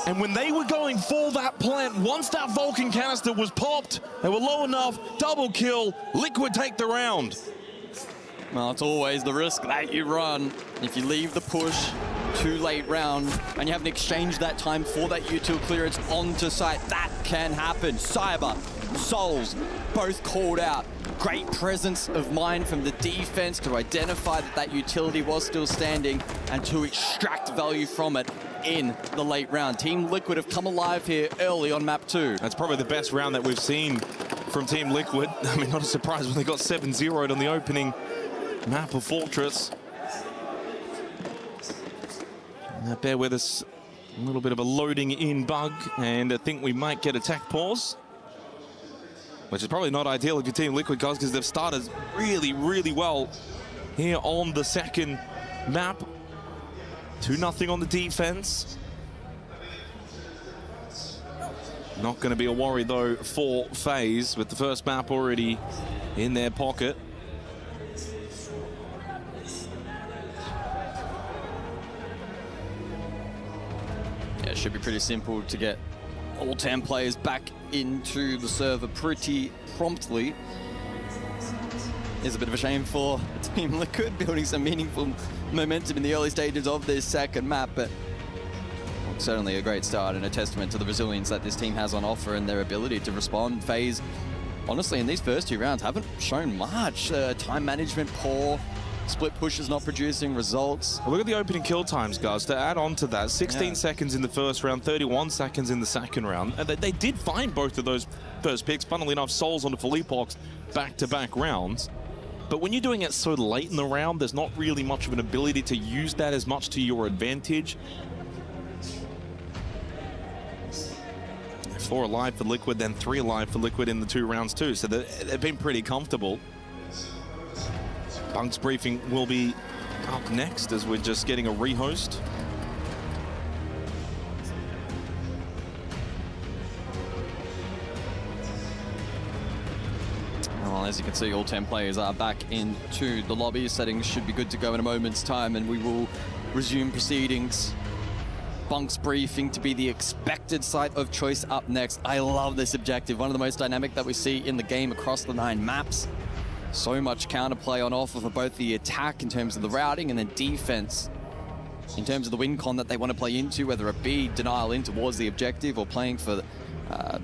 And when they were going for that plant, once that Vulcan canister was popped, they were low enough, double kill, Liquid take the round. Well, it's always the risk that you run. If you leave the push too late round and you haven't exchanged that time for that util clearance onto site, that can happen. Cyber, Souls, both called out. Great presence of mind from the defense to identify that that utility was still standing and to extract value from it in the late round. Team Liquid have come alive here early on map 2. That's probably the best round that we've seen from Team Liquid. I mean, not a surprise when they got 7-0'd on the opening map of Fortress. Bear with us, a little bit of a loading in bug, and I think we might get a tech pause. Which is probably not ideal if you're Team Liquid, guys, because they've started really, really well here on the second map. 2-0 on the defense. Not going to be a worry, though, for FaZe, with the first map already in their pocket. Yeah, it should be pretty simple to get all 10 players back into the server pretty promptly. It's a bit of a shame for Team Liquid building some meaningful momentum in the early stages of this second map, but certainly a great start and a testament to the resilience that this team has on offer and their ability to respond. FaZe, honestly, in these first 2 rounds, haven't shown much. Time management poor. Split pushes not producing results. Well, look at the opening kill times, guys. To add on to that, 16 seconds in the first round, 31 seconds in the second round. And they did find both of those first picks. Funnily enough, Souls onto Philippops back-to-back rounds. But when you're doing it so late in the round, there's not really much of an ability to use that as much to your advantage. 4 alive for Liquid, then 3 alive for Liquid in the 2 rounds too. So they've been pretty comfortable. Bunk's briefing will be up next as we're just getting a rehost. Well, as you can see, all 10 players are back into the lobby. Settings should be good to go in a moment's time, and we will resume proceedings. Bunk's briefing to be the expected site of choice up next. I love this objective, one of the most dynamic that we see in the game across the 9 maps. So much counterplay on offer for both the attack in terms of the routing and then defense in terms of the win con that they want to play into, whether it be denial in towards the objective or playing for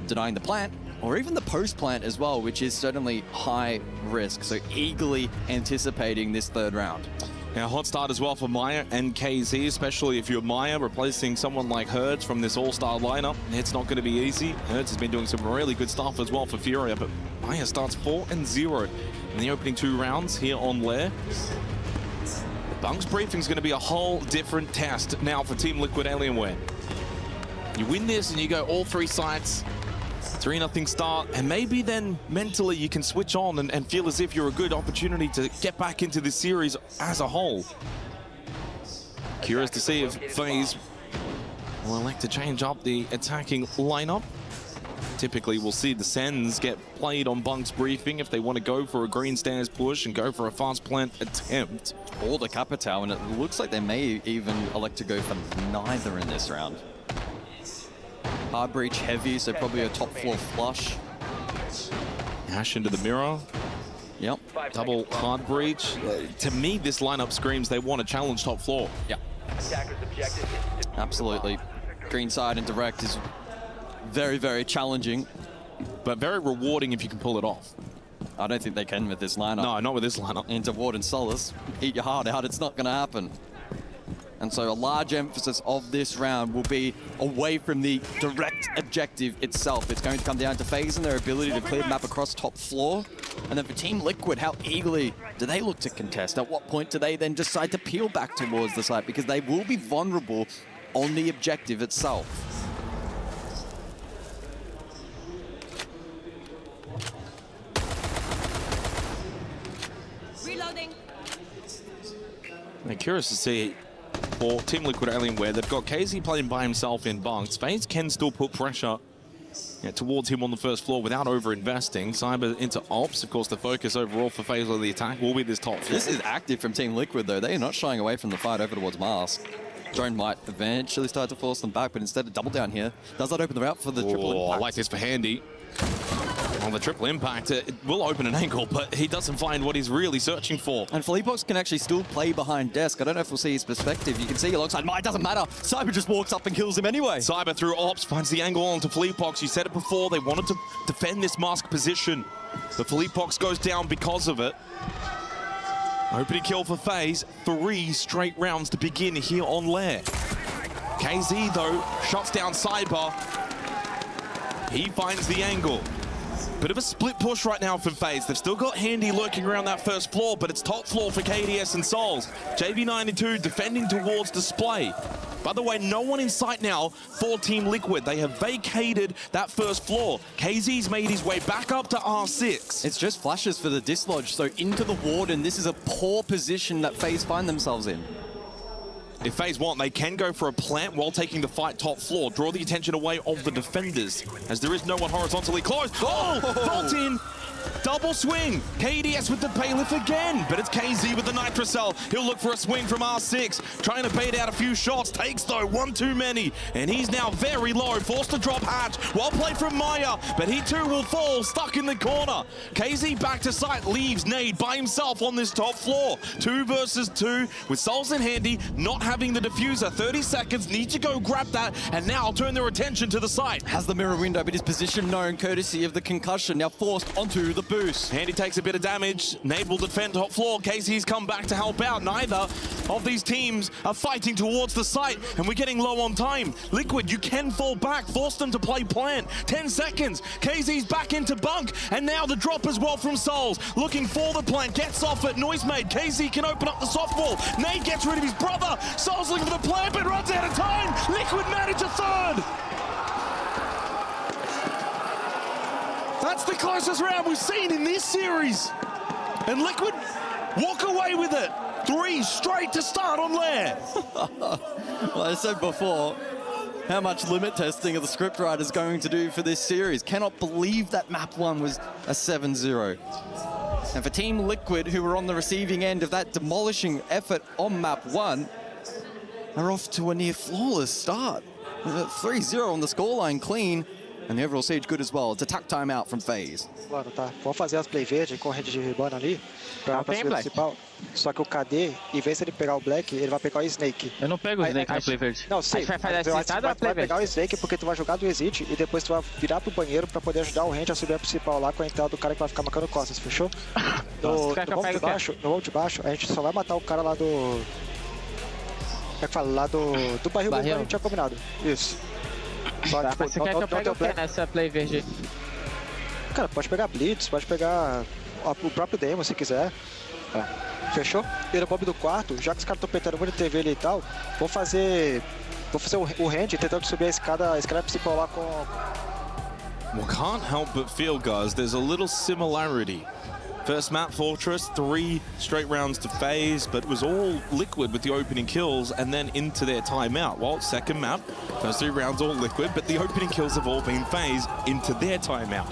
denying the plant, or even the post plant as well, which is certainly high risk. So eagerly anticipating this 3rd round. Now, hot start as well for Maya and KZ, especially if you're Maya replacing someone like Hertz from this all-star lineup. It's not going to be easy. Hertz has been doing some really good stuff as well for Furia, but Maya starts 4-0 in the opening 2 rounds here on Lair. Bunk's briefing is going to be a whole different test now for Team Liquid Alienware. You win this and you go all 3 sites 3-0 start, and maybe then mentally you can switch on and feel as if you're a good opportunity to get back into this series as a whole. Curious to see if FaZe will elect to change up the attacking lineup. Typically, we'll see the Sens get played on Bunk's briefing if they want to go for a green stairs push and go for a fast plant attempt. Or the Capitao, and it looks like they may even elect to go for neither in this round. Hard breach heavy, so probably a top floor flush. Ash into the mirror. Yep. Double hard breach. To me, this lineup screams they want to challenge top floor. Yeah. Absolutely. Green side and direct is very, very challenging. But very rewarding if you can pull it off. I don't think they can with this lineup. No, not with this lineup. Into Ward and Solace. Eat your heart out. It's not going to happen. And so a large emphasis of this round will be away from the direct objective itself. It's going to come down to FaZe and their ability to clear the map across top floor. And then for Team Liquid, how eagerly do they look to contest? At what point do they then decide to peel back towards the site? Because they will be vulnerable on the objective itself. Reloading. I'm curious to see for Team Liquid Alienware, they've got KZ playing by himself in bunks. FaZe can still put pressure towards him on the first floor without over-investing. Cyber into Ops. Of course, the focus overall for FaZe of the attack will be this top floor. This is active from Team Liquid, though. They are not shying away from the fight over towards Mars. Drone might eventually start to force them back, but instead of double down here, does that open the route for the triple impact? I like this for Handy. On the triple impact, it will open an angle, but he doesn't find what he's really searching for. And Fleetbox can actually still play behind desk. I don't know if we'll see his perspective. You can see alongside Mai, it doesn't matter. Cyber just walks up and kills him anyway. Cyber through Ops finds the angle onto Fleetbox. You said it before, they wanted to defend this mask position. But Fleetbox goes down because of it. Opening kill for FaZe. 3 straight rounds to begin here on Lair. KZ, though, shuts down Cyber. He finds the angle. Bit of a split push right now for FaZe. They've still got Handy lurking around that first floor, but it's top floor for KDS and Souls. JV92 defending towards display. By the way, no one in sight now for Team Liquid. They have vacated that first floor. KZ's made his way back up to R6. It's just flashes for the dislodge, so into the ward, and this is a poor position that FaZe find themselves in. If FaZe want, they can go for a plant while taking the fight top floor. Draw the attention away of the defenders, as there is no one horizontally close. Oh! Bolt in! Double swing! KDS with the bailiff again, but it's KZ with the Nitrocell. He'll look for a swing from R6, trying to bait out a few shots. Takes, though, one too many, and he's now very low. Forced to drop Hatch. Well played from Maya, but he too will fall, stuck in the corner. KZ back to site, leaves Nade by himself on this top floor. 2 versus 2, with Souls and Handy not having the diffuser. 30 seconds, need to go grab that, and now turn their attention to the site. Has the mirror window, but his position known, courtesy of the concussion, now forced onto the boost. Handy takes a bit of damage. Nade will defend top floor. KZ's come back to help out. Neither of these teams are fighting towards the site, and we're getting low on time. Liquid, you can fall back. Force them to play plant. 10 seconds. KZ's back into bunk, and now the drop as well from Souls. Looking for the plant. Gets off it. Noisemaid. KZ can open up the softball. Nade gets rid of his brother. Souls looking for the plant, but runs out of time. Liquid manage a third. That's the closest round we've seen in this series. And Liquid walk away with it. 3 straight to start on Lair. Well, I said before, how much limit testing are the scriptwriters going to do for this series? Cannot believe that map 1 was a 7-0. And for Team Liquid, who were on the receiving end of that demolishing effort on map 1, are off to a near flawless start. 3-0 on the scoreline clean. And the overall siege good as well. It's attack timeout from FaZe. Claro, tá. Vamos fazer as play verde com rede de ribana ali pra subir o principal. Só que o KD, em vez de ele pegar o Black, ele vai pegar o Snake. Eu não pego o Snake no play verde. Não, sim. Vai fazer essa vai pegar o Snake porque tu vai jogar do exit e depois tu vai virar pro banheiro pra poder ajudar o Range a subir a principal lá com a entrada do cara que vai ficar marcando costas, fechou? No ult de baixo, a gente só vai matar o cara lá do... Como é que fala? Lá do barril que a gente tinha combinado. Isso. Só, tipo, você quer que eu pegue o que nessa play verde? Cara, pode pegar Blitz, pode pegar o próprio Demo se quiser. Fechou? E no bomb do quarto, já que os caras estão petando muito TV ali e tal, vou fazer o hand tentando subir a escada principal lá com Well, can't help but feel, guys, there's a little similarity. First map, Fortress, 3 straight rounds to FaZe, but it was all Liquid with the opening kills and then into their timeout. While second map, first 3 rounds all Liquid, but the opening kills have all been FaZe into their timeout.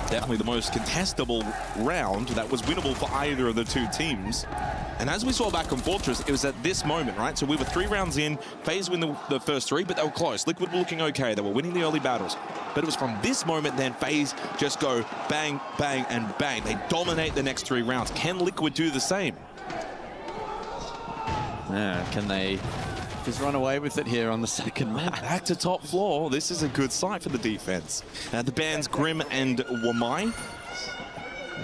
Definitely the most contestable round that was winnable for either of the two teams. And as we saw back on Fortress, it was at this moment, right? So we were 3 rounds in, FaZe win the first 3, but they were close. Liquid were looking okay. They were winning the early battles. But it was from this moment then FaZe just go bang, bang, and bang. They dominate the next 3 rounds. Can Liquid do the same? Yeah, can they just run away with it here on the second map? Back to top floor. This is a good sight for the defense. The bands Grim and Wamai.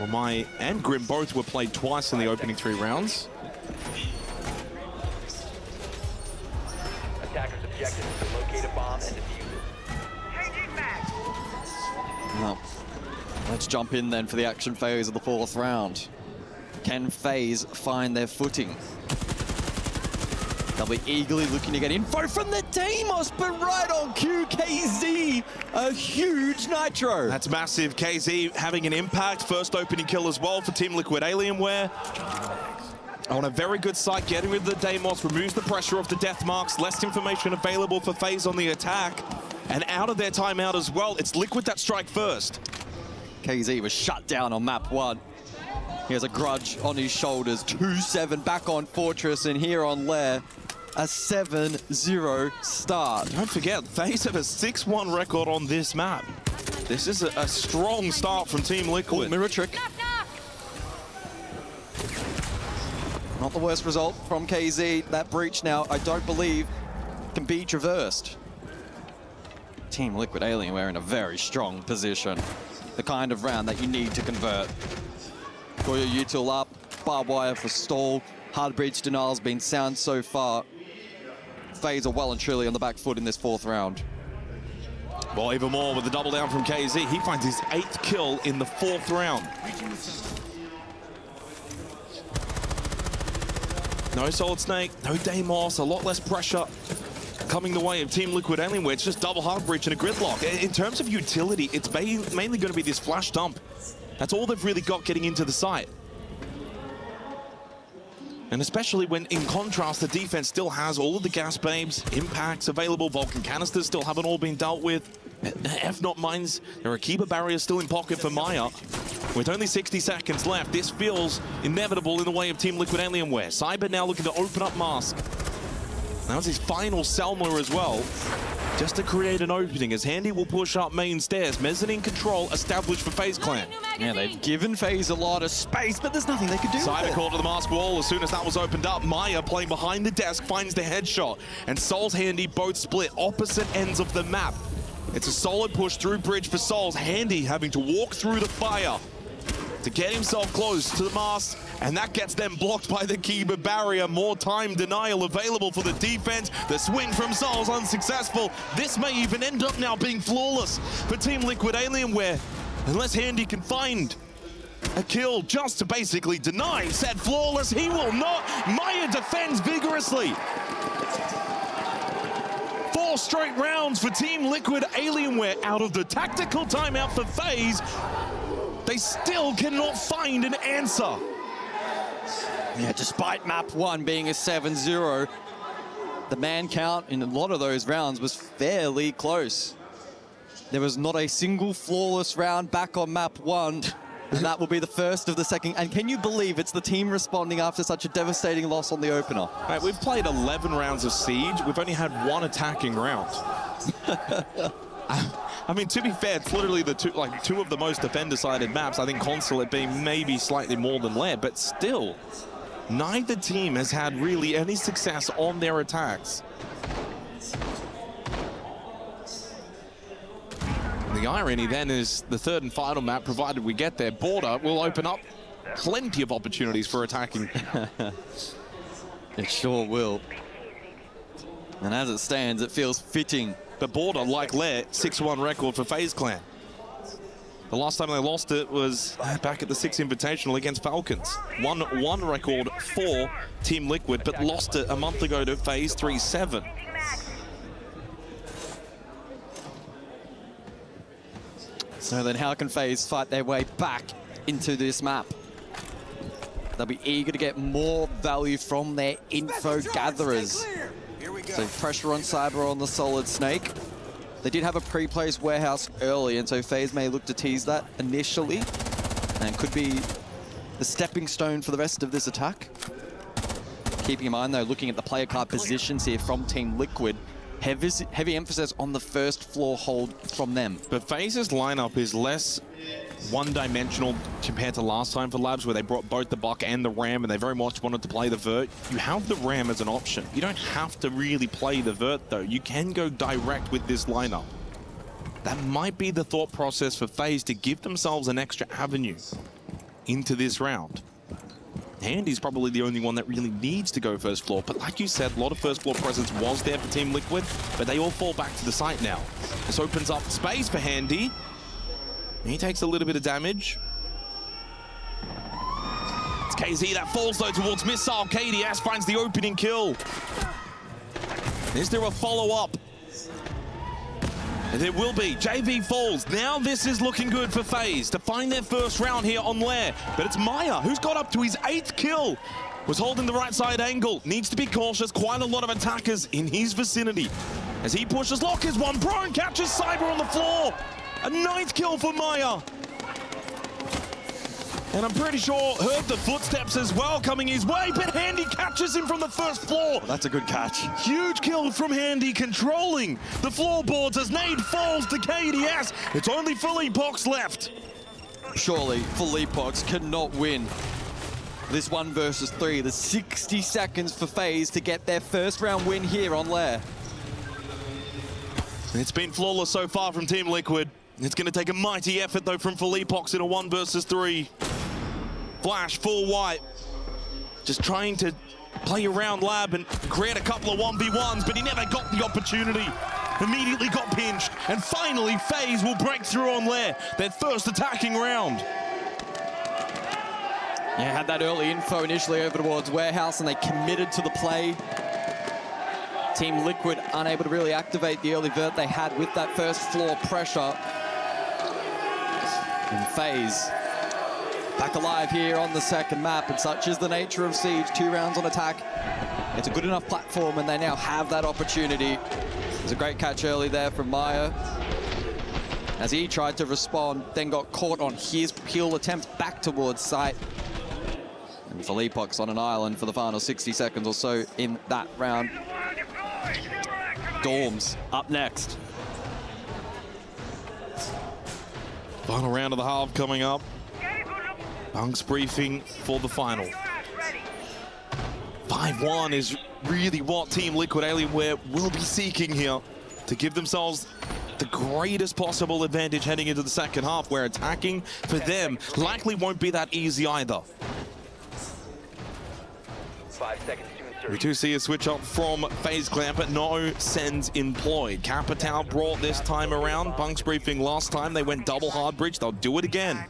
Wamai and Grim both were played twice in the opening 3 rounds. Attacker's objective is to locate a bomb and defuse it. Well, let's jump in then for the action phase of the 4th round. Can FaZe find their footing? They'll be eagerly looking to get info from the Deimos, but right on cue, KZ, a huge nitro. That's massive. KZ having an impact. First opening kill as well for Team Liquid Alienware. On a very good site, getting rid of the Deimos, removes the pressure off the death marks. Less information available for FaZe on the attack. And out of their timeout as well, it's Liquid that strike first. KZ was shut down on map 1. He has a grudge on his shoulders. 2-7 back on Fortress, and here on Lair, a 7-0 start. Don't forget, FaZe have a 6-1 record on this map. This is a strong start from Team Liquid. Ooh, mirror trick. Not the worst result from KZ. That breach now, I don't believe, can be traversed. Team Liquid Alienware in a very strong position. The kind of round that you need to convert. Got your util up, barbed wire for stall. Hard breach denial's been sound so far. FaZe are well and truly on the back foot in this 4th round. Well, even more with the double down from KZ. He finds his 8th kill in the 4th round. No Solid Snake, no Deimos, a lot less pressure coming the way of Team Liquid Alienware. It's just double hard breach and a gridlock. In terms of utility, it's mainly going to be this flash dump. That's all they've really got getting into the site. And especially when, in contrast, the defense still has all of the gas babes, impacts available, Vulcan canisters still haven't all been dealt with. F-Not mines, there are Kiba barriers still in pocket for Maya. With only 60 seconds left, this feels inevitable in the way of Team Liquid Alienware. Cyber now looking to open up Mask. That was his final Selma as well, just to create an opening as Handy will push up main stairs. Mezzanine control established for FaZe Clan. Yeah, they've given FaZe a lot of space, but there's nothing they could do. Cyber call to the mask wall. As soon as that was opened up, Maya playing behind the desk finds the headshot. And Soul's Handy both split opposite ends of the map. It's a solid push through bridge for Souls. Handy having to walk through the fire to get himself close to the mask, and that gets them blocked by the Kiba barrier. More time denial available for the defense. The swing from Souls unsuccessful. This may even end up now being flawless for Team Liquid Alienware, unless Handy can find a kill just to basically deny said flawless. He will not. Maya defends vigorously. 4 straight rounds for Team Liquid Alienware out of the tactical timeout for FaZe. They still cannot find an answer. Yeah, despite map 1 being a 7-0, the man count in a lot of those rounds was fairly close. There was not a single flawless round back on map 1, and that will be the first of the second. And can you believe it's the team responding after such a devastating loss on the opener? Right, we've played 11 rounds of Siege. We've only had 1 attacking round. I mean, to be fair, it's literally the two of the most defender-sided maps. I think Consulate being maybe slightly more than Lair, but still, neither team has had really any success on their attacks. The irony then is the 3rd and final map, provided we get there, Border will open up plenty of opportunities for attacking. It sure will. And as it stands, it feels fitting. The Border, like Lair, 6-1 record for FaZe Clan. The last time they lost it was back at the 6 Invitational against Falcons. 1-1 record for Team Liquid, but lost it a month ago to FaZe 3-7. So then how can FaZe fight their way back into this map? They'll be eager to get more value from their info gatherers. So pressure on Cyber on the Solid Snake. They did have a pre-placed warehouse early, and so FaZe may look to tease that initially, and could be the stepping stone for the rest of this attack. Keeping in mind, though, looking at the player card positions here from Team Liquid, heavy emphasis on the first floor hold from them. But FaZe's lineup is less one-dimensional compared to last time for Labs, where they brought both the Buck and the Ram, and they very much wanted to play the Vert. You have the Ram as an option. You don't have to really play the Vert, though. You can go direct with this lineup. That might be the thought process for FaZe to give themselves an extra avenue into this round. Handy's probably the only one that really needs to go first floor, but like you said, a lot of first floor presence was there for Team Liquid, but they all fall back to the site now. This opens up space for Handy. He takes a little bit of damage. It's KZ that falls though towards Missile. KDS finds the opening kill. Is there a follow-up? And there will be. JV falls. Now this is looking good for FaZe to find their first round here on Lair. But it's Maya who's got up to his 8th kill. Was holding the right side angle. Needs to be cautious. Quite a lot of attackers in his vicinity. As he pushes, Lock is one. Prone catches Cyber on the floor. A 9th kill for Maya. And I'm pretty sure heard the footsteps as well coming his way, but Handy catches him from the first floor. Oh, that's a good catch. Huge kill from Handy, controlling the floorboards as Nade falls to KDS. It's only Philippox left. Surely Philippox cannot win this 1 versus 3. There's 60 seconds for FaZe to get their first round win here on Lair. It's been flawless so far from Team Liquid. It's going to take a mighty effort, though, from Philippox in a 1 versus 3. Flash, full white. Just trying to play around Lab and create a couple of 1v1s, but he never got the opportunity. Immediately got pinched. And finally, FaZe will break through on Lair, their first attacking round. Yeah, had that early info initially over towards Warehouse, and they committed to the play. Team Liquid unable to really activate the early vert they had with that first floor pressure. And FaZe back alive here on the second map, and such is the nature of Siege. 2 rounds on attack. It's a good enough platform, and they now have that opportunity. There's a great catch early there from Maya, as he tried to respond, then got caught on his peel attempt back towards site. And Philippox on an island for the final 60 seconds or so in that round. Dorms up next. Final round of the half coming up. Bunk's briefing for the final. 5-1 is really what Team Liquid Alienware will be seeking here to give themselves the greatest possible advantage heading into the second half, where attacking for them likely won't be that easy either. 5 seconds to insert. We do see a switch up from FaZe Clan, but no Sens employed. Capitao brought this time around. Bunk's briefing last time, they went double hard bridge. They'll do it again.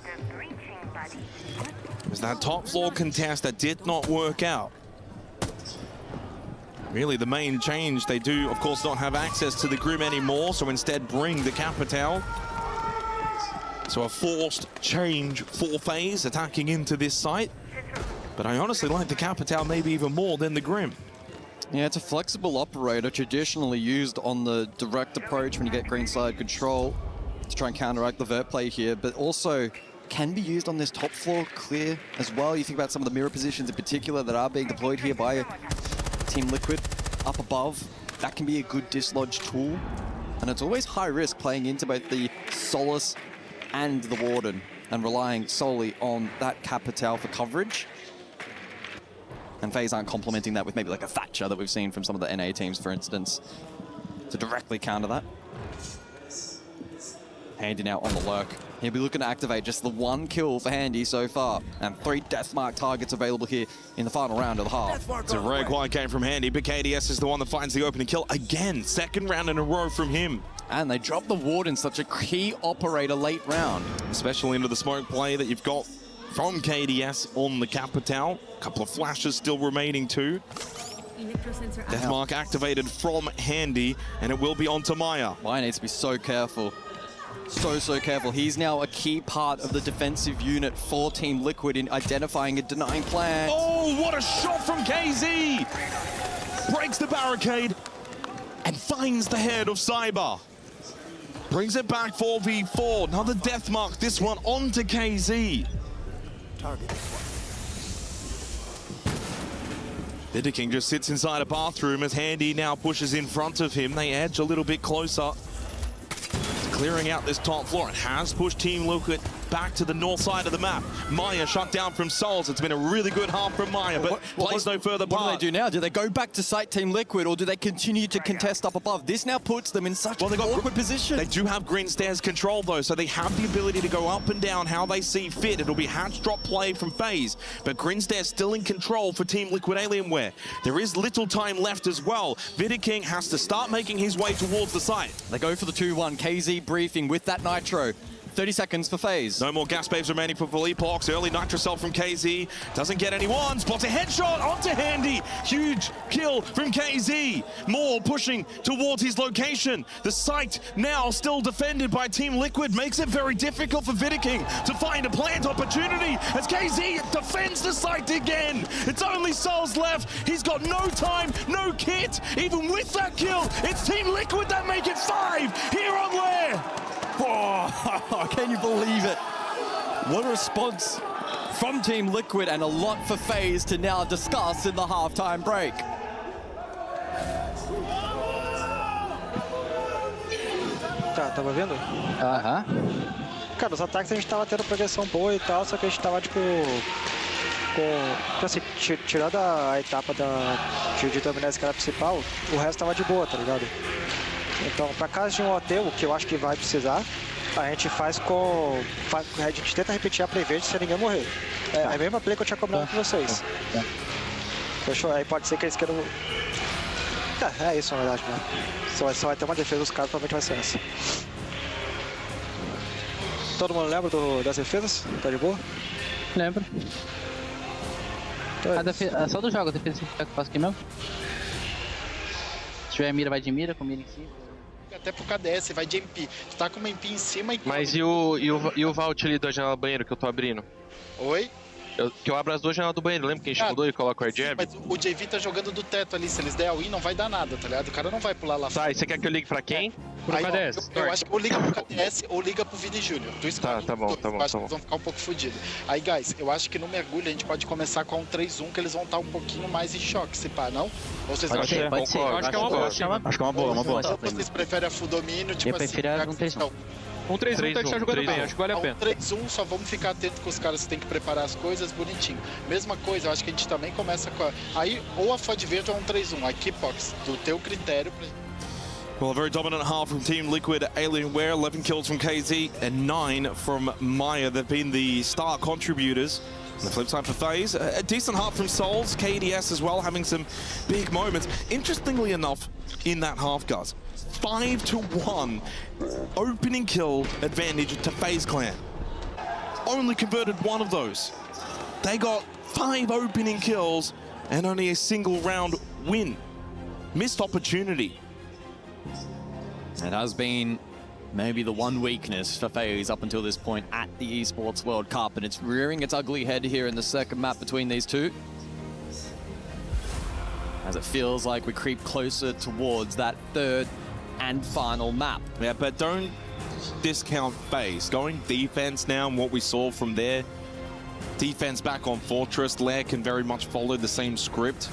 It was that top floor contest that did not work out. Really, the main change, they do, of course, not have access to the Grim anymore, so instead bring the Capitao. So a forced change for FaZe, attacking into this site. But I honestly like the Capitao maybe even more than the Grim. Yeah, it's a flexible operator traditionally used on the direct approach when you get green side control to try and counteract the vert play here, but also can be used on this top floor clear as well. You think about some of the mirror positions in particular that are being deployed here by Team Liquid up above. That can be a good dislodge tool. And it's always high risk playing into both the Solace and the Warden and relying solely on that Capitao for coverage. And FaZe aren't complementing that with maybe like a Thatcher that we've seen from some of the NA teams, for instance, to directly counter that. Handy now on the lurk. He'll be looking to activate just the 1 kill for Handy so far, and 3 Deathmark targets available here in the final round of the half. It's a rare quiet game from Handy, but KDS is the one that finds the opening kill again. 2nd round in a row from him. And they drop the Warden, such a key operator late round. Especially into the smoke play that you've got from KDS on the Capitao. A couple of flashes still remaining too. Deathmark activated from Handy, and it will be on to Maya. Maya needs to be so careful. So careful. He's now a key part of the defensive unit for Team Liquid in identifying and denying plans. Oh, what a shot from KZ! Breaks the barricade and finds the head of Cyber. Brings it back 4v4. Another death mark, this one onto KZ. Target. Vidiking just sits inside a bathroom as Handy now pushes in front of him. They edge a little bit closer. Clearing out this top floor. It has pushed Team Liquid back to the north side of the map. Maya shut down from Souls. It's been a really good half from Maya, but plays no further part. What do they do now? Do they go back to site Team Liquid, or do they continue to contest up above? This now puts them in such an awkward position. They do have green stairs control, though, so they have the ability to go up and down how they see fit. It'll be hatch drop play from FaZe, but green stairs still in control for Team Liquid Alienware. There is little time left as well. Vidiking has to start making his way towards the site. They go for the 2-1. KZ briefing with that Nitro. 30 seconds for FaZe. No more gas babes remaining for Epox. Early Nitro cell from KZ. Doesn't get anyone. Spots a headshot onto Handy. Huge kill from KZ. More pushing towards his location. The site now still defended by Team Liquid. Makes it very difficult for Vidiking to find a plant opportunity as KZ defends the site again. It's only Souls left. He's got no time, no kit. Even with that kill, it's Team Liquid that make it 5 here on Lair. Oh, can you believe it? What a response from Team Liquid, and a lot for FaZe to now discuss in the halftime break. Tá, tava vendo? Aham. Cara, os ataques a gente tava tendo progressão boa e tal, só que a gente tava, tipo, assim, tirando a etapa de dominar a escala principal, o resto tava de boa, tá ligado? Então, para caso de um hotel, que eu acho que vai precisar, a gente faz com... A gente tenta repetir a play verde sem ninguém morrer. É a mesma play que eu tinha combinado com vocês. Fechou? Aí pode ser que eles queiram... É isso, na verdade, né? Só vai ter uma defesa dos caras, provavelmente vai ser essa. Todo mundo lembra das defesas? Tá de boa? Lembro. Então só do jogo, a defesa que eu faço aqui mesmo. Se tiver mira, vai de mira, com mira em cima. Até pro KDS, vai de MP. Tu tá com uma MP em cima e... Mas e o Vault ali da janela do banheiro que eu tô abrindo? Oi? Que eu abro as duas janelas do banheiro, lembra que a gente mudou e coloca o air jab? Mas o JV tá jogando do teto ali, se eles der a win não vai dar nada, tá ligado? O cara não vai pular lá fora. Tá, e você quer que eu ligue pra quem? Pro KDS. Eu acho que ou liga pro KDS ou liga pro Vini Júnior. Tá bom. Eu acho que eles vão ficar um pouco fodidos. Aí, guys, eu acho que no mergulho a gente pode começar com um 3-1, que eles vão estar um pouquinho mais em choque, se pá, não? Ou vocês pode ser. Acho que é uma boa. Acho que é uma boa. Então vocês preferem a full domínio, tipo assim... Eu prefiro um 3-1. Um 3-1 tá jogando bem, acho que vale a pena. Um 3-1, só vamos ficar atento com os caras que tem que preparar as coisas bonitinho. Mesma coisa, eu acho que a gente também começa com aí ou a FUD verde ou um 3-1. Aqui, Pox, do teu critério. Well, a very dominant half from Team Liquid Alienware. 11 kills from KZ and 9 from Maya. They've been the star contributors. On the flip side for FaZe, a decent half from Souls, KDS as well, having some big moments. Interestingly enough, in that half, guys, 5-1 opening kill advantage to FaZe Clan. Only converted one of those. They got 5 opening kills and only a single round win. Missed opportunity. It has been maybe the one weakness for FaZe up until this point at the Esports World Cup, and it's rearing its ugly head here in the second map between these two, as it feels like we creep closer towards that third and final map. Yeah, but don't discount FaZe. Going defense now, and what we saw from there, defense back on Fortress, Lair can very much follow the same script.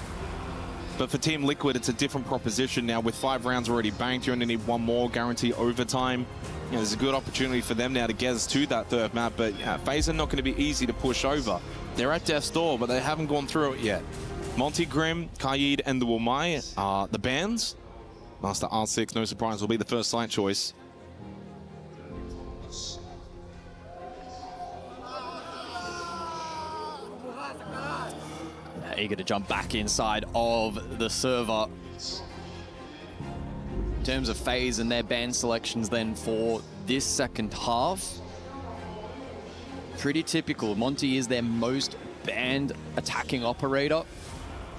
But for Team Liquid, it's a different proposition now. With 5 rounds already banked, you only need 1 more, guarantee overtime. You know, there's a good opportunity for them now to get us to that third map. But yeah, FaZe are not going to be easy to push over. They're at death's door, but they haven't gone through it yet. Monty Grimm, Kaid, and the Wumai are the bans. Master R6, no surprise, will be the first site choice. Eager to jump back inside of the server. In terms of FaZe and their ban selections then for this second half, pretty typical. Monty is their most banned attacking operator,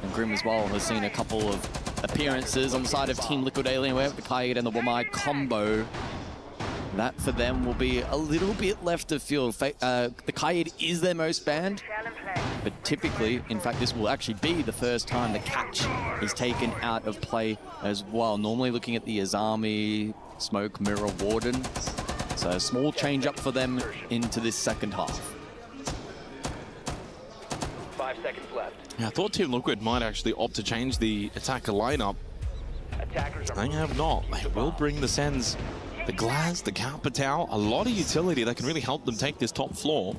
and Grim as well has seen a couple of appearances on the side of Team Liquid Alienware with the Kaid and the Wamai combo. That for them will be a little bit left of field. The Kaid is their most banned, but typically, in fact, this will actually be the first time the catch is taken out of play as well. Normally looking at the Azami, Smoke, Mirror, Warden. So a small change up for them into this second half. 5 seconds left. Yeah, I thought Team Liquid might actually opt to change the attacker lineup. They have not. They will bring the Sens, the Glaz, the Carpatao, a lot of utility that can really help them take this top floor.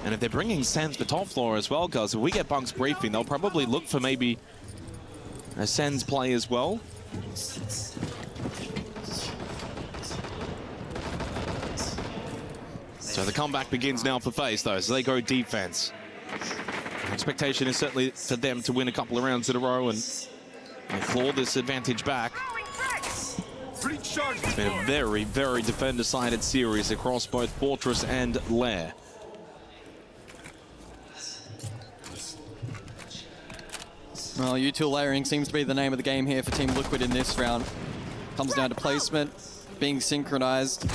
And if they're bringing Sens to top floor as well, guys, if we get Bunk's briefing, they'll probably look for maybe a Sens play as well. So the comeback begins now for FaZe, though, so they go defense. Expectation is certainly for them to win a couple of rounds in a row and claw this advantage back. It's been a very, very defender-sided series across both Fortress and Lair. Well, util layering seems to be the name of the game here for Team Liquid in this round. Comes down to placement, being synchronized,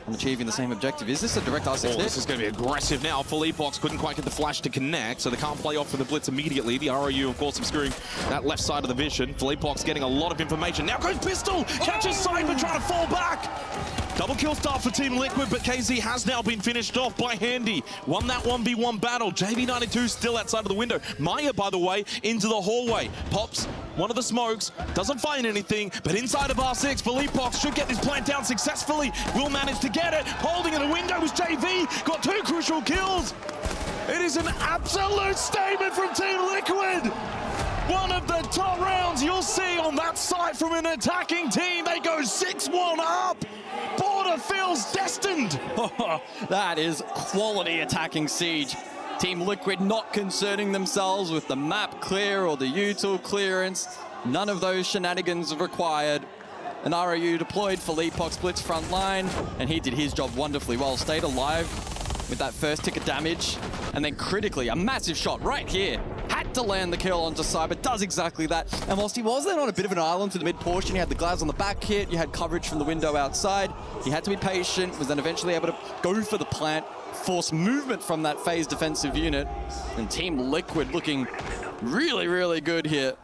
and achieving the same objective. Is this a direct R6 hit? This is going to be aggressive now. Philippox couldn't quite get the flash to connect, so they can't play off for the blitz immediately. The ROU, of course, obscuring that left side of the vision. Philippox getting a lot of information. Now goes Pistol! Catches Cyber trying to fall back! Double kill start for Team Liquid, but KZ has now been finished off by Handy. Won that 1v1 battle. JV92 still outside of the window. Maya, by the way, into the hallway. Pops one of the smokes, doesn't find anything, but inside of R6, Philippox should get this plant down successfully. Will manage to get it. Holding in the window was JV. Got 2 crucial kills. It is an absolute statement from Team Liquid. One of the top rounds you'll see on that side from an attacking team. They go 6-1 up. Border feels destined. That is quality attacking siege. Team Liquid not concerning themselves with the map clear or the util clearance. None of those shenanigans are required. An ROU deployed, Philippox blitz front line, and he did his job wonderfully well. Stayed alive with that first tick of damage, and then critically, a massive shot right here. Had to land the kill onto Cyber, does exactly that. And whilst he was then on a bit of an island to the mid portion, you had the Glaz on the back hit, you had coverage from the window outside. He had to be patient, was then eventually able to go for the plant, force movement from that FaZe defensive unit. And Team Liquid looking really, really good here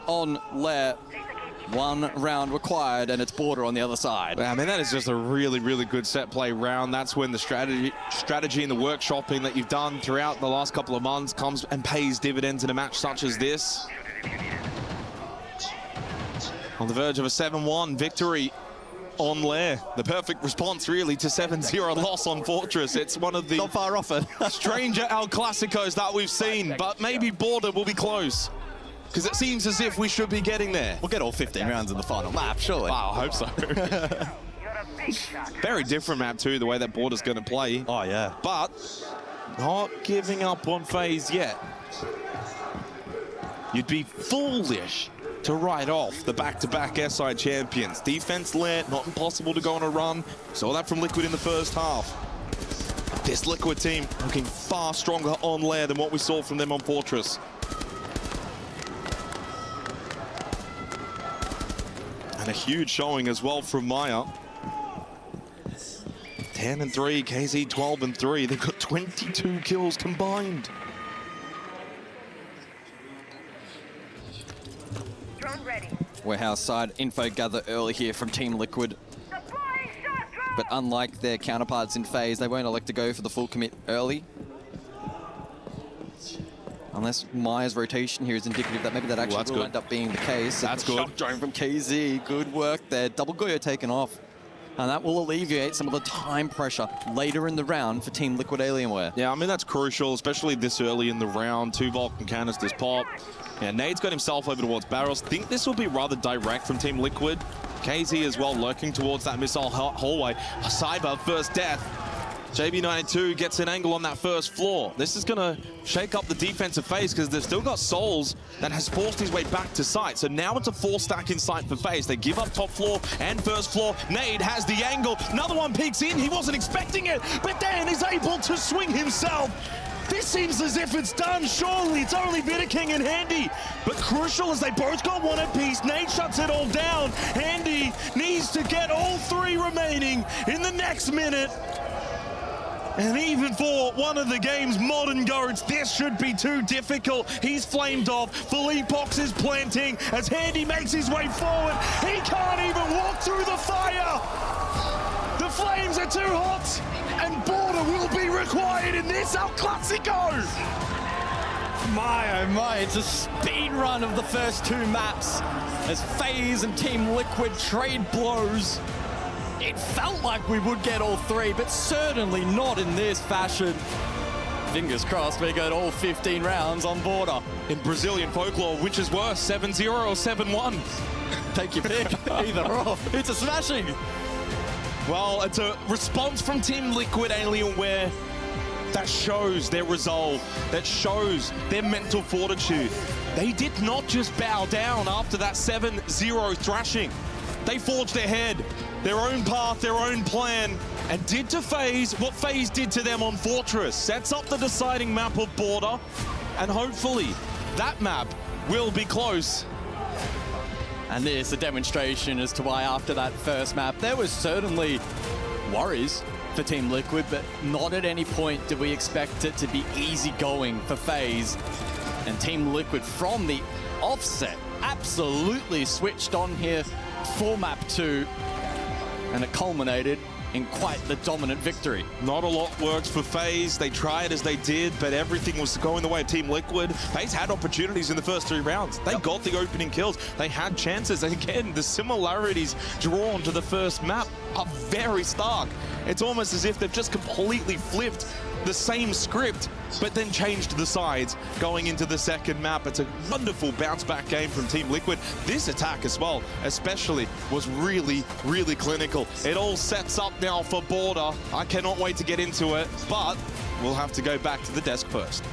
on Lair. 1 round required, and it's Border on the other side. I mean, that is just a really, really good set play round. That's when the strategy and the workshopping that you've done throughout the last couple of months comes and pays dividends in a match such as this. On the verge of a 7-1 victory on Lair. The perfect response, really, to 7-0 loss on Fortress. It's one of the not far off it. stranger El Clasicos that we've seen, but maybe Border will be close. Because it seems as if we should be getting there. We'll get all 15 rounds in the final map, surely. Wow, I hope so. Very different map, too, the way that Border's going to play. Oh, yeah. But not giving up on FaZe yet. You'd be foolish to write off the back-to-back SI champions. Defense lit, not impossible to go on a run. Saw that from Liquid in the first half. This Liquid team looking far stronger on Lair than what we saw from them on Fortress. And a huge showing as well from Maya. 10-3, KZ 12-3. They've got 22 kills combined. Warehouse side info gather early here from Team Liquid. But unlike their counterparts in FaZe, they won't elect to go for the full commit early. Unless Maya's rotation here is indicative that maybe that actually will end up being the case. That's good. Shot drone from KZ, good work there. Double Goyo taken off. And that will alleviate some of the time pressure later in the round for Team Liquid Alienware. Yeah, I mean, that's crucial, especially this early in the round. 2 Vulcan canisters pop. Yeah, Nade's got himself over towards barrels. Think this will be rather direct from Team Liquid. KZ as well lurking towards that missile hallway. Cyber, first death. JB92 gets an angle on that first floor. This is going to shake up the defensive phase because they've still got Souls that has forced his way back to site. So now it's a 4-stack in sight for FaZe. They give up top floor and first floor. Nade has the angle. Another one peeks in. He wasn't expecting it, but then is able to swing himself This seems as if it's done. Surely it's only Bitter King and Handy. But crucial as they both got one apiece. Nate shuts it all down. Handy needs to get all 3 remaining in the next minute. And even for one of the game's modern goats, this should be too difficult. He's flamed off. Philippox is planting as Handy makes his way forward. He can't even walk through the fire. The flames are too hot, and Border will be required in this El Clasico. My, oh my, it's a speed run of the first 2 maps as FaZe and Team Liquid trade blows. It felt like we would get all 3, but certainly not in this fashion. Fingers crossed we got all 15 rounds on Border. In Brazilian folklore, which is worse, 7-0 or 7-1? Take your pick, either or. It's a smashing. Well, it's a response from Team Liquid, Alienware, that shows their resolve, that shows their mental fortitude. They did not just bow down after that 7-0 thrashing. They forged ahead, their own path, their own plan, and did to FaZe what FaZe did to them on Fortress. Sets up the deciding map of Border, and hopefully that map will be close. And there's a demonstration as to why after that first map, there was certainly worries for Team Liquid, but not at any point did we expect it to be easy going for FaZe. And Team Liquid from the offset absolutely switched on here for map 2, and it culminated in quite the dominant victory. Not a lot works for FaZe. They tried as they did, but everything was going the way of Team Liquid. FaZe had opportunities in the first 3 rounds. They got the opening kills. They had chances. And again, the similarities drawn to the first map are very stark. It's almost as if they've just completely flipped the same script, but then changed the sides going into the second map. It's a wonderful bounce back game from Team Liquid. This attack as well, especially, was really, really clinical. It all sets up now for Border. I cannot wait to get into it, but we'll have to go back to the desk first.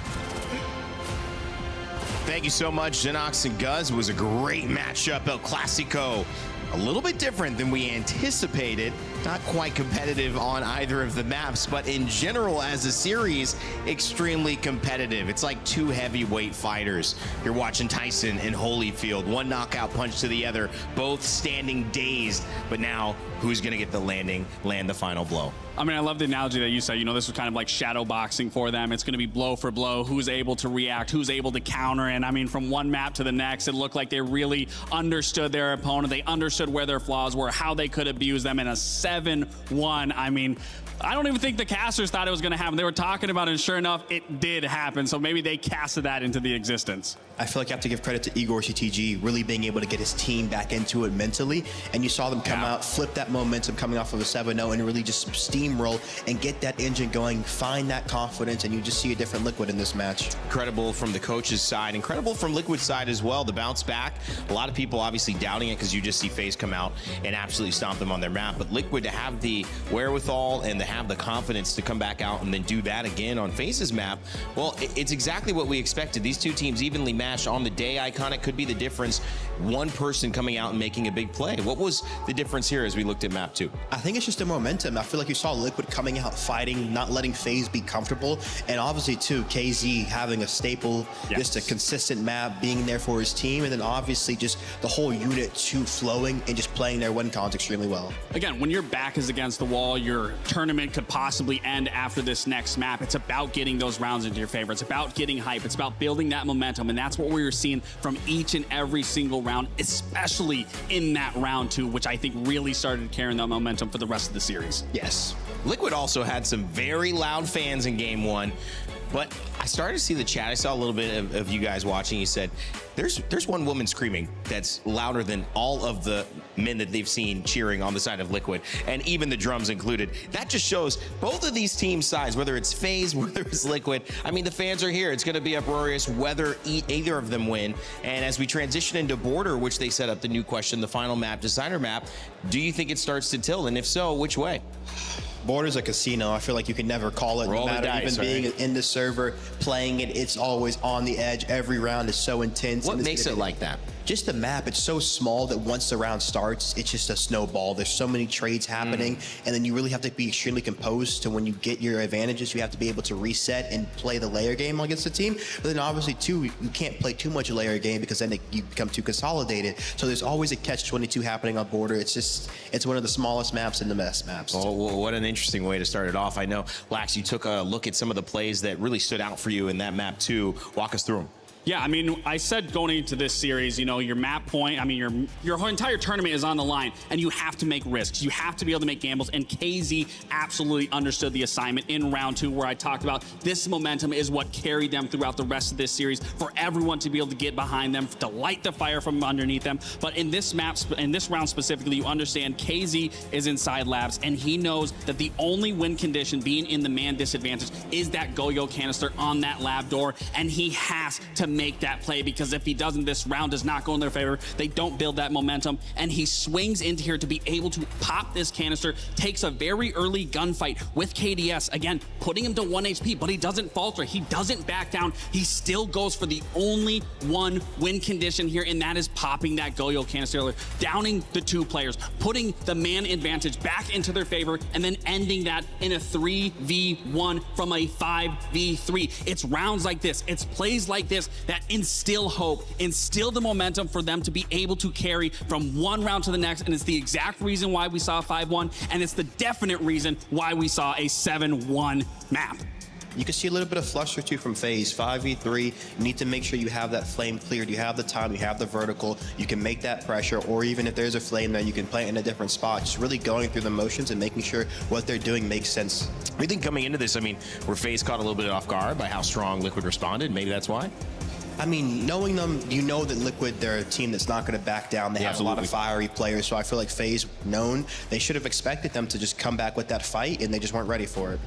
Thank you so much, Xenox and Guz. It was a great matchup, El Clasico. A little bit different than we anticipated. Not quite competitive on either of the maps, but in general, as a series, extremely competitive. It's like 2 heavyweight fighters. You're watching Tyson and Holyfield, one knockout punch to the other, both standing dazed. But now, who's going to get the land the final blow? I mean, I love the analogy that you said. You know, this was kind of like shadow boxing for them. It's going to be blow for blow. Who's able to react? Who's able to counter? And I mean, from one map to the next, it looked like they really understood their opponent. They understood where their flaws were, how they could abuse them in a 7-1. I mean, I don't even think the casters thought it was going to happen. They were talking about it, and sure enough, it did happen. So maybe they casted that into the existence. I feel like I have to give credit to Igor CTG really being able to get his team back into it mentally. And you saw them come out, flip that momentum coming off of a 7-0 and really just steamroll and get that engine going, find that confidence, and you just see a different Liquid in this match. Incredible from the coach's side, incredible from Liquid's side as well. The bounce back, a lot of people obviously doubting it because you just see FaZe come out and absolutely stomp them on their map. But Liquid to have the wherewithal and to have the confidence to come back out and then do that again on FaZe's map, well, it's exactly what we expected. These 2 teams evenly matched on the day. Iconic could be the difference. One person coming out and making a big play. What was the difference here as we looked at map 2? I think it's just the momentum. I feel like you saw Liquid coming out fighting, not letting FaZe be comfortable. And obviously, too, KZ having a staple, just a consistent map, being there for his team. And then obviously just the whole unit, too, flowing and just playing their win cons extremely well. Again, when your back is against the wall, your tournament could possibly end after this next map. It's about getting those rounds into your favor. It's about getting hype. It's about building that momentum. And that's what we were seeing from each and every single round, especially in that round 2, which I think really started carrying that momentum for the rest of the series. Yes. Liquid also had some very loud fans in game 1. But I started to see the chat. I saw a little bit of you guys watching. You said, there's one woman screaming that's louder than all of the men that they've seen cheering on the side of Liquid, and even the drums included. That just shows both of these team sides, whether it's FaZe, whether it's Liquid. I mean, the fans are here. It's going to be uproarious whether either of them win. And as we transition into Border, which they set up the new question, the final map, designer map, do you think it starts to tilt? And if so, which way? Border's a casino. I feel like you can never call it. Roll no matter the dice, even being in the server, playing it, it's always on the edge. Every round is so intense. What makes it like that? just the map, it's so small that once the round starts, it's just a snowball. There's so many trades happening, and then you really have to be extremely composed to when you get your advantages, you have to be able to reset and play the layer game against the team. But then obviously too, you can't play too much layer game because then you become too consolidated. So there's always a catch-22 happening on border. It's one of the smallest maps and the best maps. Oh, well, what an interesting way to start it off. I know, Lax, you took a look at some of the plays that really stood out for you in that map too. Walk us through them. Yeah, I mean, I said going into this series, you know, your map point, I mean, your whole entire tournament is on the line, and you have to make risks. You have to be able to make gambles, and KZ absolutely understood the assignment in round 2, where I talked about this momentum is what carried them throughout the rest of this series, for everyone to be able to get behind them, to light the fire from underneath them. But in this round specifically, you understand KZ is inside labs, and he knows that the only win condition being in the man disadvantage is that go-yo canister on that lab door, and he has to make that play, because if he doesn't, this round does not go in their favor. They don't build that momentum, and he swings into here to be able to pop this canister, takes a very early gunfight with KDS, again, putting him to 1 HP, but he doesn't falter. He doesn't back down. He still goes for the only one win condition here, and that is popping that go-yo canister, downing the 2 players, putting the man advantage back into their favor, and then ending that in a 3v1 from a 5v3. It's rounds like this, it's plays like this that instill hope, instill the momentum for them to be able to carry from one round to the next, and it's the exact reason why we saw a 5-1, and it's the definite reason why we saw a 7-1 map. You can see a little bit of fluster too from FaZe. 5v3, you need to make sure you have that flame cleared. You have the time, you have the vertical, you can make that pressure, or even if there's a flame there, you can play it in a different spot. Just really going through the motions and making sure what they're doing makes sense. We think coming into this, I mean, were FaZe caught a little bit off guard by how strong Liquid responded? Maybe that's why? I mean, knowing them, you know that Liquid, they're a team that's not going to back down. They have a lot of fiery players, so I feel like FaZe known. They should have expected them to just come back with that fight, and they just weren't ready for it.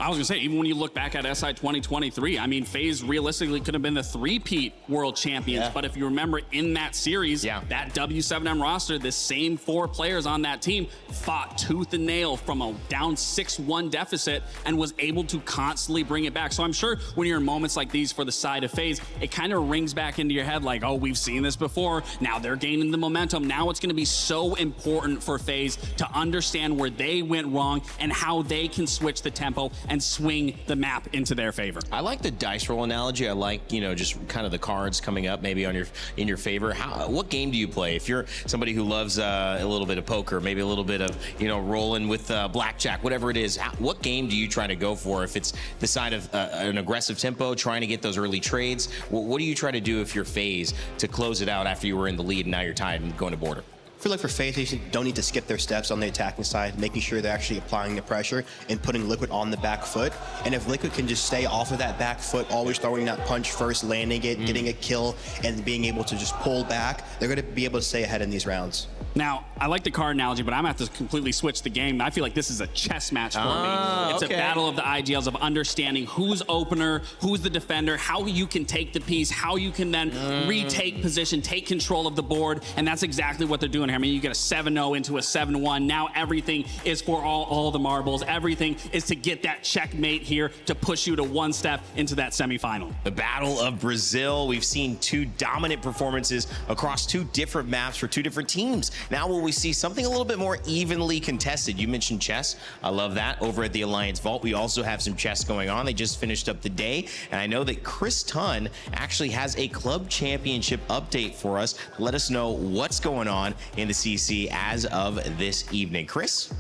I was gonna say, even when you look back at SI 2023, I mean, FaZe realistically could have been the 3-peat world champions. But if you remember in that series, that W7M roster, the same 4 players on that team fought tooth and nail from a down 6-1 deficit and was able to constantly bring it back. So I'm sure when you're in moments like these for the side of FaZe, it kind of rings back into your head like, oh, we've seen this before. Now they're gaining the momentum. Now it's gonna be so important for FaZe to understand where they went wrong and how they can switch the tempo and swing the map into their favor. I like the dice roll analogy. I like, you know, just kind of the cards coming up maybe on in your favor. What game do you play? If you're somebody who loves a little bit of poker, maybe a little bit of, you know, rolling with blackjack, whatever it is, what game do you try to go for? If it's the side of an aggressive tempo, trying to get those early trades, what do you try to do if you're FaZe to close it out after you were in the lead and now you're tied and going to border? I feel like for FaZe, they don't need to skip their steps on the attacking side, making sure they're actually applying the pressure and putting Liquid on the back foot. And if Liquid can just stay off of that back foot, always throwing that punch first, landing it, getting a kill, and being able to just pull back, they're going to be able to stay ahead in these rounds. Now, I like the card analogy, but I'm going to have to completely switch the game. I feel like this is a chess match for me. It's a battle of the IGLs, of understanding who's opener, who's the defender, how you can take the piece, how you can then retake position, take control of the board, and that's exactly what they're doing here. I mean, you get a 7-0 into a 7-1. Now everything is for all the marbles. Everything is to get that checkmate here to push you to one step into that semifinal. The Battle of Brazil. We've seen 2 dominant performances across 2 different maps for 2 different teams. Now will we see something a little bit more evenly contested? You mentioned chess. I love that. Over at the Alliance Vault, we also have some chess going on. They just finished up the day, and I know that Chris Tunn actually has a club championship update for us. Let us know what's going on in the CC as of this evening. Chris?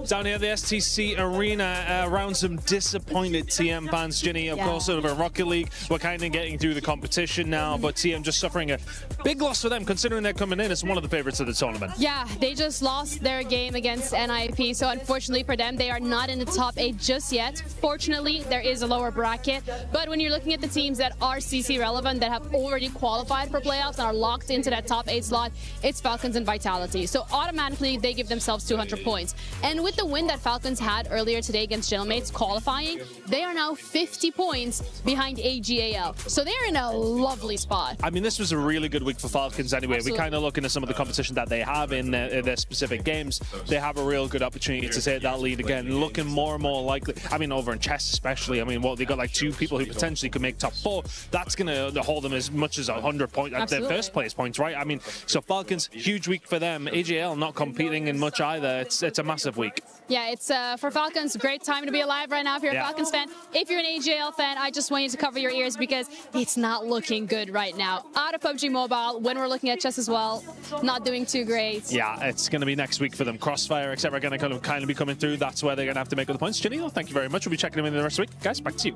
Down here at the STC Arena, around some disappointed TM fans, Ginny. Of course, over Rocket League, we're kind of getting through the competition now, but TM just suffering a big loss for them, considering they're coming in as one of the favorites of the tournament. Yeah, they just lost their game against NIP, so unfortunately for them, they are not in the top 8 just yet. Fortunately, there is a lower bracket, but when you're looking at the teams that are CC relevant, that have already qualified for playoffs and are locked into that top 8 slot, it's Falcons and Vitality. So automatically, they give themselves 200 100 points. And with the win that Falcons had earlier today against Gentleman's qualifying, they are now 50 points behind AGAL. So they're in a lovely spot. I mean, this was a really good week for Falcons anyway. Absolutely. We kind of look into some of the competition that they have in their specific games. They have a real good opportunity to take that lead again, looking more and more likely. I mean, over in chess especially. I mean, they got like 2 people who potentially could make top 4. That's going to hold them as much as 100 points at their first place points, right? I mean, so Falcons, huge week for them. AGL not competing in much either. It's a massive week. Yeah, it's for Falcons, great time to be alive right now if you're a Falcons fan. If you're an AGL fan, I just want you to cover your ears because it's not looking good right now. Out of PUBG Mobile, when we're looking at chess as well, not doing too great. Yeah, it's going to be next week for them. Crossfire, etc. are going to kind of be coming through. That's where they're going to have to make all the points. Ginny, thank you very much. We'll be checking them in the rest of the week. Guys, back to you.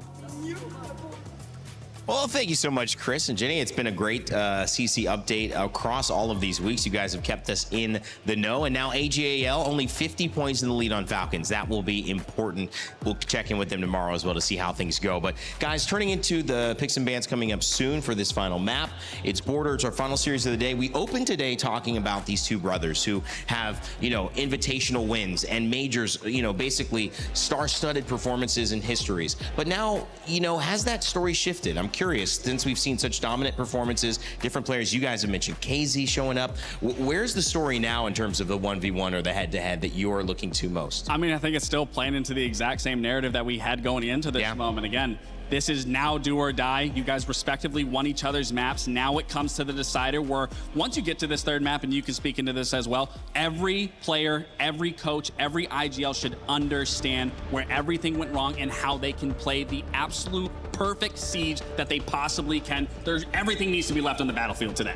Well, thank you so much, Chris and Jenny. It's been a great CC update across all of these weeks. You guys have kept us in the know. And now AGAL only 50 points in the lead on Falcons. That will be important. We'll check in with them tomorrow as well to see how things go. But guys, turning into the picks and bans coming up soon for this final map. It's Border. It's our final series of the day. We opened today talking about these 2 brothers who have, invitational wins and majors, basically star-studded performances and histories. But now, has that story shifted? I'm curious, since we've seen such dominant performances, different players, you guys have mentioned KZ showing up. Where's the story now in terms of the 1v1 or the head-to-head that you're looking to most? I mean, I think it's still playing into the exact same narrative that we had going into this moment. Again, this is now do or die. You guys respectively won each other's maps. Now it comes to the decider where once you get to this 3rd map, and you can speak into this as well, every player, every coach, every IGL should understand where everything went wrong and how they can play the absolute perfect siege that they possibly can. Everything needs to be left on the battlefield today.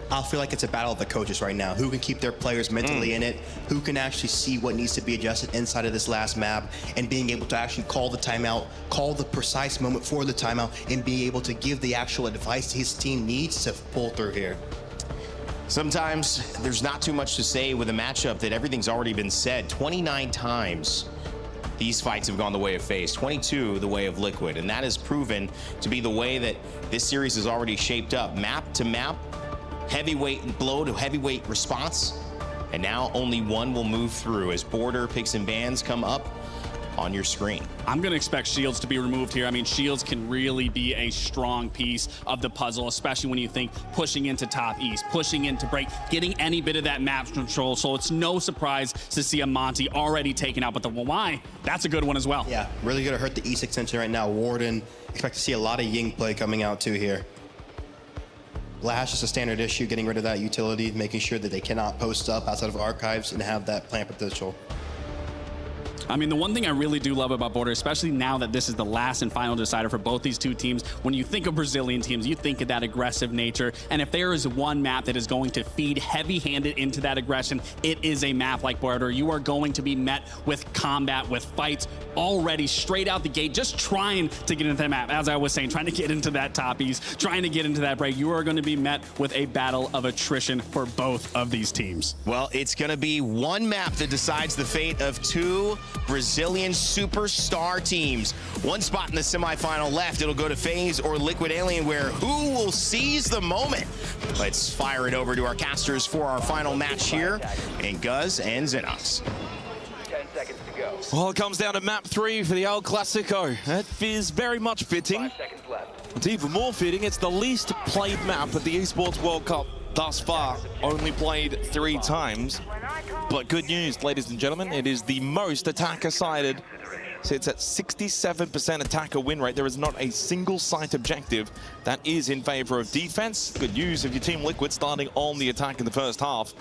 I feel like it's a battle of the coaches right now. Who can keep their players mentally in it? Who can actually see what needs to be adjusted inside of this last map and being able to actually call the timeout, call the precise moment for the timeout, and be able to give the actual advice his team needs to pull through here. Sometimes there's not too much to say with a matchup that everything's already been said. 29 times these fights have gone the way of FaZe, 22 the way of Liquid, and that has proven to be the way that this series is already shaped up. Map to map, heavyweight blow to heavyweight response, and now only one will move through as Border picks and bans come up on your screen. I'm going to expect Shields to be removed here. I mean, Shields can really be a strong piece of the puzzle, especially when you think pushing into top east, pushing into break, getting any bit of that map control. So it's no surprise to see a Monty already taken out, but the Y, that's a good one as well. Yeah, really going to hurt the east extension right now. Warden, expect to see a lot of Ying play coming out too here. Lash is a standard issue, getting rid of that utility, making sure that they cannot post up outside of archives and have that plant potential. I mean, the one thing I really do love about Border, especially now that this is the last and final decider for both these 2 teams, when you think of Brazilian teams, you think of that aggressive nature. And if there is one map that is going to feed heavy-handed into that aggression, it is a map like Border. You are going to be met with combat, with fights already straight out the gate, just trying to get into that map. As I was saying, trying to get into that top east, trying to get into that break. You are going to be met with a battle of attrition for both of these teams. Well, it's going to be one map that decides the fate of 2 Brazilian superstar teams. One spot in the semifinal left. It'll go to FaZe or Liquid Alienware. Who will seize the moment? Let's fire it over to our casters for our final match here in Guz and Xenox. 10 seconds to go. Well, it comes down to map 3 for the El Clasico. That is very much fitting. 5 seconds left. It's even more fitting. It's the least played map at the Esports World Cup thus far. Only played 3 times. But good news, ladies and gentlemen, it is the most attacker-sided. Sits at 67% attacker win rate. There is not a single site objective that is in favor of defense. Good news if your Team Liquid starting on the attack in the first half.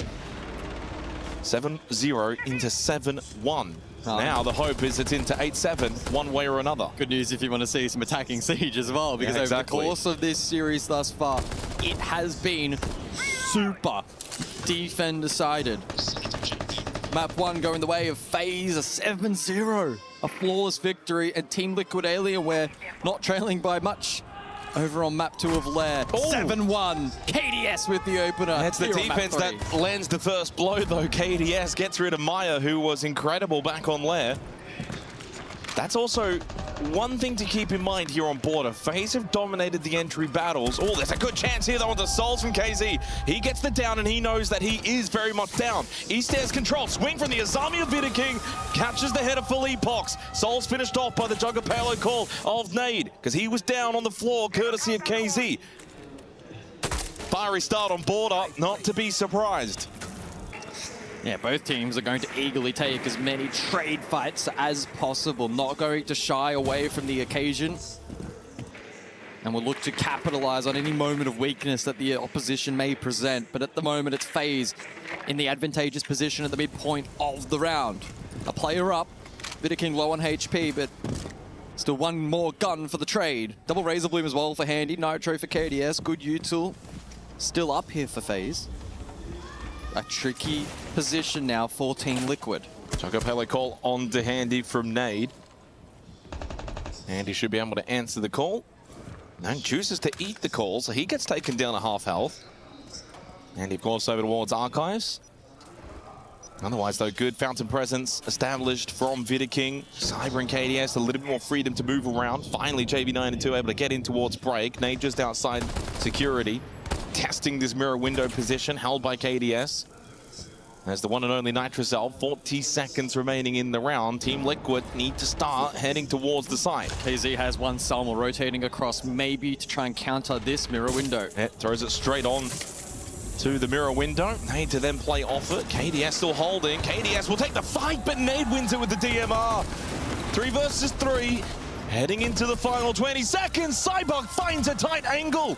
7-0 into 7-1. Now the hope is it's into 8-7 one way or another. Good news if you want to see some attacking siege as well, because over the course of this series thus far, it has been super defend-decided. Map 1 going the way of FaZe, a 7-0. A flawless victory, and Team Liquid Alienware not trailing by much over on map 2 of Lair. 7-1, KDS with the opener. It's the defense that lands the first blow, though. KDS gets rid of Maya, who was incredible back on Lair. That's also one thing to keep in mind here on Border. FaZe have dominated the entry battles. Oh, there's a good chance here though on the Souls from KZ. He gets the down and he knows that he is very much down. He stands control. Swing from the Azami of Vidaking. Captures the header for Epox. Souls finished off by the Jugger payload call of Nade because he was down on the floor courtesy of KZ. Fiery start on Border, not to be surprised. Yeah, both teams are going to eagerly take as many trade fights as possible, not going to shy away from the occasion. And will look to capitalize on any moment of weakness that the opposition may present. But at the moment, it's FaZe in the advantageous position at the midpoint of the round. A player up, Vidaking low on HP, but still one more gun for the trade. Double Razor Bloom as well for Handy, Nitro for KDS, good util. Still up here for FaZe. A tricky position now for Team Liquid. Jugger payload call on to Handy from Nade. Handy should be able to answer the call. And chooses to eat the call, so he gets taken down to half health. Handy, of course, over towards Archives. Otherwise, though, good fountain presence established from Vidaking. Cyber and KDS, a little bit more freedom to move around. Finally, JV92 able to get in towards break. Nade just outside security. Testing this mirror window position held by KDS. There's the one and only Nitrocell. 40 seconds remaining in the round. Team Liquid need to start heading towards the side. KZ has one Salma rotating across, maybe to try and counter this mirror window. Yeah, throws it straight on to the mirror window. Nade to then play off it. KDS still holding. KDS will take the fight, but Nade wins it with the DMR. 3 versus 3. Heading into the final 20 seconds. Cyber finds a tight angle.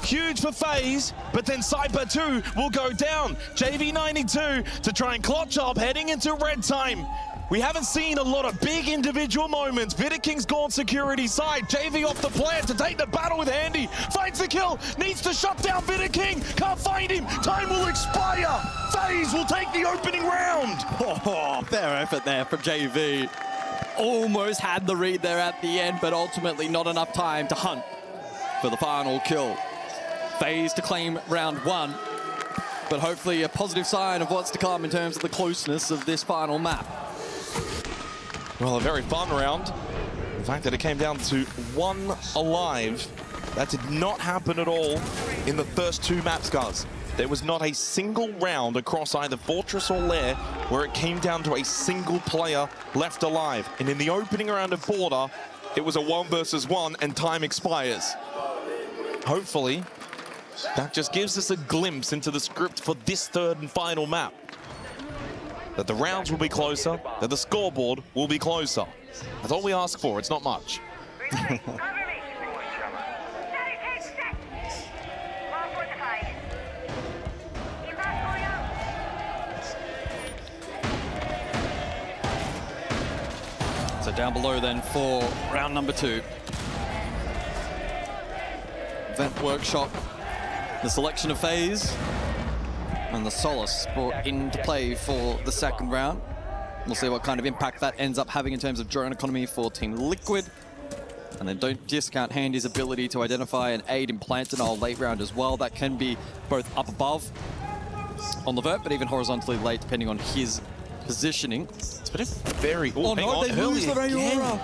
Huge for FaZe, but then Cyber 2 will go down. JV92 to try and clutch up, heading into red time. We haven't seen a lot of big individual moments. Vidaking's gone security side. JV off the plant to take the battle with Handy. Finds the kill, needs to shut down Vidaking. Can't find him, time will expire. FaZe will take the opening round. Oh, fair effort there from JV. Almost had the read there at the end, but ultimately not enough time to hunt for the final kill. FaZe to claim round 1, but hopefully a positive sign of what's to come in terms of the closeness of this final map. Well, a very fun round. The fact that it came down to 1 alive, that did not happen at all in the first 2 maps, guys. There was not a single round across either Fortress or Lair where it came down to a single player left alive. And in the opening round of Border, it was a 1 versus 1 and time expires. Hopefully, that just gives us a glimpse into the script for this 3rd and final map. That the rounds will be closer, that the scoreboard will be closer. That's all we ask for, it's not much. So down below then for round number 2. Event Workshop, the selection of FaZe, and the Solace brought into play for the 2nd round. We'll see what kind of impact that ends up having in terms of drone economy for Team Liquid. And then don't discount Handy's ability to identify and aid in Plantinol late round as well. That can be both up above on the vert, but even horizontally late, depending on his positioning. It's been a very... Oh, no, they lose the Rayora.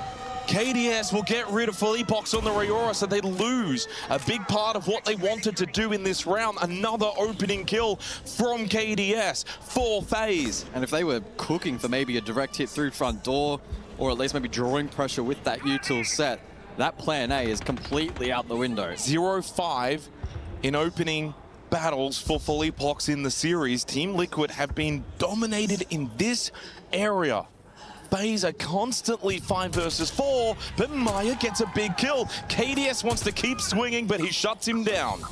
KDS will get rid of full Epox on the Rayora, so they lose a big part of what they wanted to do in this round. Another opening kill from KDS for FaZe. And if they were cooking for maybe a direct hit through front door, or at least maybe drawing pressure with that util set, that plan A is completely out the window. 0-5 in opening battles for full Epox in the series. Team Liquid have been dominated in this area. FaZe are constantly 5 versus 4, but Maya gets a big kill. KDS wants to keep swinging, but he shuts him down.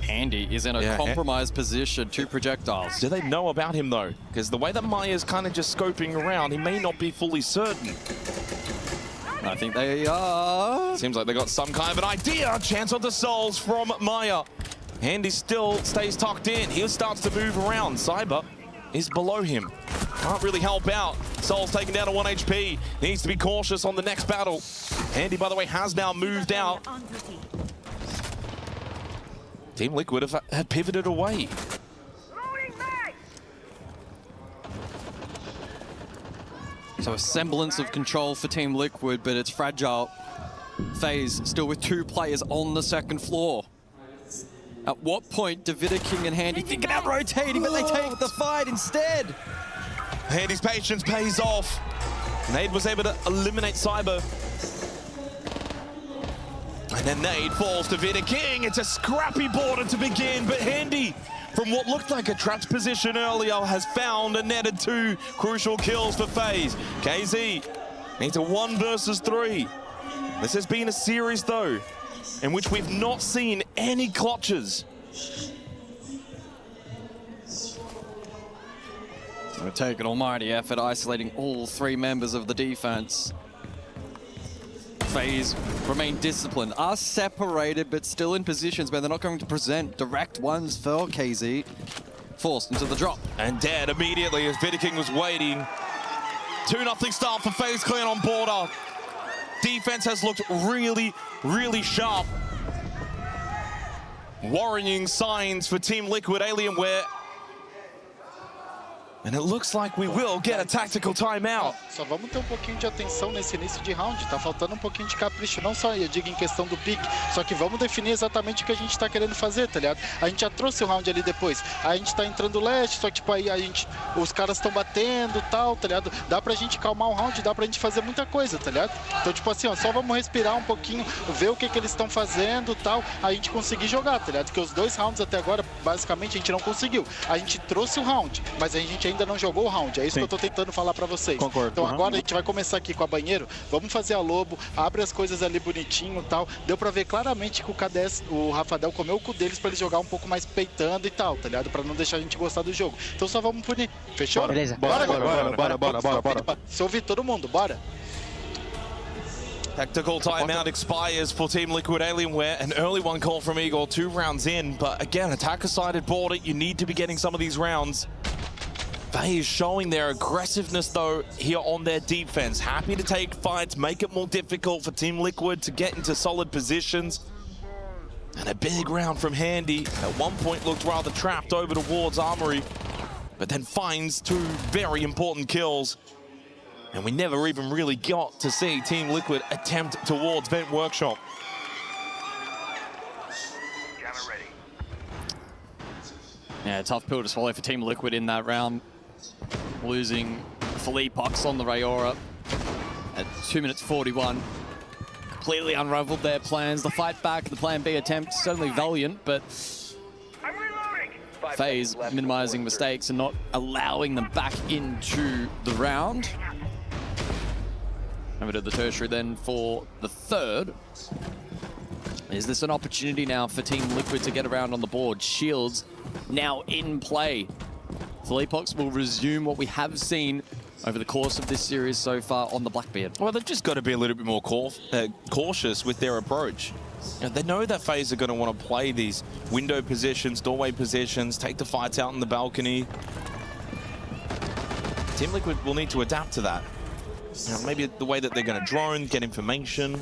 Handy is in a compromised position, 2 projectiles. Do they know about him, though? Because the way that Maya's kind of just scoping around, he may not be fully certain. I think they are. Seems like they got some kind of an idea. Chance on the souls from Maya. Handy still stays tucked in. He starts to move around. Cyber is below him. Can't really help out. Soul's taken down to 1 HP. Needs to be cautious on the next battle. Handy, by the way, has now moved out. Team Liquid have pivoted away. So a semblance of control for Team Liquid, but it's fragile. FaZe still with 2 players on the second floor. At what point do King and Handy think about rotating, but they take the fight instead? Handy's patience pays off. Nade was able to eliminate Cyber. And then Nade falls to King. It's a scrappy border to begin, but Handy, from what looked like a trapped position earlier, has found and netted 2 crucial kills for FaZe. KZ needs a 1 versus 3. This has been a series, though, in which we've not seen any clutches. We'll take an almighty effort isolating all 3 members of the defense. FaZe remain disciplined, are separated, but still in positions where they're not going to present direct ones for KZ. Forced into the drop. And dead immediately as King was waiting. 2-0 start for FaZe Clan on border. Defense has looked really, really sharp. Worrying signs for Team Liquid Alienware. And it looks like we will get a tactical timeout. Só vamos ter pouquinho de atenção nesse início de round. Tá faltando pouquinho de capricho, não só, eu digo, em questão do pique. Só que vamos definir exatamente o que a gente tá querendo fazer, tá ligado? A gente já trouxe o round ali depois. A gente tá entrando leste, só que tipo aí os caras estão batendo, tal, tá ligado? Dá pra gente calmar o round, dá pra gente fazer muita coisa, tá ligado? Então tipo assim, ó, só vamos respirar um pouquinho, ver o que eles estão fazendo, tal, a gente conseguir jogar, tá ligado? Porque os 2 rounds até agora, basicamente, a gente não conseguiu. A gente trouxe o round, mas a gente ainda não jogou o round. É isso que eu tô tentando falar pra vocês. Concordo. Então agora a gente vai começar aqui com a banheiro. Vamos fazer a lobo, abre as coisas ali bonitinho e tal. Deu pra ver claramente que o KDS, o Rafadel comeu o cu deles pra eles jogar um pouco mais peitando e tal, tá ligado? Pra não deixar a gente gostar do jogo. Então só vamos punir. Fechou? Beleza. Bora. Se ouvir todo mundo, bora. Tactical timeout expires for Team Liquid Alienware. An early one call from Igor, 2 rounds in. But again, attacker-sided border, you need to be getting some of these rounds. FaZe showing their aggressiveness, though, here on their defense. Happy to take fights, make it more difficult for Team Liquid to get into solid positions. And a big round from Handy. At one point looked rather trapped over towards Armory, but then finds 2 very important kills. And we never even really got to see Team Liquid attempt towards Vent Workshop. Yeah, tough pill to swallow for Team Liquid in that round. Losing Philippox on the Rayora at 2 minutes 41. Completely unraveled their plans. The fight back, the plan B attempt, certainly valiant, but FaZe minimizing mistakes and not allowing them back into the round. Over to the tertiary then for the 3rd. Is this an opportunity now for Team Liquid to get around on the board? Shields now in play. Philippox will resume what we have seen over the course of this series so far on the Blackbeard. Well, they've just got to be a little bit more cautious with their approach. You know, they know that FaZe are going to want to play these window positions, doorway positions, take the fights out in the balcony. Team Liquid will need to adapt to that. You know, maybe the way that they're going to drone, get information.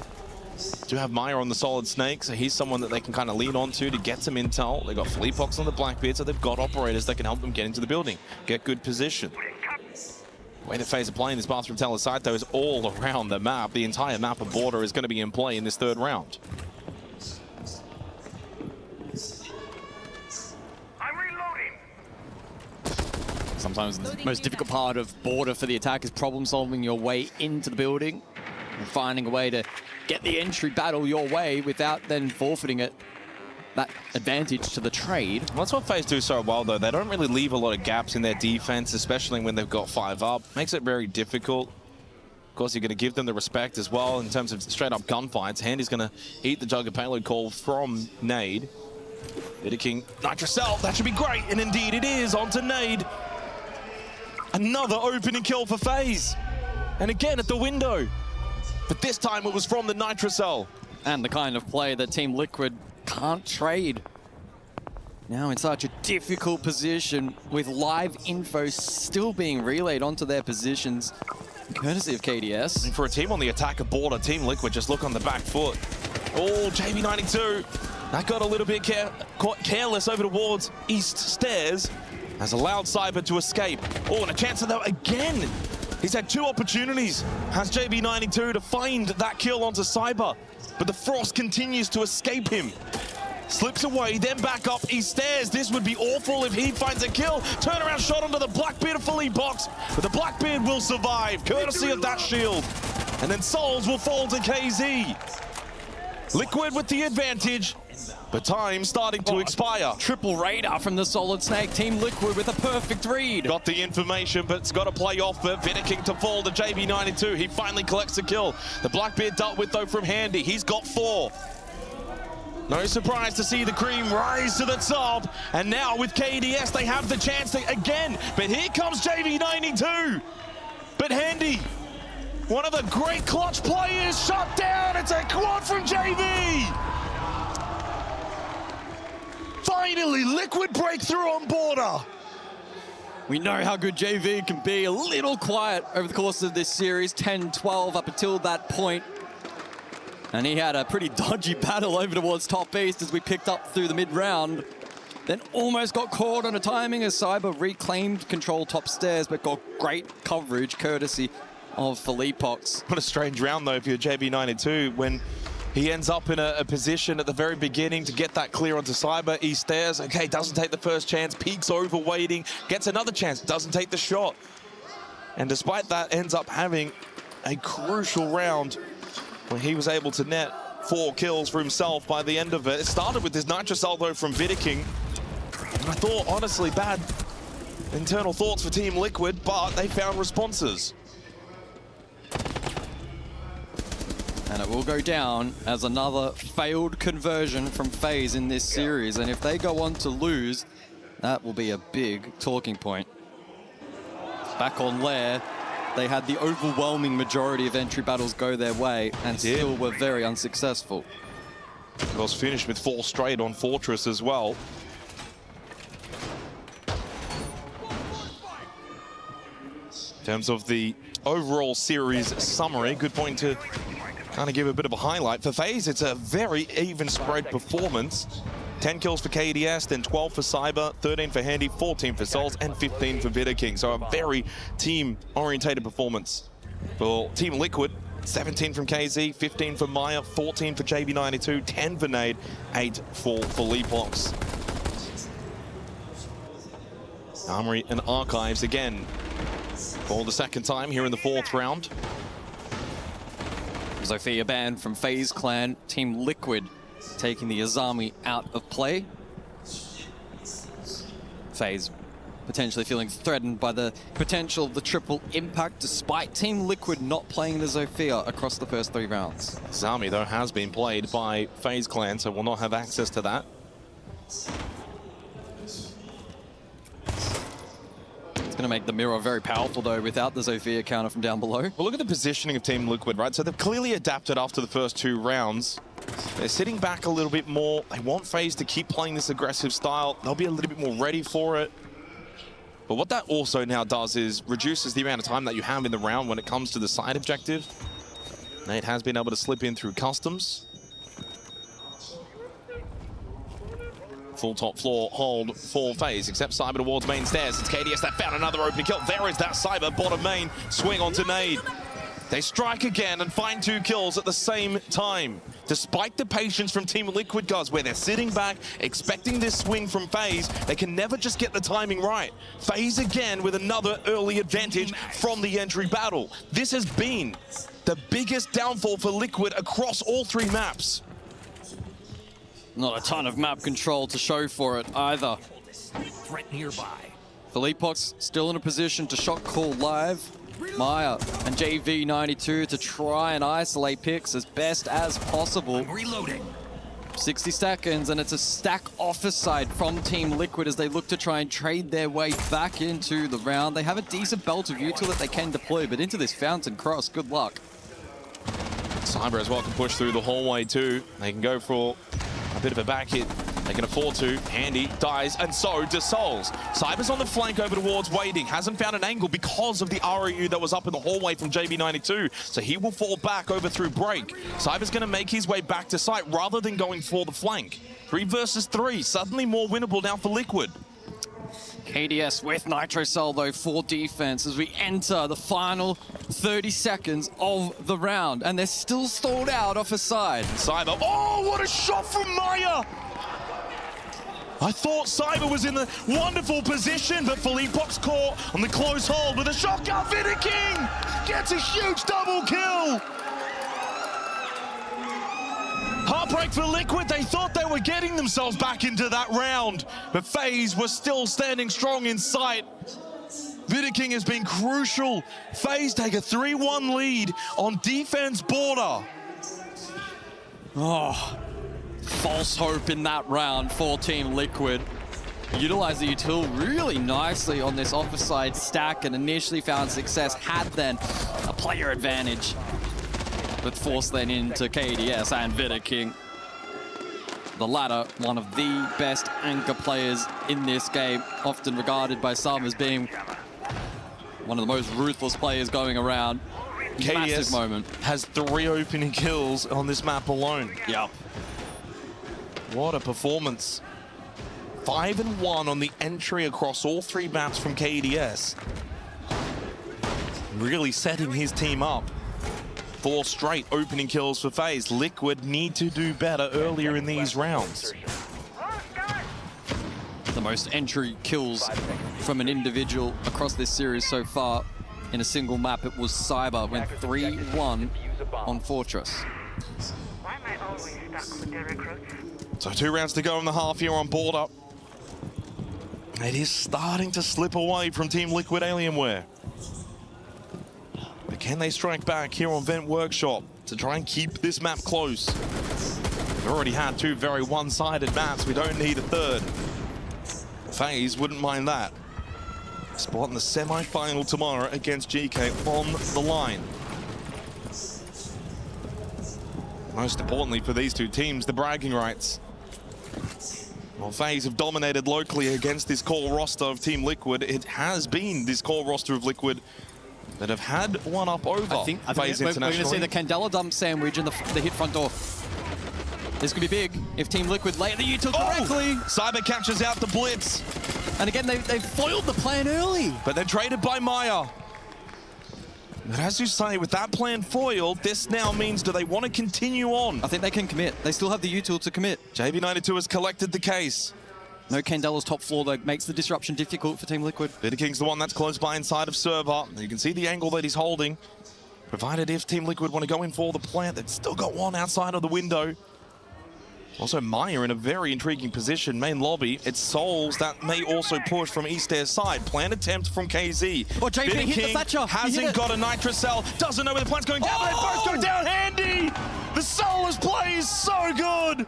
Do have Maya on the Solid Snake, so he's someone that they can kind of lean on to get some intel. They've got Philippox on the Blackbeard, so they've got operators that can help them get into the building, get good position. The way the FaZe are playing this bathroom teller site, though, is all around the map. The entire map of border is going to be in play in this 3rd round. Sometimes the most difficult part of border for the attack is problem-solving your way into the building and finding a way to get the entry battle your way without then forfeiting it. That advantage to the trade. Well, that's what FaZe do so well, though. They don't really leave a lot of gaps in their defense, especially when they've got 5 up. Makes it very difficult. Of course, you're going to give them the respect as well in terms of straight-up gunfights. Handy's going to eat the Jugger payload call from Nade. King, Nitrocell, that should be great, and indeed it is. Onto Nade. Another opening kill for FaZe. And again at the window. But this time it was from the Nitrocell. And the kind of play that Team Liquid can't trade. Now in such a difficult position with live info still being relayed onto their positions, courtesy of KDS. And for a team on the attacker border, Team Liquid just look on the back foot. Oh, JB92. That got a little bit careless over towards East Stairs. Has allowed Cyber to escape. Oh, and a chance of that again. He's had 2 opportunities, has JB92 to find that kill onto Cyber, but the Frost continues to escape him. Slips away, then back up, he stares. This would be awful if he finds a kill. Turnaround shot onto the Blackbeard of Philippe-Box, but the Blackbeard will survive, courtesy of that shield. And then Souls will fall to KZ. Liquid with the advantage, but time starting to expire. Triple radar from the Solid Snake. Team Liquid with a perfect read. Got the information, but it's got to play off for Vidiking to fall to JB92. He finally collects a kill. The Blackbeard dealt with, though, from Handy. He's got 4. No surprise to see the cream rise to the top. And now with KDS, they have the chance to, again. But here comes JB92. But Handy, one of the great clutch players, shut down. It's a quad from JB. Finally, Liquid breakthrough on border. We know how good JV can be. A little quiet over the course of this series. 10-12 up until that point. And he had a pretty dodgy battle over towards top east as we picked up through the mid-round. Then almost got caught on a timing as Cyber reclaimed control top stairs, but got great coverage courtesy of Philippe-Box. What a strange round, though, for your JB92 when he ends up in a position at the very beginning to get that clear onto Cyber. He stares, okay, doesn't take the first chance, peeks over waiting, gets another chance, doesn't take the shot. And despite that, ends up having a crucial round when he was able to net 4 kills for himself by the end of it. It started with this Nitro Salvo from Vidiking. I thought, honestly, bad internal thoughts for Team Liquid, but they found responses. And it will go down as another failed conversion from FaZe in this series. And if they go on to lose, that will be a big talking point. Back on Lair, they had the overwhelming majority of entry battles go their way and still were very unsuccessful. Of course, finished with 4 straight on Fortress as well. In terms of the overall series summary, good point to kind of give a bit of a highlight. For FaZe, it's a very even spread performance. 10 kills for KDS, then 12 for Cyber, 13 for Handy, 14 for Souls, and 15 for Vidiking. So a very team-orientated performance for Team Liquid. 17 from KZ, 15 for Maya, 14 for JB92, 10 for Nade, 8 for Philippe-Box. Armory and Archives again for the second time here in the 4th round. Zofia banned from FaZe Clan. Team Liquid taking the Azami out of play. FaZe potentially feeling threatened by the potential of the triple impact, despite Team Liquid not playing the Zofia across the first 3 rounds. Azami, though, has been played by FaZe Clan, so will not have access to that. Going to make the mirror very powerful, though, without the Zofia counter from down below. Well, look at the positioning of Team Liquid, right? So they've clearly adapted after the first 2 rounds. They're sitting back a little bit more. They want FaZe to keep playing this aggressive style. They'll be a little bit more ready for it. But what that also now does is reduces the amount of time that you have in the round when it comes to the side objective. Nate has been able to slip in through customs. Full top floor hold for FaZe, except Cyber towards main stairs. It's KDS that found another opening kill. There is that Cyber bottom main swing onto Nade. They strike again and find 2 kills at the same time. Despite the patience from Team Liquid, guys, where they're sitting back, expecting this swing from FaZe, they can never just get the timing right. FaZe again with another early advantage from the entry battle. This has been the biggest downfall for Liquid across all 3 maps. Not a ton of map control to show for it either. Threat nearby. Philippe-Box still in a position to shot call live. Maya and JV92 to try and isolate picks as best as possible. Reloading. 60 seconds, and it's a stack office side from Team Liquid as they look to try and trade their way back into the round. They have a decent belt of util that they can deploy, but into this Fountain Cross, good luck. Cyber as well can push through the hallway too. They can go for a bit of a back hit. They can afford to. Handy dies, and so does Souls. Cyber's on the flank over towards Wading. Hasn't found an angle because of the ROU that was up in the hallway from JB92. So he will fall back over through break. Cyber's going to make his way back to site rather than going for the flank. 3 versus 3. Suddenly more winnable now for Liquid. KDS with Nitrocell though for defense as we enter the final 30 seconds of the round, and they're still stalled out off a side. Cyber, oh, what a shot from Maya! I thought Cyber was in a wonderful position, but Philippe Box caught on the close hold with a shotgun. Vidiking gets a huge double kill. Heartbreak for Liquid. They thought they were getting themselves back into that round, but FaZe was still standing strong in sight. Vidiking has been crucial. FaZe take a 3-1 lead on defense border. Oh, false hope in that round for Team Liquid. Utilized the util really nicely on this offside stack and initially found success, had then a player advantage, but forced then into KDS and Vidiking. The latter, one of the best anchor players in this game, often regarded by some as being one of the most ruthless players going around. Massive moment. Has 3 opening kills on this map alone. Yep. What a performance. 5-1 on the entry across all 3 maps from KDS. Really setting his team up. 4 straight opening kills for FaZe. Liquid need to do better earlier in these rounds. The most entry kills from an individual across this series so far in a single map. It was Cyber, went 3-1 on Fortress. So 2 rounds to go in the half here on board up. It is starting to slip away from Team Liquid Alienware. But can they strike back here on Vent Workshop to try and keep this map close? We've already had 2 very one-sided maps. We don't need a third. FaZe wouldn't mind that. Spot in the semi-final tomorrow against GK on the line. Most importantly for these 2 teams, the bragging rights. Well, FaZe have dominated locally against this core roster of Team Liquid. It has been this core roster of Liquid that have had one up over FaZe International. We're going to see the Candela dump sandwich and the hit front door. This could be big if Team Liquid lay the util correctly. Cyber captures out the blitz. And again, they've foiled the plan early. But they're traded by Maya. But as you say, with that plan foiled, this now means do they want to continue on? I think they can commit. They still have the util to commit. JV92 has collected the case. No Candela's top floor, though, makes the disruption difficult for Team Liquid. Vidiking's the one that's close by inside of server. You can see the angle that he's holding. Provided if Team Liquid want to go in for the plant, they've still got one outside of the window. Also, Maya in a very intriguing position, main lobby. It's Souls that may also push from East Air side. Plant attempt from KZ. Oh, JV hit the Thatcher. Hasn't got a Nitrocell, doesn't know where the plant's going down, but they both go down handy! The Soulless play is so good!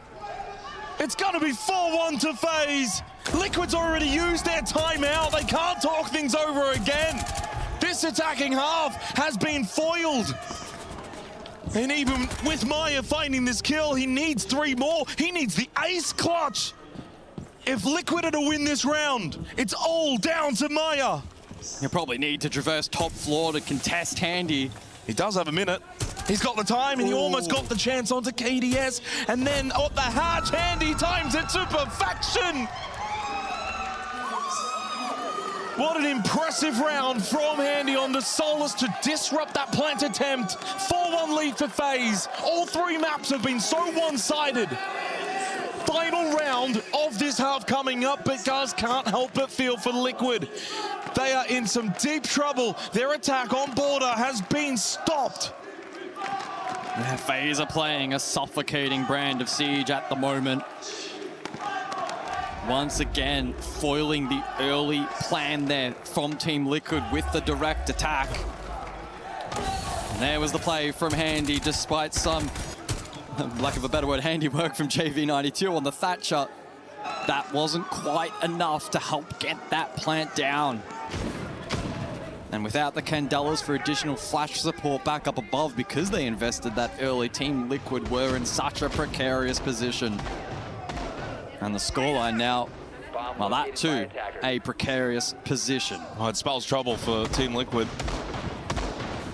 It's gonna be 4-1 to FaZe. Liquid's already used their timeout. They can't talk things over again. This attacking half has been foiled. And even with Maya finding this kill, he needs 3 more. He needs the ace clutch. If Liquid are to win this round, it's all down to Maya. He'll probably need to traverse top floor to contest Handy. He does have a minute. He's got the time, and he almost got the chance onto KDS. And then on the hatch, Handy times it to perfection. What an impressive round from Handy on the Soulless to disrupt that plant attempt. 4-1 lead for FaZe. All 3 maps have been so one-sided. Final round of this half coming up, but guys can't help but feel for Liquid. They are in some deep trouble. Their attack on border has been stopped. Yeah, FaZe are playing a suffocating brand of Siege at the moment. Once again, foiling the early plan there from Team Liquid with the direct attack. And there was the play from Handy, despite some, lack of a better word, handiwork from JV92 on the Thatcher. That wasn't quite enough to help get that plant down. And without the Candelas for additional flash support back up above, because they invested that early, Team Liquid were in such a precarious position. And the scoreline now, well, that too, a precarious position. Oh, it spells trouble for Team Liquid.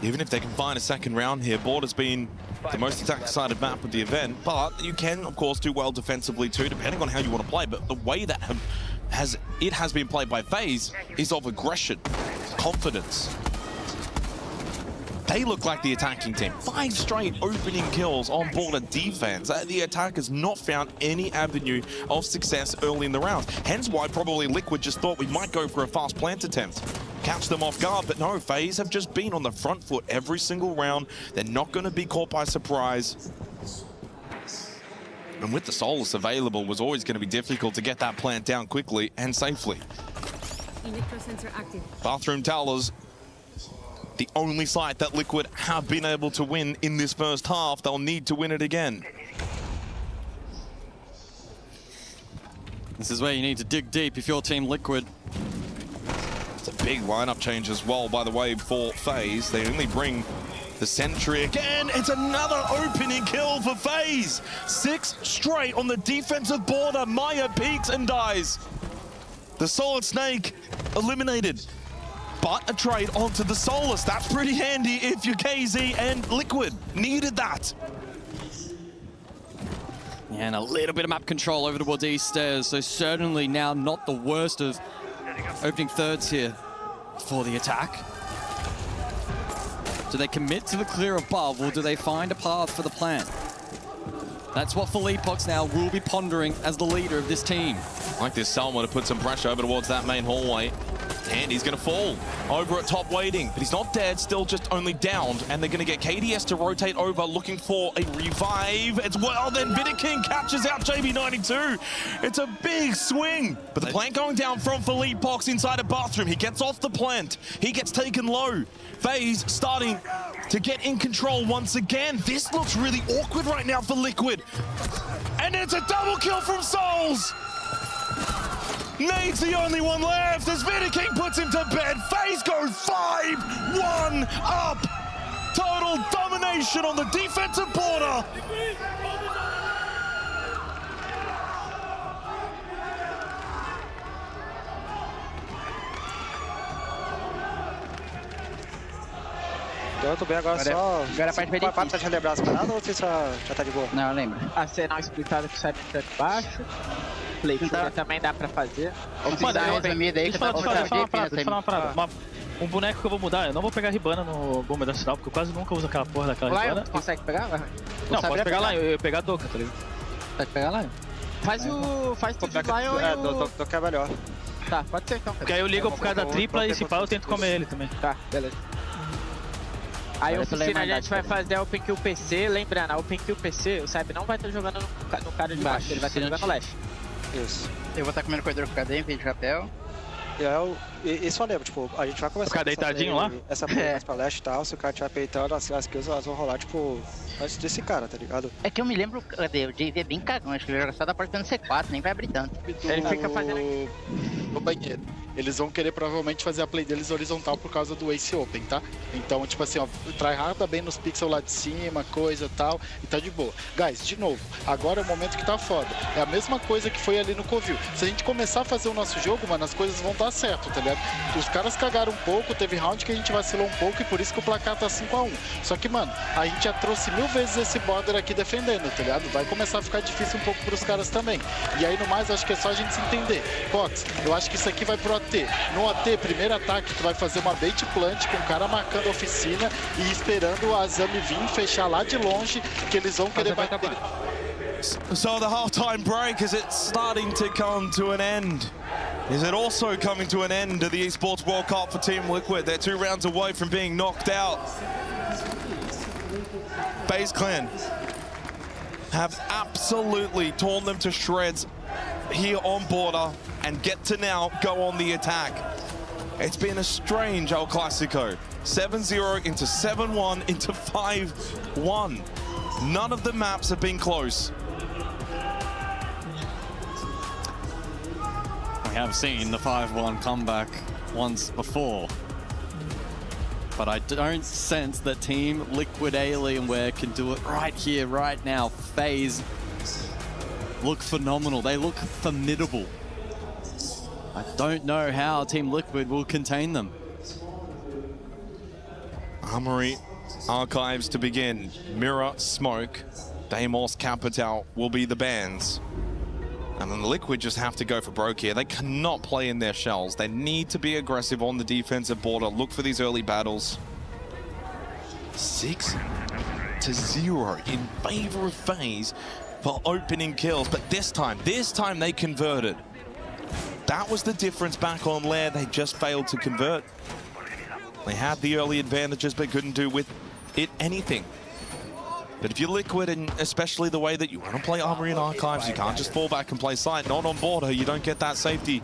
Even if they can find a second round here, Border's been the most attack-sided map of the event, but you can, of course, do well defensively too, depending on how you want to play. But the way that as it has been played by FaZe is of aggression, confidence. They look like the attacking team. 5 straight opening kills on border defense. The attack has not found any avenue of success early in the round. Hence why probably Liquid just thought we might go for a fast plant attempt. Catch them off guard, but no, FaZe have just been on the front foot every single round. They're not going to be caught by surprise. And with the Solus available, it was always going to be difficult to get that plant down quickly and safely. Electrosensor active. Bathroom Towers, the only site that Liquid have been able to win in this first half. They'll need to win it again. This is where you need to dig deep if you're Team Liquid. It's a big lineup change as well, by the way, for FaZe. They only bring the Sentry again. It's another opening kill for FaZe. 6 straight on the defensive border. Maya peeks and dies. The Solid Snake eliminated. But a trade onto the Solus. That's pretty handy if you're KZ and Liquid. Needed that. And a little bit of map control over towards East Stairs. So certainly now not the worst of opening thirds here for the attack. Do they commit to the clear above, or do they find a path for the plant? That's what Philippox now will be pondering as the leader of this team. Like this Selma to put some pressure over towards that main hallway. And he's going to fall over at top waiting, but he's not dead, still just only downed. And they're going to get KDS to rotate over, looking for a revive. It's well, then Vidiking captures out JB92. It's a big swing, but the plant going down from Philippox inside a bathroom. He gets off the plant. He gets taken low. FaZe starting to get in control once again. This looks really awkward right now for Liquid. And it's a double kill from Souls. Nade's the only one left as Vidiking puts him to bed. FaZe go 5-1 up. Total domination on the defensive border. Deu muito bem, agora só... Agora a parte bem difícil. Precisa relembrar as paradas ou você já tá de boa? Não, lembra. A cena explicada que sai de baixo. Playshooter também dá pra fazer. Deixa eu falar uma parada. Um boneco que eu vou mudar, eu não vou pegar Ribana no bomba da Sinal, porque eu quase nunca uso aquela porra daquela Ribana. Lion, consegue pegar? Não, pode pegar lá, eu ia pegar a Doka, tá ligado? Pode pegar lá? Faz tudo de Lion e o... Doka é melhor. Tá, pode ser então. Porque aí eu ligo por causa da tripla e se pá eu tento comer ele também. Tá, beleza. Aí a oficina a gente vai fazer a Open Kill PC, lembrando, a Open Kill PC, o Saib não vai estar jogando no cara de baixo, ele vai estar jogando no leste. Isso. Eu vou estar comendo corredor com o Cadê em vez de chapéu. E só lembra, tipo, a gente vai começar ficar deitadinho lá? Essa play mais pra leste e tal, se o cara estiver peitando, as kills elas vão rolar, tipo, antes desse cara, tá ligado? É que eu me lembro, cadê? O JV é bem cagão, acho que ele joga só da porta no C4, nem vai abrir tanto. Ele fica fazendo... No banheiro. Eles vão querer provavelmente fazer a play deles horizontal por causa do Ace Open, tá? Então, tipo assim, ó, tryharda bem nos pixels lá de cima, coisa e tal, e tá de boa. Guys, de novo, agora é o momento que tá foda. É a mesma coisa que foi ali no Covil. Se a gente começar a fazer o nosso jogo, mano, as coisas vão dar certo, tá ligado? Os caras cagaram um pouco, teve round que a gente vacilou um pouco e por isso que o placar tá 5-1. Só que, mano, a gente já trouxe 1000 vezes esse border aqui defendendo, tá ligado? Vai começar a ficar difícil um pouco pros caras também. E aí, no mais, acho que é só a gente se entender. Cox, eu acho que isso aqui vai pro AT. No AT, primeiro ataque, tu vai fazer uma bait plant com o cara marcando a oficina e esperando a Zami vir fechar lá de longe, que eles vão querer bater. So the halftime break, is it starting to come to an end? Is it also coming to an end of the Esports World Cup for Team Liquid? They're 2 rounds away from being knocked out. FaZe Clan have absolutely torn them to shreds here on border and get to now go on the attack. It's been a strange El Clasico. 7-0 into 7-1 into 5-1. None of the maps have been close. We have seen the 5-1 comeback once before. But I don't sense that Team Liquid Alienware can do it right here, right now. FaZe look phenomenal. They look formidable. I don't know how Team Liquid will contain them. Armory Archives to begin. Mirror, Smoke, Deimos, Capital will be the bans. And then the Liquid just have to go for broke here. They cannot play in their shells. They need to be aggressive on the defensive border. Look for these early battles. 6-0 in favor of FaZe for opening kills. But this time they converted. That was the difference back on Lair. They just failed to convert. They had the early advantages but couldn't do with it anything. But if you're Liquid, and especially the way that you want to play Armory and Archives, you can't just fall back and play site. Not on border, you don't get that safety.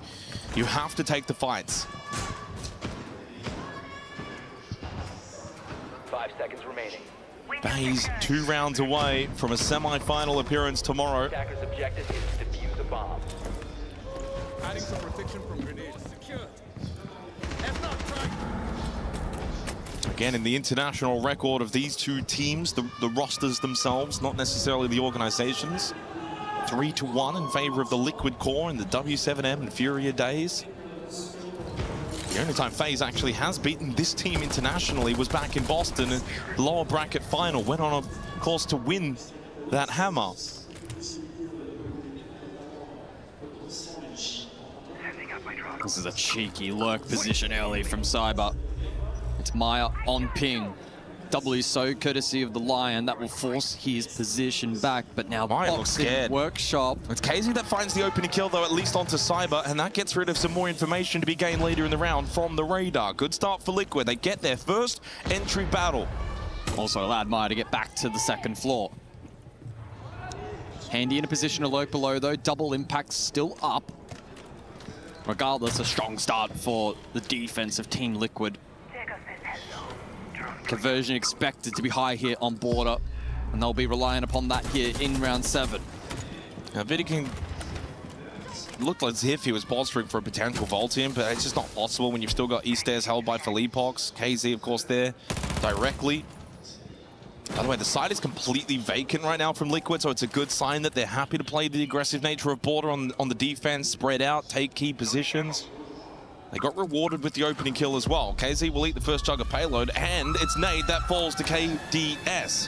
You have to take the fights. 5 seconds remaining. FaZe 2 rounds away from a semi-final appearance tomorrow. Attacker's objective is to defuse a bomb. Adding some protection from grenades. Secure. Again, in the international record of these two teams, the rosters themselves, not necessarily the organizations. 3-1 in favor of the Liquid core in the W7M and Furia days. The only time FaZe actually has beaten this team internationally was back in Boston in the lower bracket final. Went on a course to win that hammer. This is a cheeky lurk position early from Cyber. It's Maya on ping. W so courtesy of the Lion that will force his position back, but now Maya looks scared. Workshop. It's KZ that finds the opening kill though, at least onto Cyber, and that gets rid of some more information to be gained later in the round from the radar. Good start for Liquid. They get their first entry battle. Also allowed Maya to get back to the second floor. Handy in a position to lurk below though. Double impact still up. Regardless, a strong start for the defense of Team Liquid. Conversion expected to be high here on border, and they'll be relying upon that here in round 7. Now, Vidiking looked as if he was bolstering for a potential vault in, but it's just not possible when you've still got E-Stairs held by Felipox. KZ, of course, there directly. By the way, the side is completely vacant right now from Liquid, so it's a good sign that they're happy to play the aggressive nature of border on the defense, spread out, take key positions. They got rewarded with the opening kill as well. KZ will eat the first chug of payload, and it's Nade that falls to KDS.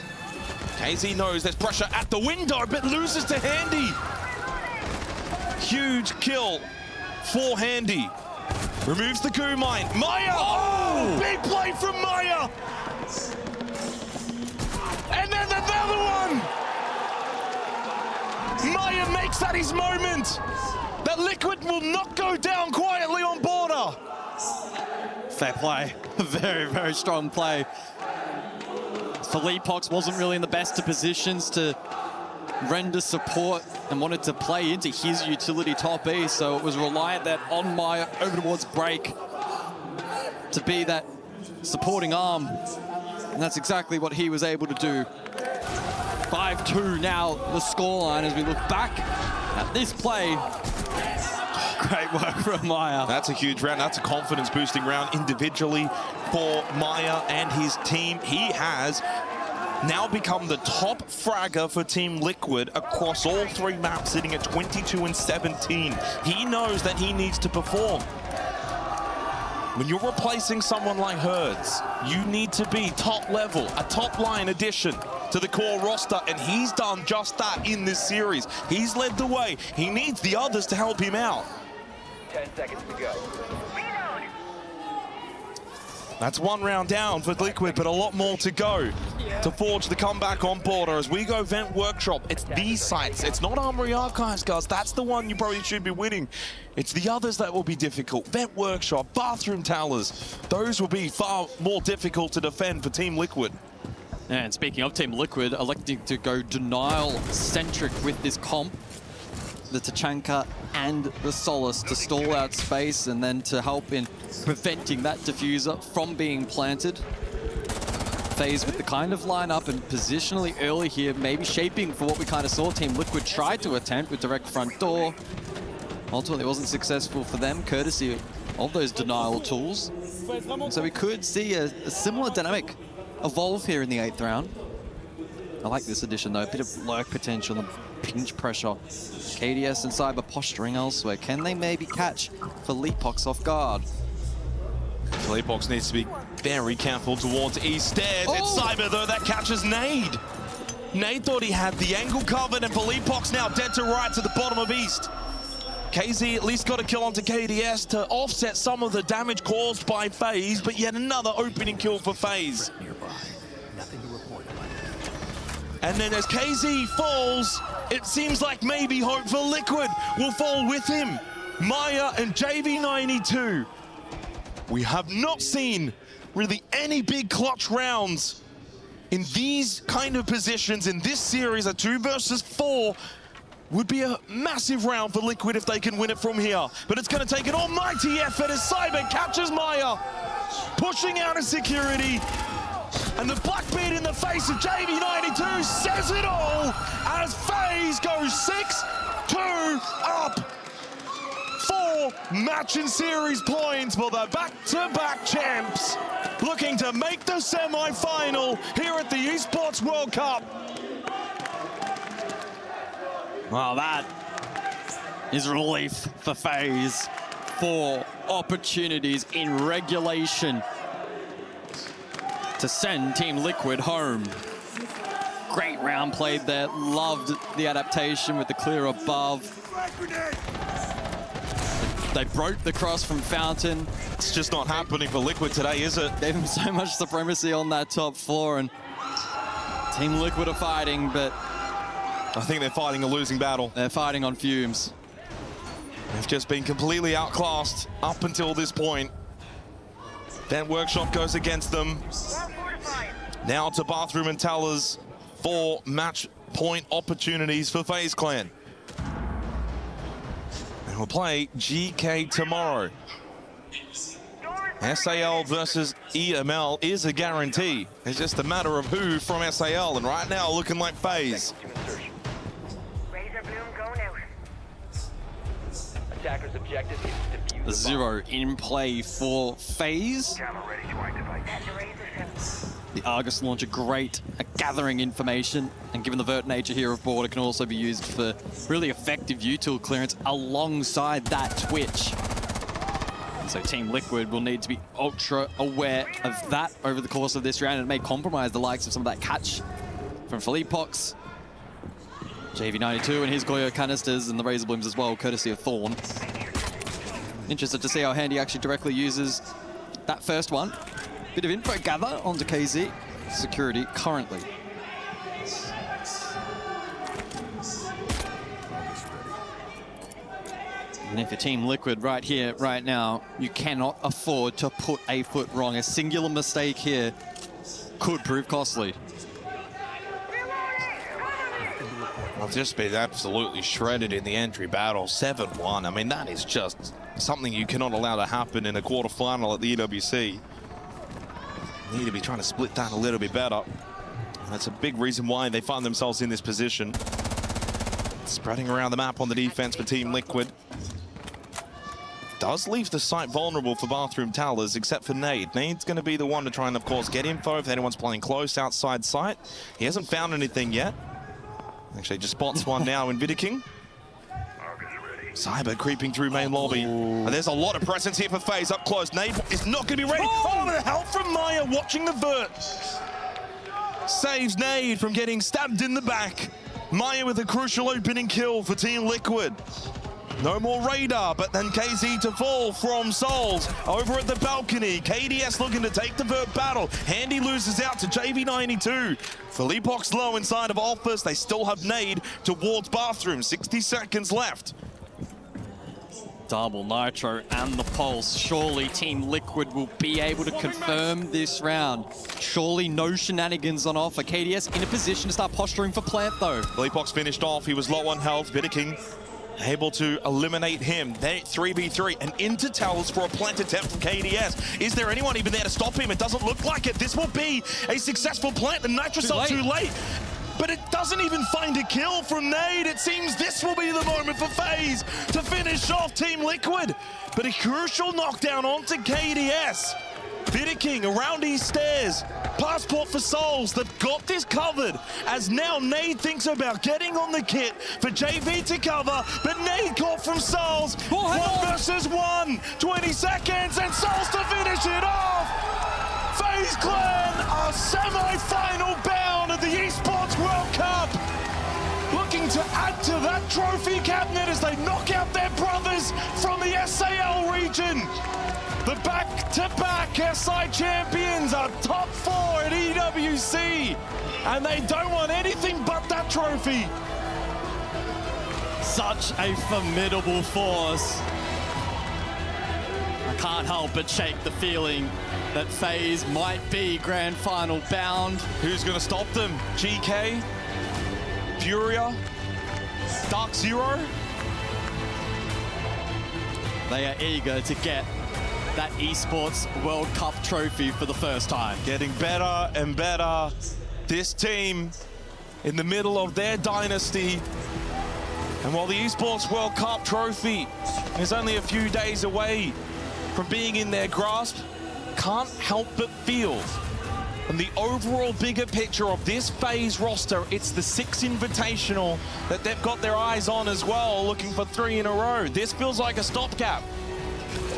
KZ knows there's pressure at the window, but loses to Handy. Huge kill for Handy. Removes the goo mine. Maya! Oh! Big play from Maya! And then another one! Maya makes that his moment! That Liquid will not go down quietly on border. Fair play. Very, very strong play. Felipox wasn't really in the best of positions to render support and wanted to play into his utility top E, so it was reliant that on Maya over towards break to be that supporting arm, and that's exactly what he was able to do. 5-2 now the scoreline as we look back at this play. Great work from Maya. That's a huge round. That's a confidence-boosting round individually for Maya and his team. He has now become the top fragger for Team Liquid across all 3 maps, sitting at 22 and 17. He knows that he needs to perform. When you're replacing someone like Herds, you need to be top level, a top line addition to the core roster, and he's done just that in this series. He's led the way. He needs the others to help him out. 10 seconds to go. That's 1 round down for Liquid, but a lot more to go to forge the comeback on border. As we go Vent Workshop, it's these sites. It's not Armory Archives, guys. That's the one you probably should be winning. It's the others that will be difficult. Vent Workshop, Bathroom Towers. Those will be far more difficult to defend for Team Liquid. And speaking of Team Liquid, electing to go denial-centric with this comp. The Tachanka and the Solace to stall out space and then to help in preventing that diffuser from being planted. FaZe with the kind of lineup and positionally early here, maybe shaping for what we kind of saw Team Liquid tried to attempt with direct front door. Ultimately, it wasn't successful for them, courtesy of those denial tools. So we could see a similar dynamic evolve here in the 8th round. I like this addition though, a bit of lurk potential and pinch pressure. KDS and Cyber posturing elsewhere. Can they maybe catch Felipox off guard? Felipox needs to be very careful towards East Stairs. It's Cyber though that catches Nade. Nate thought he had the angle covered, and Philippox now dead to rights at the bottom of East. KZ at least got a kill onto KDS to offset some of the damage caused by FaZe, but yet another opening kill for FaZe. And then as KZ falls, it seems like maybe hope for Liquid will fall with him. Maya and JV92. We have not seen really any big clutch rounds in these kind of positions in this series. A 2 versus 4 would be a massive round for Liquid if they can win it from here. But it's going to take an almighty effort as Cyber captures Maya, pushing out of security. And the Blackbeard in the face of JV92 says it all as FaZe goes 6-2 up. 4 match and series points for the back-to-back champs, looking to make the semi-final here at the Esports World Cup. Well, that is relief for FaZe. 4 opportunities in regulation to send Team Liquid home. Great round played there. Loved the adaptation with the clear above. They broke the cross from Fountain. It's just not happening for Liquid today, is it? Gave them so much supremacy on that top floor, and Team Liquid are fighting, but I think they're fighting a losing battle. They're fighting on fumes. They've just been completely outclassed up until this point. Then Workshop goes against them. Now to Bathroom and Tellers. 4 match point opportunities for FaZe Clan. And we'll play GK tomorrow. SAL versus EML is a guarantee. It's just a matter of who from SAL, and right now looking like FaZe. Attacker's objective is to defuse the 0 in play for FaZe. The Argus launcher, great at gathering information, and given the vert nature here of board, it can also be used for really effective util clearance alongside that Twitch. And so Team Liquid will need to be ultra aware of that over the course of this round, and it may compromise the likes of some of that catch from Philippox. JV92 and his Goyo canisters and the Razor Blooms as well, courtesy of Thorn. Interested to see how Handy actually directly uses that first one. Bit of info gather onto KZ. Security currently. And if you're Team Liquid right here, right now, you cannot afford to put a foot wrong. A singular mistake here could prove costly. I've just been absolutely shredded in the entry battle. 7-1. I mean, that is just something you cannot allow to happen in a quarterfinal at the EWC. Need to be trying to split that a little bit better. That's a big reason why they find themselves in this position. Spreading around the map on the defense for Team Liquid. Does leave the site vulnerable for Bathroom Towers, except for Nade. Nade's going to be the one to try and, of course, get info if anyone's playing close outside site. He hasn't found anything yet. Actually, just spots one now in Vidiking. Cyber creeping through main lobby. And there's a lot of presence here for FaZe up close. Nade is not going to be ready. Oh, the help from Maya watching the vert. Saves Nade from getting stabbed in the back. Maya with a crucial opening kill for Team Liquid. No more radar, but then KZ to fall from Souls. Over at the balcony, KDS looking to take the vert battle. Handy loses out to JV92. Philippox low inside of Alphas. They still have Nade towards Bathroom. 60 seconds left. Double Nitro and the Pulse. Surely Team Liquid will be able to confirm this round. Surely no shenanigans on offer. KDS in a position to start posturing for plant though. Philippox finished off. He was low on health. Vidiking able to eliminate him. They 3v3 and into towers for a plant attempt from KDS. Is there anyone even there to stop him? It doesn't look like it. This will be a successful plant. The Nitrocell too late. But it doesn't even find a kill from Nade. It seems this will be the moment for FaZe to finish off Team Liquid. But a crucial knockdown onto KDS. Vidiking around these stairs. Passport for Souls. They've got this covered as now Nade thinks about getting on the kit for JV to cover. But Nade caught from Souls. 1 versus 1. 20 seconds and Souls to finish it off. FaZe Clan are semi-final bound of the Esports World Cup. trophy cabinet as they knock out their brothers from the SAL region. The back-to-back SI champions are top 4 at EWC, and they don't want anything but that trophy. Such a formidable force. I can't help but shake the feeling that FaZe might be grand final bound. Who's going to stop them? GK? Furia? Dark Zero? They are eager to get that esports World Cup trophy for the first time. Getting better and better. This team in the middle of their dynasty. And while the esports World Cup trophy is only a few days away from being in their grasp, can't help but feel from the overall bigger picture of this FaZe roster, it's the 6th invitational that they've got their eyes on as well, looking for 3 in a row. This feels like a stopgap.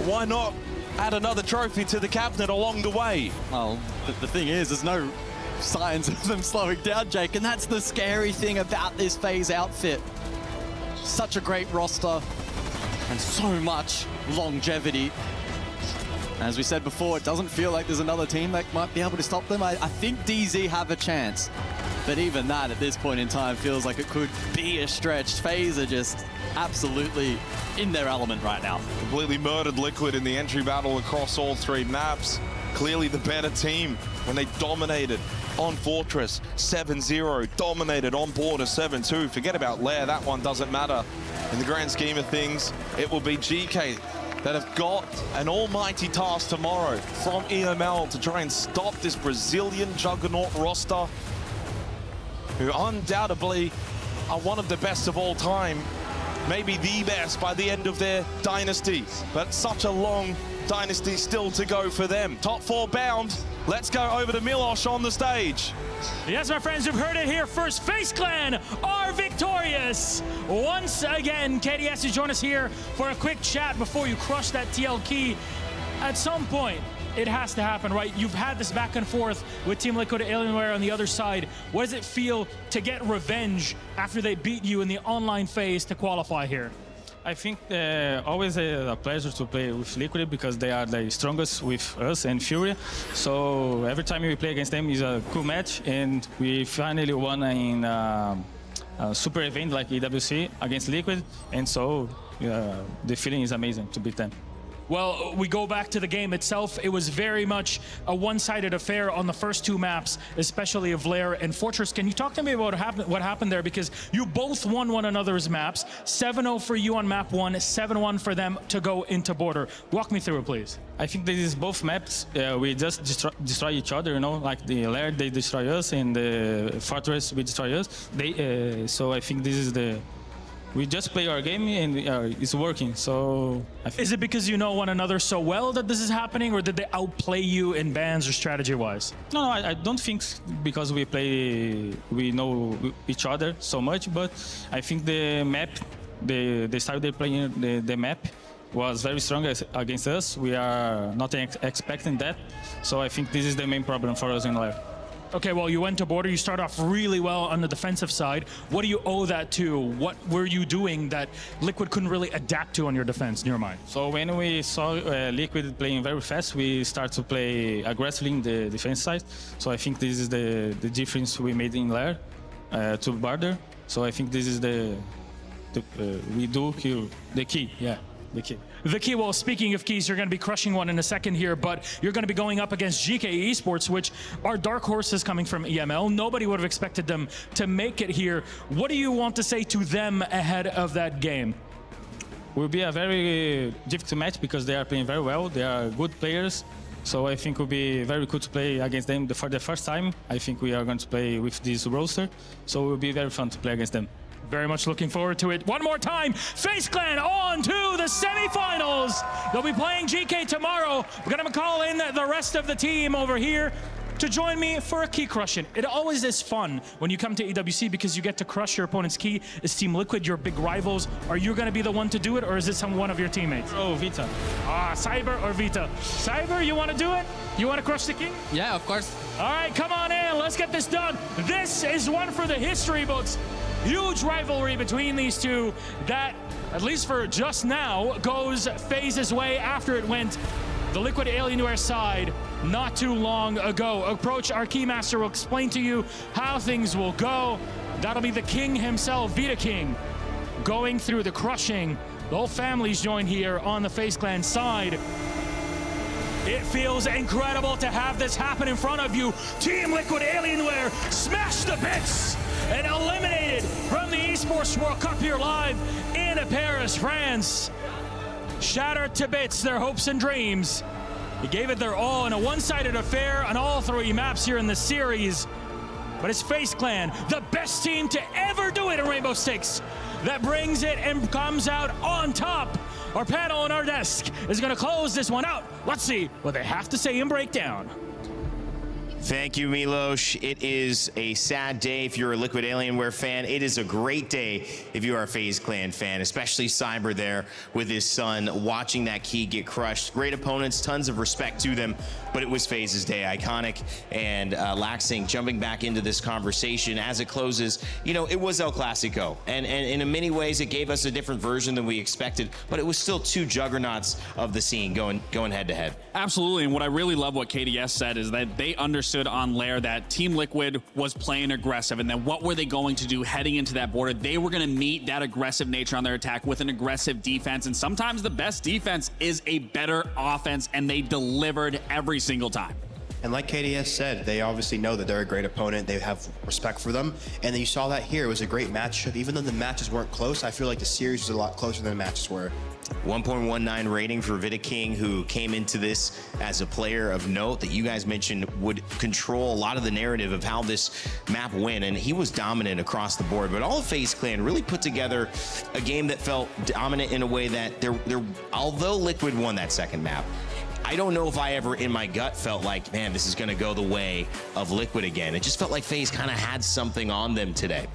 Why not add another trophy to the cabinet along the way? Well, the thing is, there's no signs of them slowing down, Jake, and that's the scary thing about this FaZe outfit. Such a great roster and so much longevity. As we said before, it doesn't feel like there's another team that might be able to stop them. I think DZ have a chance, but even that at this point in time feels like it could be a stretch. FaZe are just absolutely in their element right now. Completely murdered Liquid in the entry battle across all 3 maps. Clearly the better team when they dominated on Fortress 7-0, dominated on Border 7-2. Forget about Lair, that one doesn't matter. In the grand scheme of things, it will be GK that have got an almighty task tomorrow from EML to try and stop this Brazilian juggernaut roster, who undoubtedly are one of the best of all time, maybe the best by the end of their dynasty, but such a long dynasty still to go for them. Top 4 bound. Let's go over to Milosh on the stage. Yes, my friends, you've heard it here first. FaZe Clan are victorious. Once again, KD has to join us here for a quick chat before you crush that TL key. At some point, it has to happen, right? You've had this back and forth with Team Liquid and Alienware on the other side. What does it feel to get revenge after they beat you in the online phase to qualify here? I think always a pleasure to play with Liquid because they are the strongest with us and Fury. So every time we play against them is a cool match, and we finally won in a super event like EWC against Liquid, and so the feeling is amazing to beat them. Well, we go back to the game itself. It was very much a one-sided affair on the first 2 maps, especially of Lair and Fortress. Can you talk to me about what happened there? Because you both won one another's maps. 7-0 for you on map 1, 7-1 for them to go into Border. Walk me through it, please. I think this is both maps. We just destroy each other, you know, like the Lair, they destroy us, and the Fortress, we destroy us. So I think this is the... We just play our game and it's working, so... Is it because you know one another so well that this is happening, or did they outplay you in bans or strategy-wise? No, I don't think because we know each other so much, but I think the map, the style they're playing the map was very strong against us. We are not expecting that, so I think this is the main problem for us in Lair. Okay, well, you went to Border. You start off really well on the defensive side. What do you owe that to? What were you doing that Liquid couldn't really adapt to on your defense, in your mind? So when we saw Liquid playing very fast, we start to play aggressively in the defense side. So I think this is the difference we made in Lair to Border. So I think this is we do here, the key, yeah. The key, well, speaking of keys, you're going to be crushing one in a second here, but you're going to be going up against GK Esports, which are dark horses coming from EML. Nobody would have expected them to make it here. What do you want to say to them ahead of that game? It will be a very difficult match because they are playing very well. They are good players. So I think it will be very good to play against them for the first time. I think we are going to play with this roster. So it will be very fun to play against them. Very much looking forward to it. One more time, FaZe Clan on to the semifinals. They'll be playing GK tomorrow. We're gonna call in the rest of the team over here to join me for a key crushing. It always is fun when you come to EWC because you get to crush your opponent's key. Is Team Liquid your big rivals? Are you gonna be the one to do it, or is it one of your teammates? Oh, Vita. Cyber or Vita? Cyber, you wanna do it? You wanna crush the key? Yeah, of course. All right, come on in, let's get this done. This is one for the history books. huge rivalry between these two that, at least for just now, goes FaZe's way after it went the Liquid Alienware side not too long ago. Approach, our Keymaster will explain to you how things will go. That'll be the king himself, Vita King, going through the crushing. The whole family's joined here on the FaZe Clan side. It feels incredible to have this happen in front of you. Team Liquid Alienware smashed the bits and eliminated from the Esports World Cup here live in Paris, France. Shattered to bits their hopes and dreams. He gave it their all in a one-sided affair on all 3 maps here in the series. But it's FaZe Clan, the best team to ever do it in Rainbow Six, that brings it and comes out on top. Our panel on our desk is going to close this one out. Let's see what they have to say in breakdown. Thank you, Milos. It is a sad day if you're a Liquid Alienware fan. It is a great day if you are a FaZe Clan fan, especially Cyber there with his son, watching that key get crushed. Great opponents, tons of respect to them, but it was FaZe's day. Iconic and Laxing jumping back into this conversation as it closes. You know, it was El Clasico, and in many ways it gave us a different version than we expected, but it was still 2 juggernauts of the scene going head to head. Absolutely, and what I really love what KDS said is that they understood on Lair that Team Liquid was playing aggressive, and then what were they going to do heading into that border? They were going to meet that aggressive nature on their attack with an aggressive defense, and sometimes the best defense is a better offense, and they delivered every single time. And like KDS said, they obviously know that they're a great opponent. They have respect for them. And then you saw that here. It was a great matchup. Even though the matches weren't close, I feel like the series was a lot closer than the matches were. 1.19 rating for Vita King, who came into this as a player of note that you guys mentioned would control a lot of the narrative of how this map went, and he was dominant across the board. But all of FaZe Clan really put together a game that felt dominant in a way that although Liquid won that second map, I don't know if I ever in my gut felt like, man, this is going to go the way of Liquid again. It just felt like FaZe kind of had something on them today.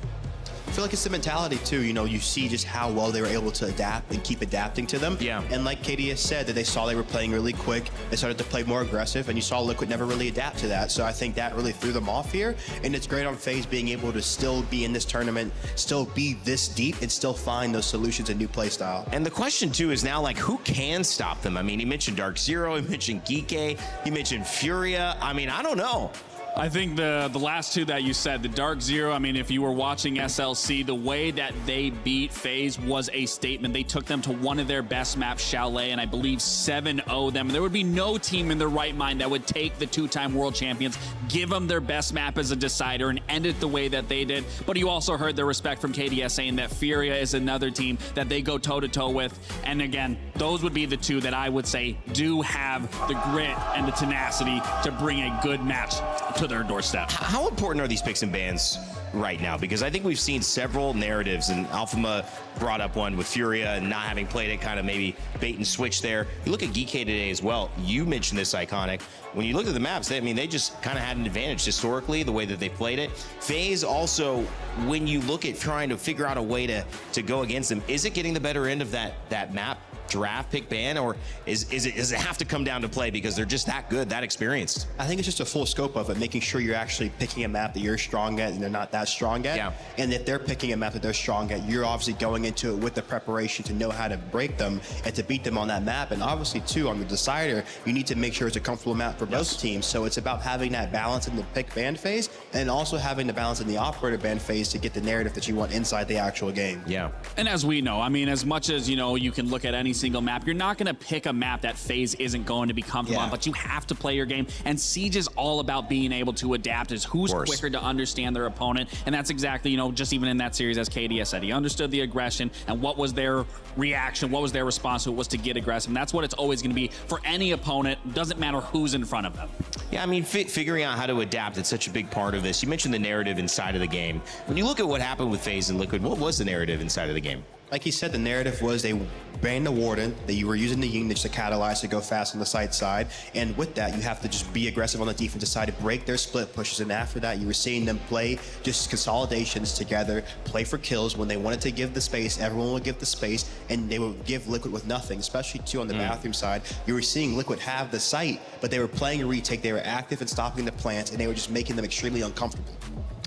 I feel like it's the mentality too. You know, you see just how well they were able to adapt and keep adapting to them. Yeah. And like KDS said, that they saw they were playing really quick. They started to play more aggressive, and you saw Liquid never really adapt to that. So I think that really threw them off here. And it's great on FaZe being able to still be in this tournament, still be this deep, and still find those solutions and new play style. And the question too is now, like, who can stop them? I mean, he mentioned Dark Zero, he mentioned Geeke, he mentioned Furia. I mean, I don't know. I think the last 2 that you said, the Dark Zero, I mean, if you were watching SLC, the way that they beat FaZe was a statement. They took them to one of their best maps, Chalet, and I believe 7-0 them. And there would be no team in their right mind that would take the 2-time world champions, give them their best map as a decider, and end it the way that they did. But you also heard the respect from KDS saying that Furia is another team that they go toe-to-toe with. And again, those would be the 2 that I would say do have the grit and the tenacity to bring a good match to their doorstep. How important are these picks and bans right now? Because I think we've seen several narratives, and Alphama brought up one with Furia and not having played it, kind of maybe bait and switch there. You look at Geeke today as well. You mentioned this, Iconic. When you look at the maps, they just kind of had an advantage historically, the way that they played it. FaZe also, when you look at trying to figure out a way to go against them, is it getting the better end of that map draft pick ban, or does it have to come down to play because they're just that good, that experienced? I think it's just a full scope of it, making sure you're actually picking a map that you're strong at and they're not that strong at. Yeah. And if they're picking a map that they're strong at, you're obviously going into it with the preparation to know how to break them and to beat them on that map. And obviously too, on the decider, you need to make sure it's a comfortable map for both teams. So it's about having that balance in the pick ban phase and also having the balance in the operator ban phase to get the narrative that you want inside the actual game. Yeah. And as we know, I mean, as much as, you know, you can look at any single map, you're not going to pick a map that FaZe isn't going to be comfortable on, but you have to play your game. And Siege is all about being able to adapt, is who's quicker to understand their opponent. And that's exactly, you know, just even in that series, as KDS said, he understood the aggression and what was their reaction, what was their response to it, was to get aggressive. And that's what it's always going to be for any opponent. Doesn't matter who's in front of them. Yeah, I mean, figuring out how to adapt, it's such a big part of this. You mentioned the narrative inside of the game. When you look at what happened with FaZe and Liquid, what was the narrative inside of the game? Like he said, the narrative was they banned the Warden, that you were using the Ying to catalyze to go fast on the site side. And with that, you have to just be aggressive on the defensive side to break their split pushes. And after that, you were seeing them play just consolidations together, play for kills. When they wanted to give the space, everyone would give the space, and they would give Liquid with nothing, especially too on the bathroom side. You were seeing Liquid have the site, but they were playing a retake. They were active and stopping the plants, and they were just making them extremely uncomfortable.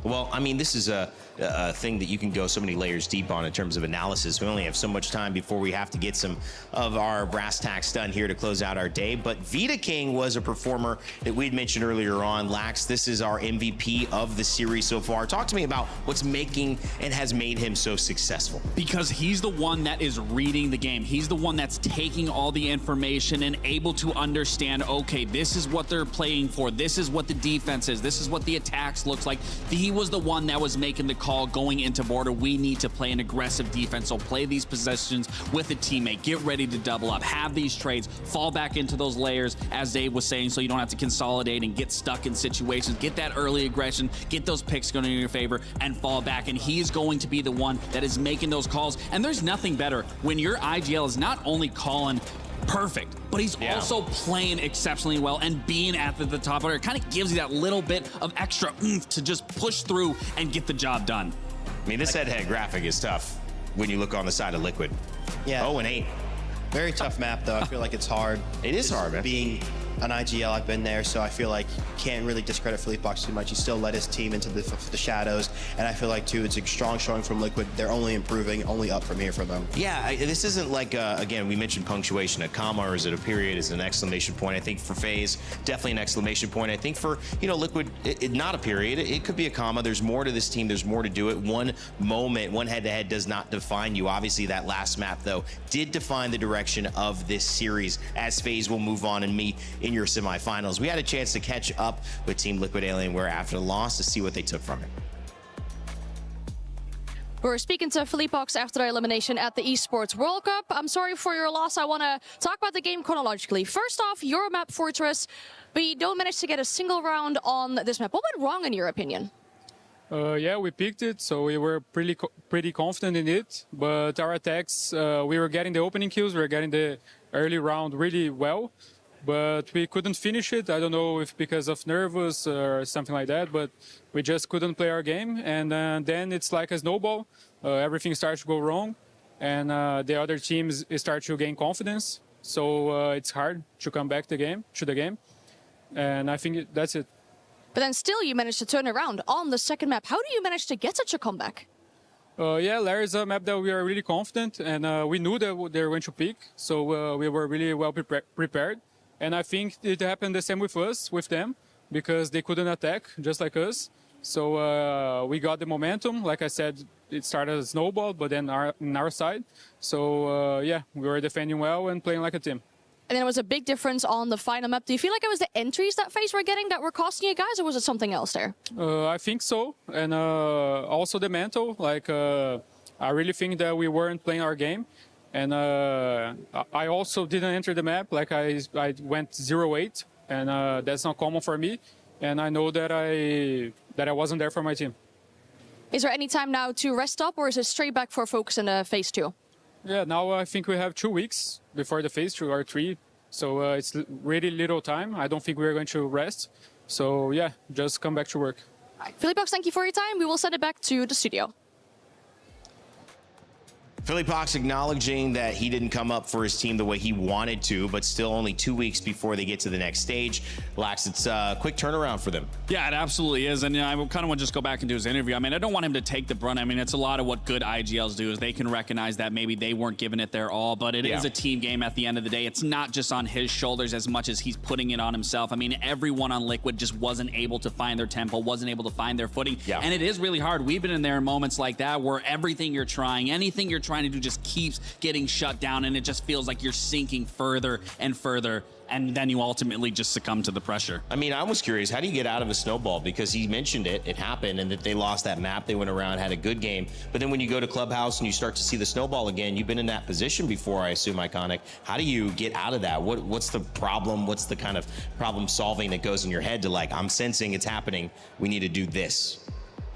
Well, I mean, this is a thing that you can go so many layers deep on in terms of analysis. We only have so much time before we have to get some of our brass tacks done here to close out our day. But Vita King was a performer that we'd mentioned earlier on. Lax, this is our MVP of the series so far. Talk to me about what's making and has made him so successful. Because he's the one that is reading the game. He's the one that's taking all the information and able to understand, okay, this is what they're playing for. This is what the defense is. This is what the attacks looks like. He was the one that was making the call going into border. We need to play an aggressive defense. So play these possessions with a teammate. Get ready to double up. Have these trades. Fall back into those layers, as Dave was saying, so you don't have to consolidate and get stuck in situations. Get that early aggression. Get those picks going in your favor and fall back. And he is going to be the one that is making those calls. And there's nothing better when your IGL is not only calling perfect, but he's also playing exceptionally well and being at the top order. It kind of gives you that little bit of extra oomph to just push through and get the job done. I mean, this head-to-head graphic is tough when you look on the side of Liquid. Yeah. 0-8. Very tough map, though. I feel like it's hard. It is hard, man. Being an IGL, I've been there, so I feel like you can't really discredit Philippe too much. He still led his team into the shadows, and I feel like, too, it's a strong showing from Liquid. They're only improving, only up from here for them. Yeah, this isn't like, again, we mentioned punctuation, a comma, or is it a period, is it an exclamation point? I think for FaZe, definitely an exclamation point. I think for, Liquid, not a period. It could be a comma. There's more to this team. There's more to do it. One moment, one head-to-head does not define you. Obviously, that last map, though, did define the direction of this series, as FaZe will move on and meet in your semifinals. We had a chance to catch up with Team Liquid Alienware after the loss to see what they took from it. We're speaking to Philippe after their elimination at the Esports World Cup. I'm sorry for your loss. I want to talk about the game chronologically. First off, your map Fortress, but you don't manage to get a single round on this map. What went wrong in your opinion? Yeah, we picked it, so we were pretty confident in it. But our attacks, we were getting the opening kills, we were getting the early round really well. But we couldn't finish it. I don't know if because of nervous or something like that, but we just couldn't play our game. And then it's like a snowball. Everything starts to go wrong, and the other teams start to gain confidence. So it's hard to come back to the game. And I think that's it. But then still you managed to turn around on the second map. How do you manage to get such a comeback? Yeah, Larry's a map that we are really confident, and we knew that they were going to pick. So we were really well prepared. And I think it happened the same with us, with them, because they couldn't attack, just like us. So we got the momentum. Like I said, it started as a snowball, but then on our side. So yeah, we were defending well and playing like a team. And then it was a big difference on the final map. Do you feel like it was the entries that FaZe were getting that were costing you guys, or was it something else there? I think so. And also the mental. Like, I really think that we weren't playing our game. And I also didn't enter the map. Like I went 0-8, and that's not common for me. And I know that I wasn't there for my team. Is there any time now to rest up, or is it straight back for focus in phase 2? Yeah, now I think we have 2 weeks before the phase 2 or 3. So it's really little time. I don't think we're going to rest. So yeah, just come back to work. Philippe, thank you for your time. We will send it back to the studio. Philippe acknowledging that he didn't come up for his team the way he wanted to, but still only 2 weeks before they get to the next stage. Lax, it's a quick turnaround for them. Yeah, it absolutely is. And I kind of want to just go back and do his interview. I mean, I don't want him to take the brunt. I mean, it's a lot of what good IGLs do is they can recognize that maybe they weren't giving it their all, but it is a team game at the end of the day. It's not just on his shoulders as much as he's putting it on himself. I mean, everyone on Liquid just wasn't able to find their tempo, wasn't able to find their footing. Yeah. And it is really hard. We've been in there in moments like that where everything you're trying, anything you're trying to do just keeps getting shut down, and it just feels like you're sinking further and further, and then you ultimately just succumb to the pressure. I mean, I was curious, how do you get out of a snowball? Because he mentioned it happened, and that they lost that map. They went around, had a good game, but then when you go to Clubhouse and you start to see the snowball again, you've been in that position before, I assume, Iconic. How do you get out of that? What's the problem? What's the kind of problem solving that goes in your head to like, I'm sensing it's happening, we need to do this?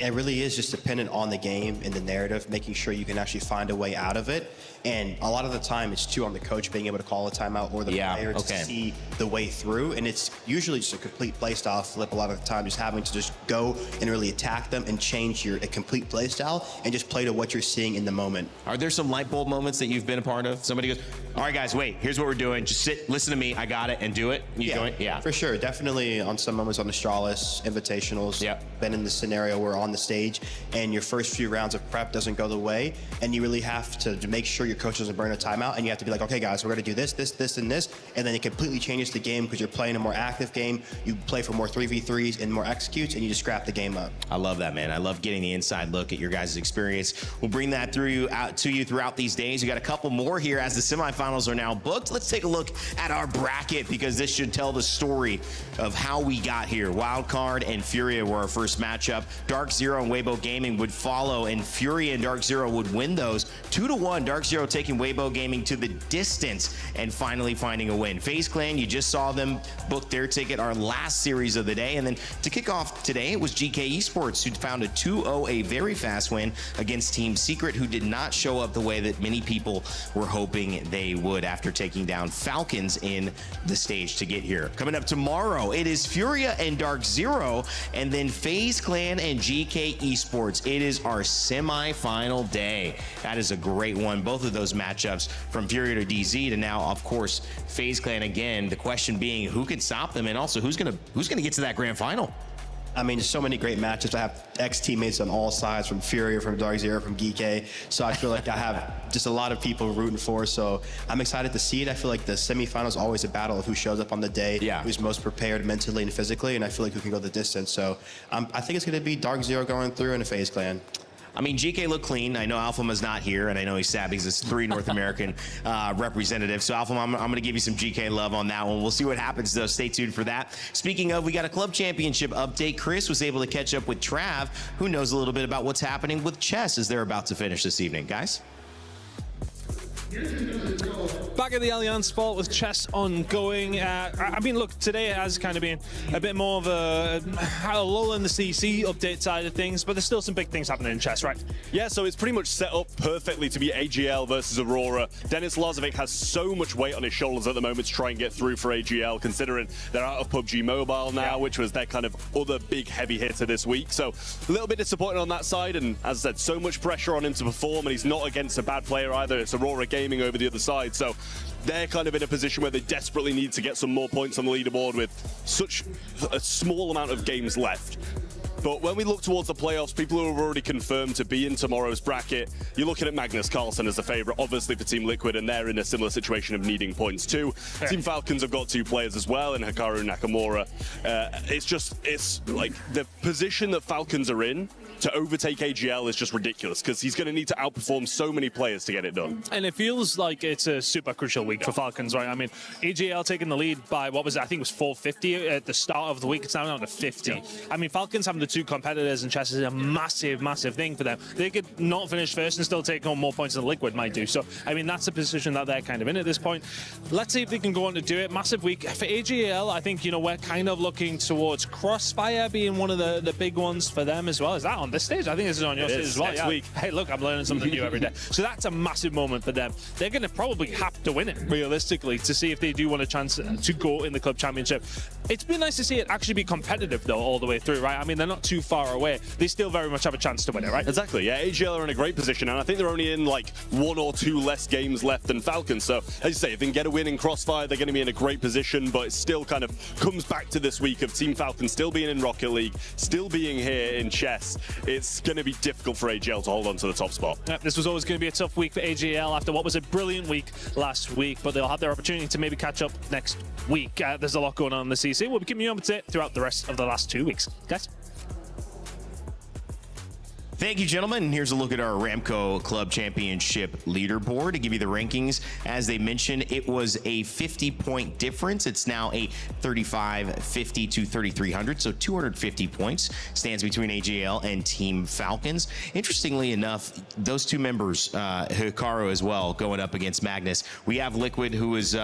It really is just dependent on the game and the narrative, making sure you can actually find a way out of it. And a lot of the time, it's too on the coach being able to call a timeout or the player to see the way through. And it's usually just a complete play style flip a lot of the time, just having to just go and really attack them and change a complete play style and just play to what you're seeing in the moment. Are there some light bulb moments that you've been a part of? Somebody goes, all right, guys, wait, here's what we're doing. Just sit, listen to me. I got it, and do it. You do it? Yeah. For sure. Definitely on some moments on the Stralis Invitationals. Been in the scenario where on the stage and your first few rounds of prep doesn't go the way, and you really have to make sure your coach doesn't burn a timeout, and you have to be like, okay, guys, we're going to do this, this, this, and this, and then it completely changes the game because you're playing a more active game. You play for more 3v3s and more executes, and you just scrap the game up. I love that, man. I love getting the inside look at your guys' experience. We'll bring that out to you throughout these days. We got a couple more here as the semifinals are now booked. Let's take a look at our bracket because this should tell the story of how we got here. Wildcard and Furia were our first matchup. Dark Zero and Weibo Gaming would follow, and Furia and Dark Zero would win those 2-1. Dark Zero taking Weibo Gaming to the distance and finally finding a win. FaZe Clan, you just saw them book their ticket, our last series of the day. And then to kick off today, it was GK Esports who found a 2-0, a very fast win against Team Secret, who did not show up the way that many people were hoping they would after taking down Falcons in the stage to get here. Coming up tomorrow, it is Furia and Dark Zero, and then FaZe Clan and GK Esports. It is our semi-final day. That is a great one. Both of those matchups from Furia to DZ to now, of course, FaZe Clan again. The question being, who can stop them, and also who's gonna get to that grand final? I mean, there's so many great matchups. I have ex-teammates on all sides, from Furia, from Dark Zero, from GK. So I feel like I have just a lot of people rooting for. So I'm excited to see it. I feel like the semifinals is always a battle of who shows up on the day, who's most prepared mentally and physically, and I feel like who can go the distance. So I think it's going to be Dark Zero going through and a FaZe Clan. I mean, GK looked clean. I know Alphama's not here, and I know he's sad because it's 3 North American representatives. So, Alphama, I'm going to give you some GK love on that one. We'll see what happens, though. Stay tuned for that. Speaking of, we got a club championship update. Chris was able to catch up with Trav, who knows a little bit about what's happening with chess as they're about to finish this evening. Guys? Back at the Allianz Vault with chess ongoing. I mean, look, today has kind of been a bit more of a lull in the CC update side of things, but there's still some big things happening in chess, right? Yeah, so it's pretty much set up perfectly to be AGL versus Aurora. Denis Lazovic has so much weight on his shoulders at the moment to try and get through for AGL, considering they're out of PUBG Mobile now, which was their kind of other big heavy hitter this week. So a little bit disappointing on that side, and as I said, so much pressure on him to perform, and he's not against a bad player either. It's Aurora Gaming over the other side, so they're kind of in a position where they desperately need to get some more points on the leaderboard with such a small amount of games left. But when we look towards the playoffs, people who are already confirmed to be in tomorrow's bracket, you're looking at Magnus Carlsen as the favourite, obviously, for Team Liquid, and they're in a similar situation of needing points too. Yeah. Team Falcons have got 2 players as well, in Hikaru Nakamura. It's like the position that Falcons are in to overtake AGL is just ridiculous, because he's going to need to outperform so many players to get it done. And it feels like it's a super crucial week for Falcons, right? I mean, AGL taking the lead by, what was it? I think it was 450 at the start of the week. It's now down to 50. Yeah. I mean, Falcons having the 2 competitors in chess is a massive, massive thing for them. They could not finish first and still take home more points than Liquid might do. So, I mean, that's a position that they're kind of in at this point. Let's see if they can go on to do it. Massive week. For AGL, I think, you know, we're kind of looking towards Crossfire being one of the big ones for them as well. Is that on this stage? I think this is on your stage as well. Next week. Hey, look, I'm learning something new every day. So that's a massive moment for them. They're going to probably have to win it, realistically, to see if they do want a chance to go in the club championship. It's been nice to see it actually be competitive, though, all the way through, right? I mean, they're not too far away. They still very much have a chance to win it, right? Exactly, yeah. AGL are in a great position, and I think they're only in like 1 or 2 less games left than Falcons. So, as you say, if they can get a win in Crossfire, they're going to be in a great position, but it still kind of comes back to this week of Team Falcons still being in Rocket League, still being here in chess. It's going to be difficult for AGL to hold on to the top spot. Yeah, this was always going to be a tough week for AGL after what was a brilliant week last week, but they'll have their opportunity to maybe catch up next week. There's a lot going on in the CC. We'll be keeping you up to date throughout the rest of the last 2 weeks. Guys? Thank you, gentlemen. Here's a look at our Aramco Club Championship leaderboard. To give you the rankings, as they mentioned, it was a 50-point difference. It's now a 3550 to 3300, so 250 points stands between AGL and Team Falcons. Interestingly enough, those 2 members, Hikaru as well, going up against Magnus. We have Liquid, who is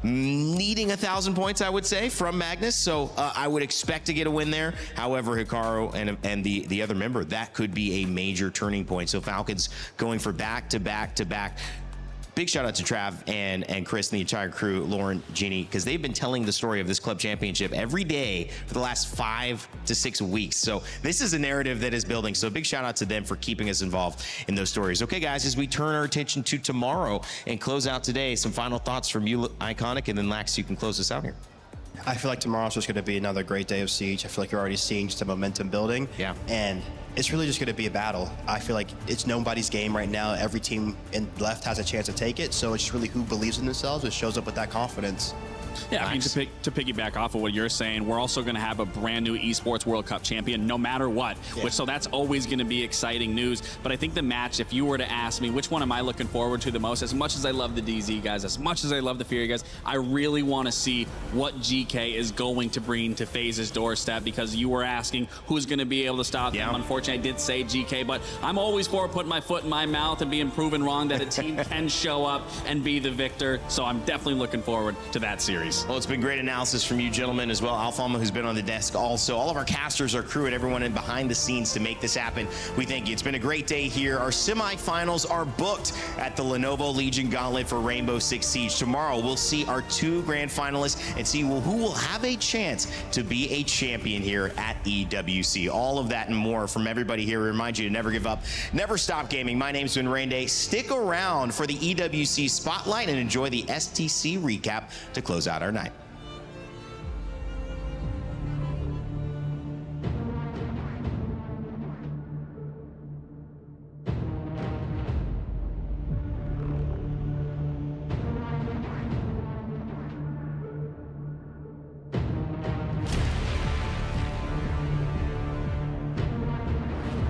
needing 1,000 points, I would say, from Magnus. So I would expect to get a win there. However, Hikaru and the other member, that could be a major turning point. So Falcons going for back-to-back-to-back big shout out to Trav and Chris and the entire crew, Lauren, Jeannie, because they've been telling the story of this club championship every day for the last 5 to 6 weeks. So this is a narrative that is building. So big shout out to them for keeping us involved in those stories. Okay, guys, as we turn our attention to tomorrow and close out today, some final thoughts from you, Iconic, and then Lax, you can close us out here. I feel like tomorrow's just going to be another great day of Siege. I feel like you're already seeing just the momentum building. Yeah. And it's really just going to be a battle. I feel like it's nobody's game right now. Every team in left has a chance to take it. So it's just really who believes in themselves and shows up with that confidence. Yeah, I mean, to piggyback off of what you're saying, we're also going to have a brand new Esports World Cup champion no matter what, so that's always going to be exciting news. But I think the match, if you were to ask me, which one am I looking forward to the most, as much as I love the DZ guys, as much as I love the Fury guys, I really want to see what GK is going to bring to FaZe's doorstep, because you were asking who's going to be able to stop them. Unfortunately, I did say GK, but I'm always for putting my foot in my mouth and being proven wrong that a team can show up and be the victor. So I'm definitely looking forward to that series. Well, it's been great analysis from you gentlemen as well. Alfalma, who's been on the desk also. All of our casters, our crew, and everyone in behind the scenes to make this happen. We thank you. It's been a great day here. Our semifinals are booked at the Lenovo Legion Gauntlet for Rainbow Six Siege. Tomorrow, we'll see our 2 grand finalists and see who will have a chance to be a champion here at EWC. All of that and more from everybody here. We remind you to never give up, never stop gaming. My name's been Rain Day. Stick around for the EWC Spotlight and enjoy the STC recap to close out our night.